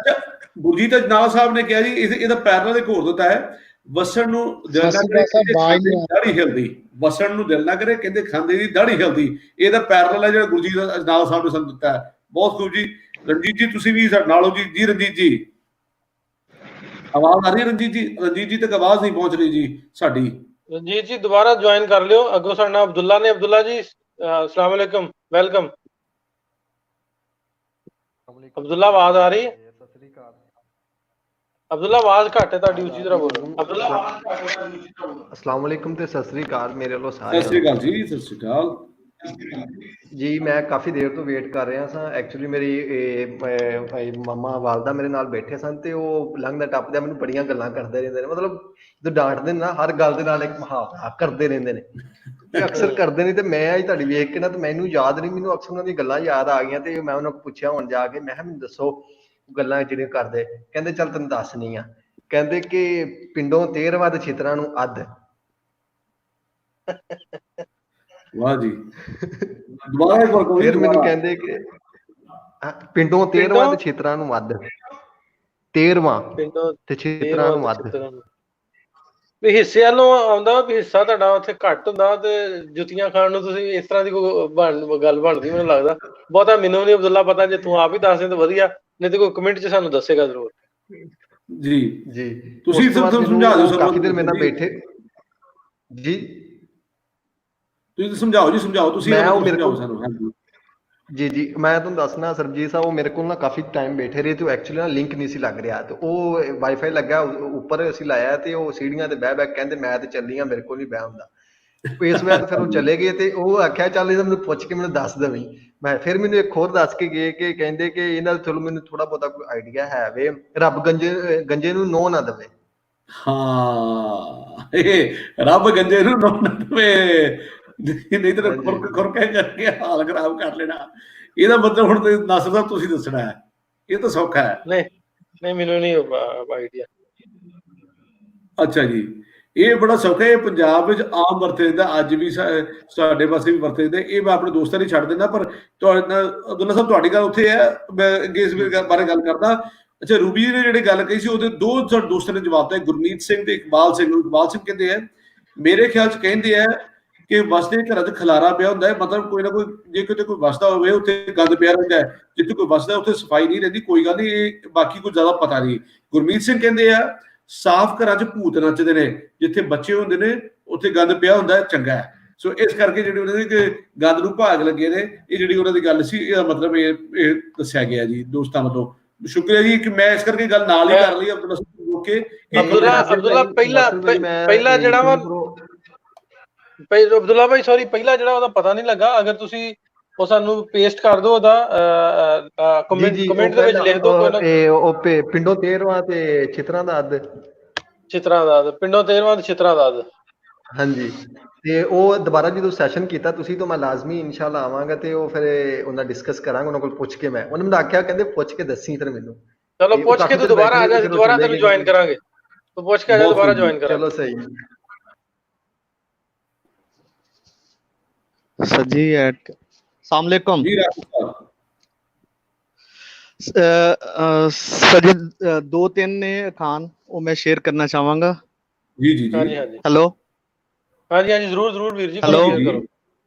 ਗੁਰਜੀਤ ਅਜਨਾਲ ਸਾਹਿਬ ਨੇ ਕਿਹਾ ਜੀ ਇਹਦਾ ਪੈਰ ਨਾਲ ਇੱਕ ਹੋਰ ਦਿੱਤਾ ਹੈ, ਵਸਣ ਨੂੰ ਦਿਲ ਨਾ ਕਰੇ ਦਾੜੀ ਹਿਲਦੀ, ਵਸਣ ਨੂੰ ਦਿਲ ਨਾ ਕਰੇ ਕਹਿੰਦੇ ਖਾਂਦੇ ਦੀ ਦਾੜੀ ਹਿਲਦੀ। ਇਹਦਾ ਪੈਰਲ ਹੈ ਜਿਹੜਾ ਗੁਰਜੀਤ ਅਜਨਾਲ ਸਾਹਿਬ ਨੇ ਸਾਨੂੰ ਦਿੱਤਾ ਹੈ। ਬਹੁਤ ਖੂਬ ਜੀ। ਰਣਜੀਤ ਜੀ ਤੁਸੀਂ ਵੀ ਸਾਡੇ ਨਾਲ ਹੋ ਜੀ। ਜੀ ਰਣਜੀਤ ਜੀ ਆਵਾਜ਼ ਆ ਰਹੀ ਹੈ? ਰਣਜੀਤ ਜੀ ਤੱਕ ਆਵਾਜ਼ ਨਹੀਂ ਪਹੁੰਚ ਰਹੀ ਜੀ ਸਾਡੀ। ਰਣਜੀਤ ਜੀ ਦੁਬਾਰਾ ਜੁਆਇਨ ਕਰ ਲਿਓ। ਅੱਗੋਂ ਸਾਡਾ ਅਬਦੁੱਲਾ ਨੇ। ਅਬਦੁੱਲਾ ਜੀ अस्सलाम वालेकुम, वेलकम। अब्दुल्ला आवाज आ रही है? अब्दुल्ला आवाज घट है ਤੁਹਾਡੀ, ਉੱਚੀ ਤਰ੍ਹਾਂ ਬੋਲੋ। ਅਬਦੁੱਲਾ अस्सलाम वालेकुम ਤੇ ਸਤਿ ਸ੍ਰੀ ਅਕਾਲ ਮੇਰੇ ਵੱਲੋਂ ਸਾਰਿਆਂ ਨੂੰ। ਸਤਿ ਸ੍ਰੀ ਅਕਾਲ ਜੀ। ਸਤਿ ਸ੍ਰੀ ਅਕਾਲ ਜੀ। ਮੈਂ ਕਾਫੀ ਦੇਰ ਤੋਂ ਵੇਟ ਕਰ ਰਿਹਾ ਸਾਂ। ਐਕਚੁਅਲੀ ਮੇਰੀ ਮਾਮਾ ਵਾਲਦਾ ਮੇਰੇ ਨਾਲ ਬੈਠੇ ਸਨ ਤੇ ਉਹ ਲੰਘਦਾ ਟੱਪਦਾ ਮੈਨੂੰ ਬੜੀਆਂ ਗੱਲਾਂ ਕਰਦੇ ਰਹਿੰਦੇ ਨੇ। ਮਤਲਬ ਜਦੋਂ ਡਾਂਟਦੇ ਨੇ ਨਾ, ਹਰ ਗੱਲ ਦੇ ਨਾਲ ਇੱਕ ਮੁਹਾਵਰਾ ਕਰਦੇ ਰਹਿੰਦੇ ਨੇ ਤੇ ਅਕਸਰ ਕਰਦੇ ਨੇ। ਤੇ ਮੈਂ ਅੱਜ ਤੁਹਾਡੀ ਵੇਖ ਕੇ ਨਾ, ਤੇ ਮੈਨੂੰ ਯਾਦ ਨਹੀਂ, ਮੈਨੂੰ ਅਕਸਰ ਉਹਨਾਂ ਦੀਆਂ ਗੱਲਾਂ ਯਾਦ ਆ ਗਈਆਂ ਤੇ ਮੈਂ ਉਹਨਾਂ ਕੋਲ ਪੁੱਛਿਆ ਹੁਣ ਜਾ ਕੇ, ਮੈਂ ਕਿਹਾ ਮੈਨੂੰ ਦੱਸੋ ਗੱਲਾਂ ਜਿਹੜੀਆਂ ਕਰਦੇ। ਕਹਿੰਦੇ ਚੱਲ ਤੈਨੂੰ ਦੱਸਣੀ ਆ। ਕਹਿੰਦੇ ਕਿ ਪਿੰਡੋਂ 13ਵਾਂ ਤੇ ਛਿੱਤਰਾਂ ਨੂੰ ਅੱਧ। ਵਾਹ ਜੀ। ਦੁਬਾਰਾ ਇੱਕ ਵਾਰ ਕਹੋ। ਫਿਰ ਮੈਨੂੰ ਕਹਿੰਦੇ ਕਿ ਪਿੰਡੋਂ 13ਵਾਂ ਤੇ ਛਿੱਤਰਾਂ ਨੂੰ ਅੱਧ, 13ਵਾਂ ਤੇ ਛਿੱਤਰਾਂ ਨੂੰ ਅੱਧ। ਵੀ ਹਿੱਸੇ ਵੱਲੋਂ ਆਉਂਦਾ ਵੀ ਹਿੱਸਾ ਤੁਹਾਡਾ ਉੱਥੇ ਘੱਟ ਹੁੰਦਾ ਤੇ ਜੁੱਤੀਆਂ ਖਾਣ ਨੂੰ ਤੁਸੀਂ ਇਸ ਤਰ੍ਹਾਂ ਦੀ ਕੋਈ ਗੱਲ ਬਣਦੀ ਮੈਨੂੰ ਲੱਗਦਾ। ਬਹੁਤਾ ਮੈਨੂੰ ਨਹੀਂ ਅਬਦੁੱਲਾ ਪਤਾ, ਜੇ ਤੂੰ ਆਪ ਹੀ ਦੱਸ ਦੇ ਤਾਂ ਵਧੀਆ, ਨਹੀਂ ਤੇ ਕੋਈ ਕਮੈਂਟ 'ਚ ਸਾਨੂੰ ਦੱਸੇਗਾ ਜ਼ਰੂਰ। ਜੀ ਤੁਸੀਂ ਸਮਝਾ ਦਿਓ। ਕਾਫੀ ਦੇਰ ਮੇਰੇ ਨਾਲ ਬੈਠੇ ਜੀ। ਤੁਸੀਂ ਸਮਝਾਓ ਜੀ, ਸਮਝਾਓ ਤੁਸੀਂ ਸਾਨੂੰ। ਜੀ ਮੈਂ ਤੁਹਾਨੂੰ ਦੱਸਣਾ ਸਰਬਜੀਤ ਸਾਹਿਬ, ਉਹ ਮੇਰੇ ਕੋਲ ਨਾ ਕਾਫੀ ਟਾਈਮ ਬੈਠੇ ਰਹੇ ਤੇ ਉਹ ਐਕਚੁਅਲੀ ਨਾ ਲਿੰਕ ਨਹੀਂ ਸੀ ਲੱਗ ਰਿਹਾ। ਤੇ ਉਹ ਵਾਈਫਾਈ ਲੱਗਾ ਉੱਪਰ ਅਸੀਂ ਲਾਇਆ ਤੇ ਉਹ ਸੀੜੀਆਂ ਤੇ ਬਹਿ ਕਹਿੰਦੇ ਮੈਂ ਤੇ ਚੱਲੀ ਆ, ਮੇਰੇ ਕੋਲ ਨਹੀਂ ਬਹਿ ਹੁੰਦਾ। ਇਸ ਵਾਰ ਫਿਰ ਉਹ ਚਲੇ ਗਏ ਤੇ ਉਹ ਆਖਿਆ ਚੱਲ ਇਹਦਾ ਮੈਨੂੰ ਪੁੱਛ ਕੇ ਮੈਨੂੰ ਦੱਸ ਦੇਵੀਂ। ਮੈਂ ਫਿਰ ਮੈਨੂੰ ਇੱਕ ਹੋਰ ਦੱਸ ਕੇ ਗਏ ਕਿ ਕਹਿੰਦੇ ਕਿ ਇਹਨਾਂ ਦਾ ਚਲੋ ਮੈਨੂੰ ਥੋੜਾ ਬਹੁਤਾ ਕੋਈ ਆਈਡੀਆ ਹੈ ਵੇ, ਰੱਬ ਗੰਜੇ ਨੂੰ ਨੋ ਨਾ ਦੇਵੇ। ਹਾਂ, ਇਹ ਰੱਬ ਗੰਜੇ ਨੂੰ ਨੋ ਨਾ ਦੇਵੇ, ਨਹੀਂ ਤਾਂ ਖੁਰਕੇ ਕਰਕੇ ਹਾਲ ਖਰਾਬ ਕਰ ਲੈਣਾ। ਇਹਦਾ ਮਤਲਬ ਹੁਣ ਤੇ ਨਾਸਰ ਸਾਹਿਬ ਤੁਸੀਂ ਦੱਸਣਾ ਹੈ, ਇਹ ਤਾਂ ਸੌਖਾ ਹੈ। ਨਹੀਂ ਮੈਨੂੰ ਨਹੀਂ ਆਈਡੀਆ। ਅੱਛਾ ਜੀ, ਇਹ ਬੜਾ ਸੌਖਾ, ਇਹ ਪੰਜਾਬ ਵਿੱਚ ਆਮ ਵਰਤੇ ਜਾਂਦਾ, ਅੱਜ ਵੀ ਸਾਡੇ ਪਾਸੇ ਵੀ ਵਰਤੇ ਜਾਂਦੇ। ਇਹ ਮੈਂ ਆਪਣੇ ਦੋਸਤਾਂ ਨਹੀਂ ਛੱਡ ਦਿੰਦਾ, ਪਰ ਅਬਦੁੱਲਾ ਸਾਹਿਬ ਤੁਹਾਡੀ ਗੱਲ ਉੱਥੇ ਹੈ, ਮੈਂ ਅੱਗੇ ਇਸ ਬਾਰੇ ਗੱਲ ਕਰਦਾ। ਅੱਛਾ, ਰੂਬੀ ਜੀ ਨੇ ਜਿਹੜੀ ਗੱਲ ਕਹੀ ਸੀ ਉਹਦੇ ਦੋ ਦੋਸਤਾਂ ਨੇ ਜਵਾਬ ਦਿੱਤਾ, ਗੁਰਮੀਤ ਸਿੰਘ ਤੇ ਇਕਬਾਲ ਸਿੰਘ ਨੂੰ। ਇਕਬਾਲ ਸਿੰਘ ਕਹਿੰਦੇ ਆ, ਮੇਰੇ ਖਿਆਲ ਚ ਕਹਿੰਦੇ ਆ ਕਿ ਵਸਦੇ ਘਰਾਂ 'ਚ ਖਲਾਰਾ ਪਿਆ ਹੁੰਦਾ ਹੈ, ਮਤਲਬ ਕੋਈ ਨਾ ਕੋਈ, ਜੇ ਕਿਤੇ ਕੋਈ ਵਸਦਾ ਹੋਵੇ ਉੱਥੇ ਗੰਦ ਪਿਆ ਰਹਿੰਦਾ ਹੈ, ਜਿੱਥੇ ਕੋਈ ਵਸਦਾ ਉੱਥੇ ਸਫਾਈ ਨਹੀਂ ਰਹਿੰਦੀ। ਕੋਈ ਗੱਲ ਨਹੀਂ, ਇਹ ਬਾਕੀ ਕੋਈ ਜ਼ਿਆਦਾ ਪਤਾ ਨਹੀਂ। ਗੁਰਮੀਤ ਸਿੰਘ ਕਹਿੰਦੇ ਆ, ਸਾਫ਼ ਘਰਾਂ 'ਚ ਭੂਤ ਨੱਚਦੇ ਨੇ, ਜਿੱਥੇ ਬੱਚੇ ਹੁੰਦੇ ਨੇ ਉੱਥੇ ਗੰਦ ਪਿਆ ਹੁੰਦਾ ਚੰਗਾ ਹੈ। ਸੋ ਇਸ ਕਰਕੇ ਜਿਹੜੇ ਉਹਨਾਂ ਦੇ ਗੰਦ ਨੂੰ ਭਾਗ ਲੱਗੇ ਨੇ, ਇਹ ਜਿਹੜੀ ਉਹਨਾਂ ਦੀ ਗੱਲ ਸੀ, ਇਹਦਾ ਮਤਲਬ ਇਹ ਦੱਸਿਆ ਗਿਆ ਜੀ ਦੋਸਤਾਂ ਵੱਲੋਂ। ਸ਼ੁਕਰੀਆ ਜੀ ਕਿ ਮੈਂ ਇਸ ਕਰਕੇ ਗੱਲ ਨਾਲ ਹੀ ਕਰ ਲਈ ਅਬਦੁੱਲਾ ਸਾਹਿਬ ਰੋਕ ਕੇ। ਅਬਦੁੱਲਾ ਪਹਿਲਾ ਜਿਹੜਾ ਵਾ ਅਬਦੁੱਲਾ ਭਾਈ, ਸੌਰੀ, ਪਹਿਲਾ ਜਿਹੜਾ ਉਹਦਾ ਪਤਾ ਨਹੀਂ ਲੱਗਾ, ਅਗਰ ਤੁਸੀਂ ਉਹ ਸਾਨੂੰ ਪੇਸਟ ਕਰ ਦਿਓ, ਉਹਦਾ ਕਮੈਂਟ ਦੇ ਵਿੱਚ ਲਿਖ ਦਿਓ। ਉਹ ਪਿੰਡੋਂ 13ਵਾਂ ਤੇ ਚਿਤਰਾਂ ਦਾ ਅੱਧ, ਪਿੰਡੋਂ 13ਵਾਂ ਤੇ ਚਿਤਰਾਂ ਦਾ ਅੱਧ। ਹਾਂਜੀ, ਤੇ ਉਹ ਦੁਬਾਰਾ ਜਦੋਂ ਸੈਸ਼ਨ ਕੀਤਾ ਤੁਸੀਂ ਤਾਂ ਮੈਂ ਲਾਜ਼ਮੀ ਇਨਸ਼ਾਅੱਲਾ ਆਵਾਂਗਾ ਤੇ ਉਹ ਫਿਰ ਉਹਨਾਂ ਡਿਸਕਸ ਕਰਾਂਗੇ ਉਹਨਾਂ ਕੋਲ ਪੁੱਛ ਕੇ। ਉਹਨੇ ਮੈਨੂੰ ਆਖਿਆ ਕਹਿੰਦੇ ਪੁੱਛ ਕੇ ਦੱਸੀ ਫਿਰ ਮੈਨੂੰ। ਚਲੋ ਪੁੱਛ ਕੇ ਤੂੰ ਦੁਬਾਰਾ ਆ ਜਾ, ਦੁਬਾਰਾ ਤੈਨੂੰ ਜੁਆਇਨ ਕਰਾਂਗੇ। ਤੂੰ ਪੁੱਛ ਕੇ ਆ ਜਾ, ਦੁਬਾਰਾ ਜੁਆਇਨ ਕਰਾਂਗੇ। ਚਲੋ ਸਹੀ। सर जी अस्सलाम वालेकुम सर जी, 2-3 ने खान वो मैं शेयर करना चाहूँगा। जी जी हाँ जी, हाँ जी, हेलो, हाँ जी, हाँ जी, जरूर जरूर वीर जी, हेलो, करो,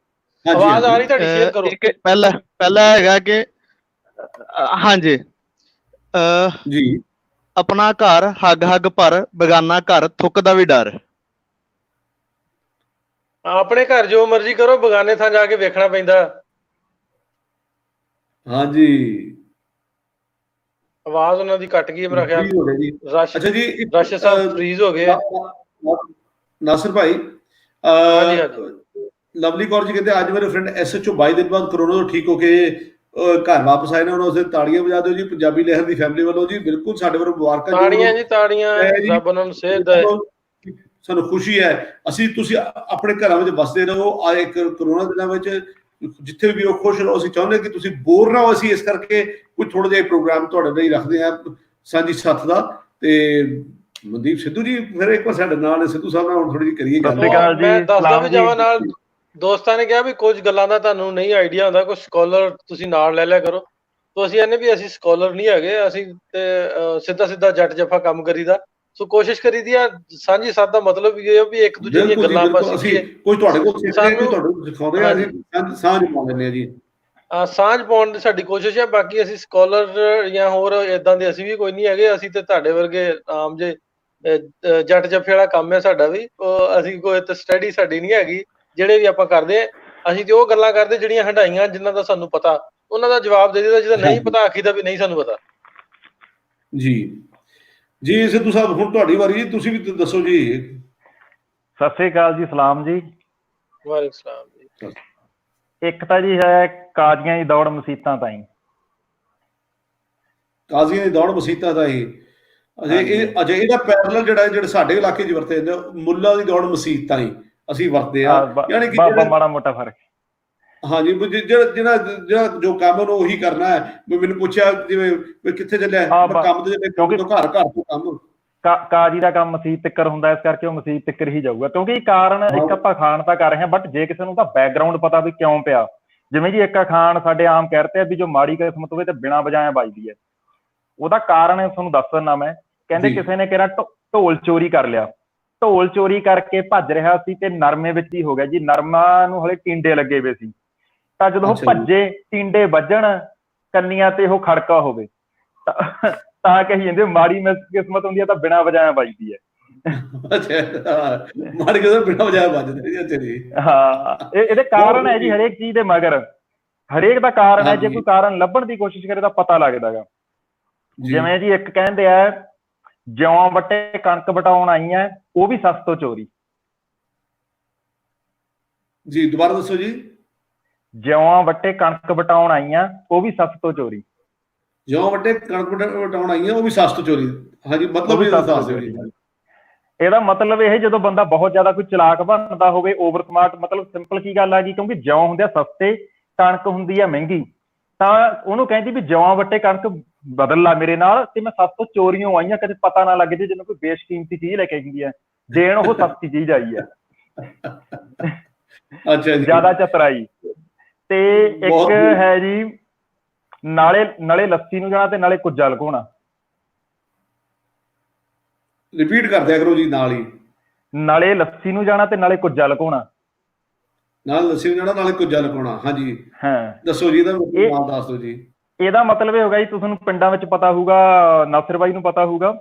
आवाज आ रही ਤੁਹਾਡੀ, ਸ਼ੇਅਰ ਕਰੋ। पहला हैगा कि हाँ जी, जी, अपना घर हग हग पर बेगाना घर थुक दा भी डर। ਆਪਣੇ ਘਰ ਜੋ ਮਰਜ਼ੀ ਕਰੋ, ਬਗਾਨੇ ਥਾਂ ਜਾ ਕੇ ਵੇਖਣਾ ਪੈਂਦਾ। ਹਾਂਜੀ, ਆਵਾਜ਼ ਉਹਨਾਂ ਦੀ ਕੱਟ ਗਈ ਮੇਰਾ ਖਿਆਲ। ਅੱਛਾ ਜੀ, ਰਸ਼ ਸਾਹਿਬ ਫ੍ਰੀਜ਼ ਹੋ ਗਏ। ਨਾਸਰ ਭਾਈ, ਹਾਂਜੀ ਹਾਂਜੀ, ਲਵਲੀ ਕੌਰ ਜੀ ਕਹਿੰਦੇ ਅੱਜ ਮੇਰੇ ਫਰੈਂਡ SHO 22 ਦਿਨ ਬਾਅਦ ਕਰੋਨਾ ਤੋਂ ਠੀਕ ਹੋ ਕੇ ਘਰ ਵਾਪਸ ਆਏ ਨੇ, ਉਹਨਾਂ ਉਸੇ ਤਾੜੀਆਂ ਵਜਾ ਦਿਓ ਜੀ ਪੰਜਾਬੀ ਲਹਿਰ ਦੀ ਫੈਮਿਲੀ ਵੱਲੋਂ ਜੀ। ਬਿਲਕੁਲ ਸਾਡੇ ਵੱਲੋਂ ਮੁਬਾਰਕਾਂ। ਤਾੜੀਆਂ ਜੀ, ਤਾੜੀਆਂ, ਰੱਬ ਉਹਨਾਂ ਨੂੰ ਸਿਹਤ ਦੇ। ਸਾਨੂੰ ਖੁਸ਼ੀ ਹੈ, ਅਸੀਂ ਤੁਸੀਂ ਆਪਣੇ ਘਰਾਂ ਵਿੱਚ ਵਸਦੇ ਰਹੋ। ਆ ਇੱਕ ਕਰੋਨਾ ਦਿਨਾਂ ਵਿੱਚ ਜਿੱਥੇ ਵੀ ਉਹ ਖੁਸ਼ ਰਹੋ। ਅਸੀਂ ਚਾਹੁੰਦੇ ਕਿ ਤੁਸੀਂ ਬੋਰ ਨਾ ਹੋ। ਅਸੀਂ ਇਸ ਕਰਕੇ ਕੋਈ ਥੋੜਾ ਜਿਹਾ ਪ੍ਰੋਗਰਾਮ ਤੁਹਾਡੇ ਲਈ ਰੱਖਦੇ ਹਾਂ ਸਾਂਝੀ ਸੱਥ ਦਾ। ਤੇ ਮਨਦੀਪ ਸਿੱਧੂ ਜੀ ਫਿਰ ਇੱਕ ਵਾਰ ਸਾਡੇ ਨਾਲ, ਸਿੱਧੂ ਸਾਹਿਬ ਨਾਲ ਹੁਣ ਥੋੜੀ ਜਿਹੀ ਕਰੀਏ ਗੱਲ। ਮੈਂ ਦੱਸਦਾ ਵੀ ਜਾਵਾਂ ਨਾਲ, ਦੋਸਤਾਂ ਨੇ ਕਿਹਾ ਵੀ ਕੁਝ ਗੱਲਾਂ ਦਾ ਤੁਹਾਨੂੰ ਨਹੀਂ ਆਈਡੀਆ ਹੁੰਦਾ, ਕੁਝ ਸਕਾਲਰ ਤੁਸੀਂ ਨਾਲ ਲੈ ਲਿਆ ਕਰੋ। ਤਾਂ ਅਸੀਂ ਇਹਨੇ ਵੀ ਅਸੀਂ ਸਕਾਲਰ ਨਹੀਂ ਹੈਗੇ, ਅਸੀਂ ਤੇ ਸਿੱਧਾ ਸਿੱਧਾ ਜੱਟ ਜੱਫਾ ਕੰਮ ਕਰੀਦਾ। ਸੋ ਕੋਸ਼ਿਸ਼ ਕਰੀਦੀ ਆ ਸਾਂਝੀ ਸਾਥ ਦਾ ਮਤਲਬ ਇਹ ਹੈ ਵੀ ਇੱਕ ਦੂਜੇ ਦੀਆਂ ਗੱਲਾਂ ਆਪਾਂ ਸਿੱਖੀਏ। ਕੋਈ ਤੁਹਾਡੇ ਕੋਲ ਸਿੱਖਦੇ, ਕੋਈ ਤੁਹਾਨੂੰ ਸਿਖਾਉਂਦੇ ਆ, ਅਸੀਂ ਸਾਂਝ ਪਾ ਲੈਂਦੇ ਆ ਜੀ। ਸਾਂਝ ਪਾਉਣ ਦੀ ਸਾਡੀ ਕੋਸ਼ਿਸ਼ ਹੈ। ਬਾਕੀ ਅਸੀਂ ਸਕਾਲਰ ਜਾਂ ਹੋਰ ਇਦਾਂ ਦੇ ਅਸੀਂ ਵੀ ਕੋਈ ਨਹੀਂ ਹੈਗੇ। ਅਸੀਂ ਤੇ ਤੁਹਾਡੇ ਵਰਗੇ ਆਮ ਜੇ ਜੱਟ ਜੱਫੇ ਵਾਲਾ ਕੰਮ ਹੈ ਸਾਡਾ ਵੀ। ਅਸੀਂ ਕੋਈ ਸਟੱਡੀ ਸਾਡੀ ਨਹੀਂ ਹੈਗੀ। ਜਿਹੜੇ ਵੀ ਆਪਾਂ ਕਰਦੇ ਆ, ਅਸੀਂ ਤੇ ਉਹ ਗੱਲਾਂ ਕਰਦੇ ਜਿਹੜੀਆਂ ਹੰਡਾਈਆਂ, ਜਿਨ੍ਹਾਂ ਦਾ ਸਾਨੂੰ ਪਤਾ ਉਹਨਾਂ ਦਾ ਜਵਾਬ ਦੇ ਦਿੱਤਾ, ਜਿਹਦਾ ਨਹੀਂ ਪਤਾ ਆਖੀਦਾ ਵੀ ਨਹੀਂ ਸਾਨੂੰ ਪਤਾ। ਜੀ ਜੀ, ਸਿੱਧੂ ਸਾਹਿਬ ਹੁਣ ਤੁਹਾਡੀ ਵਾਰੀ ਜੀ, ਤੁਸੀਂ ਵੀ ਦੱਸੋ ਜੀ। ਸਤਿ ਸ੍ਰੀ ਅਕਾਲ ਜੀ, ਸਲਾਮ ਜੀ। ਵਾਲੇਕੁਮ ਸਲਾਮ ਜੀ। ਇੱਕ ਤਾਂ ਜੀ ਹੈ ਕਾਜ਼ੀਆਂ ਦੀ ਦੌੜ ਮਸੀਤਾਂ ਤਾਈਂ। ਕਾਜ਼ੀਆਂ ਦੀ ਦੌੜ ਮਸੀਤਾਂ ਤਾਈਂ। ਅਜੇ ਇਹਦਾ ਪੈਰਲਲ ਜਿਹੜਾ ਸਾਡੇ ਇਲਾਕੇ 'ਚ ਵਰਤੇ ਜਾਂਦਾ, ਮੁੱਲਾ ਦੀ ਦੌੜ ਮਸੀਤ ਤਾਈਂ ਅਸੀਂ ਵਰਤਦੇ ਆ। ਯਾਨੀ ਕਿ ਮਾੜਾ ਮੋਟਾ ਫਰਕ। ਹਾਂਜੀ, ਜਿਹੜਾ ਜੋ ਕੰਮ ਉਹਨੂੰ ਉਹੀ ਕਰਨਾ ਹੈ। ਮੈਨੂੰ ਪੁੱਛਿਆ ਜਿਵੇਂ ਕਿੱਥੇ ਚੱਲਿਆ, ਕੰਮ ਤੇ ਘਰ ਤੋਂ ਕੰਮ। ਕਾਜੀ ਦਾ ਕੰਮ ਮਸੀਤ ਤਿੱਕਰ ਹੁੰਦਾ, ਇਸ ਕਰਕੇ ਉਹ ਮਸੀਤ ਤਿੱਕਰ ਹੀ ਜਾਊਗਾ। ਕਿਉਂਕਿ ਕਾਰਨ ਇੱਕ ਆਪਾਂ ਖਾਣ ਤਾਂ ਕਰ ਰਹੇ ਹਾਂ, ਬਟ ਜੇ ਕਿਸੇ ਨੂੰ ਤਾਂ ਬੈਕਗਰਾਉਂਡ ਪਤਾ ਵੀ ਕਿਉਂ ਪਿਆ। ਜਿਵੇਂ ਜੀ ਇੱਕ ਅਖਾਣ ਸਾਡੇ ਆਮ ਕਹਿ ਆ ਵੀ ਜੋ ਮਾੜੀ ਕਿਸਮਤ ਹੋਵੇ ਤੇ ਬਿਨਾਂ ਵਜਾਇਆ ਵੱਜਦੀ ਹੈ। ਉਹਦਾ ਕਾਰਨ ਤੁਹਾਨੂੰ ਦੱਸ ਦਿੰਦਾ ਮੈਂ। ਕਹਿੰਦੇ ਕਿਸੇ ਨੇ ਕਿਹਾ ਢੋਲ ਚੋਰੀ ਕਰ ਲਿਆ। ਢੋਲ ਚੋਰੀ ਕਰਕੇ ਭੱਜ ਰਿਹਾ ਸੀ ਤੇ ਨਰਮੇ ਵਿੱਚ ਹੀ ਹੋ ਗਿਆ ਜੀ। ਨਰਮਾ ਨੂੰ ਹਲੇ ਟਿੰਡੇ ਲੱਗੇ ਹੋਏ ਸੀ, ਤਾਂ ਜਦੋਂ ਉਹ ਭੱਜੇ, ਟਿੰਡੇ ਵੱਜਣ, ਕੰਨੀਆਂ ਤੇ ਉਹ ਖੜਕਾ ਹੋਵੇ, ਤਾਂ ਕਹੀ ਜਾਂਦੇ ਮਾੜੀ ਕਿਸਮਤ ਹੁੰਦੀ ਹੈ ਤਾਂ ਬਿਨਾਂ ਵਜਾਇਆ ਵੱਜਦੀ ਹੈ। ਹਾਂ, ਇਹਦੇ ਕਾਰਨ ਹੈ ਜੀ ਹਰੇਕ ਚੀਜ਼ ਦੇ ਮਗਰ। ਹਰੇਕ ਦਾ ਕਾਰਨ ਹੈ। ਜੇ ਕੋਈ ਕਾਰਨ ਲੱਭਣ ਦੀ ਕੋਸ਼ਿਸ਼ ਕਰੇ ਤਾਂ ਪਤਾ ਲੱਗਦਾ ਗਾ। ਜਿਵੇਂ ਜੀ ਇੱਕ ਕਹਿੰਦੇ ਆ, ਜਿਉਂ ਵੱਟੇ ਕਣਕ ਵਟਾਉਣ ਆਈਆਂ, ਉਹ ਵੀ ਸੱਸ ਤੋਂ ਚੋਰੀ। ਜੀ ਦੁਬਾਰਾ ਦੱਸੋ ਜੀ। ਜਿਉਂ ਵੱਟੇ ਕਣਕ ਵਟਾਉਣ ਆਈਆਂ ਉਹ ਵੀ ਸੱਸ ਤੋਂ ਚੋਰੀ। ਜਿਉਂ ਵੱਟੇ ਕਣਕ ਵਟਾਉਣ ਆਈਆਂ ਉਹ ਵੀ ਸੱਸ ਤੋਂ ਚੋਰੀ। ਹਾਂਜੀ ਮਤਲਬ ਇਹ ਦੱਸ ਦਿਓ ਜੀ। ਇਹਦਾ ਮਤਲਬ ਇਹ ਜਦੋਂ ਬੰਦਾ ਬਹੁਤ ਜ਼ਿਆਦਾ ਕੋਈ ਚਲਾਕ ਬਣਦਾ ਹੋਵੇ, ਓਵਰ ਸਮਾਰਟ, ਮਤਲਬ ਸਿੰਪਲ ਕੀ ਗੱਲ ਆ ਗਈ, ਕਿਉਂਕਿ ਜਿਉਂ ਹੁੰਦੇ ਆ ਸਸਤੇ, ਕਣਕ ਹੁੰਦੀ ਆ ਮਹਿੰਗੀ, ਤਾਂ ਉਹਨੂੰ ਕਹਿੰਦੀ ਵੀ ਜਿਉਂ ਵੱਟੇ ਕਣਕ ਬਦਲ ਲਾ ਮੇਰੇ ਨਾਲ ਤੇ ਮੈਂ ਸੱਸ ਤੋਂ ਚੋਰੀਆਂ ਆਈਆਂ, ਕਦੇ ਪਤਾ ਨਾ ਲੱਗ ਜੇ ਜਿਹਨੂੰ ਕੋਈ ਬੇਸ਼ਕੀਮਤੀ ਚੀਜ਼ ਲੈ ਕੇ ਆਈ ਹੈ, ਦੇਣ ਉਹ ਸਸਤੀ ਚੀਜ਼ ਆਈ ਹੈ। ਅੱਛਾ ਜੀ, ਜ਼ਿਆਦਾ ਚਤਰਾਈ। ਤੇ ਇੱਕ ਹੈ ਜੀ ਨਾਲੇ ਲੱਸੀ ਨੂੰ ਜਾਣਾ ਤੇ ਨਾਲੇ ਕੁੱਜਾ ਲੁਕਾਉਣਾ। ਰਿਪੀਟ ਕਰ ਦਿਆ ਕਰੋ ਜੀ ਨਾਲ ਹੀ। ਨਾਲੇ ਲੱਸੀ ਨੂੰ ਜਾਣਾ ਤੇ ਨਾਲੇ ਕੁੱਜਾ ਲੁਕਾਉਣਾ। ਨਾਲ ਲੱਸੀ ਨੂੰ ਜਾਣਾ ਨਾਲੇ ਕੁੱਜਾ ਲੁਕਾਉਣਾ। ਹਾਂਜੀ ਹਾਂ ਦੱਸੋ ਜੀ, ਇਹਦਾ ਨਾਮ ਦੱਸ ਦਿਓ ਜੀ। ਇਹਦਾ ਮਤਲਬ ਇਹ ਹੋਗਾ ਜੀ, ਤੁਹਾਨੂੰ ਪਿੰਡਾਂ ਵਿੱਚ ਪਤਾ ਹੋਊਗਾ, ਨਾਸਿਰ ਬਾਈ ਨੂੰ ਪਤਾ ਹੋਊਗਾ,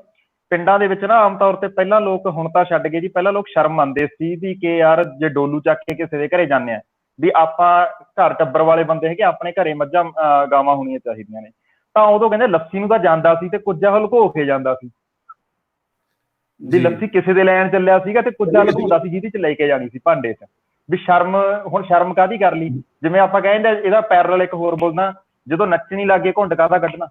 ਪਿੰਡਾਂ ਦੇ ਵਿੱਚ ਨਾ ਆਮ ਤੌਰ ਤੇ ਪਹਿਲਾਂ ਲੋਕ, ਹੁਣ ਤਾਂ ਛੱਡ ਗਏ ਜੀ, ਪਹਿਲਾਂ ਲੋਕ ਸ਼ਰਮ ਮੰਨਦੇ ਸੀ ਵੀ ਕਿ ਯਾਰ ਜੇ ਡੋਲੂ ਚੱਕ ਕੇ ਕਿਸੇ ਦੇ ਘਰੇ ਜਾਂਦੇ ਆ ਵੀ ਆਪਾਂ ਘਰ ਟੱਬਰ ਵਾਲੇ ਬੰਦੇ ਹੈਗੇ, ਆਪਣੇ ਘਰੇ ਮੱਝਾਂ ਗਾਵਾਂ ਹੋਣੀਆਂ ਚਾਹੀਦੀਆਂ ਨੇ, ਤਾਂ ਉਦੋਂ ਕਹਿੰਦੇ ਲੱਸੀ ਨੂੰ ਤਾਂ ਜਾਂਦਾ ਸੀ ਤੇ ਕੁੱਜਾ ਲੁਕੋ ਕੇ ਜਾਂਦਾ ਸੀ। ਵੀ ਲੱਸੀ ਕਿਸੇ ਦੇ ਲੈਣ ਚੱਲਿਆ ਸੀਗਾ ਤੇ ਕੁੱਜਾ ਲੁਕਾਉਂਦਾ ਸੀ ਜਿਹਦੇ ਚ ਲੈ ਕੇ ਜਾਣੀ ਸੀ ਭਾਂਡੇ ਚ। ਵੀ ਸ਼ਰਮ, ਹੁਣ ਸ਼ਰਮ ਕਾਹਦੀ ਕਰ ਲਈ, ਜਿਵੇਂ ਆਪਾਂ ਕਹਿੰਦੇ ਇਹਦਾ ਪੈਰਲਲ ਇੱਕ ਹੋਰ ਬੋਲਦਾ, ਜਦੋਂ ਨੱਚਣੀ ਲੱਗੇ ਘੁੰਡ ਕਾਹਦਾ ਕੱਢਣਾ।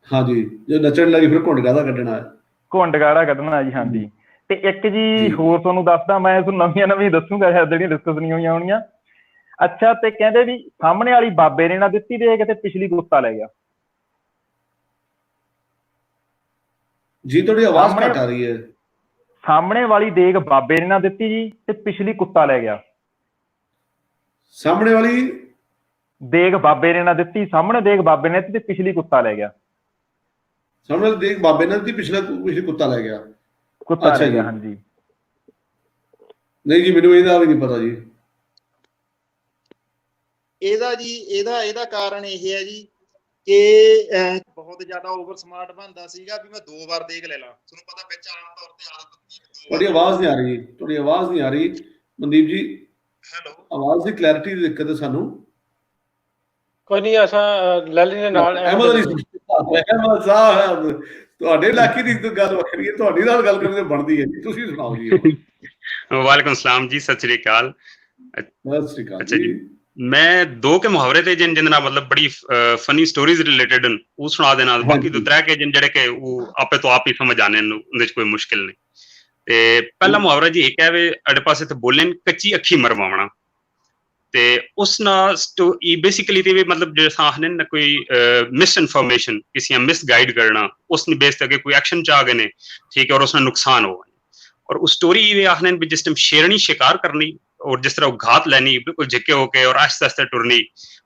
ਹਾਂਜੀ ਜੇ ਨੱਚਣ ਲੱਗੀ ਫਿਰ ਘੁੰਡ ਕਾਹਦਾ ਕੱਢਣਾ ਹੈ, ਘੁੰਡ ਕਾਹਦਾ ਕੱਢਣਾ ਜੀ। ਹਾਂਜੀ ਤੇ ਇੱਕ ਜੀ ਹੋਰ ਤੁਹਾਨੂੰ ਦੱਸਦਾ, ਮੈਂ ਤੁਹਾਨੂੰ ਨਵੀਆਂ ਦੱਸੂਗਾ ਜਿਹੜੀਆਂ ਡਿਸਕਸ ਨਹੀਂ ਹੋਈਆਂ ਹੋਣੀਆਂ। ਅੱਛਾ, ਤੇ ਕਹਿੰਦੇ ਵੀ ਸਾਹਮਣੇ ਵਾਲੀ ਬਾਬੇ ਨੇ ਨਾ ਦਿੱਤੀ ਦੇਗ ਤੇ ਪਿਛਲੀ ਕੁੱਤਾ ਲੈ ਗਿਆ। ਜੀ ਤੁਹਾਡੀ ਆਵਾਜ਼ ਘੱਟ ਆ ਰਹੀ ਹੈ। ਸਾਹਮਣੇ ਵਾਲੀ ਦੇਗ ਬਾਬੇ ਨੇ ਨਾ ਦਿੱਤੀ ਜੀ ਤੇ ਪਿਛਲੀ ਕੁੱਤਾ ਲੈ ਗਿਆ। ਸਾਹਮਣੇ ਵਾਲੀ ਦੇਗ ਬਾਬੇ ਨੇ ਨਾ ਦਿੱਤੀ, ਸਾਹਮਣੇ ਦੇਗ ਬਾਬੇ ਨੇ ਦਿੱਤੀ ਤੇ ਪਿਛਲੀ ਕੁੱਤਾ ਲੈ ਗਿਆ। ਸਾਹਮਣੇ ਵਾਲੀ ਦੇਗ ਬਾਬੇ ਨੇ ਦਿੱਤੀ, ਪਿਛਲੀ ਕੁੱਤਾ ਲੈ ਗਿਆ। ਕੁੱਤਾ ਲੈ ਗਿਆ। ਹਾਂਜੀ ਨਹੀਂ ਜੀ ਮੈਨੂੰ ਇਹਦਾ ਵੀ ਨਹੀਂ ਪਤਾ ਜੀ। ਇਹਦਾ ਜੀ ਇਹਦਾ ਕਾਰਨ ਇਹ ਹੈ ਜੀ ਕਿ ਬਹੁਤ ਜ਼ਿਆਦਾ ਓਵਰ ਸਮਾਰਟ ਬਣਦਾ ਸੀਗਾ ਵੀ ਮੈਂ 2 ਵਾਰ ਦੇਖ ਲੈ ਲਾਂ। ਤੁਹਾਨੂੰ ਪਤਾ ਵਿੱਚ ਆਮ ਤੌਰ ਤੇ ਆਦਤ ਹੁੰਦੀ ਹੈ। ਤੁਹਾਡੀ ਆਵਾਜ਼ ਨਹੀਂ ਆ ਰਹੀ, ਤੁਹਾਡੀ ਆਵਾਜ਼ ਨਹੀਂ ਆ ਰਹੀ ਮਨਦੀਪ ਜੀ। ਹੈਲੋ, ਆਵਾਜ਼ ਦੀ ਕਲੈਰਿਟੀ ਦੀ ਦਿੱਕਤ ਹੈ ਸਾਨੂੰ। ਕੋਈ ਨਹੀਂ, ਅਸਾਂ ਲੈਲੀ ਦੇ ਨਾਲ ਅਹਿਮਦ ਸਾਹਿਬ ਤੁਹਾਡੇ ਇਲਾਕੇ ਦੀ ਗੱਲ ਵੱਖਰੀ ਹੈ, ਤੁਹਾਡੀ ਨਾਲ ਗੱਲ ਕਰਨੀ ਬਣਦੀ ਹੈ ਜੀ। ਤੁਸੀਂ ਸੁਣਾਓ ਜੀ। ਵਾਲੇਕੁਮ ਸਲਾਮ ਜੀ, ਸਤਿ ਸ੍ਰੀ ਅਕਾਲ। ਸਤਿ ਸ੍ਰੀ ਅਕਾਲ ਜੀ। ਮੈਂ 2 के मुहावरे थे जिन ਨਾਲ मतलब बड़ी फनी स्टोरीज रिलेटेड वो सुना देना, बाकी 2-3 के जिन ਜਿਹੜੇ ਕਿ ਉਹ ਆਪੇ ਤੋਂ ਆਪ ਹੀ ਸਮਝ ਆਣੇ ਨੂੰ, ਉਹਦੇ ਚ ਕੋਈ ਮੁਸ਼ਕਿਲ ਨਹੀਂ। ਤੇ ਪਹਿਲਾ ਮੁਹਾਵਰਾ ਜੀ ਇੱਕ ਹੈ ਵੇ ਅੜੇ ਪਾਸੇ ਤੇ ਬੋਲੇ ਕੱਚੀ ਅੱਖੀ ਮਰਵਾਉਣਾ, ਤੇ ਉਸ ਨਾਲ ਬੇਸਿਕਲੀ ਤੇ ਵੀ मतलब जैसा आखने ना कोई मिस इन्फॉर्मेशन किसी मिस गाइड करना, उसने बेस तक कोई एक्शन चाह गए ठीक है और उसमें नुकसान हो। और उस स्टोरी ये आखने भी जिस टाइम शेरनी शिकार करनी और जिस तरह घात लेनी बिल्कुल झिके होके और आहिस्ते आहिस्ते टुरनी,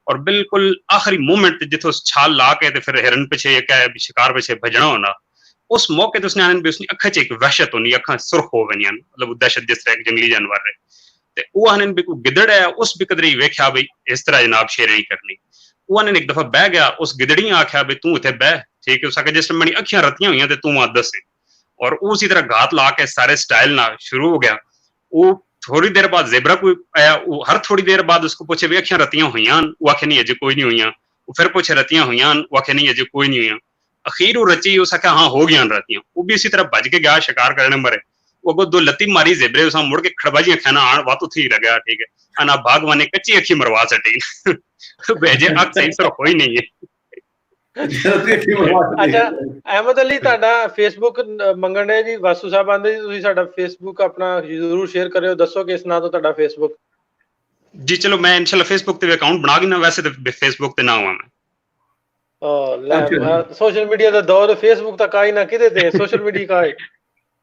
और बिल्कुल आखिरी मोमेंट जिथे छाल ला के फिर हिरन पिछे क्या है शिकार पिछे भजना होना, उस मौके तो उसने आने भी उसकी अखा च एक वहशत होनी, अखा सुर्ख हो गई, मतलब दहशत जिस तरह एक जंगली जानवर है। ते वो आने भी कोई गिदड़ है, उस भी कदरी वेख्या बई इस तरह जनाब शेरनी करनी। वो आने एक दफा बह गया, उस गिदड़ी आख्या भी तू इतने बह ठीक है, उसके जिस मेरी अखियां रतियां हुई ते तू आ दस, और उसी तरह घात ला के सारे स्टाइल ना शुरू हो गया। वो थोड़ी देर बाद जेबरा कोई आया, वो हर थोड़ी देर बाद उसको पूछे भी अखियां रतियां हुई, वो आखे नहीं अजे कोई नहीं हुई। वो फिर पूछे रतियां हुई, वो आखे नहीं अजे कोई नहीं हुई। अखीर वो रची, उस आख्या हाँ हो गया रतियां। वो भी इसी तरह भज के गया शिकार करने मरे। वो अगो 2 लत्ती मारी जेबरे, उस मुड़ के खड़बाजियां खाना आन वात उठी रह गया ठीक है, आना भागवान ने कच्ची अखी मरवा सटी भेजे अख सही तरह हो ही नहीं है। ਅੱਛਾ ਅਹਿਮਦ ਅਲੀ, ਤੁਹਾਡਾ ਫੇਸਬੁੱਕ ਮੰਗਣ ਦੇ ਜੀ, ਵਾਸੂ ਸਾਹਿਬ ਆਂਦੇ ਜੀ ਤੁਸੀਂ ਸਾਡਾ ਫੇਸਬੁੱਕ ਆਪਣਾ ਜ਼ਰੂਰ ਸ਼ੇਅਰ ਕਰਿਓ, ਦੱਸੋ ਕਿਸ ਨਾਂ ਤੋਂ ਤੁਹਾਡਾ ਫੇਸਬੁੱਕ। जी चलो मैं इंशाल्लाह फेसबुक पे अकाउंट बना के ना, वैसे तो फेसबुक पे ना हुआ मैं। सोशल मीडिया ਦਾ ਦੌਰ, ਫੇਸਬੁक ਤਾਂ ਕਾਈ ਨਾ ਕਿਤੇ ਤੇ ਸੋਸ਼ਲ ਮੀਡੀਆ ਕਾਈ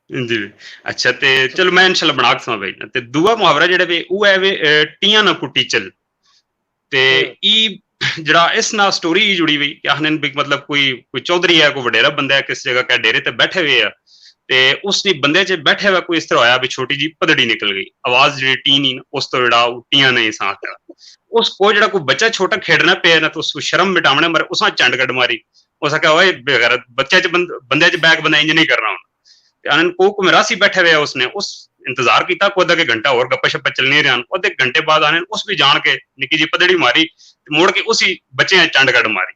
जी। अच्छा ते चलो मैं इंशाल्लाह बना के भाई। ते दूआ मुहावरा जेड़ा वे वो है वे टियां ना कुटी चल, ते ई जड़ा इस ना स्टोरी जुड़ी हुई आखने भी मतलब कोई चौधरी है, कोई वडेरा बंदा है, किस जगह क्या डेरे ते बैठे हुए है, ते उसने बंदे च बैठे हुआ कोई इस तरह होया भी छोटी जी पदड़ी निकल गई, आवाज जी टी नहीं उस तो जड़ा टियां ने सांस उसको जड़ा कोई बच्चा छोटा खेडना पे ना, तो उसको शर्म मिटावने मरे उस चंड कट मारी। उस आख्या ओए बेगैरत बच्चे च बंदे च बैग बंदा इंज नहीं करना। को रासी बैठे हुए उसने उस इंतजार किया को अद्धा घंटा और गप्पा शप्पा चलने रहा, अद्धे घंटे बाद आने उस भी जान के निकी जी पदड़ी मारी, मुड़ के उसी बच्चे चंड कट मारी।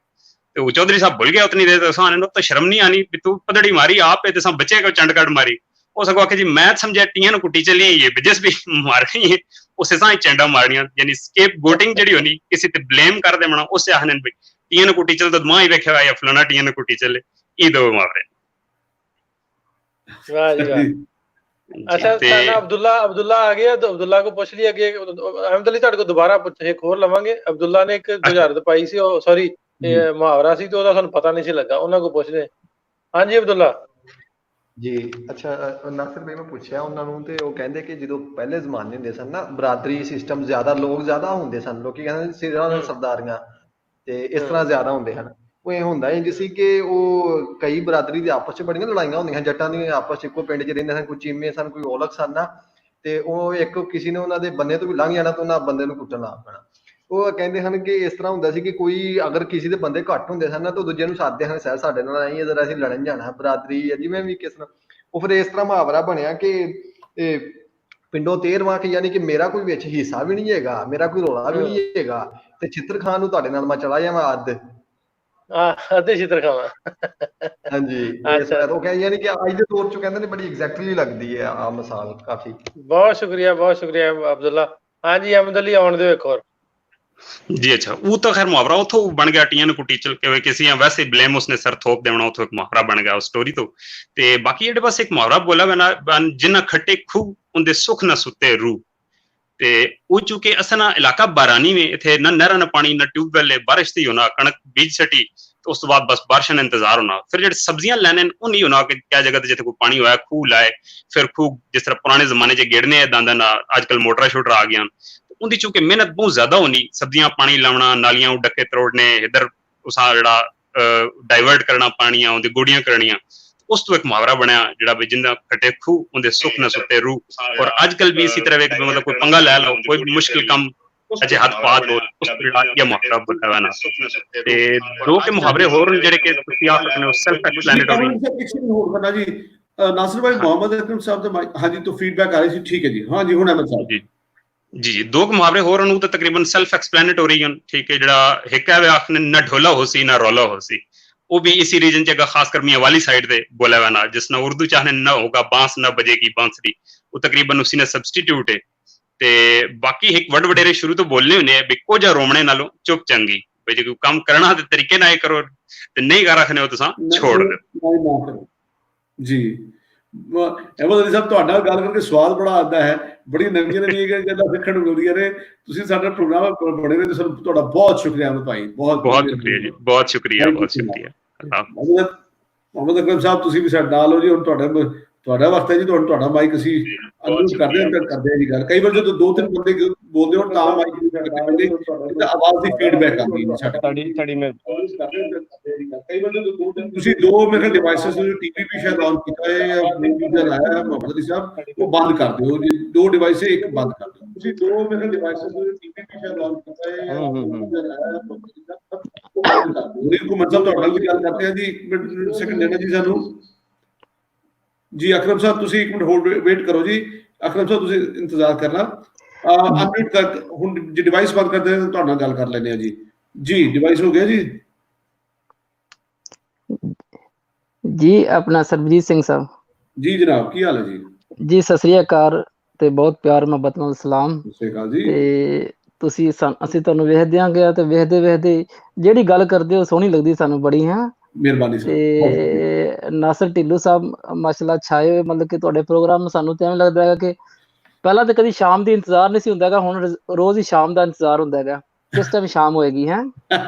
तो वो चौधरी साहब भूल गया उतनी देर तो शर्म नहीं आनी भी तू पदड़ी मारी आप बच्चे को चंड कट मारी। ਉਸ ਅਗਵਾ ਕਿ ਜੀ ਮੈਂ ਸਮਝਿਆ ਟੀਆਂ ਨੂੰ ਕੁੱਟੀ ਚਲੀ ਇਹ ਜਿਸ ਵੀ ਮਾਰ ਗਈ ਹੈ ਉਸੇ ਸਾਂ ਚੰਡਾ ਮਾਰਨੀਆਂ ਯਾਨੀ ਸਕੇਪ ਗੋਟਿੰਗ ਜਿਹੜੀ ਹੋਣੀ ਕਿਸੇ ਤੇ ਬਲੇਮ ਕਰ ਦੇਣਾ ਉਸੇ ਆਹਨੇ ਵੀ ਟੀਆਂ ਨੂੰ ਕੁੱਟੀ ਚੱਲ ਤਾਂ ਮਾਂ ਹੀ ਵੇਖਿਆ ਜਾਂ ਫਲਾਣਾ ਟੀਆਂ ਨੂੰ ਕੁੱਟੀ ਚੱਲੇ ਇਹ ਦੋ ਮੁਹਾਵਰੇ। ਵਾਹ ਜੀ ਵਾਹ। अच्छा ताना अब्दुल्ला आ गया तो अब्दुल्ला को पूछ लिया कि अहमद अली ਤੁਹਾਡੇ ਕੋਲ ਦੁਬਾਰਾ ਇੱਕ ਹੋਰ ਲਵਾਂਗੇ। ਅਬਦੁੱਲਾ ਨੇ ਇੱਕ ਬੁਝਾਰਤ ਪਾਈ ਸੀ ਉਹ ਸੌਰੀ ਮੁਹਾਵਰਾ ਸੀ ਤੇ ਉਹਦਾ ਸਾਨੂੰ ਪਤਾ ਨਹੀਂ ਸੀ ਲੱਗਾ ਉਹਨਾਂ ਕੋਲ ਪੁੱਛਦੇ। ਹਾਂਜੀ ਅਬਦੁੱਲਾ ਜੀ ਅੱਛਾ ਨਾਸਿਰ ਭਾਈ ਮੈਂ ਪੁੱਛਿਆ ਉਹਨਾਂ ਨੂੰ ਤੇ ਉਹ ਕਹਿੰਦੇ ਕਿ ਜਦੋਂ ਪਹਿਲੇ ਜ਼ਮਾਨੇ ਹੁੰਦੇ ਸਨ ਨਾ ਬਰਾਦਰੀ ਸਿਸਟਮ ਜ਼ਿਆਦਾ ਲੋਕ ਜ਼ਿਆਦਾ ਹੁੰਦੇ ਸਨ ਲੋਕੀ ਕਹਿੰਦੇ ਸਿਰਾਂ ਸਰਦਾਰੀਆਂ ਤੇ ਇਸ ਤਰ੍ਹਾਂ ਜ਼ਿਆਦਾ ਹੁੰਦੇ ਹਨ। ਉਹ ਇਹ ਹੁੰਦਾ ਇੰਜ ਸੀ ਕਿ ਉਹ ਕਈ ਬਰਾਦਰੀ ਦੇ ਆਪਸ 'ਚ ਬੜੀਆਂ ਲੜਾਈਆਂ ਹੁੰਦੀਆਂ ਜੱਟਾਂ ਦੀਆਂ ਆਪਸ 'ਚ ਇੱਕੋ ਪਿੰਡ 'ਚ ਰਹਿੰਦੇ ਸਨ ਕੋਈ ਚੀਮੇ ਸਨ ਕੋਈ ਔਲਖ ਸਨ ਨਾ ਤੇ ਉਹ ਇੱਕ ਕਿਸੇ ਨੇ ਉਹਨਾਂ ਦੇ ਬੰਨੇ ਤੋਂ ਵੀ ਲੰਘ ਜਾਣਾ ਤਾਂ ਉਹਨਾਂ ਬੰਦੇ ਨੂੰ ਕੁੱਟਣ ਲੱਗ ਪੈਣਾ। ਉਹ ਕਹਿੰਦੇ ਹਨ ਕਿ ਇਸ ਤਰ੍ਹਾਂ ਹੁੰਦਾ ਸੀ ਕਿ ਕੋਈ ਅਗਰ ਕਿਸੇ ਦੇ ਬੰਦੇ ਘੱਟ ਹੁੰਦੇ ਸਨ ਨਾ ਤਾਂ ਦੂਜੇ ਨੂੰ ਸੱਦਦੇ ਹਨ ਸਹਿ ਸਾਡੇ ਨਾਲ ਆਈ ਜਰਾ ਅਸੀਂ ਲੜਨ ਜਾਣਾ ਬਰਾਦਰੀ ਜਿਵੇਂ ਵੀ ਕਿਸ ਤਰ੍ਹਾਂ ਉਹ ਫਿਰ ਇਸ ਤਰ੍ਹਾਂ ਮੁਹਾਵਰਾ ਬਣਿਆ ਕਿ ਪਿੰਡੋਂ 13ਵਾਂ ਕਿ ਯਾਨੀ ਕਿ ਮੇਰਾ ਕੋਈ ਵਿੱਚ ਹਿੱਸਾ ਵੀ ਨਹੀਂ ਹੈਗਾ ਮੇਰਾ ਕੋਈ ਰੌਲਾ ਵੀ ਨਹੀਂ ਹੈਗਾ ਤੇ ਛਿੱਤਰ ਖਾਨ ਨੂੰ ਤੁਹਾਡੇ ਨਾਲ ਮੈਂ ਚਲਾ ਜਾਵਾਂ ਅੱਧੇ ਛਿੱਤਰ ਖਾਵਾਂ। ਹਾਂਜੀ ਉਹ ਕਹਿੰਦੇ ਯਾਨੀ ਕਿ ਅੱਜ ਦੇ ਦੌਰ 'ਚ ਕਹਿੰਦੇ ਨੇ ਬੜੀ ਐਗਜ਼ੈਕਟਲੀ ਲੱਗਦੀ ਹੈ ਆ ਮਿਸਾਲ ਕਾਫੀ। ਬਹੁਤ ਸ਼ੁਕਰੀਆ ਅਬਦੁੱਲਾ। ਹਾਂਜੀ ਅਹਿਮਦ ਅਲੀ ਆਉਣ ਦਿਓ ਇੱਕ ਹੋਰ। जी अच्छा वो तो खैर मुहावरा उतो बन गया टियां कुटी चल के किसी वैसे ब्लेम उसने सर थोप देना उतो एक मुहावरा बन गया उस स्टोरी तो ते बाकी जेडे बस एक मुहावरा बोला ना जिन्ना खट्टे खूह उनदे सुख ना सुते रूह ते वो चूंकि असना इलाका बारानी में इथे ना नहरा ना पानी ना ट्यूबवेल बारिश थी होना कणक बीज सटी तो उस तो बाद बस बारिश का इंतजार होना फिर जेडे सब्जियां लैने वो नहीं होना कि क्या जगह जिथे कोई पानी होया खूह लाए फिर खूह जिस तरह पुराने जमाने च गेड़ने दांदा ना आजकल मोटरा शोटरा आ गया उनकी चूंकि मेहनत बहुत ज्यादा होनी सब्जियां पानी लावना नालियां डके तरोड़ने इधर उसा जड़ा डाइवर्ट करना पानियां उनकी गोड़ियां करनियां उस तो एक मुहावरा बनया जड़ा भी जिंदा खटे खूह उनके सुख न सुते रूह और आजकल भी इसी तरह मतलब कोई पंगा ले लो कोई भी मुश्किल काम अजे हाथ पा दो उस ये मुहावरा बोला ना ते दो के मुहावरे होर जेड़े के ਤੁਸੀਂ ਆ ਸਕਨੇ हो सेल्फ एक्सप्लेनेटरी ਹੋਰ ਕਰਨਾ ਜੀ ਨਾਸਿਰ ਭਾਈ ਮੁਹੰਮਦ ਅਕਰਮ ਸਾਹਿਬ ਦਾ ਹਾਂਜੀ ਤੋਂ ਫੀਡਬੈਕ ਆ ਰਹੀ ਸੀ ਠੀਕ ਹੈ ਜੀ ਹਾਂਜੀ ਹੁਣ ਅਹਿਮਦ ਸਾਹਿਬ जी जी दो मुहावरे होर ਨੂੰ ਤਾਂ ਤਕਰੀਬਨ ਸੈਲਫ ਐਕਸਪਲੇਨੇਟਰੀ ਹਨ ਠੀਕ ਹੈ ਜਿਹੜਾ ਇੱਕ ਹੈ ਆਖਨੇ ਨਾ ਢੋਲਾ ਹੋ ਸੀ ਨਾ ਰੌਲਾ ਹੋ ਸੀ वो भी इसी रीजन च खासकर मियां वाली साइड पे बोला हुआ ना जिसना उर्दू चाहने न होगा बांस न बजेगी बांसुरी वो तकरीबन उसी ने सब्सटीट्यूट है ते बाकी एक वड वडेरे शुरू तो बोलने होने भी को जा रोमने नालों चुप चंगी भाई जो काम करना ते तरीके ना करो ते नहीं कर रखने हो तुसा छोड़ दो जी ਅਹਿਮਦ ਅਲੀ ਸਾਹਿਬ ਤੁਹਾਡਾ ਗੱਲ ਕਰਕੇ ਸਵਾਦ ਬੜਾ ਆਉਂਦਾ ਹੈ ਬੜੀ ਨਵੀਆਂ ਗੱਲਾਂ ਸਿੱਖਣ ਨੂੰ ਮਿਲਦੀਆਂ ਨੇ ਤੁਸੀਂ ਸਾਡਾ ਪ੍ਰੋਗਰਾਮ ਬਣੇ ਨੇ ਤੇ ਸਾਨੂੰ ਤੁਹਾਡਾ ਬਹੁਤ ਸ਼ੁਕਰੀਆ ਅਹਿਮਦ ਭਾਈ ਬਹੁਤ ਸ਼ੁਕਰੀਆ ਜੀ ਬਹੁਤ ਸ਼ੁਕਰੀਆ ਮੁਹੰਮਦ ਅਕਰਮ ਸਾਹਿਬ ਤੁਸੀਂ ਵੀ ਸਾਡੇ ਨਾਲ ਹੋ ਜੀ ਹੁਣ ਤੁਹਾਡਾ ਵਕਤ ਹੈ ਜੀ ਤੁਹਾਡਾ ਮਾਈਕ ਅਸੀਂ ਅਨਮਿਊਟ ਕਰਦੇ ਹਾਂ ਜੀ ਗੱਲ ਕਈ ਵਾਰ ਜਦੋਂ ਦੋ ਤਿੰਨ ਬੰਦੇ ਬੋਲਦੇ ਹੋ ਤਾਂ ਮਾਈਕ ਆਵਾਜ਼ ਦੀ ਫੀਡਬੈਕ ਆਉਂਦੀ ਹੈ ਸਾਡੀ ਕਈ ਵਾਰ ਜਦੋਂ ਦੋ ਤਿੰਨ ਤੁਸੀਂ ਦੋ ਮੇਰੇ ਡਿਵਾਈਸਸ ਨੂੰ ਟੀਵੀ ਵੀ ਸ਼ਾਇਦ ਆਨ ਕੀਤਾ ਹੈ ਜਾਂ ਮੋਬਾਈਲ ਲਾਇਆ ਹੈ ਮੁਹੰਮਦ ਅਲੀ ਸਾਹਿਬ ਉਹ ਬੰਦ ਕਰ ਦਿਓ ਜੀ ਦੋ ਡਿਵਾਈਸ ਇੱਕ ਬੰਦ ਕਰ ਦਿਓ ਤੁਸੀਂ ਦੋ ਮੇਰੇ ਡਿਵਾਈਸਸ ਨੂੰ ਟੀਵੀ ਵੀ ਸ਼ਾਇਦ ਆਨ ਕੀਤਾ ਹੈ ਜਾਂ ਮੋਬਾਈਲ ਲਾਇਆ ਹੈ ਮੁਹੰਮਦ ਸਾਹਿਬ ਤੁਹਾਡੇ ਨਾਲ ਵੀ ਗੱਲ ਕਰਦੇ ਹਾਂ ਜੀ ਇੱਕ ਮਿੰਟ ਸੈਕਿੰਡ ਦੇਣਾ ਜੀ ਸਾਨੂੰ जी अकरम साहब तुसी एक मिनट होल्ड वेट करो जी अकरम साहब तुसी इंतजार करना अनम्यूट कर हुन जी डिवाइस बंद कर दे तो ना गल कर लेने जी जी डिवाइस हो गया जी जी अपना सरबजीत सिंह साहब जी जनाब की हाल है जी सत श्री अकाल ते बहुत प्यार मोहब्बत नाल सलाम सत श्री अकाल जी ते तुसी ਅਸੀਂ ਤੁਹਾਨੂੰ ਵੇਖਦੇ ਆਂਗੇ ਤੇ ਵੇਖਦੇ ਜਿਹੜੀ ਗੱਲ ਕਰਦੇ ਹੋ ਸੋਹਣੀ ਲੱਗਦੀ ਸਾਨੂੰ ਬੜੀ ਹੈ ਮਿਹਰਬਾਨੀ ਤੇ ਨਾਸਰ ਢਿੱਲੋਂ ਸਾਹਿਬ ਮਾਸ਼ਾਅੱਲਾ ਛਾਏ ਹੋਏ ਮਤਲਬ ਕਿ ਤੁਹਾਡੇ ਪ੍ਰੋਗਰਾਮ ਸਾਨੂੰ ਤਾਂ ਐਵੇਂ ਲੱਗਦਾ ਹੈ ਕਿ ਪਹਿਲਾਂ ਤਾਂ ਕਦੀ ਸ਼ਾਮ ਦੀ ਇੰਤਜ਼ਾਰ ਨਹੀਂ ਸੀ ਹੁੰਦਾ ਹੈਗਾ ਹੁਣ ਰੋਜ਼ ਹੀ ਸ਼ਾਮ ਦਾ ਇੰਤਜ਼ਾਰ ਹੁੰਦਾ ਹੈਗਾ ਕਿਸ ਟਾਈਮ ਸ਼ਾਮ ਹੋਏਗੀ ਹੈ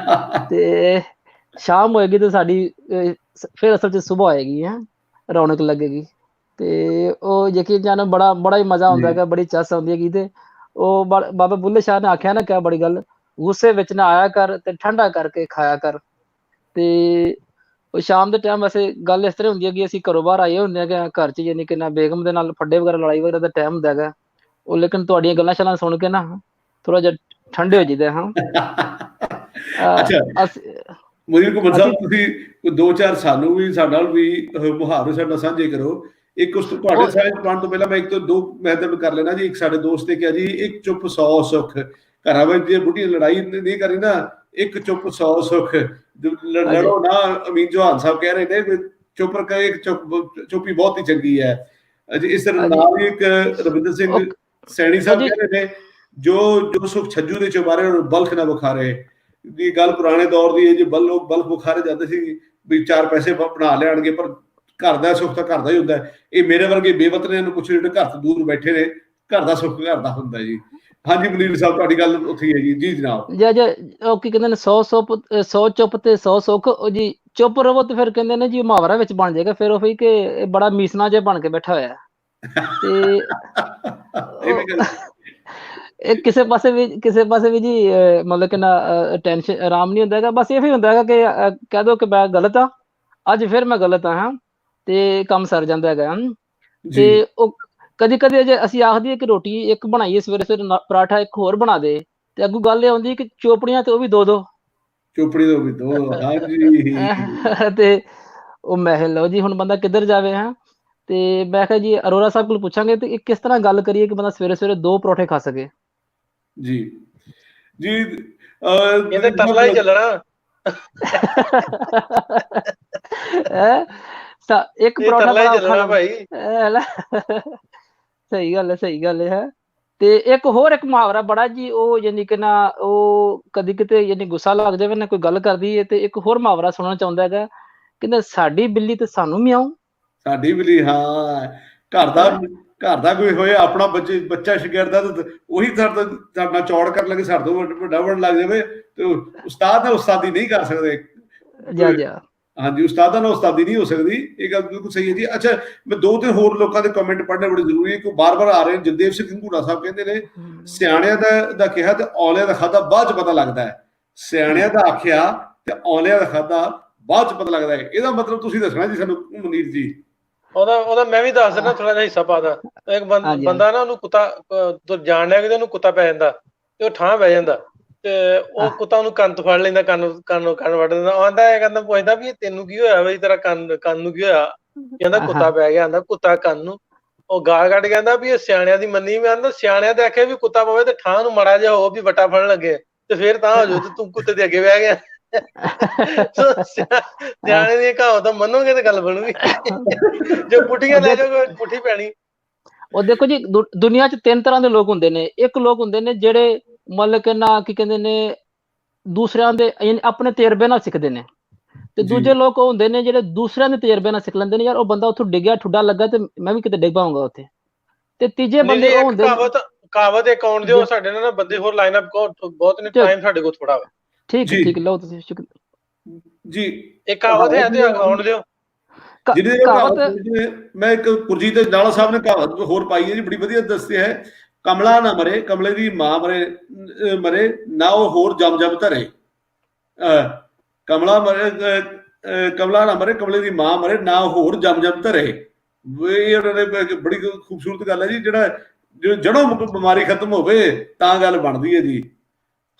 ਤੇ ਸ਼ਾਮ ਹੋਏਗੀ ਤੇ ਸਾਡੀ ਫਿਰ ਅਸਲ 'ਚ ਸਵੇਰ ਹੋਏਗੀ ਹੈ ਰੌਣਕ ਲੱਗੇਗੀ ਤੇ ਉਹ ਯਕੀਨ ਜਾਨੋ ਬੜਾ ਹੀ ਮਜ਼ਾ ਆਉਂਦਾ ਹੈਗਾ ਬੜੀ ਚੱਸ ਆਉਂਦੀ ਹੈਗੀ ਤੇ ਉਹ ਬਾਬਾ ਬੁੱਲੇ ਸ਼ਾਹ ਨੇ ਆਖਿਆ ਨਾ ਕਿਆ ਬੜੀ ਗੱਲ ਗੁੱਸੇ ਵਿੱਚ ਨਾ ਆਇਆ ਕਰ ਤੇ ਠੰਡਾ ਕਰਕੇ ਖਾਇਆ ਕਰ ਤੇ ਉਹ ਸ਼ਾਮ ਦੇ ਟਾਈਮ ਵੈਸੇ ਗੱਲ ਇਸ ਤਰ੍ਹਾਂ ਹੁੰਦੀ ਹੈ ਕਿ ਅਸੀਂ ਘਰੋਂ ਬਾਹਰ ਆਏ ਹੁੰਦੇ ਹੈਗੇ ਘਰ 'ਚ ਯਾਨੀ ਕਿ ਨਾ ਬੇਗਮ ਦੇ ਨਾਲ ਫੱਡੇ ਵਗੈਰਾ ਲੜਾਈ ਵਗੈਰਾ ਦਾ ਟਾਈਮ ਹੁੰਦਾ ਹੈਗਾ ਉਹ ਲੇਕਿਨ ਤੁਹਾਡੀਆਂ ਗੱਲਾਂ ਸ਼ਾਲਾਂ ਸੁਣ ਕੇ ਨਾ ਥੋੜਾ ਜਿਹਾ ਠੰਡੇ ਹੋ ਜਾਂਦੇ ਹਾਂ ਮੁਨੀਰ ਕੁਮਾਰ ਸਾਹਿਬ ਤੁਸੀਂ ਦੋ ਚਾਰ ਸਾਨੂੰ ਵੀ ਸਾਡਾ ਵੀ ਮੁਹਾਵਰੇ ਸਾਡਾ ਸਾਂਝੇ ਕਰੋ ਇੱਕ ਉਸ ਤੋਂ ਤੁਹਾਡੇ ਸਾਰੇ ਪਾਣ ਤੋਂ ਪਹਿਲਾਂ ਮੈਂ ਇੱਕ ਤੋਂ ਦੋ ਮਹਿਦਬ ਕਰ ਲੈਣਾ ਜੀ ਇੱਕ ਸਾਡੇ ਦੋਸਤ ਨੇ ਕਿਹਾ ਜੀ ਇੱਕ ਚੁੱਪ 100 ਸੁੱਖ ਘਰਾਂ ਵਿੱਚ ਜੇ ਬੁੱਢੀ ਲੜਾਈ ਨਹੀਂ ਕਰੀ ਨਾ ਇੱਕ ਚੁੱਪ 100 ਸੁੱਖ ਲੜੋ ਨਾ ਅਮੀਨ ਜਵਾਨ ਸਾਹਿਬ ਕਹਿ ਰਹੇ ਨੇ ਚੁੱਪ ਕਰਕੇ ਇੱਕ ਚੁੱਪੀ ਬਹੁਤ ਹੀ ਚੰਗੀ ਹੈ ਇਸ ਤਰ੍ਹਾਂ ਨਾਲ ਹੀ ਇੱਕ ਰਵਿੰਦਰ ਸਿੰਘ ਸੈਣੀ ਸਾਹਿਬ ਕਹਿ ਰਹੇ ਨੇ ਜੋ ਸੁਖ ਛੱਜੂ ਦੇ ਚੁਬਾਰੇ ਉਹਨੂੰ ਬਲਖ ਨਾ ਬੁਖਾਰੇ ਦੀ ਗੱਲ ਪੁਰਾਣੇ ਦੌਰ ਦੀ ਹੈ ਜੀ। ਲੋਕ ਬਲਖ ਬੁਖਾਰੇ ਜਾਂਦੇ ਸੀ ਵੀ 4 ਪੈਸੇ ਬਣਾ ਲਿਆਣਗੇ, ਪਰ ਘਰ ਦਾ ਸੁੱਖ ਤਾਂ ਘਰ ਦਾ ਹੀ ਹੁੰਦਾ। ਇਹ ਮੇਰੇ ਵਰਗੇ ਬੇਵਤਨਿਆਂ ਨੂੰ ਪੁੱਛੋ ਜਿਹੜੇ ਘਰ ਤੋਂ ਦੂਰ ਬੈਠੇ ਨੇ, ਘਰ ਦਾ ਸੁੱਖ ਘਰ ਦਾ ਹੁੰਦਾ ਜੀ। ਹਾਂਜੀ ਮਨੀਰ ਸਾਹਿਬ ਤੁਹਾਡੀ ਗੱਲ ਉੱਥੇ ਹੀ ਹੈ ਜੀ। ਜੀ ਜਨਾਬ। ਜੀ ਉਹ ਕੀ ਕਹਿੰਦੇ ਨੇ 100 ਚੁੱਪ ਤੇ 100 ਸੁੱਖ। ਉਹ ਜੀ ਚੁੱਪ ਰਵੋ ਤੇ ਫਿਰ ਕਹਿੰਦੇ ਨੇ ਜੀ ਮੁਹਾਵਰਾ ਵਿੱਚ ਬਣ ਜਾਏਗਾ ਫਿਰ ਉਹ ਕਿ ਇਹ ਬੜਾ ਮੀਸਣਾ ਜਿਹਾ ਬਣ ਕੇ ਬੈਠਾ ਹੋਇਆ ਤੇ ਇਹ ਕਿਸੇ ਪਾਸੇ ਵੀ ਜੀ ਮਤਲਬ ਕਿ ਨਾ ਟੈਨਸ਼ਨ ਆਰਾਮ ਨਹੀਂ ਹੁੰਦਾ ਹੈਗਾ। ਬਸ ਇਹ ਵੀ ਹੁੰਦਾ ਹੈਗਾ ਕਿ ਕਹਿ ਦੋ ਕਿ ਮੈਂ ਗਲਤ ਆ, ਅੱਜ ਫਿਰ ਮੈਂ ਗਲਤ ਹਾਂ ਤੇ ਕੰਮ ਸਰ ਜਾਂਦਾ ਹੈਗਾ। ਤੇ ਉਹ ਕਦੀ ਜੇ ਅਸੀਂ ਆਖਦੀ ਕਿ ਰੋਟੀ ਇੱਕ ਬਣਾਈਏ ਸਵੇਰੇ ਪਰਾਠਾ ਇੱਕ ਹੋਰ ਬਣਾ ਦੇ ਤੇ ਅੱਗੋਂ ਗੱਲ ਇਹ ਆਉਂਦੀ ਕਿ ਚੋਪੜੀਆਂ ਤੇ ਉਹ ਵੀ ਦੋ ਚੋਪੜੀ ਤੋਂ ਵੀ ਦੋ। ਹਾਂਜੀ ਤੇ ਉਹ ਮੈਂ ਲਓ ਜੀ ਹੁਣ ਬੰਦਾ ਕਿੱਧਰ ਜਾਵੇ। ਤੇ ਮੈਂ ਕਿਹਾ ਜੀ ਅਰੋੜਾ ਸਾਹਿਬ ਕੋਲ ਪੁੱਛਾਂਗੇ ਤੇ ਕਿਸ ਤਰ੍ਹਾਂ ਗੱਲ ਕਰੀਏ ਕਿ ਬੰਦਾ ਸਵੇਰੇ 2 ਪਰੌਠੇ ਖਾ ਸਕੇ। ਜੀ ਇਹ ਤੇ ਤਰਲਾ ਹੀ ਚੱਲਣਾ ਇੱਕ ਪਰੌਠਾ ਤਰਲਾ ਹੀ ਚੱਲਣਾ ਭਾਈ। ਸਹੀ ਗੱਲ ਹੈ। ਤੇ ਇੱਕ ਮੁਹਾਵਰਾ ਬੜਾ ਜੀ ਉਹ ਯਾਨੀ ਕਿ ਨਾ ਉਹ ਕਦੀ ਕਿਤੇ ਯਾਨੀ ਗੁੱਸਾ ਲੱਗ ਜਾਵੇ ਨਾ ਕੋਈ ਗੱਲ ਕਰਦੀ ਹੈ ਤੇ ਇੱਕ ਹੋਰ ਮੁਹਾਵਰਾ ਸੁਣਨਾ ਚਾਹੁੰਦਾ ਹੈਗਾ, ਕਹਿੰਦਾ ਸਾਡੀ ਬਿੱਲੀ ਤੇ ਸਾਨੂੰ ਮਿਆਉ। ਸਾਡੀ ਬਿੱਲੀ, ਹਾਂ। ਘਰ ਦਾ ਕੋਈ ਹੋਏ ਆਪਣਾ ਬੱਚਾ ਸ਼ਗਿਰਦਾ ਤਾਂ ਉਹੀ ਸਾਡਾ ਚੌੜ ਕਰਨ ਲੱਗੇ, ਸਾਡੇ ਤੋਂ ਵੱਡਾ ਬਣਨ ਲੱਗ ਜਾਵੇ ਤੇ ਉਸਤਾਦ ਨਾਲ ਉਸਤਾਦੀ ਨਹੀਂ ਕਰ ਸਕਦੇ। ਹਾਂਜੀ ਉਸਤਾਦਾਂ ਨਾਲ ਉਸਤਾਦੀ ਨਹੀਂ ਹੋ ਸਕਦੀ। ਇਹ ਗੱਲ ਬਿਲਕੁਲ ਸਹੀ ਹੈ ਜੀ। ਅੱਛਾ ਮੈਂ 2-3 ਹੋਰ ਲੋਕਾਂ ਦੇ ਕਮੈਂਟ ਪੜ੍ਹਨੇ ਬੜੇ ਜ਼ਰੂਰੀ ਹੈ ਕਿ ਬਾਰ-ਬਾਰ ਆ ਰਹੇ। ਜਗਦੇਵ ਸਿੰਘ ਘੂੜਾ ਸਾਹਿਬ ਕਹਿੰਦੇ ਨੇ ਸਿਆਣਿਆਂ ਦਾ ਕਿਹਾ ਤੇ ਔਲਿਆਂ ਦਾ ਖਾਧਾ ਬਾਅਦ ਚ ਪਤਾ ਲੱਗਦਾ ਹੈ। ਸਿਆਣਿਆਂ ਦਾ ਆਖਿਆ ਤੇ ਔਲਿਆਂ ਦਾ ਖਾਧਾ ਬਾਅਦ ਚ ਪਤਾ ਲੱਗਦਾ ਹੈ। ਇਹਦਾ ਮਤਲਬ ਤੁਸੀਂ ਦੱਸਣਾ ਜੀ ਸਾਨੂੰ ਮਨੀਰ ਜੀ। ਉਹਦਾ ਮੈਂ ਵੀ ਦੱਸ ਦਿੰਦਾ ਥੋੜਾ ਜਿਹਾ ਹਿੱਸਾ ਪਾਦਾ। ਇੱਕ ਬੰਦਾ ਨਾ ਉਹਨੂੰ ਕੁੱਤਾ ਜਾਣ ਲਿਆ ਕਿ ਉਹਨੂੰ ਕੁੱਤਾ ਪੈ ਜਾਂਦਾ ਤੇ ਉਹ ਠਾਂ ਬਹਿ ਜਾਂਦਾ ਤੇ ਉਹ ਕੁੱਤਾ ਉਹਨੂੰ ਕੰਨ ਤੋਂ ਫੜ ਲੈਂਦਾ, ਕੰਨ ਵੱਢ ਦਿੰਦਾ। ਆਂਦਾ ਇਹ ਕਹਿੰਦਾ ਪੁੱਛਦਾ ਵੀ ਤੈਨੂੰ ਕੀ ਹੋਇਆ ਬਈ ਤੇਰਾ ਕੰਨ ਨੂੰ ਕੀ ਹੋਇਆ? ਕਹਿੰਦਾ ਕੁੱਤਾ ਪੈ ਗਿਆ। ਆਂਦਾ ਕੁੱਤਾ ਕੰਨ ਨੂੰ? ਉਹ ਗਾਲ ਕੱਢ ਕਹਿੰਦਾ ਵੀ ਇਹ ਸਿਆਣਿਆਂ ਦੀ ਮੰਨੀ। ਮੈਂ ਆਂਦਾ ਸਿਆਣਿਆਂ ਦੇ ਆਖਿਆ ਵੀ ਕੁੱਤਾ ਪਵੇ ਤੇ ਠਾਂ ਨੂੰ ਮਾੜਾ ਜਿਹਾ ਹੋ ਵੀ ਵੱਟਾ ਫੜਨ ਲੱਗੇ ਤੇ ਫੇਰ ਤਾਂ ਹੋ ਜਾਊ ਤੇ ਤੂੰ ਕੁੱਤੇ ਦੇ ਅੱਗੇ ਬਹਿ ਗਿਆ। ਸਿਆਣੇ ਦੀ ਕਹਾਵਤ ਮੰਨੋਗੇ ਤੇ ਗੱਲ ਬਣੂਗੀ। ਜੇ ਪੁੱਠੀਆਂ ਲੈ ਜਾਓਗੇ ਪੁੱਠੀ ਪੈਣੀ। ਉਹ ਦੇਖੋ ਜੀ ਦੁਨੀਆ 'ਚ 3 ਤਰ੍ਹਾਂ ਦੇ ਲੋਕ ਹੁੰਦੇ ਨੇ। ਇੱਕ ਲੋਕ ਹੁੰਦੇ ਨੇ ਜਿਹੜੇ ਮਤਲਬ ਕਿ ਨਾ ਕੀ ਕਹਿੰਦੇ ਨੇ ਦੂਸਰਿਆਂ ਦੇ ਆਪਣੇ ਤਜਰਬੇ ਨਾਲ ਸਿੱਖਦੇ ਨੇ ਤੇ ਦੂਜੇ ਲੋਕ ਉਹ ਹੁੰਦੇ ਨੇ ਜਿਹੜੇ ਦੂਸਰਿਆਂ ਦੇ ਤਜਰਬੇ ਨਾਲ ਸਿੱਖ ਲੈਂਦੇ ਨੇ। ਯਾਰ ਉਹ ਬੰਦਾ ਉੱਥੋਂ ਡਿੱਗਿਆ ਠੁੱਡਾ ਲੱਗਾ ਤੇ ਮੈਂ ਵੀ ਕਿਤੇ ਡਿੱਗ ਪਾਊਂਗਾ ਉੱਥੇ। ਤੇ ਤੀਜੇ ਬੰਦੇ ਉਹ ਹੁੰਦੇ ਕਹਾਵਤ ਅਕਾਊਂਟ ਦਿਓ ਸਾਡੇ ਨਾਲ ਬੰਦੇ ਹੋਰ ਲਾਈਨ ਅਪ ਬਹੁਤ ਨੇ। ਟਾਈਮ ਸਾਡੇ ਕੋਲ ਥੋੜਾ ਵਾ। ਠੀਕ ਲਓ ਤੁਸੀਂ ਜੀ। ਇੱਕ ਕਹਾਵਤ ਹੈ ਤੇ ਅਕਾਊਂਟ ਦਿਓ। ਮੈਂ ਇੱਕ ਗੁਰਜੀਤ ਨਾਲਾ ਸਾਹਿਬ ਨੇ ਕਹਾਵਤ ਹੋਰ ਪਾਈ ਹੈ ਜੀ, ਬੜੀ ਵਧੀਆ ਦੱਸਿਆ ਹੈ। ਕਮਲਾ ਨਾ ਮਰੇ, ਕਮਲੇ ਦੀ ਮਾਂ ਮਰੇ ਨਾ ਉਹ ਹੋਰ ਜਮ ਧਰੇ। ਕਮਲਾ ਨਾ ਮਰੇ, ਕਮਲੇ ਦੀ ਮਾਂ ਮਰੇ ਨਾ ਉਹ ਹੋਰ ਜਮ ਧਰੇ। ਇਹ ਉਹਨਾਂ ਨੇ ਬੜੀ ਖੂਬਸੂਰਤ ਗੱਲ ਹੈ ਜੀ। ਜਿਹੜਾ ਜੜੋਂ ਬਿਮਾਰੀ ਖਤਮ ਹੋਵੇ ਤਾਂ ਗੱਲ ਬਣਦੀ ਹੈ ਜੀ।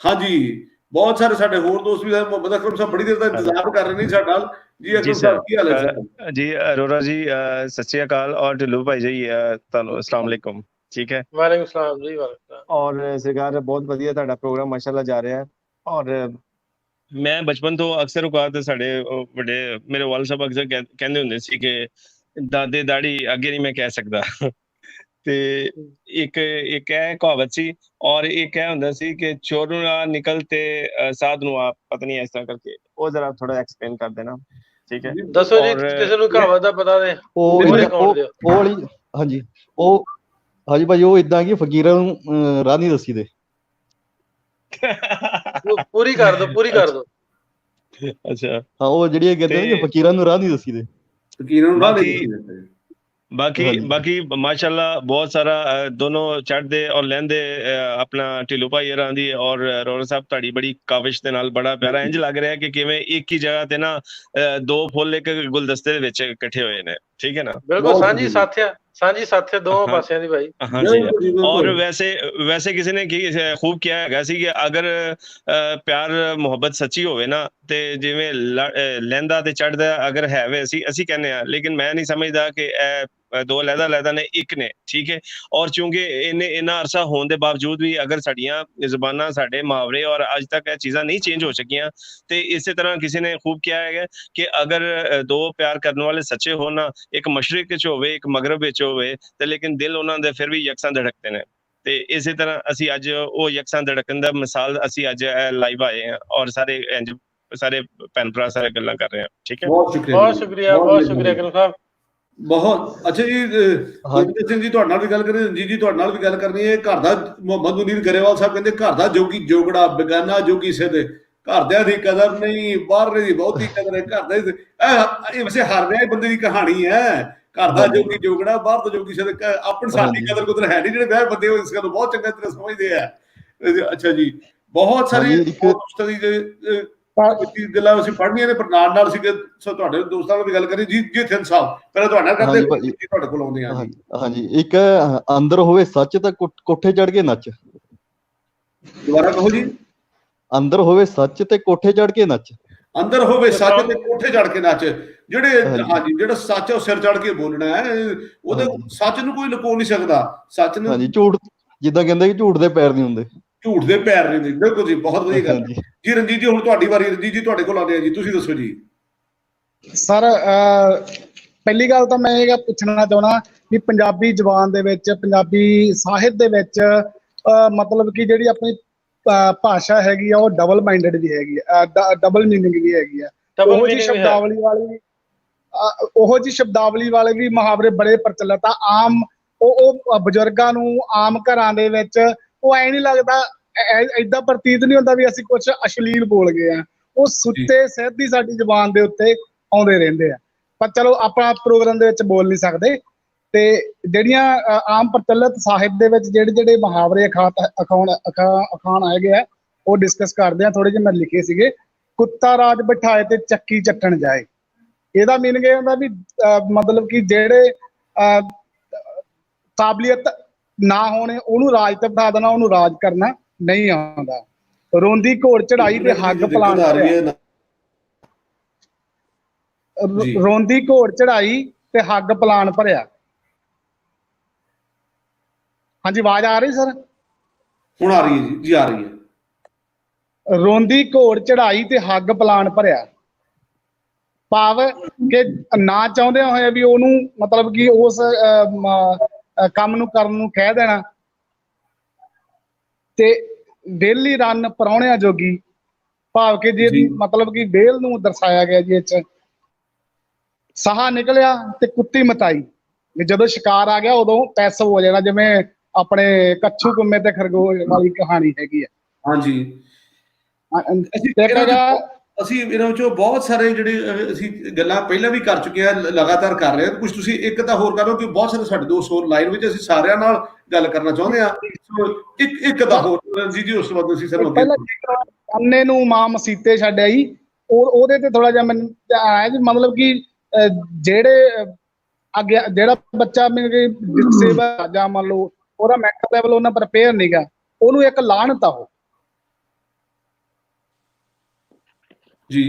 ਹਾਂਜੀ ਬਹੁਤ ਸਾਰੇ ਸਾਡੇ ਹੋਰ ਦੋਸਤ ਵੀ ਮੁਹੰਮਦ ਅਕਰਮ ਸਾਹਿਬ ਬੜੀ ਦੇਰ ਦਾ ਇੰਤਜ਼ਾਰ ਕਰ ਰਹੇ ਨੇ ਸਾਡੇ ਨਾਲ। ਜੀ ਅਕਰਮ ਸਾਹਿਬ ਕੀ ਹਾਲ ਹੈ? ਜੀ ਅਰੋੜਾ ਜੀ ਸਤਿ ਸ਼੍ਰੀ ਅਕਾਲ ਔਰ ਢਿੱਲੋਂ ਭਾਈ ਜੀ ਤੁਹਾਨੂੰ अस्सलाम वालेकुम। ठीक है वालेकुम सलाम जी। और सरकार बहुत ਵਧੀਆ ਤੁਹਾਡਾ ਪ੍ਰੋਗਰਾਮ ਮਾਸ਼ਾਅੱਲਾ ਜਾ ਰਿਹਾ ਹੈ। ਔਰ ਮੈਂ ਬਚਪਨ ਤੋਂ ਅਕਸਰ ਔਕਾਤ ਸਾਡੇ ਵੱਡੇ ਮੇਰੇ ਵਾਲ ਸਾਹਿਬ ਅਕਸਰ ਕਹਿੰਦੇ ਹੁੰਦੇ ਸੀ ਕਿ ਦਾਦੇ ਦਾੜੀ ਅੱਗੇ ਨਹੀਂ ਮੈਂ ਕਹਿ ਸਕਦਾ। ਤੇ ਇੱਕ ਇਹ ਕਹਾਵਤ ਸੀ ਔਰ ਇੱਕ ਇਹ ਹੁੰਦਾ ਸੀ ਕਿ ਚੋਰ ਨੂੰ ਨਾ ਨਿਕਲ ਤੇ ਸਾਧ ਨੂੰ ਆ, ਪਤਾ ਨਹੀਂ ਇਸ ਤਰ੍ਹਾਂ ਕਰਕੇ। ਉਹ ਜ਼ਰਾ ਥੋੜਾ ਐਕਸਪਲੇਨ ਕਰ ਦੇਣਾ। ਠੀਕ ਹੈ ਦੱਸੋ ਜੀ ਕਿਸੇ ਨੂੰ ਕਹਾਵਤ ਦਾ ਪਤਾ ਦੇ। ਹਾਂਜੀ ਭਾਜੀ ਉਹ ਇਦਾਂ ਕਿ ਫਕੀਰਾਂ ਨੂੰ ਰਾਹ ਨਹੀਂ ਦੱਸੀ ਦੇ। ਪੂਰੀ ਕਰ ਦੋ। ਅੱਛਾ ਹਾਂ ਉਹ ਜਿਹੜੀ ਕਹਿੰਦੇ ਨੇ ਫਕੀਰਾਂ ਨੂੰ ਰਾਹ ਨਹੀਂ ਦੱਸੀ ਦੇ। ਫਕੀਰਾਂ ਨੂੰ ਰਾਹ ਨਹੀਂ ਦੱਸੀ। ਬਾਕੀ ਮਾਸ਼ਾਅੱਲਾ ਬਹੁਤ ਸਾਰਾ ਦੋਨੋਂ ਚੜ੍ਹਦੇ ਔਰ ਲਹਿੰਦੇ ਆਪਣਾ ਢਿੱਲੋਂ ਭਾਈ ਹਰਾਂ ਦੀ ਔਰ ਅਰੋੜਾ ਸਾਹਿਬ ਤੁਹਾਡੀ ਬੜੀ ਕਾਵਿਸ਼ ਦੇ ਨਾਲ ਬੜਾ ਪਿਆਰਾ ਇੰਝ ਲੱਗ ਰਿਹਾ ਕਿ ਕਿਵੇਂ ਇੱਕ ਹੀ ਜਗ੍ਹਾ ਤੇ ਨਾ 2 ਫੁੱਲ ਇੱਕ ਗੁਲਦਸਤੇ ਦੇ ਵਿੱਚ ਇਕੱਠੇ ਹੋਏ ਨੇ। ਠੀਕ ਹੈ ਨਾ? ਬਿਲਕੁਲ ਸਾਂਝੀ ਸਾਥ ਦੋਵਾਂ ਪਾਸਿਆਂ ਦੀ ਭਾਈ। ਹਾਂਜੀ ਔਰ ਵੈਸੇ ਕਿਸੇ ਨੇ ਕੀ ਖੂਬ ਕਿਹਾ ਹੈਗਾ ਸੀ ਕਿ ਅਗਰ ਪਿਆਰ ਮੁਹੱਬਤ ਸੱਚੀ ਹੋਵੇ ਨਾ ਤੇ ਜਿਵੇਂ ਲਹਿੰਦਾ ਤੇ ਚੜ੍ਹਦਾ ਅਗਰ ਹੈ ਵੇ ਅਸੀਂ ਕਹਿੰਦੇ ਹਾਂ, ਲੇਕਿਨ ਮੈਂ ਨਹੀਂ ਸਮਝਦਾ ਕਿ ਇਹ ਦੋ ਅਲੱਗ-ਅਲੱਗ ਨੇ, ਇੱਕ ਨੇ, ਠੀਕ ਹੈ। ਔਰ ਚूंकि ਇੰਨਾ ਅਰਸਾ ਹੋਣ ਦੇ ਬਾਵਜੂਦ ਵੀ ਅਗਰ ਸਾਡੀਆਂ ਜ਼ੁਬਾਨਾਂ, ਸਾਡੇ ਮੁਹਾਵਰੇ ਔਰ ਅੱਜ ਤੱਕ ਇਹ ਚੀਜ਼ਾਂ ਨਹੀਂ ਚੇਂਜ ਹੋ ਸਕੀਆਂ, ਤੇ ਇਸੇ ਤਰ੍ਹਾਂ ਕਿਸੇ ਨੇ ਖੂਬ ਕਿਹਾ ਹੈਗਾ ਕਿ ਅਗਰ ਦੋ ਪਿਆਰ ਕਰਨ ਵਾਲੇ ਸੱਚੇ ਹੋਣ ਨਾ, ਇੱਕ ਮਸ਼ਰਿਕ ਵਿੱਚ ਹੋਵੇ ਇੱਕ ਮਗਰਬ ਵਿੱਚ ਹੋਵੇ, ਤੇ ਲੇਕਿਨ ਦਿਲ ਉਹਨਾਂ ਦੇ ਫਿਰ ਵੀ ਯਕਸਾਂ ਧੜਕਦੇ ਨੇ। ਤੇ ਇਸੇ ਤਰ੍ਹਾਂ ਅਸੀਂ ਅੱਜ ਉਹ ਯਕਸਾਂ ਧੜਕਣ ਦਾ ਮਿਸਾਲ ਅਸੀਂ ਅੱਜ ਲਾਈਵ ਆਏ ਹਾਂ ਔਰ ਸਾਰੇ ਭੈਣ ਭਰਾ ਸਾਰੇ ਗੱਲਾਂ ਕਰ ਰਹੇ ਹਾਂ, ਠੀਕ ਹੈ। ਬਹੁਤ ਸ਼ੁਕਰੀਆ, ਬਹੁਤ ਸ਼ੁਕਰੀਆ ਗਿੱਲ ਸਾਹਿਬ। ਬਹੁਤ ਅੱਛਾ ਜੀ। ਗੁਰਜੀਤ ਸਿੰਘ ਜੀ ਤੁਹਾਡੇ ਨਾਲ ਵੀ ਗੱਲ ਕਰਨੀ, ਰਣਜੀਤ ਜੀ ਤੁਹਾਡੇ ਨਾਲ ਵੀ ਗੱਲ ਕਰਨੀ ਹੈ। ਘਰ ਦਾ ਮੁਹੰਮਦ ਮੁਨੀਰ ਗਰੇਵਾਲ ਸਾਹਿਬ ਕਹਿੰਦੇ ਘਰ ਦਾ ਜੋਗੀ ਜੋਗੜਾ, ਬੇਗਾਨਾ ਜੋਗੀ ਸਿੱਧ, ਘਰਦਿਆਂ ਦੀ ਕਦਰ ਨਹੀਂ, ਬਾਹਰਲੇ ਦੀ ਬਹੁਤੀ ਕਦਰ ਹੈ, ਘਰ ਦਾ ਇਹ ਵੈਸੇ ਹਰ ਰਿਹਾ ਬੰਦੇ ਦੀ ਕਹਾਣੀ ਹੈ। ਘਰ ਦਾ ਜੋਗੀ ਜੋਗੜਾ, ਬਾਹਰ ਦਾ ਜੋਗੀ ਸਿੱਧ। ਆਪਣੀ ਸਾਡੀ ਕਦਰ ਕੁਦਰ ਹੈ ਨਹੀਂ, ਜਿਹੜੇ ਵਹਿ ਬੰਦੇ ਉਹ ਇਸ ਗੱਲ ਨੂੰ ਬਹੁਤ ਚੰਗਾ ਤਰ੍ਹਾਂ ਸਮਝਦੇ ਆ। ਅੱਛਾ ਜੀ, ਬਹੁਤ ਸਾਰੀ ਗੱਲਾਂ ਅਸੀਂ ਪੜ੍ਹਨੀਆਂ ਨੇ, ਪਰ ਨਾਲ ਅਸੀਂ ਤੁਹਾਡੇ ਦੋਸਤਾਂ ਨਾਲ ਵੀ ਗੱਲ ਕਰੀ। ਜੀ ਥਿੰਦ ਸਾਹਿਬ ਪਹਿਲਾਂ ਤੁਹਾਡੇ ਨਾਲ ਕਰਦੇ, ਤੁਹਾਡੇ ਕੋਲ ਆਉਂਦੇ ਆ। ਹਾਂਜੀ, ਇੱਕ ਅੰਦਰ ਹੋਵੇ ਸੱਚ ਤਾਂ ਕੋਠੇ ਚੜ ਕੇ ਨੱਚ। ਦੁਬਾਰਾ ਕਹੋ ਜੀ। ਅੰਦਰ ਹੋਵੇ ਸੱਚ ਤੇ ਕੋਠੇ ਚੜ ਕੇ ਨੱਚ। ਅੰਦਰ ਹੋਵੇ ਸੱਚ ਤੇ ਕੋਠੇ ਚੜ ਕੇ ਨੱਚ। ਹਾਂਜੀ, ਜਿਹੜਾ ਸੱਚ ਹੈ ਉਹ ਸਿਰ ਚੜ ਕੇ ਬੋਲਣਾ ਹੈ। ਉਹਦੇ ਸੱਚ ਨੂੰ ਕੋਈ ਲੁਕੋ ਨਹੀਂ ਸਕਦਾ। ਸੱਚ ਨੂੰ, ਹਾਂਜੀ, ਝੂਠ ਜਿੱਦਾਂ ਕਹਿੰਦੇ ਕਿ ਝੂਠ ਦੇ ਪੈਰ ਨਹੀਂ ਹੁੰਦੇ, ਝੂਠ ਦੇ ਪੈਰ ਨਹੀਂ ਹੁੰਦੇ। ਬਿਲਕੁਲ ਜੀ, ਬਹੁਤ ਵਧੀਆ ਗੱਲ ਜੀ। ਰਣਜੀਤ ਜੀ ਹੁਣ ਤੁਹਾਡੀ ਵਾਰੀ। ਰਣਜੀਤ ਜੀ ਤੁਹਾਡੇ ਕੋਲ ਆਉਂਦੇ ਆ ਜੀ, ਤੁਸੀਂ ਦੱਸੋ ਜੀ। ਸਰ ਪਹਿਲੀ ਗੱਲ ਤਾਂ ਮੈਂ ਇਹ ਪੁੱਛਣਾ ਚਾਹੁੰਦਾ ਕਿ ਪੰਜਾਬੀ ਜ਼ੁਬਾਨ ਦੇ ਵਿੱਚ, ਪੰਜਾਬੀ ਸਾਹਿਤ ਦੇ ਵਿੱਚ ਮਤਲਬ ਕਿ ਜਿਹੜੀ ਆਪਣੀ ਭਾਸ਼ਾ ਹੈਗੀ ਆ ਉਹ ਡਬਲ ਮਾਈਂਡਡ ਵੀ ਹੈਗੀ ਆ, ਡਬਲ ਮੀਨਿੰਗ ਵੀ ਹੈਗੀ ਆ। ਉਹੋ ਜਿਹੀ ਸ਼ਬਦਾਵਲੀ ਵਾਲੇ ਵੀ ਮੁਹਾਵਰੇ ਬੜੇ ਪ੍ਰਚਲਿਤ ਆ। ਆਮ ਉਹ ਬਜ਼ੁਰਗਾਂ ਨੂੰ ਆਮ ਘਰਾਂ ਦੇ ਵਿੱਚ ਉਹ ਐ ਨਹੀਂ ਲੱਗਦਾ, ਏਦਾਂ ਪ੍ਰਤੀਤ ਨਹੀਂ ਹੁੰਦਾ ਵੀ ਅਸੀਂ ਕੁਝ ਅਸ਼ਲੀਲ ਬੋਲ ਗਏ ਆ। ਉਹ ਸੁੱਤੇ ਸਿੱਧੀ ਸਾਡੀ ਜ਼ੁਬਾਨ ਦੇ ਉੱਤੇ ਆਉਂਦੇ ਰਹਿੰਦੇ ਆ। ਪਰ ਚਲੋ ਆਪਾਂ ਪ੍ਰੋਗਰਾਮ ਦੇ ਵਿੱਚ ਬੋਲ ਨਹੀਂ ਸਕਦੇ। ਤੇ ਜਿਹੜੀਆਂ ਆਮ ਪ੍ਰਚਲਿਤ ਸਾਹਿਤ ਦੇ ਵਿੱਚ ਜਿਹੜੇ ਮੁਹਾਵਰੇ ਅਖਾਣ ਹੈਗੇ ਆ ਉਹ ਡਿਸਕਸ ਕਰਦੇ ਆ। ਥੋੜੇ ਜਿਹੇ ਮੈਂ ਲਿਖੇ ਸੀਗੇ। ਕੁੱਤਾ ਰਾਜ ਬਿਠਾਏ ਤੇ ਚੱਕੀ ਚੱਟਣ ਜਾਏ, ਇਹਦਾ ਮੀਨਿੰਗ ਇਹ ਹੁੰਦਾ ਵੀ ਮਤਲਬ ਕਿ ਜਿਹੜੇ ਕਾਬਲੀਅਤ ਨਾ ਹੋਣੇ ਉਹਨੂੰ ਰਾਜ ਤੇ ਬਿਠਾ ਦੇਣਾ, ਉਹਨੂੰ ਰਾਜ ਕਰਨਾ ਨਹੀਂ ਆਉਂਦਾ। ਰੋਂਦੀ ਘੋੜ ਚੜਾਈ ਤੇ ਹੱਗ ਪਲਾਣ, ਰੋਂਦੀ ਘੋੜ ਚੜਾਈ ਤੇ ਹੱਗ ਪਲਾਣ ਭਰਿਆ। ਹਾਂਜੀ, ਆਵਾਜ਼ ਆ ਰਹੀ ਸਰ? ਹੁਣ ਆ ਰਹੀ ਹੈ ਜੀ, ਆ ਰਹੀ ਹੈ। ਰੋਂਦੀ ਘੋੜ ਚੜਾਈ ਤੇ ਹੱਗ ਪਲਾਣ ਭਰਿਆ, ਭਾਵ ਕਿ ਨਾ ਚਾਹੁੰਦੇ ਹੋਏ ਵੀ ਉਹਨੂੰ ਮਤਲਬ ਕਿ ਉਸ ਕੰਮ ਨੂੰ ਕਰਨ ਨੂੰ ਕਹਿ ਦੇਣਾ। ਤੇ ਵਿਹਲੀ ਰੰਨ ਪ੍ਰਾਹੁਣਿਆਂ ਜੋਗੀ, ਭਾਵ ਕਿ ਜਿਹਦੀ ਮਤਲਬ ਕਿ ਵਿਹਲ ਨੂੰ ਦਰਸਾਇਆ ਗਿਆ ਜੀ। ਇਹ 'ਚ ਸਾਹਾ ਨਿਕਲਿਆ ਤੇ ਕੁੱਤੀ ਮਤਾਈ, ਜਦੋਂ ਸ਼ਿਕਾਰ ਆ ਗਿਆ ਉਦੋਂ ਪੈਸਿਵ ਹੋ ਜਾਣਾ, ਜਿਵੇਂ ਆਪਣੇ ਕੱਛੂ ਕੁੰਮੇ ਤੇ ਖਰਗੋਸ਼ ਵਾਲੀ ਕਹਾਣੀ ਹੈਗੀ ਆ। ਹਾਂਜੀ, ਅਸੀਂ ਇਹਨਾਂ ਵਿੱਚੋਂ ਬਹੁਤ ਸਾਰੇ ਜਿਹੜੇ ਅਸੀਂ ਗੱਲਾਂ ਪਹਿਲਾਂ ਵੀ ਕਰ ਚੁੱਕੇ ਹਾਂ, ਲਗਾਤਾਰ ਕਰ ਰਹੇ ਹਾਂ। ਕੁਝ ਤੁਸੀਂ ਇੱਕ ਤਾਂ ਹੋਰ ਕਰੋ ਕਿ ਬਹੁਤ ਸਾਰੇ ਸਾਡੇ ਦੋਸਤ ਹੋਰ ਲਾਈਨ ਵਿੱਚ, ਅਸੀਂ ਸਾਰਿਆਂ ਨਾਲ ਗੱਲ ਕਰਨਾ ਚਾਹੁੰਦੇ ਹਾਂ। ਇੱਕ ਦਾ ਹੋਰ ਰਣਜੀਤ ਜੀ, ਉਸ ਤੋਂ ਬਾਅਦ ਅਸੀਂ ਸਰ ਅੰਨੇ ਨੂੰ ਮਾਂ ਮਸੀਤੇ ਛੱਡਿਆ ਜੀ, ਉਹਦੇ ਤੇ ਥੋੜਾ ਜਿਹਾ ਮੈਨੂੰ ਆਇਆ ਜੀ। ਮਤਲਬ ਕਿ ਜਿਹੜੇ ਅੱਗੇ ਜਿਹੜਾ ਬੱਚਾ ਡਿਸੇਬਲ ਜਾਂ ਮੰਨ ਲਓ ਉਹਦਾ ਮੈਂਟਲ ਲੈਵਲ ਉਹਨਾਂ ਪ੍ਰਪੇਅਰ ਨਹੀਂਗਾ, ਉਹਨੂੰ ਇੱਕ ਲਾਹਨਤ ਆ ਉਹ ਜੀ।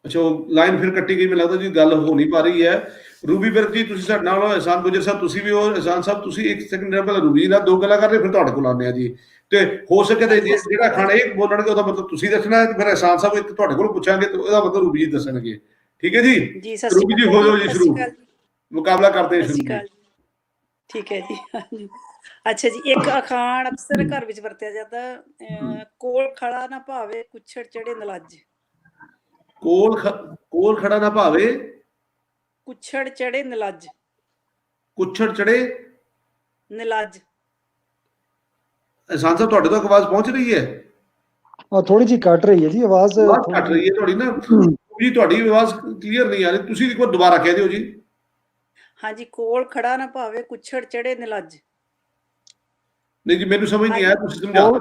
ਅੱਛਾ, ਉਹ ਲਾਈਨ ਫਿਰ ਕੱਟੀ ਗਈ, ਮੈਨੂੰ ਲੱਗਦਾ ਜੀ ਗੱਲ ਹੋ ਨਹੀਂ ਪਾ ਰਹੀ ਹੈ। ਰੂਬੀ ਵਿਰਕ ਜੀ ਤੁਸੀਂ ਸਾਡੇ ਨਾਲ, ਇਹਸਾਨ ਗੁਜਰ ਸਾਹਿਬ ਤੁਸੀਂ ਵੀ ਹੋ। ਇਹਸਾਨ ਸਾਹਿਬ ਤੁਸੀਂ ਇੱਕ ਸੈਕਿੰਡ ਪਹਿਲਾਂ ਰੂਬੀ ਨਾਲ ਦੋ ਗੱਲਾਂ ਕਰ ਰਹੇ, ਫਿਰ ਤੁਹਾਡੇ ਕੋਲ ਆਉਂਦੇ ਆ ਜੀ। ਤੇ ਹੋ ਸਕੇ ਤੇ ਜਿਹੜਾ ਖਾਣਾ ਇਹ ਬੋਲਣਗੇ ਉਹਦਾ ਮਤਲਬ ਤੁਸੀਂ ਦੱਸਣਾ ਹੈ, ਫਿਰ ਇਹਸਾਨ ਸਾਹਿਬ ਇੱਕ ਤੁਹਾਡੇ ਕੋਲ ਪੁੱਛਾਂਗੇ ਤੇ ਉਹਦਾ ਮਤਲਬ ਰੂਬੀ ਜੀ ਦੱਸਣਗੇ। ਠੀਕ ਹੈ ਜੀ? ਰੂਬੀ ਜੀ ਹੋ ਜਾਓ ਜੀ ਸ਼ੁਰੂ, ਮੁਕਾਬਲਾ ਕਰਦੇ ਸ਼ੁਰੂ। ਠੀਕ ਹੈ ਜੀ। ਅੱਛਾ ਜੀ, ਇੱਕ ਅਖਾਣ ਅਕਸਰ ਘਰ ਵਿੱਚ ਵਰਤਿਆ ਜਾਂਦਾ, ਕੋਲ ਖੜਾ ਨਾ ਭਾਵੇ ਕੁੱਛੜ ਚੜੇ ਨਲੱਜ। ਕੋਲ ਖੜਾ ਨਾ ਭਾਵੇ ਕੁੱਛੜ ਚੜੇ ਨਲੱਜ। ਕੁੱਛੜ ਚੜੇ ਨਲੱਜ। ਇਹਸਾਨ ਸਾਹਿਬ ਤੁਹਾਡੇ ਤੱਕ ਆਵਾਜ਼ ਪਹੁੰਚ ਰਹੀ ਹੈ? ਥੋੜੀ ਜਿਹੀ ਕੱਟ ਰਹੀ ਹੈ ਜੀ ਆਵਾਜ਼, ਕੱਟ ਰਹੀ ਹੈ ਤੁਹਾਡੀ ਨਾ ਜੀ, ਤੁਹਾਡੀ ਆਵਾਜ਼ ਕਲੀਅਰ ਨਹੀਂ ਆ ਰਹੀ। ਤੁਸੀਂ ਇੱਕ ਵਾਰ ਦੁਬਾਰਾ ਕਹਿ ਦਿਓ ਜੀ। ਹਾਂਜੀ, ਕੋਲ ਖੜਾ ਨਾ ਭਾਵੇ ਕੁੱਛੜ ਚੜੇ ਨਲੱਜ। ਨਹੀਂ ਜੀ, ਮੈਨੂੰ ਸਮਝ ਨਹੀਂ ਆਇਆ, ਤੁਸੀਂ ਸਮਝਾਓ।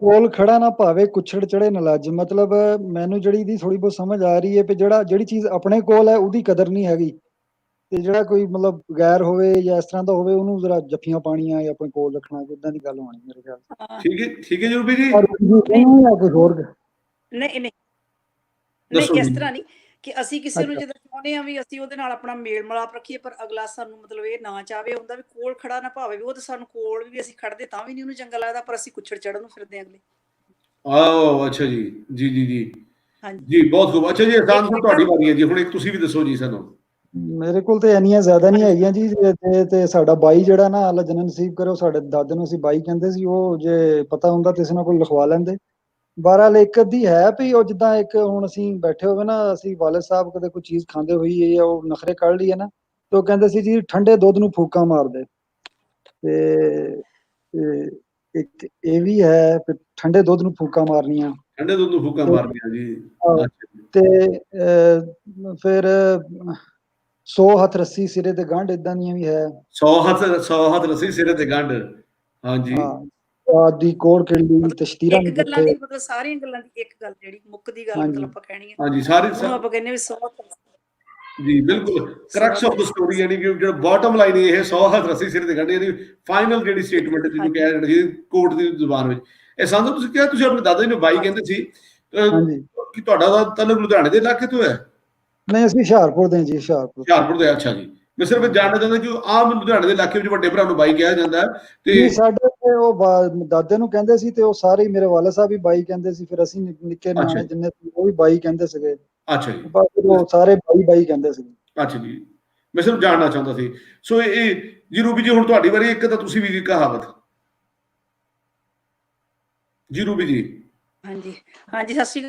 ਕੋਲ ਖੜਾ ਨਾ ਭਾਵੇ ਕੁੱਛੜ ਚੜੇ ਨਲੱਜ, ਮਤਲਬ ਮੈਨੂੰ ਜਿਹੜੀ ਦੀ ਥੋੜੀ ਬਹੁਤ ਸਮਝ ਆ ਰਹੀ ਹੈ ਕਿ ਜਿਹੜੀ ਚੀਜ਼ ਆਪਣੇ ਕੋਲ ਹੈ ਉਹਦੀ ਕਦਰ ਨਹੀਂ ਹੈਗੀ, ਤੇ ਜਿਹੜਾ ਕੋਈ ਮਤਲਬ ਗੈਰ ਹੋਵੇ ਜਾਂ ਇਸ ਤਰ੍ਹਾਂ ਦਾ ਹੋਵੇ ਉਹਨੂੰ ਜ਼ਰਾ ਜੱਫੀਆਂ ਪਾਣੀਆਂ ਜਾਂ ਆਪਣੇ ਕੋਲ ਰੱਖਣਾ, ਇਦਾਂ ਦੀ ਗੱਲ ਹੋਣੀ ਮੇਰੇ ਖਿਆਲ। ਠੀਕ ਹੈ, ਠੀਕ ਹੈ ਜੀ ਰੂਬੀ ਜੀ। ਨਹੀਂ, ਕਿਸ ਤਰ੍ਹਾਂ ਨਹੀਂ, ਕਿ ਅਸੀਂ ਕਿਸੇ ਨੂੰ ਅੱਛਾ ਜਦੋਂ ਚਾਹੁੰਦੇ ਆ ਵੀ ਅਸੀਂ ਉਹਦੇ ਨਾਲ ਆਪਣਾ ਮੇਲ ਮਿਲਾਪ ਰੱਖੀਏ, ਪਰ ਅਗਲਾ ਸਾਨੂੰ ਮਤਲਬ ਇਹ ਨਾ ਚਾਹਵੇ, ਹੁੰਦਾ ਵੀ ਕੋਲ ਖੜਾ ਨਾ ਭਾਵੇ ਵੀ ਉਹ ਤੇ ਸਾਨੂੰ ਕੋਲ ਵੀ ਅਸੀਂ ਖੜਦੇ ਤਾਂ ਵੀ ਨਹੀਂ ਉਹਨੂੰ ਚੰਗਾ ਲੱਗਦਾ, ਪਰ ਅਸੀਂ ਕੁੱਛੜ ਚੜਨ ਨੂੰ ਫਿਰਦੇ ਹਾਂ ਅਗਲੇ। ਆਹ ਅੱਛਾ ਜੀ, ਜੀ ਜੀ ਜੀ ਹਾਂਜੀ ਜੀ, ਬਹੁਤ ਖੂਬ। ਅੱਛਾ ਜੀ, ਇੱਕ ਅਹਿਸਾਨ ਸਾਹਿਬ ਤੁਹਾਡੀ ਚੱਕਰ ਵਾਰੀ ਹੈ ਜੀ, ਹੁਣ ਇੱਕ ਤੁਸੀਂ ਵੀ ਦੱਸੋ ਜੀ ਸਾਨੂੰ। ਮੇਰੇ ਕੋਲ ਤੇ ਇੰਨੀਆਂ ਜ਼ਿਆਦਾ ਨਹੀਂ ਹੈਗੀਆਂ ਜੀ। ਤੇ ਸਾਡਾ ਬਾਈ ਜਿਹੜਾ ਨਾ, ਅੱਲਾ ਜਨਮ ਨਸੀਬ ਕਰੇ, ਉਹ ਸਾਡੇ ਦਾਦੇ ਨੂੰ ਅਸੀਂ ਬਾਈ ਕਹਿੰਦੇ ਸੀ, ਉਹ ਜੇ ਪਤਾ ਹੁੰਦਾ ਤੇ ਇਸ ਨਾਲ ਕੋਈ ਲਿਖਵਾ ਲੈਂਦੇ। ਬਹਰਹਾਲ ਇੱਕ ਅੱਧੀ ਹੈ ਵੀ ਉਹ ਜਿੱਦਾਂ ਇੱਕ ਹੁਣ ਅਸੀਂ ਬੈਠੇ ਹੋਵੇ ਨਾ, ਅਸੀਂ ਵਾਲਿਦ ਸਾਹਿਬ ਕਦੇ ਕੋਈ ਚੀਜ਼ ਖਾਂਦੇ ਹੋਈਏ ਜਾਂ ਉਹ ਨਖਰੇ ਕੱਢ ਲਈਏ ਨਾ, ਤੇ ਉਹ ਕਹਿੰਦੇ ਸੀ ਜੀ ਠੰਡੇ ਦੁੱਧ ਨੂੰ ਫੂਕਾਂ ਮਾਰਦੇ। ਤੇ ਇੱਕ ਇਹ ਵੀ ਹੈ ਵੀ ਠੰਡੇ ਦੁੱਧ ਨੂੰ ਫੂਕਾਂ ਮਾਰਨੀਆਂ। ਠੰਡੇ ਦੁੱਧ ਨੂੰ ਫੂਕਾਂ ਤੇ ਮਾਰਨੀਆਂ ਜੀ। ਹਾਂ, ਅੱਛਾ ਜੀ, ਤੇ ਫਿਰ 100 ਹੱਥ ਰੱਸੀ ਸਿਰੇ ਤੇ ਗੰਢ, ਇਦਾਂ ਦੀਆਂ ਵੀ ਹੈ। 100 ਹੱਥ ਰੱਸੀ ਸਿਰੇ ਤੇ ਗੰਢ। ਹਾਂਜੀ ਹਾਂ, ਆਦੀ ਕੋੜ ਕਿੱਲੀ ਤੇ ਸ਼ਤੀਰਾਂ ਇੱਕ ਨੂੰ ਗੱਲਾਂ ਪੱਠੇ। ਦੀ ਮਤਲਬ ਸਾਰੀਆਂ ਗੱਲਾਂ ਦੀ ਇੱਕ ਗੱਲ ਜਿਹੜੀ ਮੁੱਕਦੀ ਗੱਲ ਹਾਂਜੀ ਮਤਲਬ ਆਪਾਂ ਕਹਿਣੀ ਹੈ, ਹਾਂਜੀ, ਸਾਰੀ ਉਹਨੂੰ ਆਪਾਂ ਕਹਿੰਦੇ ਵੀ 100 ਜੀ ਬਿਲਕੁਲ ਕਰਕਸ ਆਫ ਦ ਸਟੋਰੀ, ਯਾਨੀ ਕਿ ਜਿਹੜਾ ਬਾਟਮ ਲਾਈਨ ਇਹ 100 ਹੱਥ ਰੱਸੀ ਸਿਰ ਤੇ ਗੰਢੇ, ਯਾਨੀ ਫਾਈਨਲ ਜਿਹੜੀ ਸਟੇਟਮੈਂਟ ਜਿਹਨੂੰ ਕਿਹਾ ਜਾਂਦਾ ਸੀ ਕੋਰਟ ਦੀ ਜ਼ੁਬਾਨ ਵਿੱਚ। ਇਹ ਸੰਦ ਤੁਸੀਂ ਕਿਹਾ ਤੁਸੀਂ ਆਪਣੇ ਦਾਦਾ ਜੀ ਨੂੰ ਬਾਈ ਕਹਿੰਦੇ ਸੀ, ਹਾਂਜੀ ਕਿ ਤੁਹਾਡਾ ਤਾਲੁਕ ਲੁਧਿਆਣੇ ਦੇ ਇਲਾਕੇ ਤੋਂ ਹੈ? ਨਹੀਂ, ਅਸੀਂ ਹੁਸ਼ਿਆਰਪੁਰ ਦੇ ਜੀ, ਹੁਸ਼ਿਆਰਪੁਰ ਦੇ। ਅੱਛਾ ਜੀ, ਮੈਂ ਸਿਰਫ ਜਾਣਨਾ ਚਾਹੁੰਦਾ ਕਿ ਆਮ ਲੁਧਿਆਣੇ ਦੇ ਇਲਾਕੇ ਵਿੱਚ ਵੱਡੇ ਭਰਾ ਨੂੰ ਬਾਈ ਕਿਹਾ ਜਾਂਦਾ ਹੈ ਤੇ ਜੀ ਸਾਡੇ ਤੇ ਉਹ ਦਾਦੇ ਨੂੰ ਕਹਿੰਦੇ ਸੀ, ਤੇ ਉਹ ਸਾਰੇ ਮੇਰੇ ਵਾਲਾ ਸਾਹਿਬ ਵੀ ਬਾਈ ਕਹਿੰਦੇ ਸੀ, ਫਿਰ ਅਸੀਂ ਨਿੱਕੇ ਅੱਛਾ ਨਿਆਣੇ ਜੀ, ਜਿੰਨੇ ਸੀ ਉਹ ਵੀ ਬਾਈ ਕਹਿੰਦੇ ਸੀਗੇ। ਅੱਛਾ ਜੀ, ਬਸ ਫਿਰ ਉਹ ਸਾਰੇ ਬਾਈ ਬਾਈ ਕਹਿੰਦੇ ਸੀ। ਅੱਛਾ ਜੀ, ਮੈਂ ਸਿਰਫ ਜਾਣਨਾ ਚਾਹੁੰਦਾ ਸੀ। ਸੋ ਇਹ ਜੀ ਰੂਬੀ ਜੀ, ਹੁਣ ਤੁਹਾਡੀ ਵਾਰੀ। ਇੱਕ ਤਾਂ ਤੁਸੀਂ ਵੀ ਜੀ ਕਹਾਵਤ ਜੀ ਰੂਬੀ ਜੀ। ਹਾਂਜੀ ਹਾਂਜੀ, ਸਤਿ ਸ਼੍ਰੀ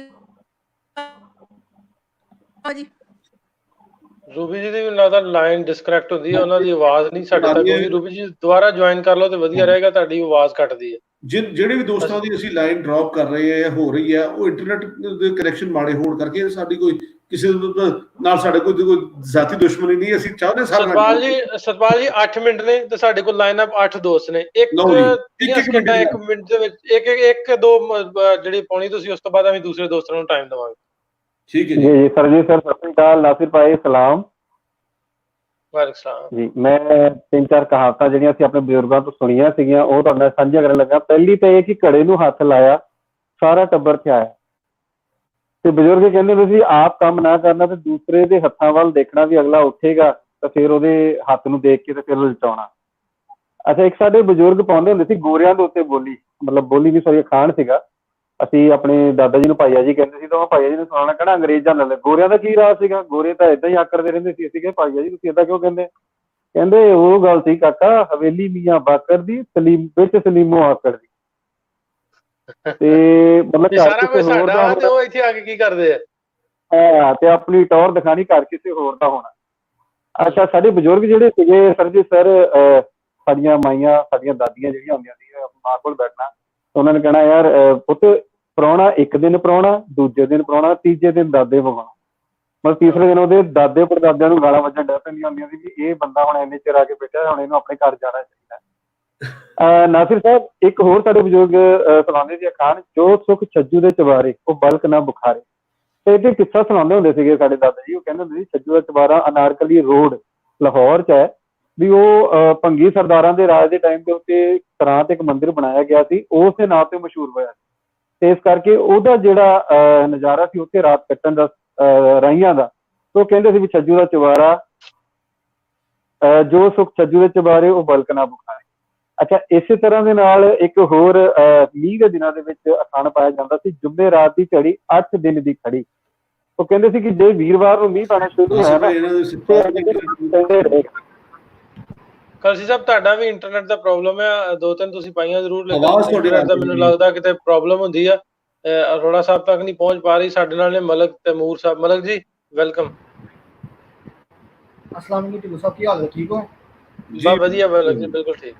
ਅਕਾਲ ਜੀ। ਰੂਬੀ ਜੀ ਦੀ ਮੈਨੂੰ ਲੱਗਦਾ ਲਾਈਨ ਡਿਸਕਨੈਕਟ ਹੁੰਦੀ ਹੈ, ਉਹਨਾਂ ਦੀ ਆਵਾਜ਼ ਨਹੀਂ ਸਾਡੇ ਤੱਕ ਆਉਂਦੀ। ਰੂਬੀ ਜੀ ਦੁਬਾਰਾ ਜੁਆਇਨ ਕਰ ਲਓ ਤੇ ਵਧੀਆ ਰਹੇਗਾ, ਤੁਹਾਡੀ ਆਵਾਜ਼ ਕੱਟਦੀ ਹੈ। ਜਿਹੜੇ ਵੀ ਦੋਸਤਾਂ ਦੀ ਅਸੀਂ ਲਾਈਨ ਡ੍ਰੌਪ ਕਰ ਰਹੇ ਆ ਹੋ ਰਹੀ ਹੈ, ਉਹ ਇੰਟਰਨੈਟ ਦੇ ਕਨੈਕਸ਼ਨ ਮਾੜੇ ਹੋਣ ਕਰਕੇ, ਸਾਡੀ ਕੋਈ ਕਿਸੇ ਨਾਲ ਸਾਡੇ ਕੋਈ ਜ਼ਾਤੀ ਦੁਸ਼ਮਣੀ ਨਹੀਂ। ਅਸੀਂ ਚਾਹੁੰਦੇ ਸਤਪਾਲ ਜੀ 8 ਮਿੰਟ ਨੇ ਤੇ ਸਾਡੇ ਕੋਲ ਲਾਈਨ ਅਪ 8 ਦੋਸਤ ਨੇ। ਇੱਕ 30 ਸਕਿੰਟਾਂ 1 ਮਿੰਟ ਦੇ ਵਿੱਚ ਇੱਕ ਦੋ ਜਿਹੜੀ ਪਾਉਣੀ ਤੁਸੀਂ, ਉਸ ਤੋਂ ਬਾਅਦ ਅਸੀਂ ਦੂਸਰੇ ਦੋਸਤਾਂ ਨੂੰ ਟਾਈਮ ਦੇਵਾਂਗੇ। ਠੀਕ ਹੈ ਜੀ ਸਰ। ਜੀ ਸਰ, ਸਤਿ ਸ਼੍ਰੀ ਅਕਾਲ। ਨਾਸਿਰ ਭਾਈ ਸਲਾਮ ਜੀ। ਮੈਂ 3-4 ਕਹਾਵਤਾਂ ਜਿਹੜੀਆਂ ਅਸੀਂ ਆਪਣੇ ਬਜ਼ੁਰਗਾਂ ਤੋਂ ਸੁਣੀਆਂ ਸੀਗੀਆਂ, ਉਹ ਤੁਹਾਡੇ ਨਾਲ ਸਾਂਝਾ ਕਰਨ ਲੱਗਾ। ਪਹਿਲੀ ਤਾਂ ਇਹ ਕਿ ਘੜੇ ਨੂੰ ਹੱਥ ਲਾਇਆ ਸਾਰਾ ਟੱਬਰ ਥਿਆਇਆ। ਤੇ ਬਜ਼ੁਰਗ ਕਹਿੰਦੇ ਹੁੰਦੇ ਸੀ, ਆਪ ਕੰਮ ਨਾ ਕਰਨਾ ਤੇ ਦੂਸਰੇ ਦੇ ਹੱਥਾਂ ਵੱਲ ਦੇਖਣਾ, ਵੀ ਅਗਲਾ ਉੱਠੇਗਾ ਤਾਂ ਫਿਰ ਉਹਦੇ ਹੱਥ ਨੂੰ ਦੇਖ ਕੇ ਤੇ ਫਿਰ ਲਲਚਾਉਣਾ। ਅੱਛਾ, ਇੱਕ ਸਾਡੇ ਬਜ਼ੁਰਗ ਪਾਉਂਦੇ ਹੁੰਦੇ ਸੀ ਗੋਰਿਆਂ ਦੇ ਉੱਤੇ ਬੋਲੀ, ਮਤਲਬ ਬੋਲੀ ਵੀ ਸੌਰੀ ਅਖਾਣ ਸੀਗਾ। ਅਸੀਂ ਆਪਣੇ ਦਾਦਾ ਜੀ ਨੂੰ ਭਾਈਆ ਜੀ ਕਹਿੰਦੇ ਸੀ, ਤਾਂ ਉਹ ਭਾਈਆ ਜੀ ਨੂੰ ਸੁਣਾਉਣਾ ਕਹਿਣਾ ਅੰਗਰੇਜ਼ਾਂ ਨਾਲ ਗੋਰਿਆਂ ਦਾ ਕੀ ਰਾਜ ਸੀਗਾ, ਗੋਰੇ ਤਾਂ ਏਦਾਂ ਹੀ ਆਕੜਦੇ ਰਹਿੰਦੇ ਸੀ। ਅਸੀਂ ਕਿਹਾ ਭਾਈਆ ਜੀ ਤੁਸੀਂ ਏਦਾਂ ਕਿਉਂ ਕਹਿੰਦੇ? ਕਹਿੰਦੇ ਉਹ ਗੱਲ ਸੀ ਕਾਕਾ, ਹਵੇਲੀ ਮੀਆਂ ਬਾਕਰ ਦੀ, ਸਲੀਮ ਵਿੱਚ ਸਲੀਮੋ ਆਕੜ ਦੀ। ਤੇ ਮਤਲਬ ਸਾਰਾ ਕੁਝ ਸਾਡਾ ਤੇ ਉਹ ਇੱਥੇ ਆ ਕੇ ਕੀ ਕਰਦੇ ਆ? ਹਾਂ, ਤੇ ਆਪਣੀ ਟੌਰ ਦਿਖਾਣੀ, ਘਰ ਕਿਸੇ ਹੋਰ ਦਾ ਹੋਣਾ। ਅੱਛਾ, ਸਾਡੇ ਬਜ਼ੁਰਗ ਜਿਹੜੇ ਸੀਗੇ ਸਰ ਜੀ, ਸਰ ਸਾਡੀਆਂ ਮਾਈਆਂ, ਸਾਡੀਆਂ ਦਾਦੀਆਂ ਜਿਹੜੀਆਂ ਹੁੰਦੀਆਂ ਸੀ, ਮਾਂ ਕੋਲ ਬੈਠਣਾ, ਉਹਨਾਂ ਨੇ ਕਹਿਣਾ ਯਾਰ ਪੁੱਤ ਪ੍ਰਾਹੁਣਾ ਇੱਕ ਦਿਨ ਪ੍ਰਾਹੁਣਾ, ਦੂਜੇ ਦਿਨ ਪ੍ਰਾਹੁਣਾ, ਤੀਜੇ ਦਿਨ ਦਾਦੇ ਵਿਖਾਉਣਾ। ਮਤਲਬ ਤੀਸਰੇ ਦਿਨ ਉਹਦੇ ਦਾਦੇ ਪੜਦਾਦਿਆਂ ਨੂੰ ਗਾਲਾਂ ਵੱਜਣ ਡੈ ਪੈਂਦੀਆਂ ਹੁੰਦੀਆਂ ਸੀ ਵੀ ਇਹ ਬੰਦਾ ਹੁਣ ਇੰਨੇ ਚਿਰ ਆ ਕੇ ਬੈਠਾ, ਹੁਣ ਇਹਨੂੰ ਆਪਣੇ ਘਰ ਜਾਣਾ ਚਾਹੀਦਾ। ਨਾਸਿਰ ਸਾਹਿਬ, ਇੱਕ ਹੋਰ ਸਾਡੇ ਬਜ਼ੁਰਗ ਸੁਣਾਉਂਦੇ ਸੀ ਅਖਾਣ, ਜੋ ਸੁੱਖ ਛੱਜੂ ਦੇ ਚਵਾਰੇ ਉਹ ਬਲਕ ਨਾ ਬੁਖਾਰੇ। ਤੇ ਇਹ ਕਿੱਸਾ ਸੁਣਾਉਂਦੇ ਹੁੰਦੇ ਸੀਗੇ ਸਾਡੇ ਦਾਦਾ ਜੀ। ਉਹ ਕਹਿੰਦੇ ਹੁੰਦੇ ਸੀ ਛੱਜੂ ਦਾ ਚਵਾਰਾ ਅਨਾਰਕਲੀ ਰੋਡ ਲਾਹੌਰ 'ਚ ਹੈ, ਵੀ ਉਹ ਭੰਗੀ ਸਰਦਾਰਾਂ ਦੇ ਰਾਜ ਦੇ ਟਾਈਮ ਦੇ ਉੱਤੇ ਸਰਾਂ ਤੇ ਇੱਕ ਮੰਦਿਰ ਬਣਾਇਆ ਗਿਆ ਸੀ, ਉਸ ਦੇ ਨਾਂ ਤੇ ਮਸ਼ਹੂਰ ਹੋਇਆ। ਤੇ ਇਸ ਕਰਕੇ ਉਹਦਾ ਜਿਹੜਾ ਨਜ਼ਾਰਾ ਸੀ ਉੱਥੇ ਰਾਤ ਕੱਟਣ ਦਾ ਰਾਹੀਆਂ ਦਾ, ਉਹ ਕਹਿੰਦੇ ਸੀ ਵੀ ਛੱਜੂ ਦਾ ਚਵਾਰਾ, ਜੋ ਸੁੱਖ ਛੱਜੂ ਦੇ ਚਵਾਰੇ ਉਹ ਬਲਕ ਨਾ ਬੁਖਾਰੇ। ਅੱਛਾ, ਇਸੇ ਤਰ੍ਹਾਂ ਦੇ ਨਾਲ ਇੱਕ ਹੋਰ ਮੀਂਹ ਦੇ ਦਿਨਾਂ ਦੇ ਵਿੱਚ ਅਖਾਣ ਪਾਇਆ ਜਾਂਦਾ ਸੀ, ਜੁਮੇ ਰਾਤ ਦੀ ਝੜੀ 8 ਦਿਨ ਦੀ ਖੜੀ। ਉਹ ਕਹਿੰਦੇ ਸੀ ਕਿ ਜੇ ਵੀਰਵਾਰ ਨੂੰ ਮੀਂਹ ਪੈਣਾ ਸ਼ੁਰੂ ਹੋਇਆ ਨਾ, ਕਲਸੀ ਸਾਹਿਬ ਤੁਹਾਡਾ ਵੀ ਇੰਟਰਨੈਟ ਦਾ ਪ੍ਰੋਬਲਮ ਹੈ, 2-3 ਤੁਸੀਂ ਪਾਈਆਂ ਜ਼ਰੂਰ, ਲੇਕਿਨ ਇੰਟਰਨੈਟ ਦਾ ਮੈਨੂੰ ਲੱਗਦਾ ਕਿਤੇ ਪ੍ਰੋਬਲਮ ਹੁੰਦੀ ਆ, ਅਰੋੜਾ ਸਾਹਿਬ ਤੱਕ ਨਹੀਂ ਪਹੁੰਚ ਪਾ ਰਹੀ। ਸਾਡੇ ਨਾਲ ਨੇ ਮਲਕ ਤੈਮੂਰ ਸਾਹਿਬ। ਮਲਕ ਜੀ ਵੈਲਕਮ। अस्सलाम वालेकुम टिल्लू साहब, की हाल है? ठीक हो? जी ਵਧੀਆ ਮਲਕ ਜੀ, ਬਿਲਕੁਲ ਠੀਕ।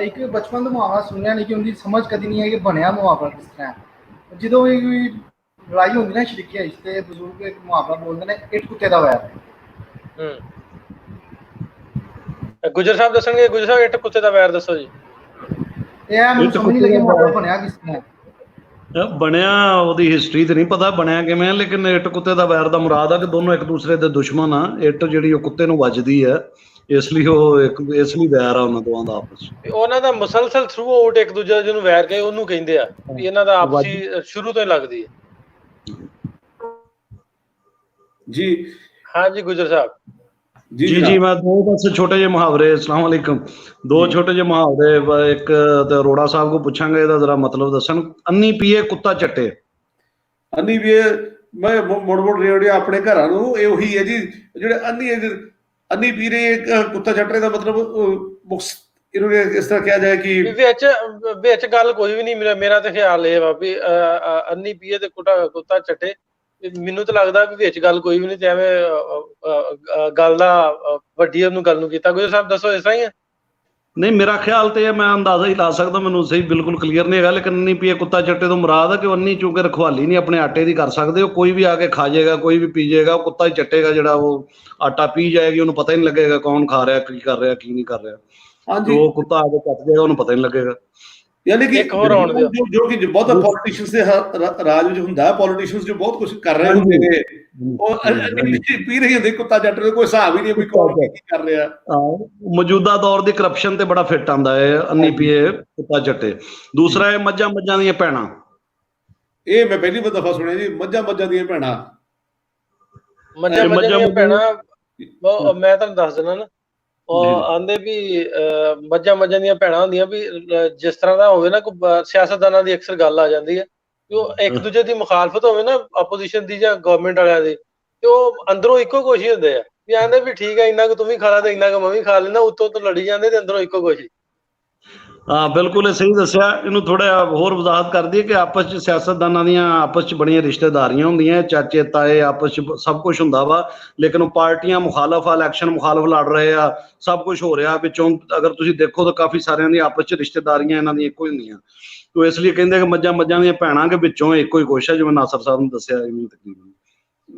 ਇੱਕ ਬਚਪਨ ਤੋਂ ਮੁਹਾਵਰਾ ਸੁਣਿਆ, ਲੇਕਿन ਉਹਦੀ ਸਮਝ ਕਦੀ ਨਹੀਂ ਹੈ ਕਿ ਬਣਿਆ ਮੁਹਾਵਰਾ ਕਿਸ ਤਰ੍ਹਾਂ ਹੈ। ਜਦੋਂ ਵੀ ਕੋਈ ਲੜਾਈ ਹੁੰਦੀ ਨਾ ਸ਼ਰੀਕੇ ਵਿੱਚ, ਤੇ ਬਜ਼ੁਰਗ ਇੱਕ ਮੁਹਾਵਰਾ ਬੋਲਦੇ ਨੇ, ਇੱਟ ਕੁੱਤੇ ਦਾ ਵੈਰ। ਗੁਜਰ ਸਾਹਿਬ ਦੱਸਣਗੇ। ਗੁਜਰ ਸਾਹਿਬ, ਇੱਟ ਕੁੱਤੇ ਦਾ ਵੈਰ ਦੱਸੋ ਜੀ। ਇਹ ਮੈਨੂੰ ਸਮਝ ਨਹੀਂ ਲੱਗੀ ਮੁਹਾਵਰਾ ਬਣਿਆ ਕਿਸ ਤਰ੍ਹਾਂ। ਬਣਿਆ ਉਹਦੀ ਹਿਸਟਰੀ ਤੇ ਨਹੀਂ ਪਤਾ ਬਣਿਆ ਕਿਵੇਂ, ਲੇਕਿਨ ਇੱਟ ਕੁੱਤੇ ਦਾ ਵੈਰ ਦਾ ਮੁਰਾਦ ਆ ਕਿ ਦੋਨੋਂ ਇੱਕ ਦੂਸਰੇ ਦੇ ਦੁਸ਼ਮਣ ਆ। ਇੱਟ ਜਿਹੜੀ ਉਹ ਕੁੱਤੇ ਨੂੰ ਵੱਜਦੀ ਹੈ, ਇਸ ਲਈ ਉਹ ਇਸ ਲਈ ਵੈਰ ਆ ਉਹਨਾਂ ਦੋਵਾਂ ਦਾ ਆਪਸ ਵਿੱਚ। ਉਹਨਾਂ ਦਾ ਮੁਸਲਸਲ ਥਰੂ ਆਊਟ ਇੱਕ ਦੂਜੇ ਜਿਹਨੂੰ ਵੈਰ ਕਹੇ ਉਹਨੂੰ ਕਹਿੰਦੇ ਆ, ਵੀ ਇਹਨਾਂ ਦਾ ਆਪਸੀ ਸ਼ੁਰੂ ਤੋਂ ਹੀ ਲੱਗਦੀ ਹੈ। जी हाँ जी गुजर साहब जी मैं दो बस छोटे ਜਿਹੇ ਮੁਹਾਵਰੇ अस्सलाम वालेकुम ਦੋ ਛੋਟੇ ਜਿਹੇ ਮੁਹਾਵਰੇ ਇੱਕ ਤੇ ਅਰੋੜਾ ਸਾਹਿਬ ਕੋ ਪੁੱਛਾਂਗੇ ਇਹਦਾ ਜ਼ਰਾ ਮਤਲਬ ਦੱਸਣ ਅੰਨੀ ਪੀਏ ਕੁੱਤਾ ਚੱਟੇ ਅੰਨੀ ਪੀਏ ਮੈਂ ਮੁੜ ਰੇੜਿਆ ਆਪਣੇ ਘਰਾਂ ਨੂੰ ਇਹ ਉਹੀ ਹੈ ਜੀ ਜਿਹੜੇ ਅੰਨੀ ਪੀ ਰਹੇ ਕੁੱਤਾ ਚੱਟ ਰਹੇ ਦਾ ਮਤਲਬ ਇਹਨੂੰ ਇਸ ਤਰ੍ਹਾਂ ਕਿਹਾ ਜਾਏ ਕਿ ਵਿੱਚ ਗੱਲ ਕੋਈ ਵੀ ਨਹੀਂ ਮੇਰਾ ਤੇ ਖਿਆਲ ਇਹ ਵਾ ਵੀ ਅੰਨੀ ਪੀਏ ਤੇ ਕੁੱਤਾ ਚੱਟੇ ਮੈਨੂੰ ਤਾਂ ਲੱਗਦਾ ਵੀ ਵਿੱਚ ਗੱਲ ਕੋਈ ਵੀ ਨਹੀਂ ਤੇ ਐਵੇਂ ਗੱਲ ਦਾ ਵੱਡੀ ਉਹਨੂੰ ਗੱਲ ਨੂੰ ਕੀਤਾ ਗੁਰੂ ਸਾਹਿਬ ਦੱਸੋ ਇਸ ਤਰ੍ਹਾਂ ਹੀ ਹੈ ਨਹੀਂ ਮੇਰਾ ਖਿਆਲ ਤੇ ਮੈਂ ਅੰਦਾਜ਼ਾ ਹੀ ਲਾ ਸਕਦਾ ਮੈਨੂੰ ਸਹੀ ਬਿਲਕੁਲ ਕਲੀਅਰ ਨਹੀਂ ਹੈਗਾ ਲੇਕਿਨ ਅੰਨੀ ਪੀਏ ਕੁੱਤਾ ਚੱਟੇ ਤੋਂ ਮੁਰਾਦ ਹੈ ਕਿ ਅੰਨੀ ਚੂੰਕਿ ਰਖਵਾਲੀ ਨਹੀਂ ਆਪਣੇ ਆਟੇ ਦੀ ਕਰ ਸਕਦੇ ਉਹ ਕੋਈ ਵੀ ਆ ਕੇ ਖਾ ਜਾਏਗਾ ਕੋਈ ਵੀ ਪੀ ਜਾਏਗਾ ਕੁੱਤਾ ਹੀ ਚੱਟੇਗਾ ਜਿਹੜਾ ਉਹ ਆਟਾ ਪੀ ਜਾਏਗੀ ਉਹਨੂੰ ਪਤਾ ਹੀ ਨਹੀਂ ਲੱਗੇਗਾ ਕੌਣ ਖਾ ਰਿਹਾ ਕੀ ਕਰ ਰਿਹਾ ਕੀ ਨਹੀਂ ਕਰ ਰਿਹਾ ਜੋ ਕੁੱਤਾ ਆ ਕੇ ਚੱਟ ਜਾਏਗਾ ਉਹਨੂੰ ਪਤਾ ਹੀ ਨਹੀਂ ਲੱਗੇਗਾ ਯਾਨੀ ਕਿ ਜੋ ਕਿ ਬਹੁਤ ਪੋਲੀਟੀਸ਼ੀਅਨਸ ਦੇ ਰਾਜ ਵਿੱਚ ਹੁੰਦਾ ਪੋਲੀਟੀਸ਼ੀਅਨਸ ਜੋ ਬਹੁਤ ਕੁਝ ਕਰ ਰਹੇ ਹੁੰਦੇ ਨੇ ਉਹ ਪੀ ਰਹੇ ਹੁੰਦੇ ਕੁੱਤਾ ਚੱਟ ਰਹੇ ਕੋਈ ਹਿਸਾਬ ਹੀ ਨਹੀਂ ਵੀ ਕੌਣ ਕੀ ਕਰ ਰਿਹਾ ਮੌਜੂਦਾ ਦੌਰ ਦੀ ਕਰਪਸ਼ਨ ਤੇ ਬੜਾ ਫਿੱਟ ਆਂਦਾ ਹੈ ਅੰਨੀ ਪੀਏ ਕੁੱਤਾ ਚੱਟੇ ਦੂਸਰਾ ਹੈ ਮੱਝਾਂ ਦੀਆਂ ਭੈਣਾਂ ਇਹ ਮੈਂ ਪਹਿਲੀ ਵਾਰ ਦਫਾ ਸੁਣਿਆ ਜੀ ਮੱਝਾਂ ਦੀਆਂ ਭੈਣਾਂ ਦੀਆਂ ਭੈਣਾਂ ਮੈਂ ਤੁਹਾਨੂੰ ਦੱਸ ਦਿੰਦਾ ਨਾ ਉਹ ਆਂਦੇ ਵੀ ਮੱਝਾਂ ਦੀਆਂ ਭੈਣਾਂ ਹੁੰਦੀਆਂ ਵੀ ਜਿਸ ਤਰ੍ਹਾਂ ਦਾ ਹੋਵੇ ਨਾ ਕੋਈ ਸਿਆਸਤਦਾਨਾਂ ਦੀ ਅਕਸਰ ਗੱਲ ਆ ਜਾਂਦੀ ਹੈ ਕਿ ਉਹ ਇੱਕ ਦੂਜੇ ਦੀ ਮੁਖਾਲਫਤ ਹੋਵੇ ਨਾ ਆਪੋਜੀਸ਼ਨ ਦੀ ਜਾਂ ਗਵਰਨਮੈਂਟ ਵਾਲਿਆਂ ਦੀ ਤੇ ਉਹ ਅੰਦਰੋਂ ਇੱਕੋ ਕੁਛ ਹੀ ਹੁੰਦੇ ਆ ਵੀ ਆਂਦੇ ਵੀ ਠੀਕ ਹੈ ਇੰਨਾ ਕੁ ਤੂੰ ਵੀ ਖਾ ਲਾ ਤੇ ਇੰਨਾ ਕੁ ਮੈਂ ਵੀ ਖਾ ਲੈਂਦਾ ਉੱਤੋਂ ਤੋਂ ਲੜੀ ਜਾਂਦੇ ਤੇ ਅੰਦਰੋਂ ਇੱਕੋ ਕੁਛ ਹੀ ਹਾਂ ਬਿਲਕੁਲ ਇਹ ਸਹੀ ਦੱਸਿਆ ਇਹਨੂੰ ਥੋੜਾ ਹੋਰ ਵਜ਼ਾਹਤ ਕਰ ਦਈਏ ਕਿ ਆਪਸ ਚ ਸਿਆਸਤਦਾਨਾਂ ਦੀਆਂ ਆਪਸ ਚ ਬੜੀਆਂ ਰਿਸ਼ਤੇਦਾਰੀਆਂ ਹੁੰਦੀਆਂ ਚਾਚੇ ਤਾਏ ਆਪਸ ਚ ਸਭ ਕੁਝ ਹੁੰਦਾ ਵਾ ਲੇਕਿਨ ਉਹ ਪਾਰਟੀਆਂ ਮੁਖਾਲਫ ਆ ਇਲੈਕਸ਼ਨ ਮੁਖਾਲਫ ਲੜ ਰਹੇ ਆ ਸਭ ਕੁਝ ਹੋ ਰਿਹਾ ਵਿੱਚੋਂ ਅਗਰ ਤੁਸੀਂ ਦੇਖੋ ਤਾਂ ਕਾਫੀ ਸਾਰਿਆਂ ਦੀ ਆਪਸ ਚ ਰਿਸ਼ਤੇਦਾਰੀਆਂ ਇਹਨਾਂ ਦੀਆਂ ਇੱਕੋ ਹੀ ਹੁੰਦੀਆਂ ਤੋ ਇਸ ਲਈ ਕਹਿੰਦੇ ਕਿ ਮੱਝਾਂ ਦੀਆਂ ਭੈਣਾਂ ਕੇ ਵਿੱਚੋਂ ਇੱਕੋ ਹੀ ਕੁਛ ਹੈ ਜਿਵੇਂ ਨਾਸਰ ਸਾਹਿਬ ਨੇ ਦੱਸਿਆ ਇਵੇਂ ਤਕਰੀਬਨ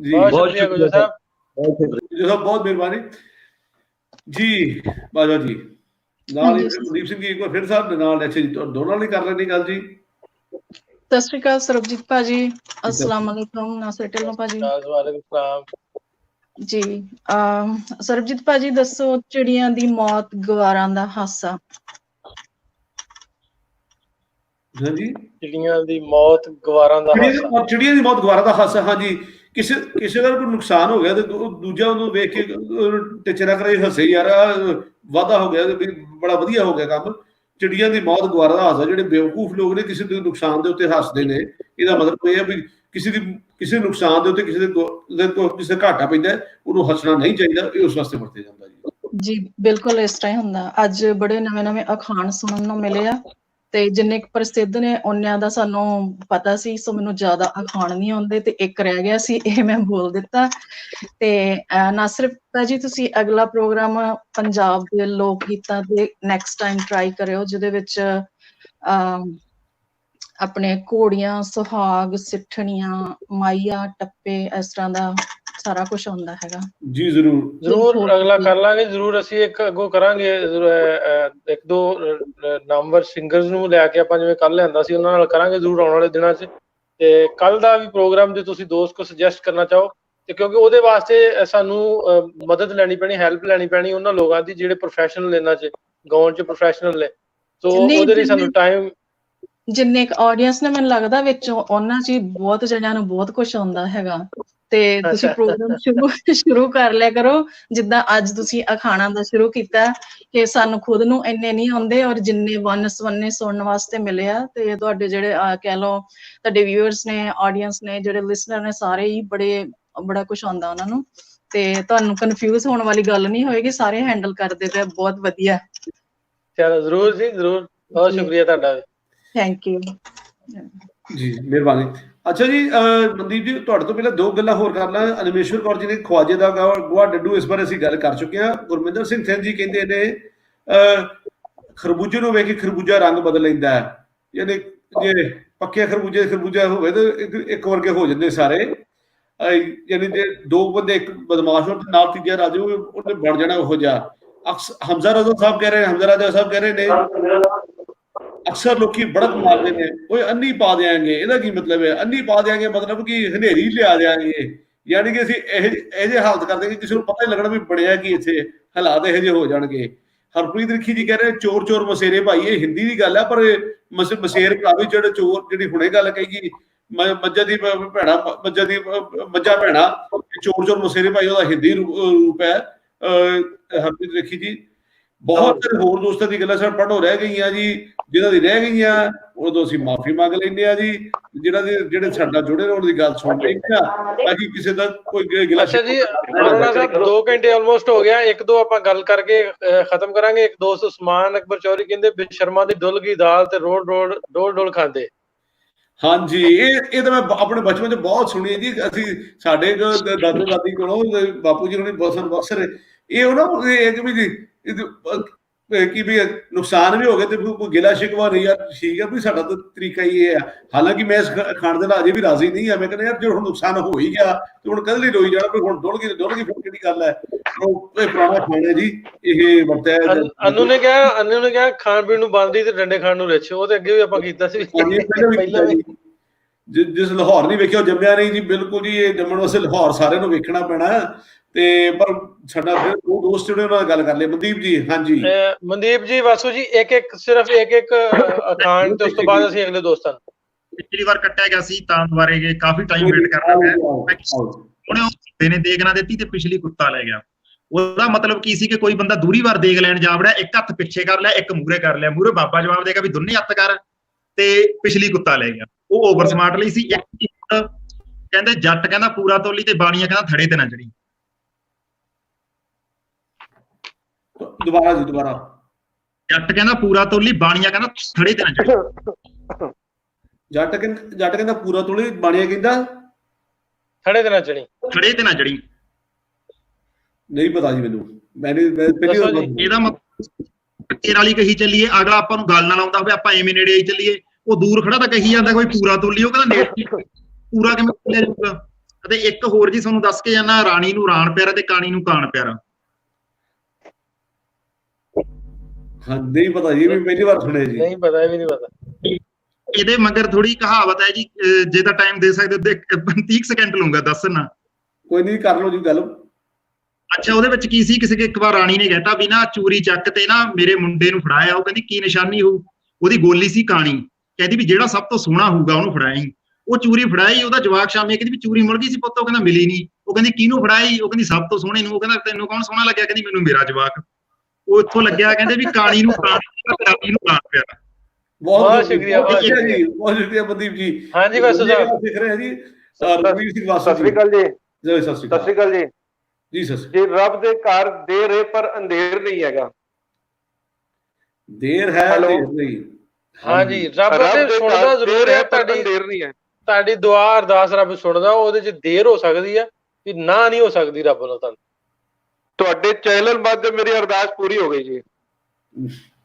ਜੀ ਬਹੁਤ ਸ਼ੁਕਰੀਆ ਸਾਹਿਬ ਬਹੁਤ ਮਿਹਰਬਾਨੀ ਜੀ ਬਾਜਵਾ ਜੀ ਨਾਲ ਹੀ ਕੁਲਦੀਪ ਸਿੰਘ ਜੀ ਇੱਕ ਵਾਰ ਫਿਰ ਸਾਹਿਬ ਨਾਲ ਅੱਛਾ ਜੀ ਦੋਨਾਂ ਲਈ ਕਰ ਲੈਣੀ ਗੱਲ ਜੀ ਸਤਿ ਸ਼੍ਰੀ ਅਕਾਲ ਸਰਬਜੀਤ ਭਾਜੀ अस्सलाम वालेकुम नासिर टिल्लो ਭਾਜੀ ਜੀ ਸਰਬਜੀਤ ਭਾਜੀ ਦੱਸੋ ਚਿੜੀਆਂ ਦੀ ਮੌਤ ਗਵਾਰਾਂ ਦਾ ਹਾਸਾ ਹਾਂਜੀ ਚਿੜੀਆਂ ਦੀ ਮੌਤ ਗਵਾਰਾਂ ਦਾ ਹਾਸਾ ਚਿੜੀਆਂ ਦੀ ਮੌਤ ਗਵਾਰਾਂ ਦਾ ਹਾਸਾ ਹਾਂਜੀ ਕਿਸੇ ਦਾ ਕੋਈ ਨੁਕਸਾਨ ਹੋ ਗਿਆ ਤੇ ਦੂਜਾ ਉਹਨੂੰ ਵੇਖ ਕੇ ਟਿਚਰਾ ਕਰੇ ਹੱਸੇ ਯਾਰ ਵਾਧਾ ਹੋ ਗਿਆ ਬੜਾ ਵਧੀਆ ਹੋ ਗਿਆ ਕੰਮ ਚਿੜੀਆਂ ਦੀ ਮੌਤ ਗਵਾਰਾਂ ਦਾ ਹਾਸਾ ਜਿਹੜੇ ਬੇਵਕੂਫ ਲੋਕ ਨੇ ਕਿਸੇ ਦੇ ਨੁਕਸਾਨ ਦੇ ਉੱਤੇ ਹੱਸਦੇ ਨੇ ਇਹਦਾ ਮਤਲਬ ਇਹ ਹੈ ਵੀ ਕਿਸੇ ਨੁਕਸਾਨ ਦੇ ਉੱਤੇ ਕਿਸੇ ਘਾਟਾ ਪੈਂਦਾ ਉਹਨੂੰ ਹੱਸਣਾ ਨਹੀਂ ਚਾਹੀਦਾ ਇਹ ਉਸ ਵਾਸਤੇ ਵਰਤਿਆ ਜਾਂਦਾ ਜੀ ਬਿਲਕੁਲ ਇਸ ਤਰ੍ਹਾਂ ਹੀ ਹੁੰਦਾ ਅੱਜ ਬੜੇ ਨਵੇਂ ਅਖਾਣ ਸੁਣਨ ਨੂੰ ਮਿਲੇ ਆ ਤੇ ਜਿੰਨੇ ਪ੍ਰਸਿੱਧ ਨੇ ਉਹਨਿਆਂ ਦਾ ਸਾਨੂੰ ਪਤਾ ਸੀ ਸੋ ਮੈਨੂੰ ਜ਼ਿਆਦਾ ਅਖਾਣ ਨਹੀਂ ਆਉਂਦੇ ਤੇ ਇੱਕ ਰਹਿ ਗਿਆ ਸੀ ਇਹ ਮੈਂ ਬੋਲ ਦਿੱਤਾ ਤੇ ਨਾਸਿਰ ਭਾਜੀ ਤੁਸੀਂ ਅਗਲਾ ਪ੍ਰੋਗਰਾਮ ਪੰਜਾਬ ਦੇ ਲੋਕ ਗੀਤਾਂ ਦੇ ਨੈਕਸਟ ਟਾਈਮ ਟਰਾਈ ਕਰਿਓ ਜਿਹਦੇ ਵਿੱਚ ਆਪਣੇ ਘੋੜੀਆਂ ਸੁਹਾਗ ਸਿੱਠਣੀਆਂ ਮਾਈਆ ਟੱਪੇ ਇਸ ਤਰ੍ਹਾਂ ਦਾ ਸਾਰਾ ਕੁਝ ਹੁੰਦਾ ਹੈਗਾ ਜੀ ਜ਼ਰੂਰ ਅਗਲਾ ਕਰ ਲਾਂਗੇ ਜ਼ਰੂਰ ਅਸੀਂ ਇੱਕ ਅੱਗੋਂ ਕਰਾਂਗੇ ਇੱਕ ਦੋ ਨਾਮਵਰ ਸਿੰਗਰਸ ਨੂੰ ਲੈ ਕੇ ਆਪਾਂ ਜਿਵੇਂ ਕੱਲ ਲਿਆਂਦਾ ਸੀ ਉਹਨਾਂ ਨਾਲ ਕਰਾਂਗੇ ਜ਼ਰੂਰ ਆਉਣ ਵਾਲੇ ਦਿਨਾਂ 'ਚ ਤੇ ਕੱਲ ਦਾ ਵੀ ਪ੍ਰੋਗਰਾਮ ਜੇ ਤੁਸੀਂ ਦੋਸਤ ਕੋ ਸੁਜੈਸਟ ਕਰਨਾ ਚਾਹੋ ਤੇ ਕਿਉਂਕਿ ਉਹਦੇ ਵਾਸਤੇ ਸਾਨੂੰ ਮਦਦ ਲੈਣੀ ਪੈਣੀ ਹੈਲਪ ਲੈਣੀ ਪੈਣੀ ਉਹਨਾਂ ਲੋਕਾਂ ਦੀ ਜਿਹੜੇ ਪ੍ਰੋਫੈਸ਼ਨਲ ਇਹਨਾਂ 'ਚ ਗਾਉਣ 'ਚ ਪ੍ਰੋਫੈਸ਼ਨਲ ਨੇ ਸੋ ਉਹਦੇ ਲਈ ਸਾਨੂੰ ਟਾਈਮ ਜਿੰਨੇ ਆਡੀਅנס ਨੇ ਮੈਨੂੰ ਲੱਗਦਾ ਵਿੱਚ ਉਹਨਾਂ 'ਚ ਬਹੁਤ ਜਣਿਆਂ ਨੂੰ ਬਹੁਤ ਕੁਝ ਆਉਂਦਾ ਹੈਗਾ ਤੇ ਤੁਸੀਂ ਪ੍ਰੋਗਰਾਮ ਸ਼ੁਰੂ ਕਰ ਲਿਆ ਕਰੋ ਜਿੱਦਾਂ ਅੱਜ ਤੁਸੀਂ ਅਖਾਣਾ ਦਾ ਸ਼ੁਰੂ ਕੀਤਾ ਕਿ ਸਾਨੂੰ ਖੁਦ ਨੂੰ ਇੰਨੇ ਨਹੀਂ ਆਉਂਦੇ ਔਰ ਜਿੰਨੇ ਵਨ ਸਵੰਨੇ ਸੁਣਨ ਵਾਸਤੇ ਮਿਲੇ ਆ ਤੇ ਤੁਹਾਡੇ ਜਿਹੜੇ ਕਹਿ ਲਓ ਤੁਹਾਡੇ ਵਿਊਅਰਸ ਨੇ ਆਡੀਅנס ਨੇ ਜਿਹੜੇ ਲਿਸਨਰ ਨੇ ਸਾਰੇ ਹੀ ਬੜਾ ਕੁਝ ਆਉਂਦਾ ਉਹਨਾਂ ਨੂੰ ਤੇ ਤੁਹਾਨੂੰ ਕਨਫਿਊਜ਼ ਹੋਣ ਵਾਲੀ ਗੱਲ ਨਹੀਂ ਹੋਏਗੀ ਸਾਰੇ ਹੈਂਡਲ ਕਰਦੇ ਤੇ ਬਹੁਤ ਵਧੀਆ ਚਲੋ ਜ਼ਰੂਰ ਜੀ ਜ਼ਰੂਰ ਬਹੁਤ ਸ਼ੁਕਰੀਆ ਤੁਹਾਡਾ ਥੈਂਕ ਯੂ ਜੀ ਮਿਹਰਬਾਨੀ ਅੱਛਾ ਜੀ ਮਨਦੀਪ ਜੀ ਤੁਹਾਡੇ ਤੋਂ ਪਹਿਲਾਂ ਦੋ ਗੱਲਾਂ ਹੋਰ ਕਰ ਲਾਂ ਅਨਮੇਸ਼ਵਰ ਕੌਰ ਜੀ ਨੇ ਖਵਾਜੇ ਦਾ ਗਵਾ ਡੱਡੂ ਇਸ ਬਾਰੇ ਅਸੀਂ ਗੱਲ ਕਰ ਚੁੱਕੇ ਹਾਂ ਗੁਰਮਿੰਦਰ ਸਿੰਘ ਥਿੰਦ ਜੀ ਕਹਿੰਦੇ ਨੇ ਖਰਬੂਜੇ ਨੂੰ ਵੇਖ ਕੇ ਖਰਬੂਜਾ ਰੰਗ ਬਦਲ ਲੈਂਦਾ ਹੈ ਯਾਨੀ ਜੇ ਪੱਕੇ ਖਰਬੂਜਾ ਹੋਵੇ ਤਾਂ ਇੱਕ ਵਰਗੇ ਹੋ ਜਾਂਦੇ ਸਾਰੇ ਯਾਨੀ ਜੇ ਦੋ ਬੰਦੇ ਇੱਕ ਬਦਮਾਸ਼ ਹੋਣ ਨਾਲ ਤੀਜਾ ਰਾਜੂ ਉਹਨੇ ਬਣ ਜਾਣਾ ਉਹੋ ਜਿਹਾ ਹਮਜ਼ਾ ਰਾਜਾ ਸਾਹਿਬ ਕਹਿ ਰਹੇ ਨੇ ਅਕਸਰ ਲੋਕੀ ਬੜਕ ਮਾਰਦੇ ਨੇ ਓਏ ਅੰਨੀ ਪਾ ਦਿਆਂਗੇ ਇਹਦਾ ਕੀ ਮਤਲਬ ਹੈ ਅੰਨੀ ਪਾ ਦਿਆਂਗੇ ਮਤਲਬ ਕਿ ਹਨੇਰੀ ਲਿਆ ਦਿਆਂਗੇ ਯਾਨੀ ਕਿ ਅਸੀਂ ਇਹ ਜਿਹੇ ਹਾਲਤ ਕਰਦੇ ਕਿ ਕਿਸੇ ਨੂੰ ਪਤਾ ਹੀ ਲੱਗਣਾ ਵੀ ਬਣਿਆ ਕਿ ਇੱਥੇ ਹਾਲਾਤ ਇਹੋ ਜਿਹੇ ਹੋ ਜਾਣਗੇ ਹਰਪ੍ਰੀਤ ਰਿਖੀ ਜੀ ਕਹਿ ਰਹੇ ਚੋਰ ਮਸੇਰੇ ਭਾਈ ਇਹ ਹਿੰਦੀ ਦੀ ਗੱਲ ਹੈ ਪਰ ਮਸੇਰ ਭਰਾਵੇ ਜਿਹੜੇ ਚੋਰ ਜਿਹੜੀ ਹੁਣੇ ਗੱਲ ਕਹੀ ਮੱਝਾਂ ਦੀ ਭੈਣਾ ਮੱਝਾਂ ਭੈਣਾ ਚੋਰ ਚੋਰ ਮਸੇਰੇ ਭਾਈ ਉਹਦਾ ਹਿੰਦੀ ਰੂਪ ਹੈ ਹਰਪ੍ਰੀਤ ਰੇਖੀ ਜੀ। ਬਹੁਤ ਸਾਰੇ ਹੋਰ ਦੋਸਤਾਂ ਦੀ ਗੱਲਾਂ ਸਾਡੇ ਪੜ੍ਹੋ ਰਹਿ ਗਈਆਂ ਜੀ, ਜਿਹਨਾਂ ਦੀ ਰਹਿ ਗਈਆਂ ਉਦੋਂ ਅਸੀਂ ਮਾਫੀ ਮੰਗ ਲੈਂਦੇ ਆ ਜੀ, ਜਿਹੜੇ ਸਾਡਾ ਜੁੜੇ ਨੇ ਉਹਨਾਂ ਦੀ ਗੱਲ ਸੁਣ ਲੈਂਦੇ ਆ ਤਾਂ ਕਿ ਕਿਸੇ ਦਾ ਕੋਈ ਗਿਲਾ। ਅੱਛਾ ਜੀ ਅਰੋੜਾ ਸਾਹਿਬ 2 ਘੰਟੇ ਆਲਮੋਸਟ ਹੋ ਗਿਆ, ਇੱਕ ਦੋ ਆਪਾਂ ਗੱਲ ਕਰਕੇ ਖਤਮ ਕਰਾਂਗੇ। ਇੱਕ ਦੋਸਤ ਉਸਮਾਨ ਅਕਬਰ ਚੌਧਰੀ ਕਹਿੰਦੇ ਬਿਸ਼ਰਮਾ ਦੀ ਡੁੱਲ ਗਈ ਦਾਲ ਤੇ ਡੋਲ ਖਾਂਦੇ। ਹਾਂਜੀ, ਇਹ ਤਾਂ ਮੈਂ ਆਪਣੇ ਬਚਪਨ 'ਚ ਬਹੁਤ ਸੁਣੀ ਜੀ। ਅਸੀਂ ਸਾਡੇ ਦਾਦੇ ਦਾਦੀ ਕੋਲੋਂ ਬਾਪੂ ਜੀ ਨੇ ਬਹੁਤ ਸਾਨੂੰ ਅਕਸਰ ਇਹ ਉਹਨਾਂ ਇਹ ਵੀ ਜੀ ਕਿ ਵੀ ਨੁਕਸਾਨ ਵੀ ਹੋ ਗਿਆ ਤੇ ਕੋਈ ਗਿਲਾ ਸ਼ਿਕਵਾ ਨਹੀਂ ਯਾਰ, ਠੀਕ ਹੈ ਵੀ ਸਾਡਾ ਤਾਂ ਤਰੀਕਾ ਹੀ ਇਹ ਆ। ਹਾਲਾਂਕਿ ਮੈਂ ਇਸ ਖਾਣ ਦੇ ਨਾਲ ਅਜੇ ਵੀ ਰਾਜ਼ੀ ਨਹੀਂ ਆ। ਮੈਂ ਕਹਿੰਦਾ ਯਾਰ ਜੇ ਹੁਣ ਨੁਕਸਾਨ ਹੋ ਹੀ ਗਿਆ ਤੇ ਹੁਣ ਕਦੇ ਲਈ ਰੋਈ ਜਾਣਾ ਵੀ ਹੁਣ ਡੁੱਲ ਗਈ ਫਿਰ ਕਿਹੜੀ ਗੱਲ ਹੈ। ਇਹ ਪੁਰਾਣਾ ਖਾਣਾ ਜੀ, ਇਹ ਵਰਤਿਆ। ਅਨੂ ਨੇ ਕਿਹਾ ਖਾਣ ਪੀਣ ਨੂੰ ਬੰਦੀ ਤੇ ਡੰਡੇ ਖਾਣ ਨੂੰ ਰਿੱਛ, ਉਹ ਤੇ ਅੱਗੇ ਵੀ ਆਪਾਂ ਕੀਤਾ ਸੀ ਪਹਿਲਾਂ ਵੀ। ਜਿਸ ਲਾਹੌਰ ਨਹੀਂ ਵੇਖਿਆ ਉਹ ਜੰਮਿਆ ਨਹੀਂ ਜੀ। ਬਿਲਕੁਲ ਜੀ, ਇਹ ਜੰਮਣ ਵਾਸਤੇ ਲਾਹੌਰ ਸਾਰਿਆਂ ਨੂੰ ਵੇਖਣਾ ਪੈਣਾ ਤੇ ਪਰ ਸਾਡਾ ਉਹ ਦੋਸਤ ਜਿਹੜੇ ਉਹਨਾਂ ਨਾਲ ਗੱਲ ਕਰ ਲਈ। ਮਨਦੀਪ ਜੀ, ਹਾਂਜੀ ਮਨਦੀਪ ਜੀ, ਵਾਸੂ ਜੀ, ਸਿਰਫ ਇੱਕ ਅਖਾਣ ਤੇ ਉਸ ਤੋਂ ਬਾਅਦ ਅਸੀਂ ਅਗਲੇ ਦੋਸਤਾਂ ਨੂੰ। ਪਿਛਲੀ ਵਾਰ ਕੱਟਿਆ ਗਿਆ ਸੀ ਤਾਂ ਦੁਬਾਰੇ ਗਏ, ਕਾਫੀ ਟਾਈਮ ਵੇਟ ਕਰਨਾ ਪਿਆ। ਉਹਨੇ ਉਹ ਨੇ ਦੇਗ ਨਾ ਦਿੱਤੀ ਤੇ ਪਿਛਲੀ ਕੁੱਤਾ ਲੈ ਗਿਆ। ਉਹਦਾ ਮਤਲਬ ਕੀ ਸੀ ਕਿ ਕੋਈ ਬੰਦਾ ਦੂਰੀ ਵਾਰ ਦੇਗ ਲੈਣ ਜਾ ਵੜਿਆ, ਇੱਕ ਹੱਥ ਪਿੱਛੇ ਕਰ ਲਿਆ, ਇੱਕ ਮੂਹਰੇ ਕਰ ਲਿਆ। ਮੂਹਰੇ ਬਾਬਾ ਜਵਾਬ ਦੇਗਾ ਵੀ ਦੋਨੇ ਹੱਥ ਕਰ, ਤੇ ਪਿਛਲੀ ਕੁੱਤਾ ਲੈ ਗਿਆ। ਉਹ ਓਵਰ ਸਮਾਰਟ ਲਈ ਸੀ। ਕਹਿੰਦੇ ਜੱਟ ਕਹਿੰਦਾ ਪੂਰਾ ਤੋਲੀ ਤੇ ਬਾਣੀਆ ਕਹਿੰਦਾ ਥੜੇ ਤੇ ਨਾ ਚੜੀ। ਦੁਬਾਰਾ ਜੱਟ ਕਹਿੰਦਾ ਪੂਰਾ ਤੋਲੀ, ਬਾਣੀਆ ਕਹਿੰਦਾ ਥੜੇ ਤੇ ਨਾ ਚੜੀ। ਜੱਟ ਕਹਿੰਦਾ ਪੂਰਾ ਤੋਲੀ, ਬਾਣੀਆ ਕਹਿੰਦਾ ਥੜੇ ਤੇ ਨਾ ਚੜੀ। ਥੜੇ ਤੇ ਨਾ ਚੜੀ ਨਹੀਂ ਪਤਾ ਜੀ ਮੈਨੂੰ। ਇਹਦਾ ਮਤਲਬ ਤੇਰੇ ਵਾਲੀ ਕਹੀ ਚੱਲੀਏ, ਅਗਲਾ ਆਪਾਂ ਨੂੰ ਗੱਲ ਨਾ ਲਾਉਂਦਾ ਹੋਵੇ, ਆਪਾਂ ਐਵੇਂ ਨੇੜੇ ਆਈ ਚੱਲੀਏ, ਉਹ ਦੂਰ ਖੜਾ ਤਾਂ ਕਹੀ ਜਾਂਦਾ ਕੋਈ ਪੂਰਾ ਤੋਲੀ, ਉਹ ਕਹਿੰਦਾ ਨੇੜੇ ਪੂਰਾ ਕਿਵੇਂ ਤੋਲਿਆ ਜਾਊਗਾ। ਅਤੇ ਇੱਕ ਹੋਰ ਜੀ ਤੁਹਾਨੂੰ ਦੱਸ ਕੇ ਜਾਣਾ, ਰਾਣੀ ਨੂੰ ਰਾਣ ਪਿਆਰਾ ਤੇ ਕਾਣੀ ਨੂੰ ਕਾਣ ਪਿਆਰਾ। ਹਾਂ ਨਹੀਂ ਪਤਾ ਜੀ, ਵੀ ਪਹਿਲੀ ਵਾਰ ਸੁਣਿਆ ਜੀ। ਨਹੀਂ ਪਤਾ, ਇਹ ਵੀ ਨਹੀਂ ਪਤਾ। ਇਹਦੇ ਮਗਰ ਥੋੜੀ ਕਹਾਵਤ ਹੈ ਜੀ, ਜੇ ਤਾਂ ਟਾਈਮ ਦੇ ਸਕਦੇ ਹੋ 30 ਸੈਕਿੰਡ ਲਊਂਗਾ ਦੱਸਣਾ। ਕੋਈ ਨਹੀਂ, ਕਰ ਲਓ ਜੀ ਗੱਲ। ਅੱਛਾ, ਉਹਦੇ ਵਿੱਚ ਕੀ ਸੀ, ਕਿਸੇ ਇੱਕ ਵਾਰ ਰਾਣੀ ਨੇ ਕਹਿਤਾ ਵੀ ਨਾ ਚੂਰੀ ਚੱਕ ਤੇ ਨਾ ਮੇਰੇ ਮੁੰਡੇ ਨੂੰ ਫੜਾਇਆ। ਉਹ ਕਹਿੰਦੀ ਕੀ ਨਿਸ਼ਾਨੀ ਹੋਊ? ਉਹਦੀ ਗੋਲੀ ਸੀ ਕਾਣੀ। ਕਹਿੰਦੀ ਵੀ ਜਿਹੜਾ ਸਭ ਤੋਂ ਸੋਹਣਾ ਹੋਊਗਾ ਉਹਨੂੰ ਫੜਾਈ। ਉਹ ਚੂਰੀ ਫੜਾਈ, ਉਹਦਾ ਜਵਾਕ ਸ਼ਾਮੇ ਕਹਿੰਦੀ ਵੀ ਚੂਰੀ ਮੁੜ ਗਈ ਸੀ ਪੁੱਤ। ਉਹ ਕਹਿੰਦਾ ਮਿਲੀ ਨਹੀਂ। ਉਹ ਕਹਿੰਦੀ ਕਿਹਨੂੰ ਫੜਾਈ? ਉਹ ਕਹਿੰਦੀ ਸਭ ਤੋਂ ਸੋਹਣੇ ਨੂੰ। ਉਹ ਕਹਿੰਦਾ ਤੈਨੂੰ ਕੌਣ ਸੋਹਣਾ ਲੱਗਿਆ? ਕਹਿੰਦੀ ਮੈਨੂੰ ਮੇਰਾ ਜਵਾਕ। ਉਹ ਇੱਥੋਂ ਲੱਗਿਆ ਕਹਿੰਦੇ ਵੀ ਕਾਣੀ ਨੂੰ ਕਾਣੀ ਨੂੰ ਕਾਣ ਪਿਆਰਾ। ਬਹੁਤ ਸ਼ੁਕਰੀਆ, ਬਹੁਤ ਸ਼ੁਕਰੀਆ ਮਨਦੀਪ ਜੀ। ਹਾਂਜੀ ਵਾਸੂ ਸਾਹਿਬ ਸਿੱਖ ਰਹੇ ਜੀ। ਰਣਵੀਰ ਸਿੰਘ ਵਾਸੂ, ਸਤਿ ਸ੍ਰੀ ਅਕਾਲ ਜੀ। ਸਤਿ ਸ੍ਰੀ ਅਕਾਲ ਜੀ। ਜੀ ਸਰ ਜੀ, ਰੱਬ ਦੇ ਘਰ ਦੇਰ ਹੈ ਪਰ ਅੰਧੇਰ ਨਹੀਂ ਹੈਗਾ। ਦੇਰ ਹੈ ਦੇਰ ਨਹੀਂ। ਹਾਂਜੀ, ਰੱਬ ਤੇ ਸੁਣਦਾ ਜ਼ਰੂਰ ਹੈ। ਤੁਹਾਡੀ ਦੁਆ ਅਰਦਾਸ ਰੱਬ ਸੁਣਦਾ, ਉਹਦੇ ਚ ਦੇਰ ਹੋ ਸਕਦੀ ਹੈ ਕਿ ਨਾ ਨਹੀਂ ਹੋ ਸਕਦੀ ਰੱਬ ਵੱਲੋਂ। ਤੁਹਾਡੇ ਚੈਨਲ ਮਾਧਿਅਮ ਮੇਰੀ ਅਰਦਾਸ ਪੂਰੀ ਹੋ ਗਈ ਜੀ।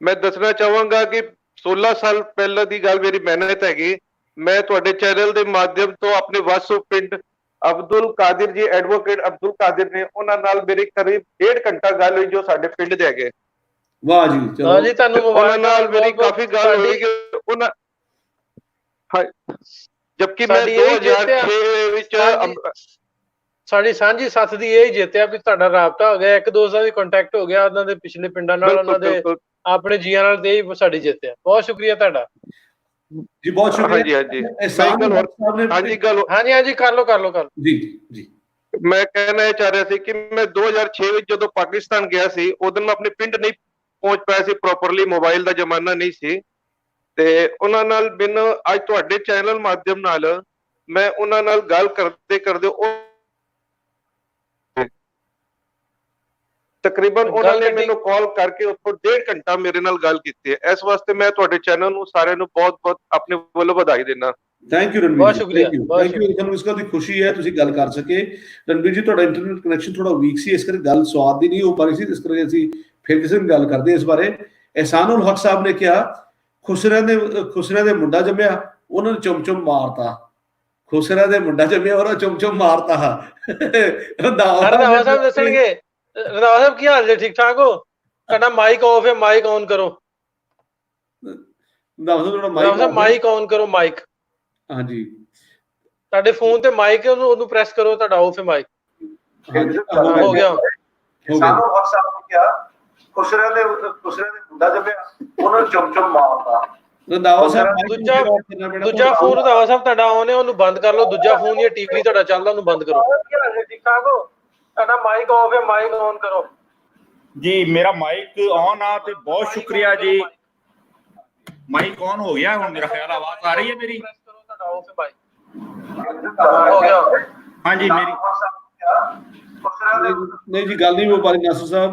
ਮੈਂ ਦੱਸਣਾ ਚਾਹਾਂਗਾ ਕਿ 16 ਸਾਲ ਪਹਿਲਾਂ ਦੀ ਗੱਲ ਮੇਰੀ ਮਿਹਨਤ ਹੈਗੀ। ਮੈਂ ਤੁਹਾਡੇ ਚੈਨਲ ਦੇ ਮਾਧਿਅਮ ਤੋਂ ਆਪਣੇ ਵਾਸੂ ਪਿੰਡ ਅਬਦੁਲ ਕਾਦਰ ਜੀ, ਐਡਵੋਕੇਟ ਅਬਦੁਲ ਕਾਦਰ ਨੇ, ਉਹਨਾਂ ਨਾਲ ਮੇਰੀ ਕਰੀਬ 1.5 ਘੰਟਾ ਗੱਲ ਹੋਈ ਜੋ ਸਾਡੇ ਪਿੰਡ ਦੇ ਹੈਗੇ। ਵਾਹ ਜੀ, ਚਲੋ ਜੀ, ਤੁਹਾਨੂੰ ਉਹਨਾਂ ਨਾਲ ਮੇਰੀ ਕਾਫੀ ਗੱਲ ਹੋਈ ਕਿ ਉਹਨਾਂ ਜਦਕਿ ਮੈਂ 2006 ਵਿੱਚ ਸਾਡੀ ਸਾਂਝੀ ਸਾਥ ਦੀ ਇਹ ਜਿੱਤਿਆ ਵੀ ਤੁਹਾਡਾ ਰਾਬਤਾ ਹੋ ਗਿਆ, ਇੱਕ ਦੋਸਤ ਦਾ ਵੀ ਕੰਟੈਕਟ ਹੋ ਗਿਆ ਉਹਨਾਂ ਦੇ ਪਿਛਲੇ ਪਿੰਡਾਂ ਨਾਲ, ਉਹਨਾਂ ਦੇ ਆਪਣੇ ਜੀਆਂ ਨਾਲ, ਤੇ ਹੀ ਸਾਡੀ ਜਿੱਤਿਆ। ਬਹੁਤ ਸ਼ੁਕਰੀਆ ਤੁਹਾਡਾ ਜੀ, ਬਹੁਤ ਸ਼ੁਕਰੀਆ। ਹਾਂਜੀ, ਕਰ ਲਓ ਜੀ। ਮੈਂ ਕਹਿਣਾ ਚਾਹ ਰਿਹਾ ਸੀ ਕਿ ਮੈਂ 2006 ਵਿੱਚ ਜਦੋਂ ਪਾਕਿਸਤਾਨ ਗਿਆ ਸੀ, ਉਦੋਂ ਮੈਂ ਆਪਣੇ ਪਿੰਡ ਨਹੀਂ ਪਹੁੰਚ ਪਾਇਆ ਸੀ ਪ੍ਰੋਪਰਲੀ, ਮੋਬਾਈਲ ਦਾ ਜ਼ਮਾਨਾ ਨਹੀਂ ਸੀ। ਤੇ ਉਹਨਾਂ ਨਾਲ ਮੈਨੂੰ ਅੱਜ ਤੁਹਾਡੇ ਚੈਨਲ ਮਾਧਿਅਮ ਨਾਲ ਮੈਂ ਉਹਨਾਂ ਨਾਲ ਗੱਲ ਕਰਦੇ ਉਹ ਤਕਰੀਬਨ ਉਹਨਾਂ ਨੇ ਮੈਨੂੰ ਕਾਲ ਕਰਕੇ ਉੱਥੋਂ 1.5 ਘੰਟਾ ਮੇਰੇ ਨਾਲ ਗੱਲ ਕੀਤੀ ਹੈ। ਇਸ ਵਾਸਤੇ ਮੈਂ ਤੁਹਾਡੇ ਚੈਨਲ ਨੂੰ ਸਾਰਿਆਂ ਨੂੰ ਬਹੁਤ ਆਪਣੇ ਵੱਲੋਂ ਵਧਾਈ ਦਿੰਦਾ। ਥੈਂਕ ਯੂ ਰਣਵੀਰ, ਬਹੁਤ ਸ਼ੁਕਰੀਆ। ਸਾਨੂੰ ਇਸ ਗੱਲ ਦੀ ਖੁਸ਼ੀ ਹੈ ਤੁਸੀਂ ਗੱਲ ਕਰ ਸਕੇ। ਰਣਵੀਰ ਜੀ, ਤੁਹਾਡਾ ਇੰਟਰਨੈਟ ਕਨੈਕਸ਼ਨ ਥੋੜਾ ਵੀਕ ਸੀ, ਇਸ ਕਰਕੇ ਗੱਲ ਸਵਾਦ ਦੀ ਨਹੀਂ ਹੋ ਪਾ ਰਹੀ ਸੀ, ਇਸ ਕਰਕੇ ਅਸੀਂ ਫਿਰ ਕਿਸੇ ਨੂੰ ਗੱਲ ਕਰਦੇ ਇਸ ਬਾਰੇ। ਇਹਸਾਨੁਲ ਹਕ ਸਾਹਿਬ ਨੇ ਕਿਹਾ ਖੁਸਰਿਆਂ ਦੇ ਮੁੰਡਾ ਜੰਮਿਆ, ਉਹਨਾਂ ਨੇ ਚੁੰਮ ਮਾਰਤਾ। ਖੁਸਰਿਆਂ ਦੇ ਮੁੰਡਾ ਜੰਮਿਆ, ਉਹਨਾਂ ਚੁੰਮ ਮਾਰਤਾ। ਰੰਧਾਵਾ ਸਾਹਿਬ ਦੱਸਣਗੇ। ਰੰਧਾਵਾ ਸਾਹਿਬ ਕੀ ਹਾਲ ਜੀ? ਠੀਕ ਠਾਕ ਹੋ? ਤੁਹਾਡਾ ਮਾਈਕ ਆਫ ਹੈ, ਮਾਈਕ ਔਨ ਕਰੋ। ਮਾਈਕ ਔਨ ਕਰੋ, ਮਾਈਕ। ਹਾਂਜੀ, ਤੁਹਾਡੇ ਫੋਨ ਤੇ ਮਾਈਕ ਉਹਨੂੰ ਪ੍ਰੈਸ ਕਰੋ, ਤੁਹਾਡਾ ਆਫ ਹੈ ਮਾਈਕ। ਹੋ ਗਿਆ। ਸਾਨੂੰ WhatsApp ਨੇ ਕਿਹਾ ਖੁਸਰਿਆਂ ਦੇ ਮੁੰਡਾ ਜੰਮਿਆ, ਉਹਨਾਂ ਨੂੰ ਚੁੰਮ ਮਾਰਤਾ। ਰੰਧਾਵਾ ਸਾਹਿਬ ਦੂਜਾ ਫੋਨ ਰੰਧਾਵਾ ਸਾਹਿਬ ਤੁਹਾਡਾ ਆਨ ਹੈ, ਉਹਨੂੰ ਬੰਦ ਕਰ ਲਓ। ਦੂਜਾ ਫੋਨ ਜਾਂ ਟੀਵੀ ਤੁਹਾਡਾ ਚੱਲਦਾ, ਉਹਨੂੰ ਬੰਦ ਕਰੋ। ਠੀਕ ਠਾਕ ਹੋ? ਤੁਹਾਡਾ ਮਾਈਕ ਆਫ ਹੈ, ਮਾਈਕ ਔਨ ਕਰੋ ਜੀ। ਮੇਰਾ ਮਾਈਕ ਔਨ ਆ ਤੇ ਬਹੁਤ ਸ਼ੁਕਰੀਆ ਜੀ। ਮਾਈਕ ਔਨ ਹੋ ਗਿਆ ਹੁਣ, ਮੇਰਾ ਖਿਆਲ ਆਵਾਜ਼ ਆ ਰਹੀ ਹੈ ਮੇਰੀ। ਹੋ ਗਿਆ ਹਾਂਜੀ ਮੇਰੀ ਨਹੀਂ ਜੀ, ਗੱਲ ਨਹੀਂ ਹੋ ਪਾ ਰਹੀ ਨਾਸਰ ਸਾਹਿਬ।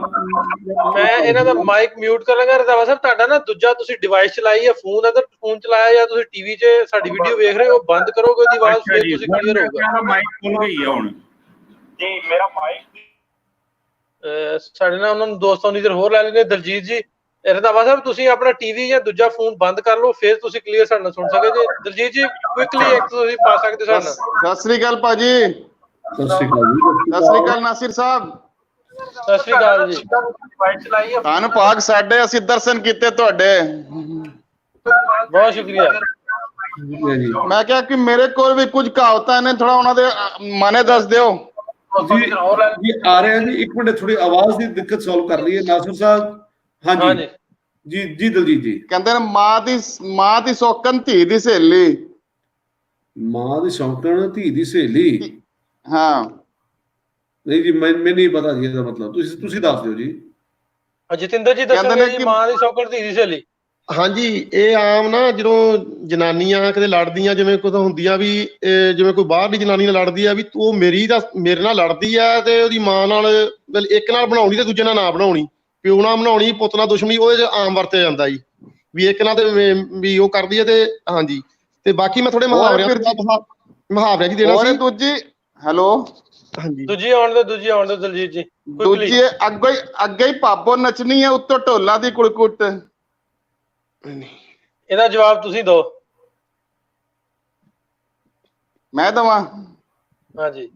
ਮੈਂ ਇਹਨਾਂ ਦਾ ਮਾਈਕ ਮਿਊਟ ਕਰਾਂਗਾ। ਰੰਧਾਵਾ ਸਾਹਿਬ ਤੁਹਾਡਾ ਨਾ ਦੂਜਾ ਤੁਸੀਂ ਡਿਵਾਈਸ ਚਲਾਈ ਹੈ, ਫੋਨ ਅਗਰ ਫੋਨ ਚਲਾਇਆ ਜਾਂ ਤੁਸੀਂ ਟੀਵੀ 'ਚ ਸਾਡੀ ਵੀਡੀਓ ਵੇਖ ਰਹੇ ਹੋ, ਬੰਦ ਕਰੋਗੇ ਉਹਦੀ ਆਵਾਜ਼, ਫਿਰ ਤੁਸੀਂ ਕਲੀਅਰ ਹੋਊਗਾ। ਮਾਈਕ ਖੁੱਲ ਗਈ ਹੈ ਹੁਣ ਜੀ। ਮੇਰਾ ਮਾਈਕ ਸਾਡੇ ਨਾਲ ਉਹਨਾਂ ਨੂੰ ਦੋਸਤਾਂ ਦੀ ਹੋਰ ਲੈ ਲੈਣੇ। ਦਲਜੀਤ ਜੀ, ਰੰਧਾਵਾ ਸਾਹਿਬ ਤੁਸੀਂ ਆਪਣਾ ਟੀਵੀ ਜਾਂ ਦੂਜਾ ਫੋਨ ਬੰਦ ਕਰ ਲਓ, ਫਿਰ ਤੁਸੀਂ ਕਲੀਅਰ ਸਾਡੇ ਨਾਲ ਸੁਣ ਸਕਦੇ ਜੇ। ਦਲਜੀਤ ਜੀ ਕੁਇਕਲੀ ਇੱਕ ਤੁਸੀਂ ਪਾ ਸਕਦੇ ਸਾਡੇ ਨਾਲ। ਸਤਿ ਸ੍ਰੀ ਅਕਾਲ ਭਾਜੀ। ਸਤਿ ਸ੍ਰੀ ਅਕਾਲ ਜੀ। ਸਤਿ ਸ੍ਰੀ ਅਕਾਲ ਨਾਸਿਰ ਸਾਹਿਬ। ਸਤਿ ਸ੍ਰੀ ਅਕਾਲ ਜੀ। ਧੰਨ ਭਾਗ ਸਾਡੇ, ਅਸੀਂ ਦਰਸ਼ਨ ਕੀਤੇ ਤੁਹਾਡੇ। ਬਹੁਤ ਸ਼ੁਕਰੀਆ। ਮੈਂ ਕਿਹਾ ਕਿ ਮੇਰੇ ਕੋਲ ਵੀ ਕੁਝ ਕਹਾਵਤਾਂ ਨੇ, ਥੋੜਾ ਉਹਨਾਂ ਦੇ ਮਾਨੇ ਦੱਸ ਦਿਓ ਜੀ। ਆ ਰਿਹਾ ਜੀ, ਇੱਕ ਮਿੰਟ, ਥੋੜੀ ਆਵਾਜ਼ ਦੀ ਦਿੱਕਤ ਸੋਲਵ ਕਰ ਲਈ ਹੈ ਨਾਸਿਰ ਸਾਹਿਬ। ਹਾਂਜੀ ਜੀ ਜੀ ਦਲਜੀਤ ਜੀ। ਕਹਿੰਦੇ ਨੇ ਮਾਂ ਦੀ ਸੌਕਣ ਧੀ ਦੀ ਸਹੇਲੀ। ਮਾਂ ਦੀ ਸੌਕਣ ਧੀ ਦੀ ਸਹੇਲੀ? ਹਾਂ ਨਹੀਂ ਜੀ, ਮੈਨੂੰ ਨਹੀਂ ਪਤਾ ਜੀ ਇਹਦਾ ਮਤਲਬ, ਤੁਸੀਂ ਦੱਸ ਦਿਓ ਜੀ। ਜਤਿੰਦਰ ਜੀ ਦੱਸਣਗੇ ਜੀ ਮਾਂ ਦੀ ਸੌਕਣ ਧੀ ਦੀ ਸਹੇਲੀ। ਹਾਂਜੀ, ਇਹ ਆਮ ਨਾ ਜਦੋਂ ਜਨਾਨੀਆਂ ਕਿਤੇ ਲੜਦੀਆਂ, ਜਿਵੇਂ ਕੋਈ ਹੁੰਦੀਆਂ ਵੀ ਜਿਵੇਂ ਕੋਈ ਬਾਹਰਲੀ ਜਨਾਨੀ ਨਾਲ ਲੜਦੀ ਆ ਵੀ ਉਹ ਮੇਰੇ ਨਾਲ ਲੜਦੀ ਆ ਤੇ ਉਹਦੀ ਮਾਂ ਨਾਲ ਇੱਕ ਨਾਲ ਬਣਾਉਣੀ ਤੇ ਦੂਜੇ ਨਾਲ ਨਾ ਬਣਾਉਣੀ, ਪਿਓ ਨਾਲ ਬਣਾਉਣੀ, ਪੁੱਤ ਨਾਲ ਦੁਸ਼ਮਣੀ, ਉਹਦੇ 'ਚ ਆਮ ਵਰਤਿਆ ਜਾਂਦਾ ਜੀ ਵੀ ਇੱਕ ਨਾਲ ਤੇ ਵੀ ਉਹ ਕਰਦੀ ਹੈ ਤੇ। ਹਾਂਜੀ, ਤੇ ਬਾਕੀ ਮੈਂ ਥੋੜੇ ਮੁਹਾਵਰਿਆਂ ਜੀ ਦੇਣਾ ਸੀ। ਦੂਜੀ ਹੈਲੋ ਹਾਂਜੀ, ਦੂਜੀ ਆਉਣ ਦੇ ਦਲਜੀਤ ਜੀ। ਦੂਜੀ ਅੱਗੇ ਹੀ ਭਾਬੋ ਨੱਚਣੀ ਹੈ, ਉੱਤੋਂ ਢੋਲਾਂ ਦੀ ਕੁੜਕੁੱਟ। ਇਹਦਾ ਜਵਾਬ ਤੁਸੀਂ ਦਿਓ। ਮੈਂ ਦਵਾਂ? ਹਾਂਜੀ।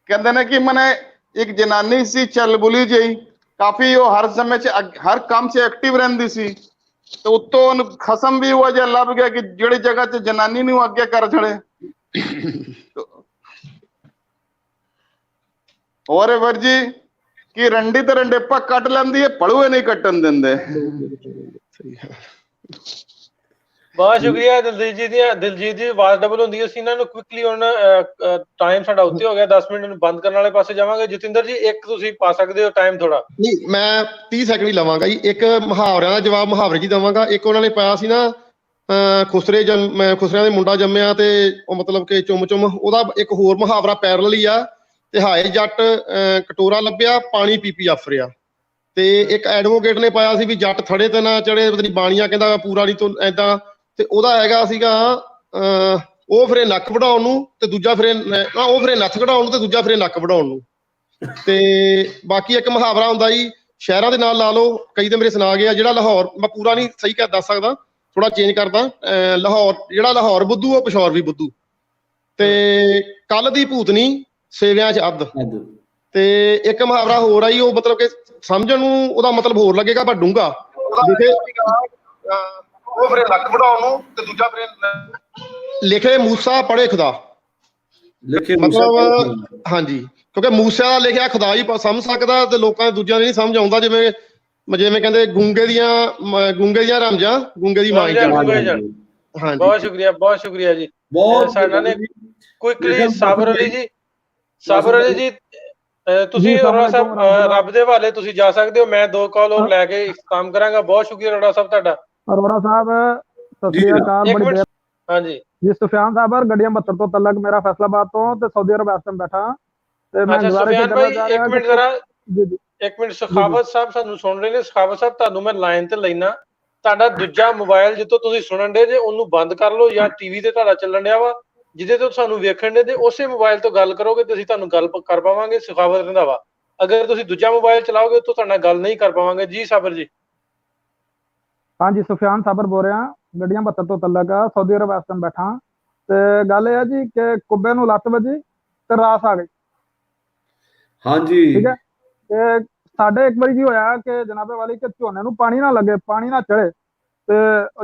ਕਹਿੰਦੇ ਨੇ ਕਿ ਮਨੇ ਇੱਕ ਜਨਾਨੀ ਸੀ ਚਲਬੁਲੀ ਜਿਹੀ, ਕਾਫੀ ਉਹ ਹਰ ਸਮੇਂ 'ਚ ਹਰ ਕੰਮ 'ਚ ਐਕਟਿਵ ਰਹਿੰਦੀ ਸੀ, ਤੇ ਉੱਤੋਂ ਉਹਨੂੰ ਖਸਮ ਵੀ ਉਹ ਜਿਹਾ ਲੱਭ ਗਿਆ ਕਿ ਜਿਹੜੀ ਜਗ੍ਹਾ 'ਚ ਜਨਾਨੀ ਨੂੰ ਅੱਗੇ ਕਰ ਛੜੇ। ਹੋਰ ਵਰਜੀ ਕਿ ਰੰਡੀ ਤੇ ਰੰਡੇਪਾ ਕੱਟ ਲੈਂਦੀ ਹੈ, ਪੜੂਏ ਨਹੀਂ ਕੱਟਣ ਦਿੰਦੇ। ਬਹੁਤ ਸ਼ੁਕਰੀਆ ਦਲਜੀਤ ਜੀ। ਦਲਜੀਤ ਜੀ ਆਵਾਜ਼ ਡਬਲ ਹੁੰਦੀ ਹੈ, ਅਸੀਂ ਇਹਨਾਂ ਨੂੰ ਕੁਇਕਲੀ ਹੁਣ ਟਾਈਮ ਸਾਡਾ ਉੱਤੇ ਹੋ ਗਿਆ, 10 ਮਿੰਟ ਨੂੰ ਬੰਦ ਕਰਨ ਵਾਲੇ ਪਾਸੇ ਜਾਵਾਂਗੇ। ਜਤਿੰਦਰ ਜੀ ਇੱਕ ਤੁਸੀਂ ਪਾ ਸਕਦੇ ਹੋ ਟਾਈਮ ਥੋੜਾ। ਨਹੀਂ, ਮੈਂ 30 ਸੈਕਿੰਡ ਹੀ ਲਵਾਂਗਾ ਜੀ। ਇੱਕ ਮੁਹਾਵਰਿਆਂ ਦਾ ਜਵਾਬ ਮੁਹਾਵਰੇ 'ਚ ਹੀ ਦੇਵਾਂਗਾ। ਇੱਕ ਉਹਨਾਂ ਨੇ ਪਾਇਆ ਸੀ ਨਾ, ਖੁਸਰਿਆਂ ਦੇ ਮੁੰਡਾ ਜੰਮਿਆ ਤੇ ਉਹ ਮਤਲਬ ਕਿ ਚੁੰਮ ਚੁੰਮ, ਉਹਦਾ ਇੱਕ ਹੋਰ ਮੁਹਾਵਰਾ ਪੈਰਲਲ ਹੀ ਆ। ਤੇ ਹਾਏ ਜੱਟ ਕਟੋਰਾ ਲੱਭਿਆ, ਪਾਣੀ ਪੀ ਪੀ ਆਫਰਿਆ। ਤੇ ਇੱਕ ਐਡਵੋਕੇਟ ਨੇ ਪਾਇਆ ਸੀ ਵੀ ਜੱਟ ਥੜੇ ਤੇ ਨਾ ਚੜੇ, ਪਤਾ ਨੀ ਬਾਣੀਆਂ ਕਹਿੰਦਾ ਪੂਰਾ ਨਹੀਂ ਤੋਂ ਏਦਾਂ। ਤੇ ਉਹਦਾ ਹੈਗਾ ਸੀਗਾ ਉਹ ਫਿਰੇ ਨੱਕ ਵਢਾਉਣ ਨੂੰ ਤੇ ਦੂਜਾ ਫਿਰੇ ਉਹ ਫਿਰੇ ਨੱਥ ਕਢਾਉਣ ਨੂੰ ਤੇ ਦੂਜਾ ਫਿਰੇ ਨੱਕ ਵਢਾਉਣ ਨੂੰ। ਤੇ ਬਾਕੀ ਇੱਕ ਮੁਹਾਵਰਾ ਹੁੰਦਾ ਜੀ, ਸ਼ਹਿਰਾਂ ਦੇ ਨਾਲ ਲਾ ਲਓ, ਕਈ ਤੇ ਮੇਰੇ ਸੁਣਾ ਗਿਆ, ਜਿਹੜਾ ਲਾਹੌਰ, ਮੈਂ ਪੂਰਾ ਨਹੀਂ ਸਹੀ ਦੱਸ ਸਕਦਾ, ਥੋੜਾ ਚੇਂਜ ਕਰਦਾ। ਜਿਹੜਾ ਲਾਹੌਰ ਬੁੱਧੂ, ਉਹ ਪਿਸ਼ੌਰ ਵੀ ਬੁੱਧੂ। ਤੇ ਕੱਲ ਦੀ ਭੂਤਨੀ ਸੇਵਿਆਂ 'ਚ ਅੱਧ। ਤੇ ਇੱਕ ਮੁਹਾਵਰਾ ਹੋਰ ਆਈ, ਉਹ ਮਤਲਬ ਕਿ ਸਮਝਣ ਨੂੰ ਉਹਦਾ ਮਤਲਬ ਹੋਰ ਲੱਗੇਗਾ ਪਰ ਡੂੰਘਾ। ਉਹ ਫਿਰੇ ਨੱਕ ਵਢਾਉਣ ਨੂੰ ਤੇ ਦੂਜਾ ਫਿਰੇ ਲਿਖੇ ਮੂਸਾ ਪੜ੍ਹੇ ਖੁਦਾ। ਮਤਲਬ ਹਾਂਜੀ, ਕਿਉਂਕਿ ਮੂਸਿਆਂ ਦਾ ਲਿਖਿਆ ਖੁਦਾ ਹੀ ਸਮਝ ਸਕਦਾ ਤੇ ਲੋਕਾਂ ਦੇ ਦੂਜਿਆਂ ਦੇ ਨਹੀਂ ਸਮਝ ਆਉਂਦਾ। ਜਿਵੇਂ ਕਹਿੰਦੇ ਗੂੰਗੇ ਦੀਆਂ ਰਮਜਾਂ, ਗੂੰਗੇ ਦੀ ਮਾਂ ਹੀ ਜਾਣਦੀ। ਬਹੁਤ ਸ਼ੁਕਰੀਆ ਜੀ। ਸਾਡਾ ਨੇ ਕੁਇਕਲੀ ਸਾਬਰ ਅਲੀ ਜੀ ਤੁਸੀਂ ਅਰੋੜਾ ਸਾਹਿਬ ਰੱਬ ਦੇ ਹਵਾਲੇ ਤੁਸੀਂ ਜਾ ਸਕਦੇ ਹੋ। ਮੈਂ 2 ਕਾਲ ਹੋਰ ਲੈ ਕੇ ਕੰਮ ਕਰਾਂਗਾ। ਬਹੁਤ ਸ਼ੁਕਰੀਆ ਅਰੋੜਾ ਸਾਹਿਬ ਤੁਹਾਡਾ। ਅਰੋੜਾ ਸਾਹਿਬ ਸਤਿ ਸ੍ਰੀ ਅਕਾਲ। ਬੜੀ ਦੇਰ ਹਾਂਜੀ ਜੀ। ਸੁਫਿਆਨ ਸਾਹਿਬ ਗੱਡੀਆਂ 72 ਤੋਂ ਤਲਕ, ਮੇਰਾ ਫੈਸਲਾਬਾਦ ਤੋਂ ਤੇ ਸਾਊਦੀ ਅਰਬ ਇਸ ਟਾਈਮ ਬੈਠਾ ਤੇ ਮੈਂ ਸੁਫਿਆਨ ਭਾਈ ਇੱਕ ਮਿੰਟ ਜ਼ਰਾ, ਇੱਕ ਮਿੰਟ। ਸਖਾਵਤ ਸਾਹਿਬ ਸਾਨੂੰ ਸੁਣ ਰਹੇ ਨੇ। ਸਖਾਵਤ ਸਾਹਿਬ ਤੁਹਾਨੂੰ ਮੈਂ ਲਾਈਨ ਤੇ ਲੈਣਾ। ਤੁਹਾਡਾ ਦੂਜਾ ਮੋਬਾਈਲ ਜਿੱਥੋਂ ਤੁਸੀਂ ਸੁਣਨ ਦੇ ਜੇ ਉਹਨੂੰ ਬੰਦ ਕਰ ਲਓ, ਜਾਂ ਟੀਵੀ ਤੇ ਤੁਹਾਡਾ ਚੱਲਣ ਡਿਆ ਵਾ ਜਿਹਦੇ ਤੋਂ ਸਾਨੂੰ ਵੇਖਣ ਦੇ, ਤੇ ਉਸੇ ਮੋਬਾਈਲ ਤੋਂ ਗੱਲ ਕਰੋਗੇ ਤੇ ਅਸੀਂ ਤੁਹਾਨੂੰ ਗੱਲ ਕਰ ਪਾਵਾਂਗੇ। ਸਖਾਵਤ ਰੰਧਾਵਾ, ਅਗਰ ਤੁਸੀਂ ਦੂਜਾ ਮੋਬਾਈਲ ਚਲਾਓਗੇ ਉੱਥੋਂ ਤੁਹਾਡੇ ਨਾਲ ਗੱਲ ਨਹੀਂ ਕਰ ਪਾਵਾਂਗੇ। ਜੀ ਸਾਬਰ ਜੀ। ਹਾਂਜੀ, ਸੁਫਿਆਨ ਸਾਬਰ ਬੋਲ ਰਿਹਾ, ਗੱਡੀਆਂ 72 ਤੋਂ ਤਲਕ, ਸਾਊਦੀ ਅਰਬ ਇਸ ਟਾਈਮ ਬੈਠਾ। ਤੇ ਗੱਲ ਇਹ ਹੈ ਜੀ ਕਿ ਕੁੱਬੇ ਨੂੰ ਲੱਤ ਵੱਜੀ ਤੇ ਰਾਸ ਆ ਗਈ। ਹਾਂਜੀ, ਠੀਕ ਹੈ। ਤੇ ਸਾਡੇ ਇੱਕ ਵਾਰੀ ਕੀ ਹੋਇਆ ਕਿ ਜਨਾਬੇ ਵਾਲੀ ਕਿ ਝੋਨੇ ਨੂੰ ਪਾਣੀ ਨਾ ਲੱਗੇ, ਪਾਣੀ ਨਾ ਚੜੇ, ਤੇ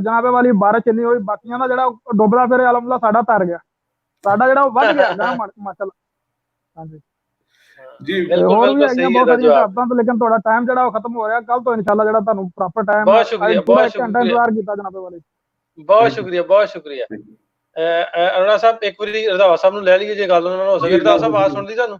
ਜਨਾਬੇ ਵਾਲੀ ਬਾਰਿਸ਼ ਇੰਨੀ ਹੋਈ, ਬਾਕੀਆਂ ਦਾ ਜਿਹੜਾ ਡੁੱਬਦਾ ਫਿਰ ਅਲਹਮਦੁਲਿਲਾ ਸਾਡਾ ਤਰ ਗਿਆ, ਸਾਡਾ ਜਿਹੜਾ ਉਹ ਵੱਧ ਗਿਆ ਮਾਸ਼ਾਅੱਲਾ। ਹਾਂਜੀ, ਜੀ ਤੇ ਬਿਲਕੁਲ ਹੋਰ ਵੀ ਬਿਲकुल ਹੈਗੀਆਂ ਸਹੀ ਬਹੁਤ ਹੈ ਸਾਰੀਆਂ ਜਵਾਬ। ਕਹਾਵਤਾਂ ਤੇ, ਲੇਕਿਨ ਤੁਹਾਡਾ ਟਾਈਮ ਜਿਹੜਾ ਉਹ ਖਤਮ ਹੋ ਰਿਹਾ। ਕੱਲ ਤੋਂ ਇਨਸ਼ਾਅੱਲਾ ਜਿਹੜਾ ਤੁਹਾਨੂੰ ਪ੍ਰੋਪਰ ਟਾਈਮ ਬਹੁਤ ਸ਼ੁਕਰੀਆ ਪੂਰਾ ਬਹੁਤ 1 ਘੰਟਾ ਸ਼ੁਕਰੀਆ ਇੰਤਜ਼ਾਰ ਕੀਤਾ ਜਨਾਬ ਵਾਲੇ। ਬਹੁਤ ਸ਼ੁਕਰੀਆ ਬਹੁਤ ਸ਼ੁਕਰੀਆ। ਅਰੋੜਾ ਸਾਹਿਬ ਇੱਕ ਵਾਰੀ ਰੰਧਾਵਾ ਸਾਹਿਬ ਨੂੰ ਲੈ ਲਈਏ ਜੇ ਗੱਲ ਉਹਨਾਂ ਨਾਲ ਹੋ ਸਕੇ। ਰੰਧਾਵਾ ਸਾਹਿਬ ਆਵਾਜ਼ ਸੁਣਦੀ ਤੁਹਾਨੂੰ?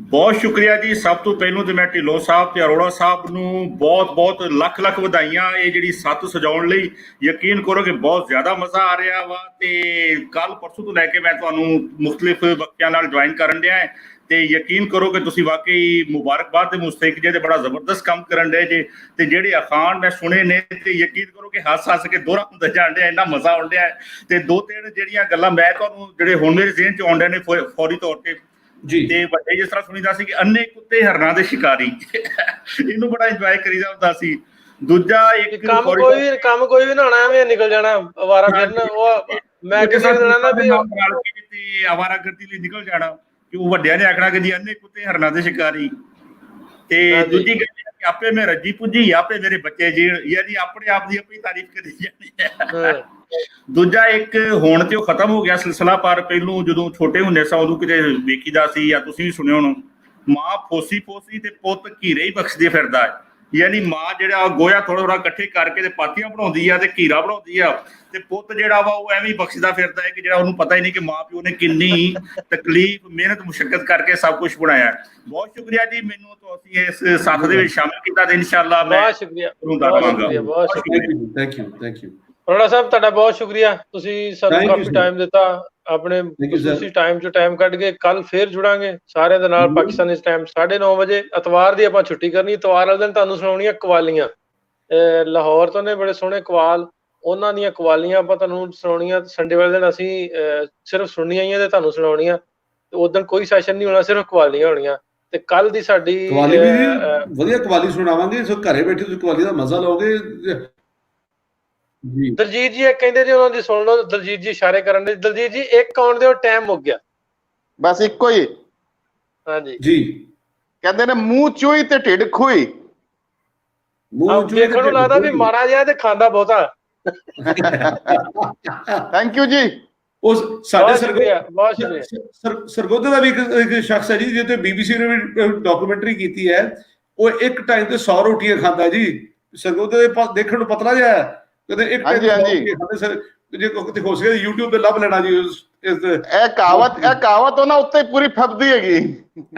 ਬਹੁਤ ਸ਼ੁਕਰੀਆ ਜੀ। ਸਭ ਤੋਂ ਪਹਿਲੋਂ ਤੇ ਮੈਂ ਢਿੱਲੋਂ ਸਾਹਿਬ ਤੇ ਅਰੋੜਾ ਸਾਹਿਬ ਨੂੰ ਬਹੁਤ ਲੱਖ ਲੱਖ ਵਧਾਈਆਂ ਇਹ ਜਿਹੜੀ ਸੱਤ ਸਜਾਉਣ ਲਈ। ਯਕੀਨ ਕਰੋ ਕਿ ਬਹੁਤ ਜ਼ਿਆਦਾ ਮਜ਼ਾ ਆ ਰਿਹਾ ਵਾ ਤੇ ਕੱਲ ਪਰਸੋਂ ਤੋਂ ਲੈ ਕੇ ਮੈਂ ਤੁਹਾਨੂੰ ਮੁਖਤਲਿਫ ਵਕਤਿਆਂ ਨਾਲ ਜੁਆਇਨ ਕਰਨ ਡਿਆ ਹੈ ਤੇ ਯਕੀਨ ਕਰੋ ਕਿ ਤੁਸੀਂ ਵਾਕਈ ਮੁਬਾਰਕਬਾਦ ਦੇ ਮੁਸਤਹਿਕ ਜੇ ਤੇ ਬੜਾ ਜ਼ਬਰਦਸਤ ਕੰਮ ਕਰਨ ਡਏ ਜੇ ਤੇ ਜਿਹੜੇ ਅਖਾਣ ਮੈਂ ਸੁਣੇ ਨੇ ਤੇ ਯਕੀਨ ਕਰੋ ਕਿ ਹੱਸ ਕੇ ਦੋਹਰਾ ਹੁੰਦਾ ਜਾਣ ਡਿਆ, ਇੰਨਾ ਮਜ਼ਾ ਆਉਣ ਡਿਆ ਤੇ ਦੋ ਤਿੰਨ ਜਿਹੜੀਆਂ ਗੱਲਾਂ ਮੈਂ ਤੁਹਾਨੂੰ ਜਿਹੜੇ ਹੁਣ ਮੇਰੇ ਜ਼ਿਹਨ ਚ ਆਉਣ ਡਏ ਨੇ ਫੌਰੀ ਤੌਰ ਤੇ ਜੀ ਤੇ ਵੱਡੇ ਜਿਸ ਤਰ੍ਹਾਂ ਸੁਣੀਦਾ ਸੀ ਕਿ ਅੰਨੇ ਕੁੱਤੇ ਹਰਨਾਂ ਦੇ ਸ਼ਿਕਾਰੀ ਇਹਨੂੰ ਬੜਾ ਇੰਜੋਏ ਕਰੀਦਾ ਹੁੰਦਾ ਸੀ। ਦੂਜਾ ਇੱਕ ਕੰਮ ਕੋਈ ਵੀ ਨਾ ਹੋਣਾ ਐਵੇਂ ਨਿਕਲ ਜਾਣਾ ਅਵਾਰਾ ਫਿਰਨ। ਉਹ ਮੈਂ ਕਿਸੇ ਨੂੰ ਨਾ ਵੀ ਤੇ ਅਵਾਰਾਗਰਦੀ ਲਈ ਨਿਕਲ ਜਾਣਾ ਕਿ ਉਹ ਵੱਡਿਆਂ ਨੇ ਆਖਣਾ ਕਿ ਜੀ ਅੰਨੇ ਕੁੱਤੇ ਹਰਨਾਂ ਦੇ ਸ਼ਿਕਾਰੀ। ਤੇ ਦੂਜੀ ਗੱਲ ਕਿ ਆਪੇ ਮੈਂ ਰੱਜੀ ਪੁੱਜੀ ਆਪੇ ਮੇਰੇ ਬੱਚੇ ਜੀ, ਯਾਨੀ ਆਪਣੇ ਆਪ ਦੀ ਆਪਣੀ ਤਾਰੀਫ ਕਰੀ ਜਾਣੀ ਹੈ। ਦੂਜਾ ਇੱਕ ਹੁਣ ਤੇ ਉਹ ਖਤਮ ਹੋ ਗਿਆ ਸਿਲਸਿਲਾ, ਪਰ ਪਹਿਲੋਂ ਜਦੋਂ ਛੋਟੇ ਹੁੰਦੇ ਸਾਂ ਉਦੋਂ ਕਿਤੇ ਵੇਖੀਦਾ ਸੀ ਜਾਂ ਤੁਸੀਂ ਵੀ ਸੁਣਿਆ ਹੋਣਾ, ਮਾਂ ਫੋਸੀ ਤੇ ਪੁੱਤ ਘੀਰੇ ਹੀ ਬਖਸ਼ਦੇ ਫਿਰਦਾ ਹੈ। ਯਾਨੀ ਮਾਂ ਜਿਹੜਾ ਗੋਇਆ ਥੋੜਾ ਇਕੱਠੇ ਕਰਕੇ ਤੇ ਪਾਤੀਆਂ ਬਣਾਉਂਦੀ ਆ ਤੇ ਘੀਰਾ ਬਣਾਉਂਦੀ ਆ ਤੇ ਪੁੱਤ ਜਿਹੜਾ ਵਾ ਉਹ ਐਵੇਂ ਹੀ ਬਖਸ਼ਦਾ ਫਿਰਦਾ ਹੈ ਕਿ ਜਿਹੜਾ ਉਹਨੂੰ ਪਤਾ ਹੀ ਨਹੀਂ ਕਿ ਮਾਂ ਪਿਓ ਨੇ ਕਿੰਨੀ ਤਕਲੀਫ ਮਿਹਨਤ ਮੁਸ਼ੱਕਤ ਕਰਕੇ ਸਭ ਕੁਝ ਬਣਾਇਆ। ਬਹੁਤ ਸ਼ੁਕਰੀਆ ਜੀ, ਮੈਨੂੰ ਤੁਸੀਂ ਇਸ ਸਾਥ ਦੇ ਵਿੱਚ ਸ਼ਾਮਿਲ ਕੀਤਾ ਤੇ ਇਨਸ਼ਾਅੱਲਾ ਮੈਂ ਬਹੁਤ ਸ਼ੁਕਰੀਆ ਬਹੁਤ ਸ਼ੁਕਰੀਆ। ਥੈਂਕ ਯੂ ਅਰੋੜਾ ਸਾਹਿਬ ਤੁਹਾਡਾ ਬਹੁਤ ਸ਼ੁਕਰੀਆ। ਤੁਸੀਂ ਸਾਨੂੰ ਕਾਫੀ ਟਾਈਮ ਦਿੱਤਾ ਆਪਣੇ ਤੁਸੀਂ ਟਾਈਮ ਕੱਢ ਕੇ। ਕੱਲ ਫੇਰ ਜੁੜਾਂਗੇ ਸਾਰਿਆਂ ਦੇ ਨਾਲ ਪਾਕਿਸਤਾਨੀ ਟਾਈਮ 9:30 ਵਜੇ। ਐਤਵਾਰ ਦੀ ਆਪਾਂ ਛੁੱਟੀ ਕਰਨੀ। ਐਤਵਾਰ ਵਾਲੇ ਦਿਨ ਤੁਹਾਨੂੰ ਸੁਣਾਉਣੀਆਂ ਕਵਾਲੀਆਂ। ਲਾਹੌਰ ਤੋਂ ਨੇ ਬੜੇ ਸੋਹਣੇ ਕਵਾਲ, ਉਹਨਾਂ ਦੀਆਂ ਕਵਾਲੀਆਂ ਆਪਾਂ ਤੁਹਾਨੂੰ ਸੁਣਾਉਣੀਆਂ। ਸੰਡੇ ਵਾਲੇ ਦਿਨ ਅਸੀਂ ਸਿਰਫ ਸੁਣਨੀਆਂ ਹੀ ਆ ਤੇ ਤੁਹਾਨੂੰ ਸੁਣਾਉਣੀਆਂ। ਉਸ ਦਿਨ ਕੋਈ ਸੈਸ਼ਨ ਨਹੀਂ ਹੋਣਾ, ਸਿਰਫ ਕਵਾਲੀਆਂ ਹੋਣੀਆਂ। ਤੇ ਕੱਲ ਦੀ ਸਾਡੀ ਵਧੀਆ ਕਵਾਲੀ ਸੁਣਾਵਾਂਗੇ। ਸੋ ਘਰੇ ਬੈਠੇ ਤੁਸੀਂ ਕਵਾਲੀ ਦਾ ਮਜ਼ਾ ਲਓਗੇ। ਦਲਜੀਤ ਜੀ ਇਹ ਕਹਿੰਦੇ ਜੀ ਉਹਨਾਂ ਦੀ ਸੁਣ ਲਓ। ਦਲਜੀਤ ਜੀ ਇਸ਼ਾਰੇ ਕਰਨ ਦੇ। ਦਲਜੀਤ ਜੀ ਇੱਕ ਆਉਣ ਦੇ ਟਾਈਮ ਮੁੱਕ ਗਿਆ। ਬਸ ਇੱਕੋ ਹੀ। ਹਾਂਜੀ ਜੀ ਕਹਿੰਦੇ ਨੇ ਮੂੰਹ ਚੋਈ ਤੇ ਢਿੱਡ ਖੋਈ। ਦੇਖਣ ਨੂੰ ਲੱਗਦਾ ਵੀ ਮਾੜਾ ਜਿਹਾ ਤੇ ਖਾਂਦਾ ਬਹੁਤਾ। ਥੈਂਕ ਯੂ ਜੀ। ਉਹ ਸਾਡੇ ਸਰਗੋਧੇ ਦਾ ਵੀ ਇੱਕ ਸ਼ਖਸ ਹੈ ਜੀ ਜਿਹਦੇ BBC ਨੇ ਵੀ ਡਾਕੂਮੈਂਟਰੀ ਕੀਤੀ ਹੈ। ਉਹ ਇੱਕ ਟਾਈਮ ਤੇ 100 ਰੋਟੀਆਂ ਖਾਂਦਾ ਜੀ। ਸਰਗੋਧੇ ਦੇ ਦੇਖਣ ਨੂੰ ਪਤਲਾ ਜਿਹਾ ਕਦੇ ਇੱਕ ਟਾਈਮ ਖਾਂਦੇ ਸਰ। ਜੇ ਕਿਤੇ ਹੋ ਸਕੇ YouTube ਤੇ ਲੱਭ ਲੈਣਾ ਜੀ। ਇਹ ਕਹਾਵਤ ਉਹਨਾਂ ਉੱਤੇ ਪੂਰੀ ਫੱਬਦੀ ਹੈਗੀ।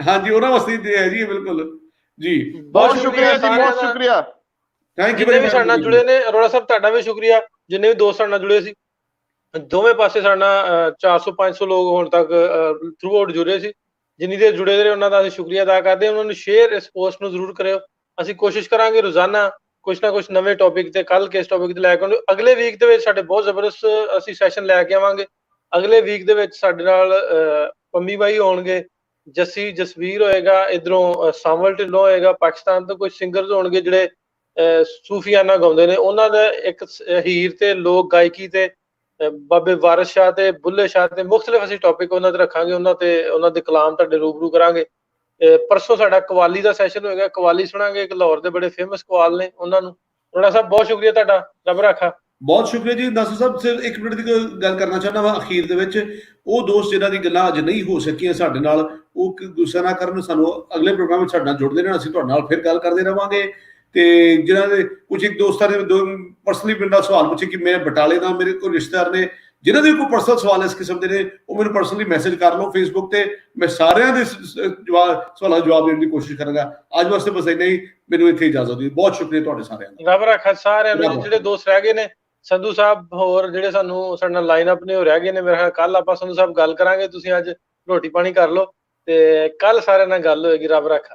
ਹਾਂਜੀ ਉਹਨਾਂ ਵਾਸਤੇ ਹੈ ਜੀ ਬਿਲਕੁਲ ਜੀ। ਬਹੁਤ ਸ਼ੁਕਰੀਆ ਜੀ, ਬਹੁਤ ਸ਼ੁਕਰੀਆ। Thank you. ਜਿੰਨੇ ਵੀ ਸਾਡੇ ਨਾਲ ਜੁੜੇ ਨੇ, ਅਰੋੜਾ ਸਾਹਿਬ ਤੁਹਾਡਾ ਵੀ ਸ਼ੁਕਰੀਆ। ਜਿੰਨੇ ਵੀ ਦੋਸਤ ਸਾਡੇ ਨਾਲ ਜੁੜੇ ਸੀ ਦੋਵੇਂ ਪਾਸੇ ਸਾਡੇ ਨਾਲ 400-500 ਲੋਕ ਹੁਣ ਤੱਕ ਥਰੂ ਆਊਟ ਜੁੜੇ ਸੀ। ਜਿੰਨੀ ਦੇਰ ਜੁੜੇ ਰਹੇ ਉਹਨਾਂ ਦਾ ਅਸੀਂ ਸ਼ੁਕਰੀਆ ਅਦਾ ਕਰਦੇ ਹਾਂ। ਉਹਨਾਂ ਨੂੰ ਸ਼ੇਅਰ ਇਸ ਪੋਸਟ ਨੂੰ ਜ਼ਰੂਰ ਕਰਿਓ। ਅਸੀਂ ਕੋਸ਼ਿਸ਼ ਕਰਾਂਗੇ ਰੋਜ਼ਾਨਾ ਕੁਛ ਨਾ ਕੁਛ ਨਵੇਂ ਟੌਪਿਕ ਤੇ, ਕੱਲ ਕਿਸ ਟੌਪਿਕ ਤੇ ਲੈ ਕੇ ਆਉਂਦੇ। ਅਗਲੇ ਵੀਕ ਦੇ ਵਿੱਚ ਸਾਡੇ ਬਹੁਤ ਜ਼ਬਰਦਸਤ ਅਸੀਂ ਸੈਸ਼ਨ ਲੈ ਕੇ ਆਵਾਂਗੇ। ਅਗਲੇ ਵੀਕ ਦੇ ਵਿੱਚ ਸਾਡੇ ਨਾਲ ਪੰਮੀ ਬਾਈ ਹੋਣਗੇ, ਜਸਵੀਰ ਹੋਏਗਾ, ਇਧਰੋਂ ਸਾਮਲ ਢਿੱਲੋਂ ਹੋਏਗਾ, ਪਾਕਿਸਤਾਨ ਤੋਂ ਕੁਝ ਸਿੰਗਰਸ ਹੋਣਗੇ ਜਿਹੜੇ ਸੂਫੀਆਨਾ ਗਾਉਂਦੇ ਨੇ। ਉਹਨਾਂ ਦਾ ਇੱਕ ਹੀਰ ਤੇ ਲੋਕ ਗਾਇਕੀ ਤੇ ਬਾਬੇ ਵਾਰਿਸ ਸ਼ਾਹ ਤੇ ਬੁੱਲੇ ਸ਼ਾਹ ਤੇ ਮੁਖਤਲਿਫ ਅਸੀਂ ਟੌਪਿਕ ਉਹਨਾਂ ਤੇ ਰੱਖਾਂਗੇ। ਉਹਨਾਂ ਦੇ ਕਲਾਮ ਤੁਹਾਡੇ ਰੂਬਰੂ ਕਰਾਂਗੇ। ਪਰਸੋਂ ਸਾਡਾ ਕਵਾਲੀ ਦਾ ਸੈਸ਼ਨ ਹੋਏਗਾ। ਕਵਾਲੀ ਸੁਣਾਂਗੇ। ਇੱਕ ਲਾਹੌਰ ਦੇ ਬੜੇ ਫੇਮਸ ਕਵਾਲ ਨੇ ਉਹਨਾਂ ਨੂੰ। ਅਰੋੜਾ ਸਾਹਿਬ ਬਹੁਤ ਸ਼ੁਕਰੀਆ ਤੁਹਾਡਾ, ਰੱਬ ਰਾਖਾ। ਬਹੁਤ ਸ਼ੁਕਰੀਆ ਜੀ। ਨਾਸਰ ਸਾਹਿਬ ਸਿਰਫ 1 ਮਿੰਟ ਦੀ ਗੱਲ ਕਰਨਾ ਚਾਹੁੰਦਾ ਵਾ ਅਖੀਰ ਦੇ ਵਿੱਚ। ਉਹ ਦੋਸਤ ਜਿਨ੍ਹਾਂ ਦੀ ਗੱਲਾਂ ਅੱਜ ਨਹੀਂ ਹੋ ਸਕੀਆਂ ਸਾਡੇ ਨਾਲ, ਉਹ ਗੁੱਸਾ ਨਾ ਕਰਨ। ਸਾਨੂੰ ਅਗਲੇ ਪ੍ਰੋਗਰਾਮ ਵਿੱਚ ਸਾਡੇ ਨਾਲ ਜੁੜਦੇ ਰਹਿਣਾ। ਅਸੀਂ ਤੁਹਾਡੇ ਨਾਲ ਫਿਰ ਗੱਲ ਕਰਦੇ ਰਵਾਂਗੇ। ਤੇ ਜਿਨ੍ਹਾਂ ਦੇ ਕੁਝ ਇੱਕ ਦੋਸਤਾਂ ਨੇ ਪਰਸਨਲੀ ਮੇਰੇ ਨਾਲ ਸਵਾਲ ਪੁੱਛੇ ਕਿ ਮੈਂ ਬਟਾਲੇ ਦਾ, ਮੇਰੇ ਕੋਲ ਰਿਸ਼ਤੇਦਾਰ ਨੇ ਜਿਨ੍ਹਾਂ ਦੇ ਕੋਈ ਪਰਸਨਲ ਸਵਾਲ ਇਸ ਕਿਸਮ ਦੇ ਨੇ, ਉਹ ਮੈਨੂੰ ਪਰਸਨਲੀ ਮੈਸੇਜ ਕਰ ਲਓ ਫੇਸਬੁੱਕ ਤੇ। ਮੈਂ ਸਾਰਿਆਂ ਦੇ ਸਵਾਲਾਂ ਦਾ ਜਵਾਬ ਦੇਣ ਦੀ ਕੋਸ਼ਿਸ਼ ਕਰਾਂਗਾ। ਅੱਜ ਵਾਸਤੇ ਬਸ ਇੰਨਾ ਹੀ। ਮੈਨੂੰ ਇੱਥੇ ਇਜਾਜ਼ਤ ਦਿਓ। ਬਹੁਤ ਸ਼ੁਕਰੀਆ ਤੁਹਾਡੇ ਸਾਰਿਆਂ ਦਾ। ਰੱਬ ਰਾਖਾ ਸਾਰਿਆਂ ਨੂੰ। ਜਿਹੜੇ ਦੋਸਤ ਰਹਿ ਗਏ ਨੇ, ਸੰਧੂ ਸਾਹਿਬ ਹੋਰ ਜਿਹੜੇ ਸਾਨੂੰ ਸਾਡੇ ਨਾਲ ਲਾਈਨ ਅਪ ਨੇ ਉਹ ਰਹਿ ਗਏ ਨੇ। ਮੇਰੇ ਖਿਆਲ ਕੱਲ ਆਪਾਂ ਸੰਧੂ ਸਾਹਿਬ ਗੱਲ ਕਰਾਂਗੇ। ਤੁਸੀਂ ਅੱਜ ਰੋਟੀ ਪਾਣੀ ਕਰ ਲਓ ਤੇ ਕੱਲ ਸਾਰਿਆਂ ਨਾਲ ਗੱਲ ਹੋਏਗੀ। ਰੱਬ ਰਾਖਾ।